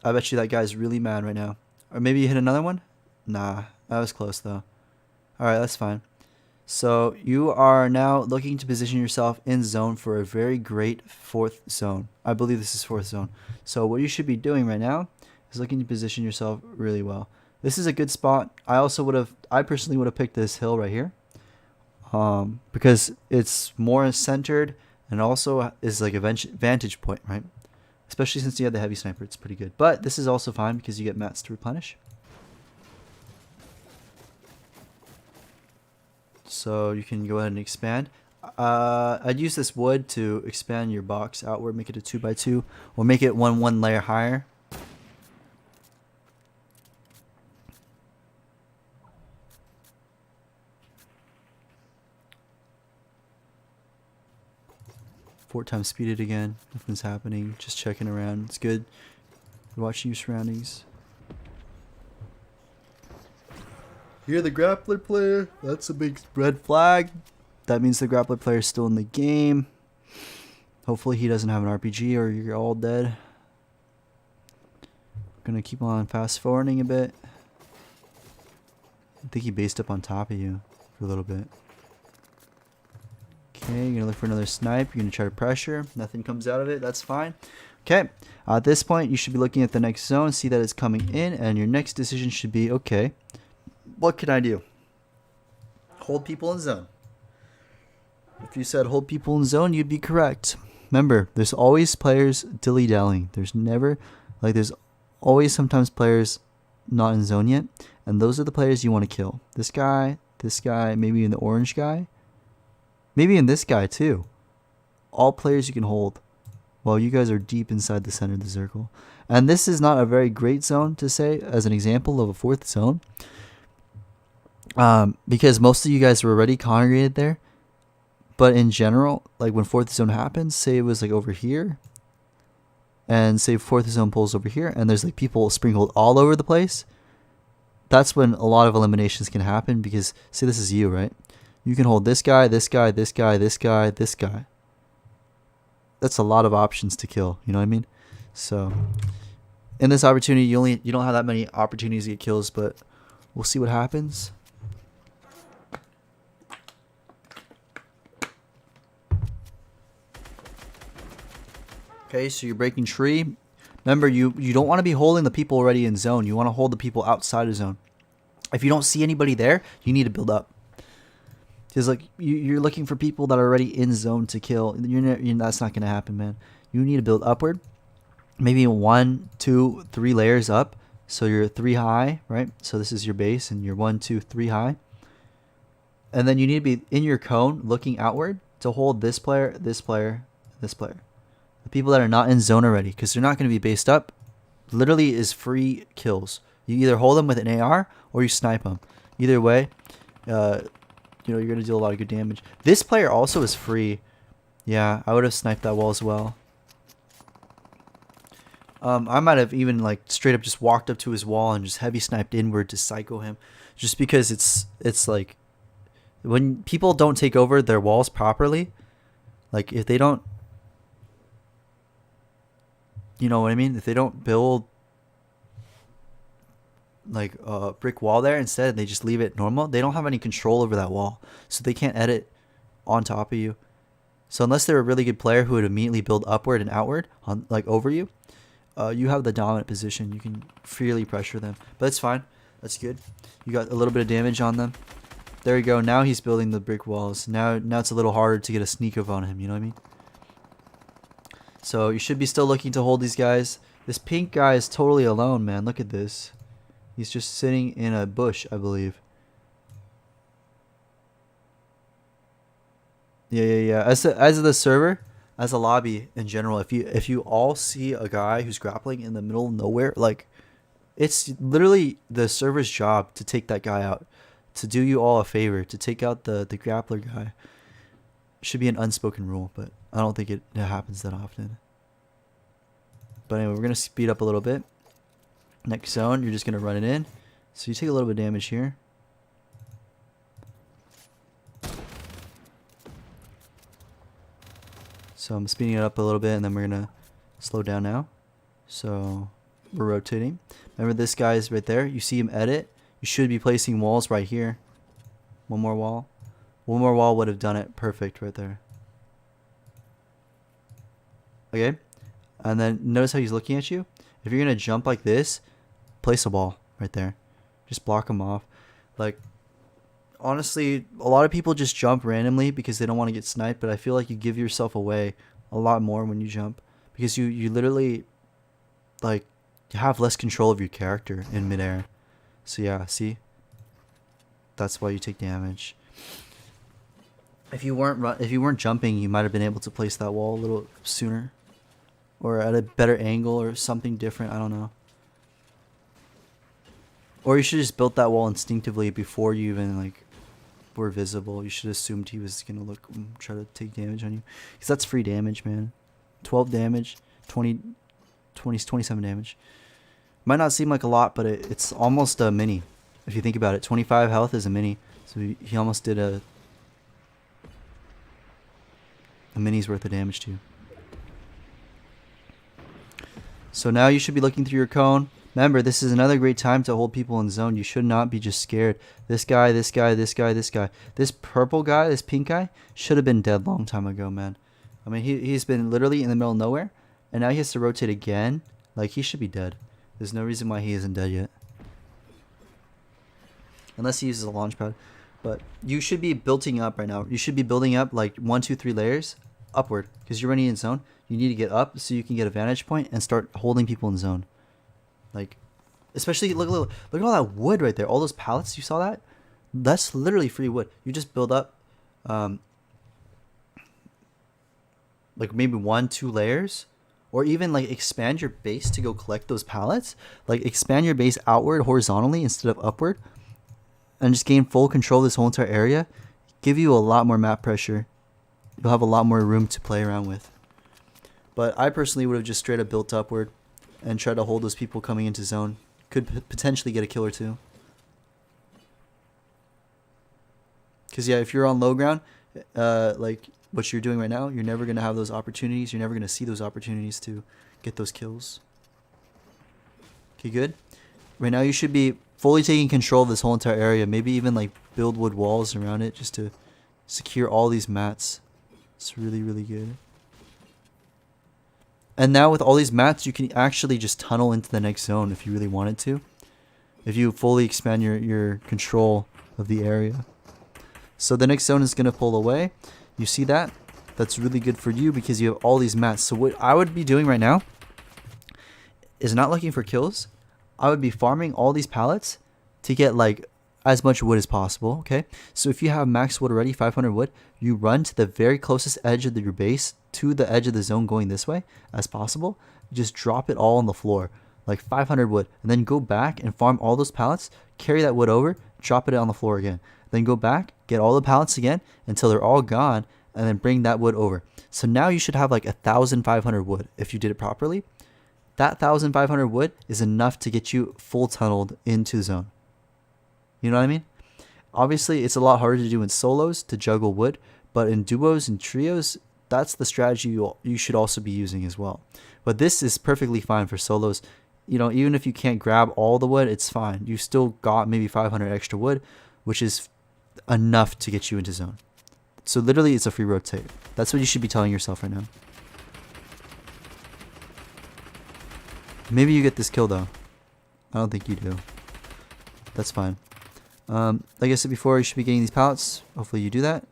I bet you that guy's really mad right now. Or maybe you hit another one? Nah, that was close though. Alright, that's fine. So you are now looking to position yourself in zone for a very great 4th zone. I believe this is 4th zone. So what you should be doing right now is looking to position yourself really well. This is a good spot. I personally would have picked this hill right here. Because it's more centered and also is like a vantage point, right? Especially since you have the heavy sniper, it's pretty good. But this is also fine because you get mats to replenish. So you can go ahead and expand. I'd use this wood to expand your box outward, make it a 2x2, or make it one layer higher. Four times speeded again. Nothing's happening. Just checking around. It's good. You're watching your surroundings. You're the grappler player. That's a big red flag. That means the grappler player is still in the game. Hopefully he doesn't have an RPG or you're all dead. Gonna keep on fast forwarding a bit. I think he based up on top of you for a little bit. Okay, you're gonna look for another snipe. You're gonna try to pressure. Nothing comes out of it. That's fine. Okay, at this point, you should be looking at the next zone, see that it's coming in, and your next decision should be, okay, what can I do? Hold people in zone. If you said hold people in zone, you'd be correct. Remember, there's always players dilly-dallying. There's always sometimes players not in zone yet, and those are the players you want to kill. This guy, maybe even the orange guy. Maybe in this guy too. All players you can hold while you guys are deep inside the center of the circle. And this is not a very great zone to say as an example of a 4th zone. Because most of you guys were already congregated there. But in general, like when 4th zone happens, say it was like over here. And say 4th zone pulls over here. And there's like people sprinkled all over the place. That's when a lot of eliminations can happen. Because say this is you, right? You can hold this guy, this guy, this guy, this guy, this guy. That's a lot of options to kill. You know what I mean? So, in this opportunity, you don't have that many opportunities to get kills, but we'll see what happens. Okay, so you're breaking tree. Remember, you don't want to be holding the people already in zone. You want to hold the people outside of zone. If you don't see anybody there, you need to build up. Because like you're looking for people that are already in zone to kill. That's not gonna happen, man. You need to build upward. Maybe 1, 2, 3 layers up. So you're 3 high, right? So this is your base, and you're 1, 2, 3 high. And then you need to be in your cone, looking outward to hold this player, this player, this player. The people that are not in zone already, because they're not going to be based up, literally is free kills. You either hold them with an AR or you snipe them. Either way, you're going to deal a lot of good damage. This player also is free. Yeah, I would have sniped that wall as well. I might have even like straight up just walked up to his wall and just heavy sniped inward to psycho him, just because it's like when people don't take over their walls properly, like if they don't, you know what I mean? If they don't build like a brick wall there, instead they just leave it normal, they don't have any control over that wall, so they can't edit on top of you. So unless they're a really good player who would immediately build upward and outward on like over you, you have the dominant position. You can freely pressure them, but it's fine. That's good. You got a little bit of damage on them. There you go. Now he's building the brick walls. Now it's a little harder to get a sneak up on him. You know what I mean? So you should be still looking to hold these guys. This pink guy is totally alone, man. Look at this. He's just sitting in a bush, I believe. Yeah. As the server, as a lobby in general, if you all see a guy who's grappling in the middle of nowhere, like it's literally the server's job to take that guy out, to do you all a favor, to take out the grappler guy. Should be an unspoken rule, but I don't think it happens that often. But anyway, we're gonna speed up a little bit. Next zone, you're just gonna run it in, so you take a little bit of damage here. So I'm speeding it up a little bit, and then we're gonna slow down now. So we're rotating. Remember, this guy's right there. You see him edit. You should be placing walls right here. One more wall. One more wall would have done it perfect right there. Okay, and then notice how he's looking at you. If you're gonna jump like this, place a wall right there. Just block him off. Like, honestly, a lot of people just jump randomly because they don't want to get sniped, but I feel like you give yourself away a lot more when you jump, because you literally like have less control of your character in midair. So yeah, see, that's why you take damage. If you weren't jumping, you might have been able to place that wall a little sooner, or at a better angle, or something different. I don't know. Or you should just built that wall instinctively before you even like were visible. You should have assumed he was gonna look try to take damage on you, because that's free damage, man. 12 damage, 27 damage. Might not seem like a lot, but it's almost a mini if you think about it. 25 health is a mini, so he almost did a mini's worth of damage to you. So now you should be looking through your cone. Remember, this is another great time to hold people in zone. You should not be just scared. This guy, this guy, this guy, this guy. This purple guy, this pink guy, should have been dead long time ago, man. I mean, he's been literally in the middle of nowhere, and now he has to rotate again. Like, he should be dead. There's no reason why he isn't dead yet. Unless he uses a launch pad. But you should be building up right now. You should be building up like 1, 2, 3 layers upward, because you're running in zone. You need to get up so you can get a vantage point and start holding people in zone. Like, especially look at all that wood right there. All those pallets, you saw that? That's literally free wood. You just build up like maybe 1, 2 layers, or even like expand your base to go collect those pallets. Like, expand your base outward horizontally instead of upward, and just gain full control of this whole entire area. Give you a lot more map pressure. You'll have a lot more room to play around with. But I personally would have just straight up built upward and tried to hold those people coming into zone. Could potentially get a kill or two. Because yeah, if you're on low ground, like what you're doing right now, you're never going to have those opportunities. You're never going to see those opportunities to get those kills. Okay, good. Right now you should be fully taking control of this whole entire area. Maybe even like build wood walls around it just to secure all these mats. It's really, really good. And now with all these mats, you can actually just tunnel into the next zone if you really wanted to. If you fully expand your control of the area. So the next zone is going to pull away. You see that? That's really good for you because you have all these mats. So what I would be doing right now is not looking for kills. I would be farming all these pallets to get like as much wood as possible, okay? So if you have max wood already, 500 wood, you run to the very closest edge of your base to the edge of the zone going this way as possible. You just drop it all on the floor, like 500 wood, and then go back and farm all those pallets, carry that wood over, drop it on the floor again. Then go back, get all the pallets again until they're all gone, and then bring that wood over. So now you should have like 1,500 wood if you did it properly. That 1,500 wood is enough to get you full tunneled into zone. You know what I mean? Obviously, it's a lot harder to do in solos to juggle wood, but in duos and trios, that's the strategy you should also be using as well. But this is perfectly fine for solos. You know, even if you can't grab all the wood, it's fine. You still got maybe 500 extra wood, which is enough to get you into zone. So literally, it's a free rotate. That's what you should be telling yourself right now. Maybe you get this kill though. I don't think you do. That's fine. Like I said before, you should be getting these pallets. Hopefully you do that.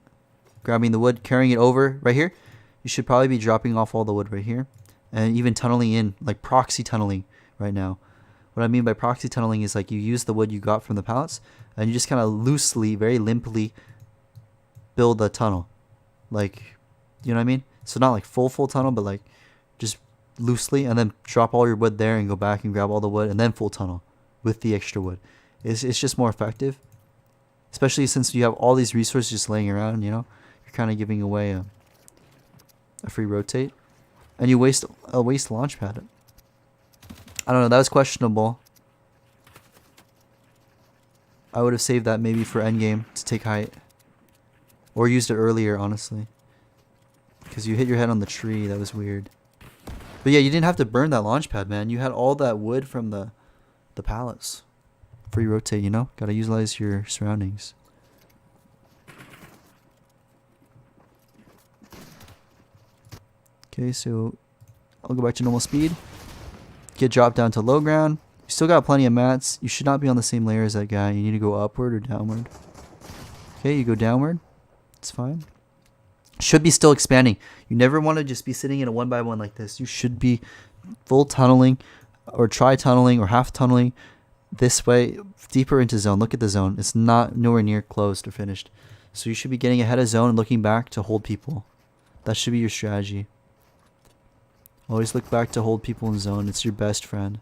Grabbing the wood, carrying it over right here. You should probably be dropping off all the wood right here. And even tunneling in, like proxy tunneling right now. What I mean by proxy tunneling is like you use the wood you got from the pallets and you just kind of loosely, very limply build a tunnel. Like, you know what I mean? So not like full tunnel, but like just loosely, and then drop all your wood there and go back and grab all the wood and then full tunnel with the extra wood. It's just more effective. Especially since you have all these resources just laying around, you know? You're kind of giving away a free rotate. And you waste a launch pad. I don't know, that was questionable. I would have saved that maybe for endgame to take height. Or used it earlier, honestly. Because you hit your head on the tree, that was weird. But yeah, you didn't have to burn that launch pad, man. You had all that wood from the pallets. Free rotate, you know? Gotta utilize your surroundings. Okay, so I'll go back to normal speed. Get dropped down to low ground. You still got plenty of mats. You should not be on the same layer as that guy. You need to go upward or downward. Okay, you go downward. It's fine. Should be still expanding. You never want to just be sitting in a 1x1 like this. You should be full tunneling or try tunneling or half tunneling this way deeper into zone. Look at the zone. It's not nowhere near closed or finished. So you should be getting ahead of zone and looking back to hold people. That should be your strategy. Always look back to hold people in zone. It's your best friend.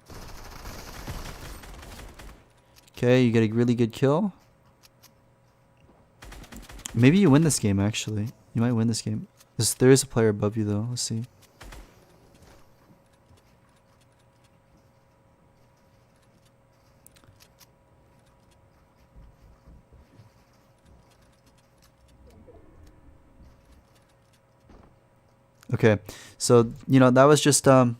Okay, you get a really good kill. Maybe you win this game, actually. You might win this game. There is a player above you, though. Let's see. Okay, so, you know, that was just a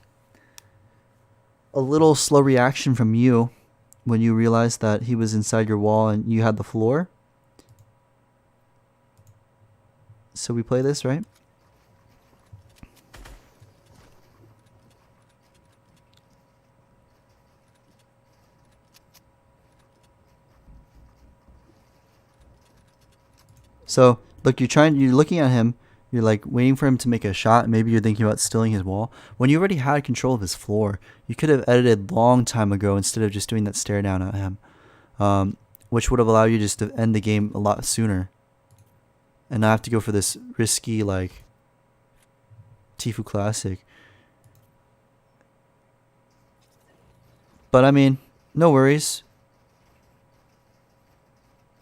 little slow reaction from you when you realized that he was inside your wall and you had the floor. So we play this, right? So, look, you're looking at him. You're like waiting for him to make a shot. Maybe you're thinking about stealing his wall. When you already had control of his floor, you could have edited long time ago instead of just doing that stare down at him. Which would have allowed you just to end the game a lot sooner. And not have to go for this risky, like, Tfue Classic. But I mean, no worries.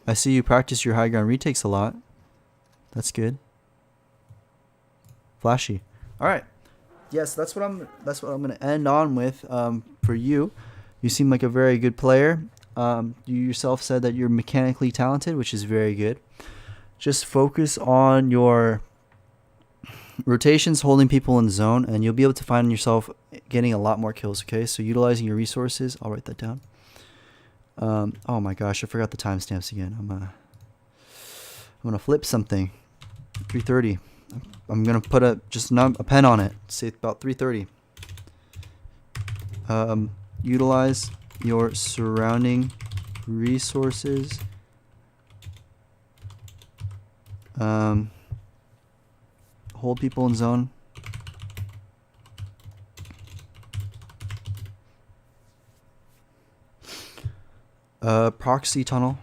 I see you practice your high ground retakes a lot. That's good. Flashy. All right. Yes, that's what I'm going to end on with. For you, you seem like a very good player. You yourself said that you're mechanically talented, which is very good. Just focus on your rotations, holding people in zone, and you'll be able to find yourself getting a lot more kills. Okay, so utilizing your resources. I'll write that down. Oh my gosh, I forgot the timestamps again. I'm gonna flip something. 3:30. I'm gonna put a pen on it. Say about 3:30. Utilize your surrounding resources. Hold people in zone. Proxy tunnel.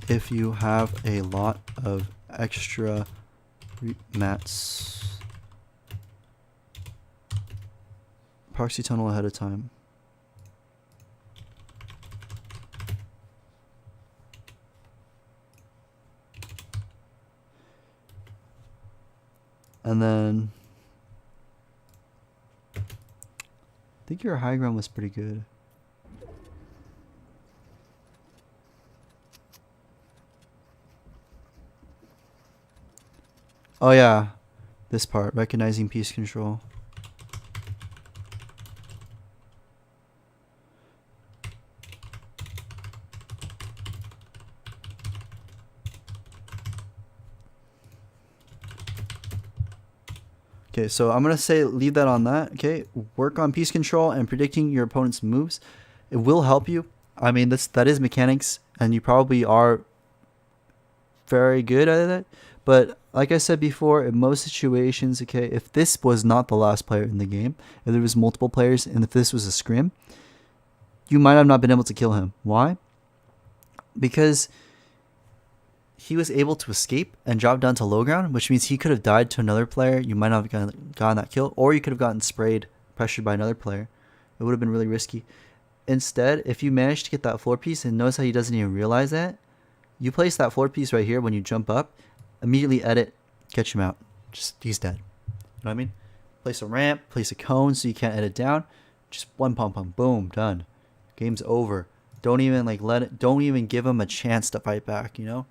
If you have a lot of extra mats. Proxy tunnel ahead of time. And then I think your high ground was pretty good. Oh yeah, this part, recognizing piece control. Okay, so I'm going to say leave that on that. Okay, work on piece control and predicting your opponent's moves. It will help you. I mean, that is mechanics, and you probably are very good at it. But like I said before, in most situations, okay, if this was not the last player in the game, if there was multiple players, and if this was a scrim, you might have not been able to kill him. Why? Because he was able to escape and drop down to low ground, which means he could have died to another player. You might not have gotten that kill, or you could have gotten sprayed, pressured by another player. It would have been really risky. Instead, if you manage to get that floor piece, and notice how he doesn't even realize that, you place that floor piece right here when you jump up, immediately edit, catch him out. Just, he's dead. You know what I mean? Place a ramp, place a cone so you can't edit down. Just one pump, boom, done. Game's over. Don't even don't even give him a chance to fight back, you know?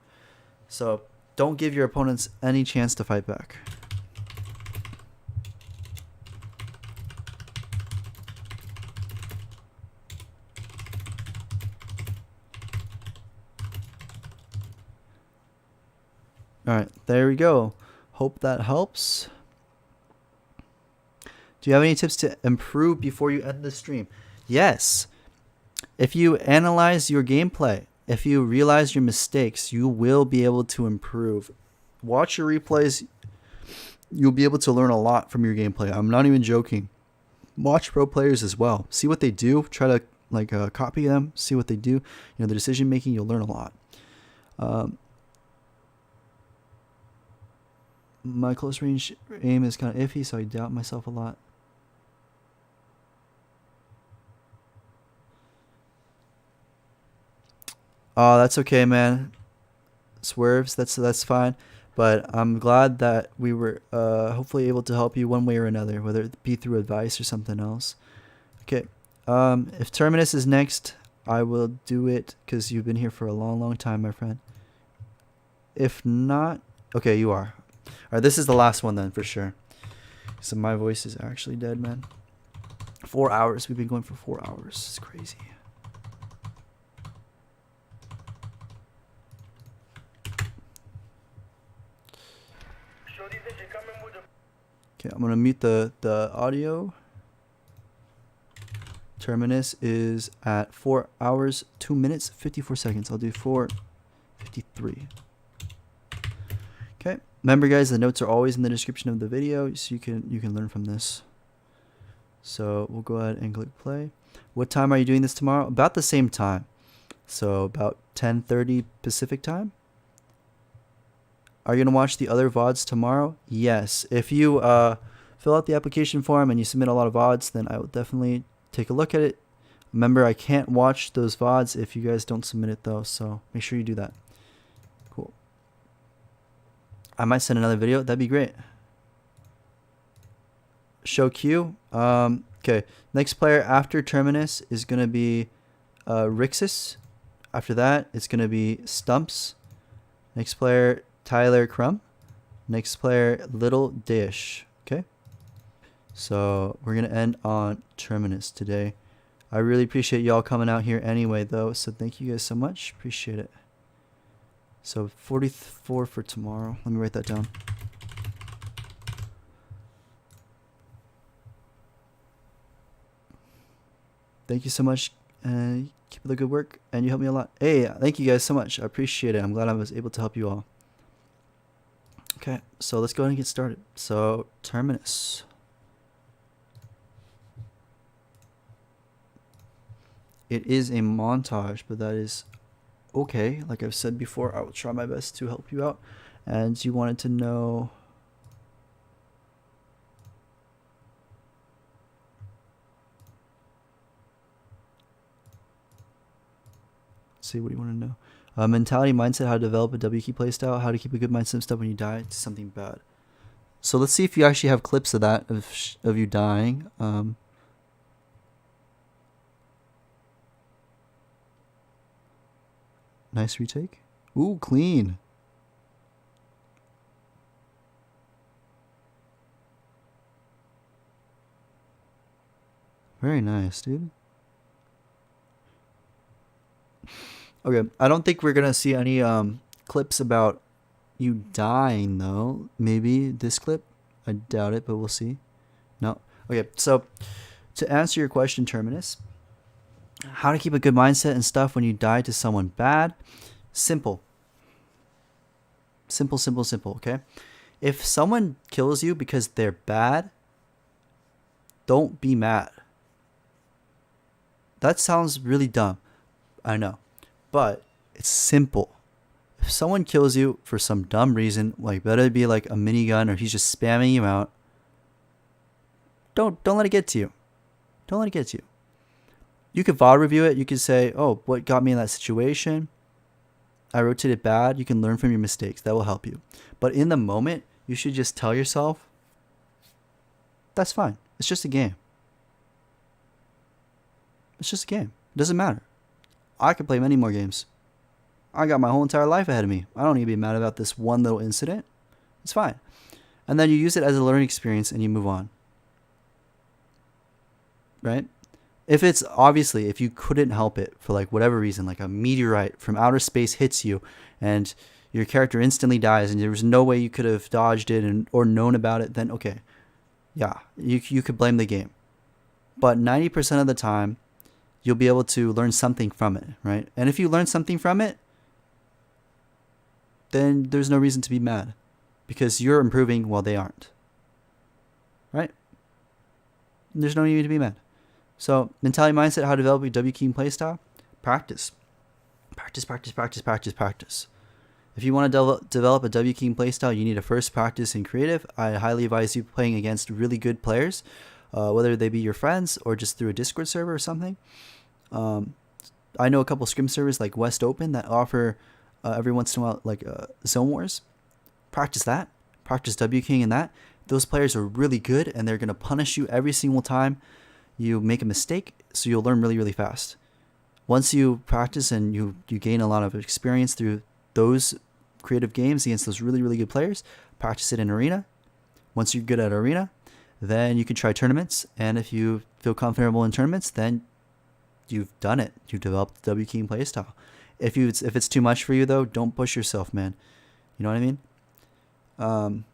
So don't give your opponents any chance to fight back. Alright, there we go. Hope that helps. Do you have any tips to improve before you end the stream? Yes. If you analyze your gameplay, if you realize your mistakes, you will be able to improve. Watch your replays. You'll be able to learn a lot from your gameplay. I'm not even joking. Watch pro players as well. See what they do. Try to copy them. See what they do. You know, the decision making, you'll learn a lot. My close range aim is kind of iffy, so I doubt myself a lot. Oh, that's okay, man. Swerves, that's fine. But I'm glad that we were hopefully able to help you one way or another, whether it be through advice or something else. Okay. If Terminus is next, I will do it because you've been here for a long, long time, my friend. If not, okay, you are. All right, this is the last one then for sure. So my voice is actually dead, man. 4 hours. We've been going for 4 hours. It's crazy. Okay, I'm gonna mute the audio. Terminus is at 4 hours, 2 minutes, 54 seconds. I'll do 4:53. Okay. Remember, guys, the notes are always in the description of the video, so you can learn from this. So we'll go ahead and click play. What time are you doing this tomorrow? About the same time. So about 10:30 Pacific time. Are you going to watch the other VODs tomorrow? Yes. If you fill out the application form and you submit a lot of VODs, then I will definitely take a look at it. Remember, I can't watch those VODs if you guys don't submit it, though, so make sure you do that. Cool. I might send another video. That'd be great. Show queue. Okay. Next player after Terminus is going to be Rexus. After that, it's going to be Stumps. Next player, Tyler Crumb. Next player, Little Dish. Okay. So we're going to end on Terminus today. I really appreciate y'all coming out here anyway, though. So thank you guys so much. Appreciate it. So 44 for tomorrow. Let me write that down. Thank you so much. Keep up the good work, and you help me a lot. Hey, thank you guys so much. I appreciate it. I'm glad I was able to help you all. Okay, so let's go ahead and get started. So, Terminus. It is a montage, but that is okay. Like I've said before, I will try my best to help you out. And you wanted to know... Let's see, what do you want to know? Mentality, mindset, how to develop a W key playstyle, how to keep a good mindset and stuff when you die to something bad. So let's see if you actually have clips of that, of you dying. Nice retake. Ooh, clean. Very nice, dude. Okay, I don't think we're gonna see any clips about you dying though. Maybe this clip. I doubt it, but we'll see. No. Okay, so to answer your question, Terminus, how to keep a good mindset and stuff when you die to someone bad. Simple. Simple, simple, simple, okay? If someone kills you because they're bad, don't be mad. That sounds really dumb. I know. But it's simple. If someone kills you for some dumb reason, like whether it be like a minigun or he's just spamming you out, don't let it get to you. Don't let it get to you. You could VOD review it. You could say, oh, what got me in that situation? I rotated bad. You can learn from your mistakes. That will help you. But in the moment, you should just tell yourself, that's fine. It's just a game. It's just a game. It doesn't matter. I could play many more games. I got my whole entire life ahead of me. I don't need to be mad about this one little incident. It's fine. And then you use it as a learning experience and you move on. Right? If it's obviously, if you couldn't help it for like whatever reason, like a meteorite from outer space hits you and your character instantly dies and there was no way you could have dodged it or known about it, then okay. Yeah, you could blame the game. But 90% of the time, you'll be able to learn something from it, right? And if you learn something from it, then there's no reason to be mad because you're improving while they aren't, right? There's no need to be mad. So, mentality, mindset, how to develop a W key and playstyle? Practice. Practice, practice, practice, practice, practice. If you want to develop a W key and playstyle, you need to first practice in creative. I highly advise you playing against really good players, whether they be your friends or just through a Discord server or something. I know a couple scrim servers like West Open that offer every once in a while like Zone Wars. Practice that. Practice W keying in that. Those players are really good and they're going to punish you every single time you make a mistake, so you'll learn really, really fast. Once you practice and you gain a lot of experience through those creative games against those really, really good players, practice it in arena. Once you're good at arena, then you can try tournaments. And if you feel comfortable in tournaments, then you've done it. You've developed the W key and playstyle. If it's too much for you though, don't push yourself, man. You know what I mean?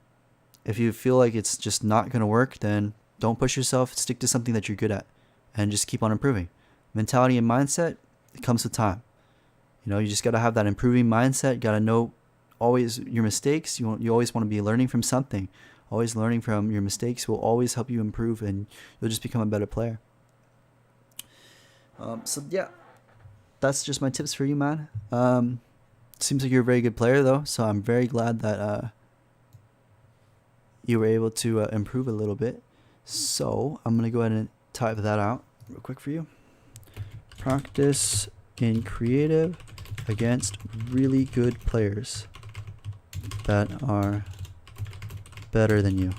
If you feel like it's just not gonna work, then don't push yourself. Stick to something that you're good at, and just keep on improving. Mentality and mindset, it comes with time. You know, you just gotta have that improving mindset. Gotta know always your mistakes. You always want to be learning from something. Always learning from your mistakes will always help you improve, and you'll just become a better player. So yeah, that's just my tips for you, man. Seems like you're a very good player though, so I'm very glad that you were able to improve a little bit. So I'm gonna go ahead and type that out real quick for you. Practice in creative against really good players that are better than you.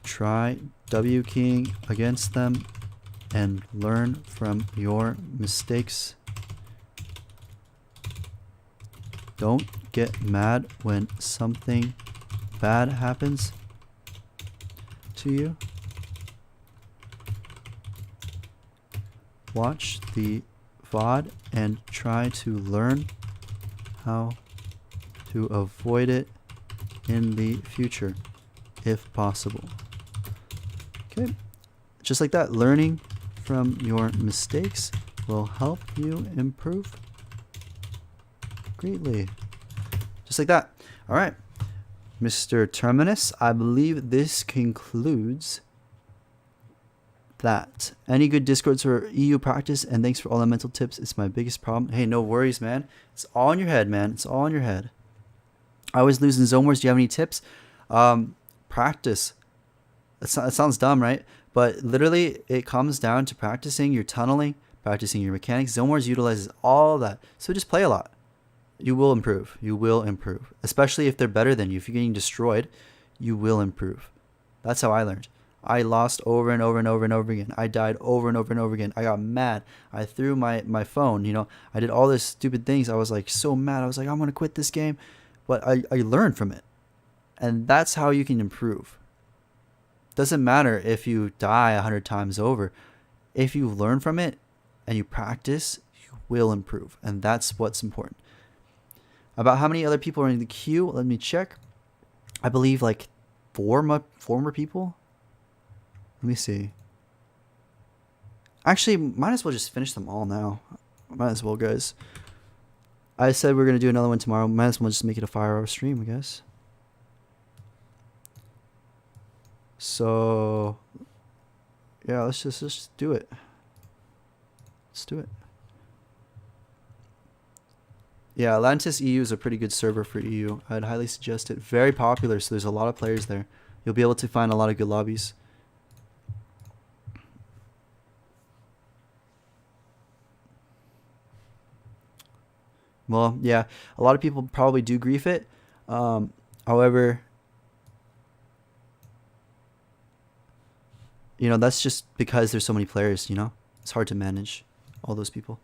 Try W keying against them and learn from your mistakes. Don't get mad when something bad happens to you. Watch the VOD and try to learn how to avoid it in the future if possible. Okay, just like that. Learning from your mistakes will help you improve greatly. Just like that. All right, Mr. Terminus, I believe this concludes that. Any good discords for EU practice, and thanks for all the mental tips. It's my biggest problem. Hey, no worries, man. It's all in your head, man. It's all in your head. I always lose in zone wars. Do you have any tips? Practice. It sounds dumb, right? But literally, it comes down to practicing your tunneling, practicing your mechanics. Zone wars utilizes all of that. So just play a lot. You will improve. You will improve. Especially if they're better than you. If you're getting destroyed, you will improve. That's how I learned. I lost over and over and over and over again. I died over and over and over again. I got mad. I threw my phone, you know. I did all these stupid things. I was like so mad. I was like, I'm going to quit this game. But I learned from it. And that's how you can improve. Doesn't matter if you die 100 times over. If you learn from it and you practice, you will improve. And that's what's important. About how many other people are in the queue, let me check. I believe like four more people. Let me see. Actually, might as well just finish them all now. Might as well, guys. I said we're going to do another one tomorrow. Might as well just make it a 5-hour stream, I guess. So, yeah, let's just do it. Let's do it. Yeah, Atlantis EU is a pretty good server for EU. I'd highly suggest it. Very popular, so there's a lot of players there. You'll be able to find a lot of good lobbies. Well, yeah, a lot of people probably do grief it. However, you know, that's just because there's so many players, you know. It's hard to manage all those people.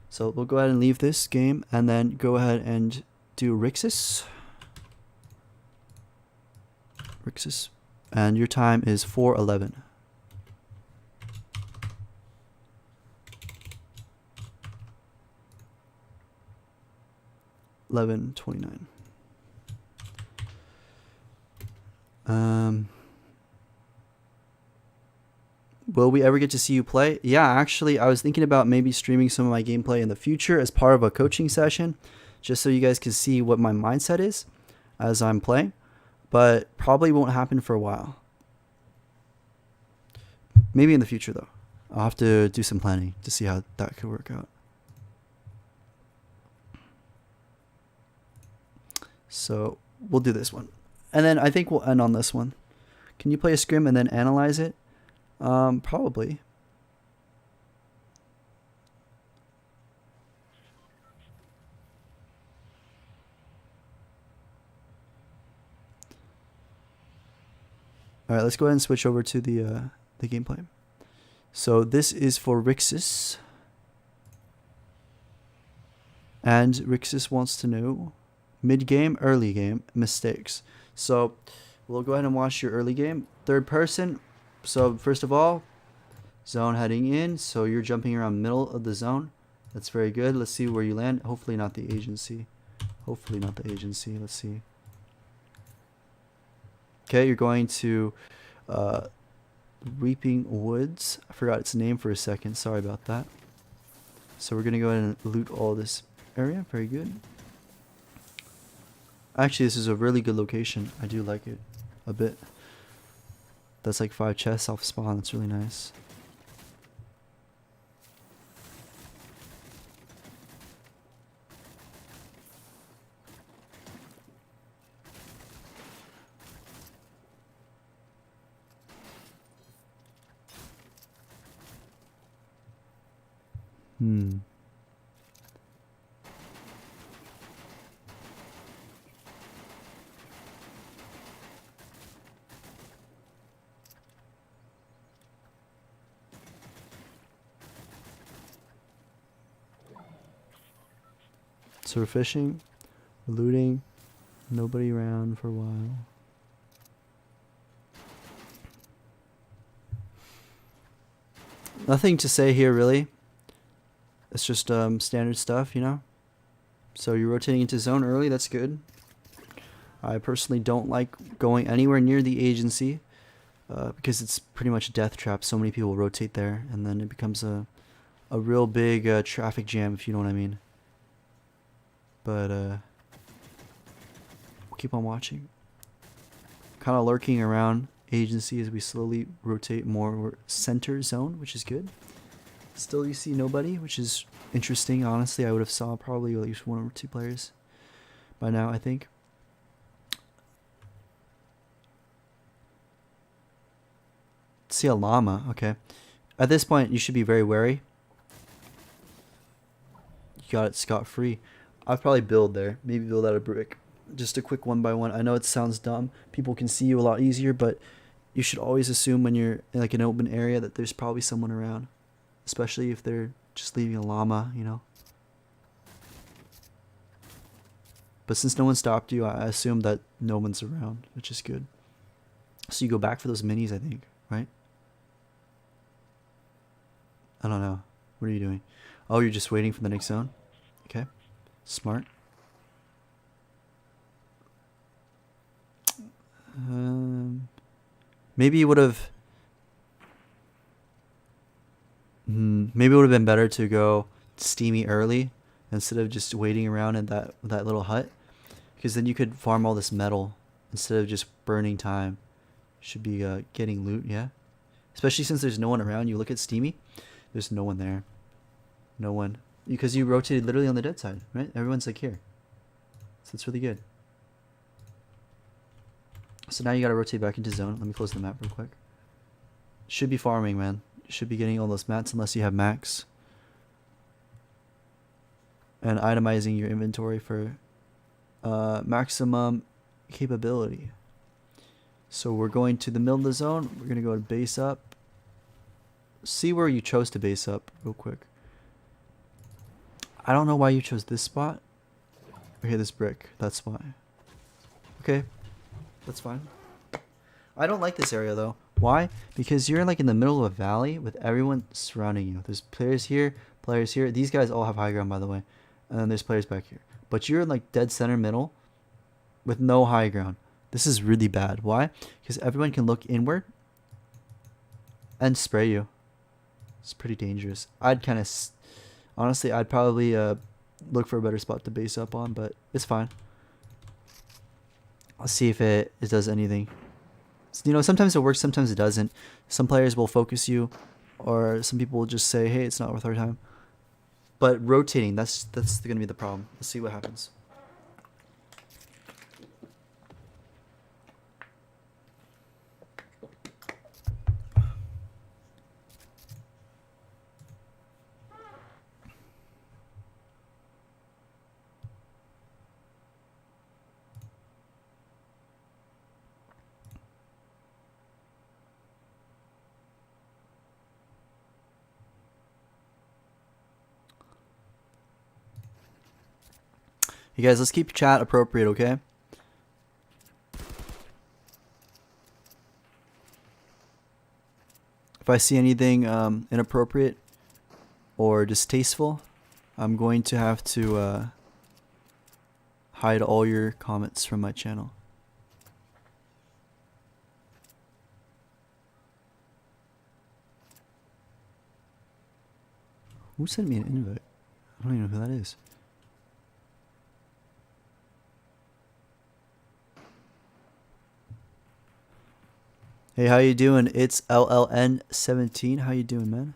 So we'll go ahead and leave this game and then go ahead and do Rexus. Rexus. And your time is 4:11. 11:29. Will we ever get to see you play? Yeah, actually, I was thinking about maybe streaming some of my gameplay in the future as part of a coaching session, just so you guys can see what my mindset is as I'm playing, but probably won't happen for a while. Maybe in the future, though. I'll have to do some planning to see how that could work out. So we'll do this one. And then I think we'll end on this one. Can you play a scrim and then analyze it? Probably. All right, let's go ahead and switch over to the gameplay. So this is for Rexus. And Rexus wants to know mid-game, early game, mistakes. So we'll go ahead and watch your early game. Third person. So first of all, zone heading in. So you're jumping around middle of the zone. That's very good. Let's see where you land. Hopefully not the agency. Hopefully not the agency. Let's see. Okay, you're going to Reaping Woods. I forgot its name for a second. Sorry about that. So we're going to go ahead and loot all this area. Very good. Actually, this is a really good location. I do like it a bit. That's like 5 chests off spawn. That's really nice. So we're fishing, we're looting, nobody around for a while. Nothing to say here really. It's just standard stuff, you know. So you're rotating into zone early, that's good. I personally don't like going anywhere near the agency. because it's pretty much a death trap. So many people rotate there, and then it becomes a real big traffic jam, if you know what I mean. But we'll keep on watching. Kind of lurking around agency as we slowly rotate more center zone, which is good. Still, you see nobody, which is interesting. Honestly, I would have saw probably at least 1 or 2 players by now, I think. See a llama. Okay. At this point, you should be very wary. You got it scot-free. I'd probably build there. Maybe build out a brick. Just a quick 1x1. I know it sounds dumb. People can see you a lot easier, but you should always assume when you're in like an open area that there's probably someone around. Especially if they're just leaving a llama, you know. But since no one stopped you, I assume that no one's around, which is good. So you go back for those minis, I think, right? I don't know. What are you doing? Oh, you're just waiting for the next zone? Okay. Smart. Maybe you would have... maybe it would have been better to go steamy early instead of just waiting around in that little hut, because then you could farm all this metal instead of just burning time. Should be getting loot, yeah. Especially since there's no one around. You look at steamy, there's no one there, no one, because you rotated literally on the dead side, right? Everyone's like here, so it's really good. So now you gotta rotate back into zone. Let me close the map real quick. Should be farming, man. Should be getting all those mats unless you have max. And itemizing your inventory for maximum capability. So we're going to the middle of the zone. We're going to go to base up. See where you chose to base up real quick. I don't know why you chose this spot. Okay, this brick. That's why. Okay, that's fine. I don't like this area though. Why? Because you're like in the middle of a valley with everyone surrounding you. There's players here, players here. These guys all have high ground, by the way. And then there's players back here. But you're in like dead center middle with no high ground. This is really bad. Why? Because everyone can look inward and spray you. It's pretty dangerous. I'd kind of... honestly, I'd probably look for a better spot to base up on, but it's fine. I'll see if it does anything. You know, sometimes it works, sometimes it doesn't. Some players will focus you, or some people will just say, hey, it's not worth our time. But rotating, that's going to be the problem. Let's see what happens. You guys, let's keep chat appropriate, okay? If I see anything inappropriate or distasteful, I'm going to have to hide all your comments from my channel. Who sent me an invite? I don't even know who that is. Hey, how you doing? It's LLN17. How you doing, man?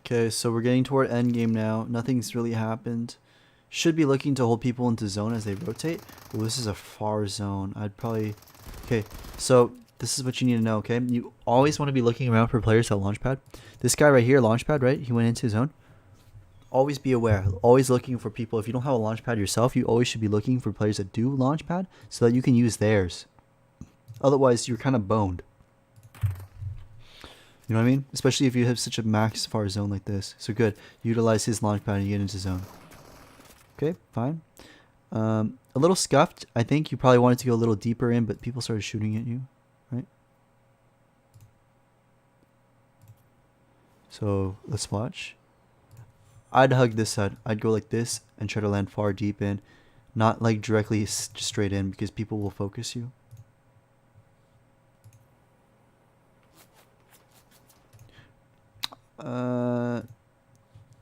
Okay, so we're getting toward endgame now. Nothing's really happened. Should be looking to hold people into zone as they rotate. Oh, this is a far zone. I'd probably... Okay, so this is what you need to know, okay? You always want to be looking around for players at launchpad. This guy right here, launchpad, right? He went into his zone. Always be aware. Always looking for people. If you don't have a launchpad yourself, you always should be looking for players that do launchpad so that you can use theirs. Otherwise, you're kind of boned. You know what I mean? Especially if you have such a max far zone like this. So good. Utilize his launchpad and get into zone. Okay, fine. A little scuffed. I think you probably wanted to go a little deeper in, but people started shooting at you, right? So let's watch. I'd hug this side. I'd go like this and try to land far deep in, not like directly straight in, because people will focus you.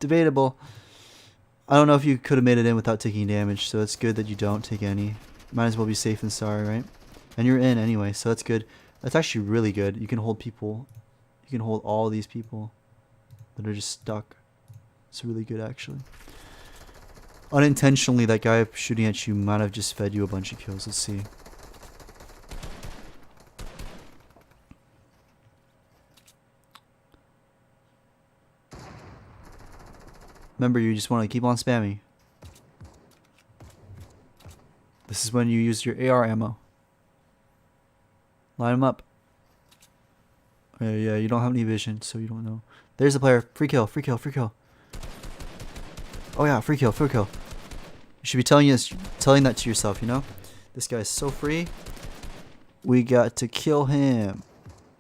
Debatable. I don't know if you could have made it in without taking damage, so it's good that you don't take any. Might as well be safe than sorry, right? And you're in anyway, so that's good. That's actually really good. You can hold people. You can hold all these people that are just stuck. It's really good, actually. Unintentionally, that guy shooting at you might have just fed you a bunch of kills. Let's see. Remember, you just want to keep on spamming. This is when you use your AR ammo. Line them up. Yeah, you don't have any vision, so you don't know. There's a player. Free kill, free kill, free kill. Oh yeah, free kill, free kill. You should be telling that to yourself, you know? This guy's so free. We got to kill him.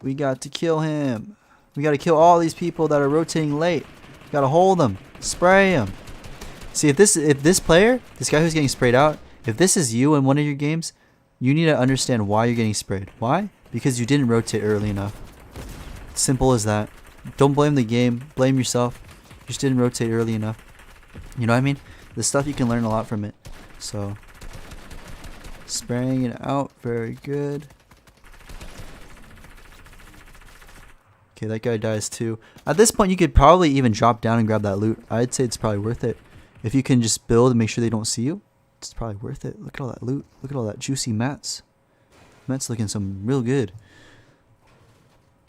We got to kill him. We got to kill all these people that are rotating late. Got to hold them. Spray him. See, if this player, this guy who's getting sprayed out, if this is you in one of your games, you need to understand why you're getting sprayed. Why? Because you didn't rotate early enough. Simple as that. Don't blame the game. Blame yourself. You just didn't rotate early enough. You know what I mean? The stuff you can learn a lot from it. So, spraying it out. Very good. Okay, that guy dies too. At this point, you could probably even drop down and grab that loot. I'd say it's probably worth it. If you can just build and make sure they don't see you, it's probably worth it. Look at all that loot. Look at all that juicy mats. Mats looking some real good.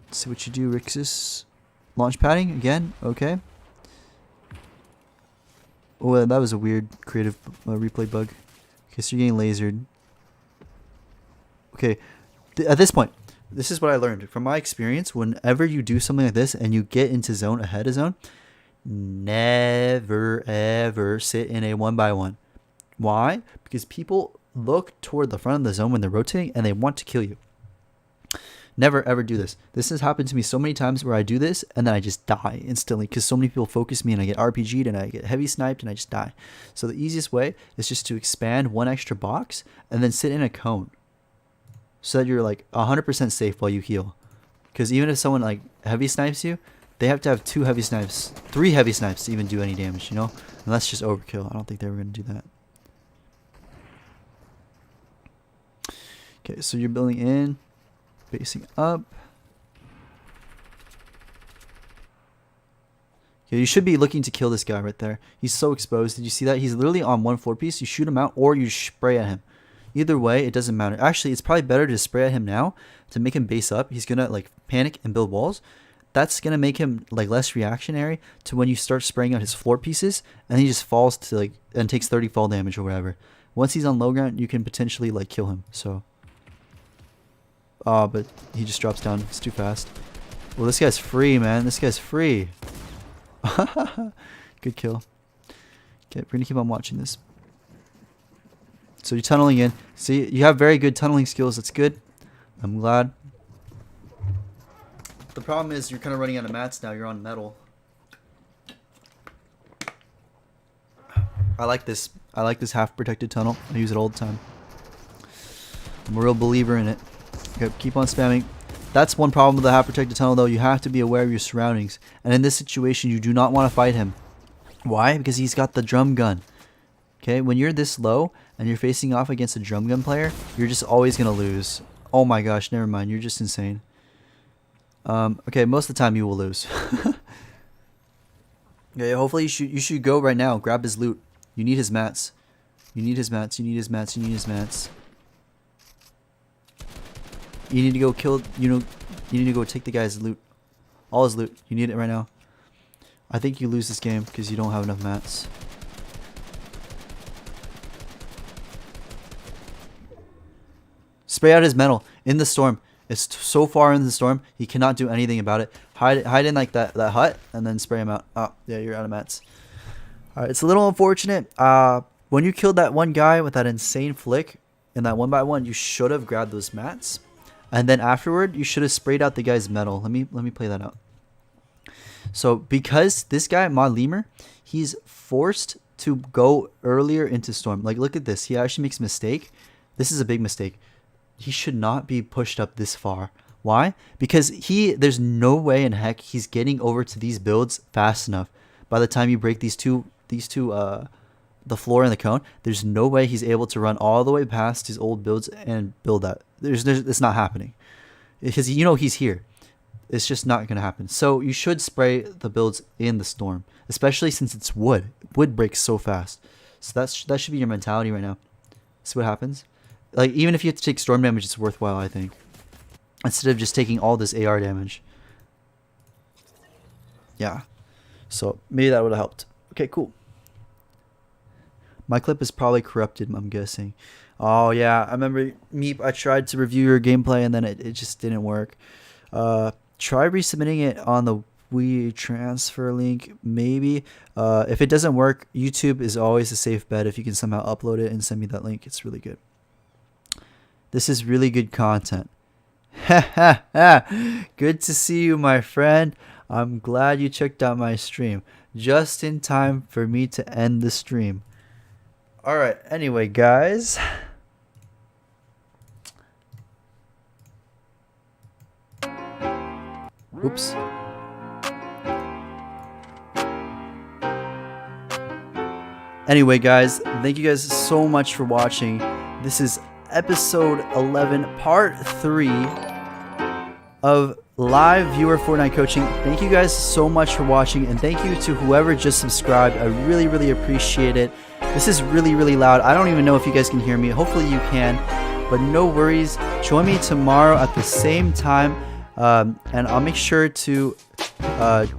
Let's see what you do, Rexus. Launch padding again. Okay. Oh, that was a weird creative replay bug. Okay, so you're getting lasered. Okay, at this point, this is what I learned from my experience. Whenever you do something like this and you get into zone ahead of zone, never ever sit in a 1x1. Why? Because people look toward the front of the zone when they're rotating and they want to kill you. Never ever do this. This has happened to me so many times where I do this and then I just die instantly because so many people focus me and I get RPG'd and I get heavy sniped and I just die. So the easiest way is just to expand one extra box and then sit in a cone so that you're like 100% safe while you heal. Because even if someone like heavy snipes you, they have to have 2 heavy snipes, 3 heavy snipes to even do any damage, you know? And that's just overkill. I don't think they were going to do that. Okay, so you're building in. Facing up. Okay, you should be looking to kill this guy right there. He's so exposed. Did you see that? He's literally on 1 floor piece. You shoot him out or you spray at him. Either way, it doesn't matter. Actually, it's probably better to spray at him now to make him base up. He's gonna like panic and build walls. That's gonna make him like less reactionary to when you start spraying out his floor pieces and he just falls to like and takes 30 fall damage or whatever. Once he's on low ground, you can potentially like kill him. So. Oh, but he just drops down. It's too fast. Well, this guy's free, man. This guy's free. Good kill. Okay, we're going to keep on watching this. So you're tunneling in. See, you have very good tunneling skills. That's good. I'm glad. The problem is you're kind of running out of mats now. You're on metal. I like this. I like this half protected tunnel. I use it all the time. I'm a real believer in it. Okay, keep on spamming. That's one problem with the half protected tunnel though. You have to be aware of your surroundings. And in this situation, you do not want to fight him. Why? Because he's got the drum gun. Okay, when you're this low and you're facing off against a drum gun player, you're just always going to lose. Oh my gosh, never mind. You're just insane. Okay, most of the time you will lose. Okay, hopefully you should go right now. Grab his loot. You need his mats. You need his mats. You need his mats. You need his mats. You need to go kill, you need to go take the guy's loot. All his loot. You need it right now. I think you lose this game because you don't have enough mats. Spray out his metal in the storm. It's so far in the storm, he cannot do anything about it. Hide in like that hut and then spray him out. Oh, yeah, you're out of mats. Alright, it's a little unfortunate. When you killed that one guy with that insane flick in that 1x1, you should have grabbed those mats. And then afterward, you should have sprayed out the guy's metal. Let me play that out. So because this guy, Mod Lemur, he's forced to go earlier into storm. Like, look at this. He actually makes a mistake. This is a big mistake. He should not be pushed up this far. Why? Because there's no way in heck he's getting over to these builds fast enough. By the time you break these two, the floor and the cone, there's no way he's able to run all the way past his old builds and build that. It's not happening. Because you know he's here. It's just not going to happen. So you should spray the builds in the storm, especially since it's wood. Wood breaks so fast. So that should be your mentality right now. See what happens? Like, even if you have to take storm damage, it's worthwhile, I think. Instead of just taking all this AR damage. Yeah. So maybe that would have helped. Okay, cool. My clip is probably corrupted, I'm guessing. Oh, yeah. I remember, Meep, I tried to review your gameplay and then it just didn't work. Try resubmitting it on the Wii transfer link, maybe. If it doesn't work, YouTube is always a safe bet. If you can somehow upload it and send me that link, it's really good. This is really good content. Good to see you, my friend. I'm glad you checked out my stream. Just in time for me to end the stream. Alright, anyway, guys. Oops. Anyway, guys, thank you guys so much for watching. This is episode 11, part 3 of live viewer Fortnite coaching. Thank you guys so much for watching, and thank you to whoever just subscribed. I really, really appreciate it. This is really, really loud. I don't even know if you guys can hear me. Hopefully you can, but no worries. Join me tomorrow at the same time, and I'll make sure to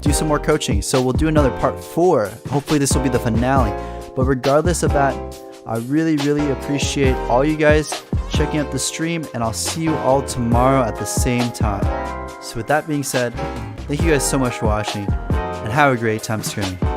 do some more coaching. So we'll do another part 4. Hopefully this will be the finale. But regardless of that, I really, really appreciate all you guys checking out the stream, and I'll see you all tomorrow at the same time. So with that being said, thank you guys so much for watching, and have a great time scrimming.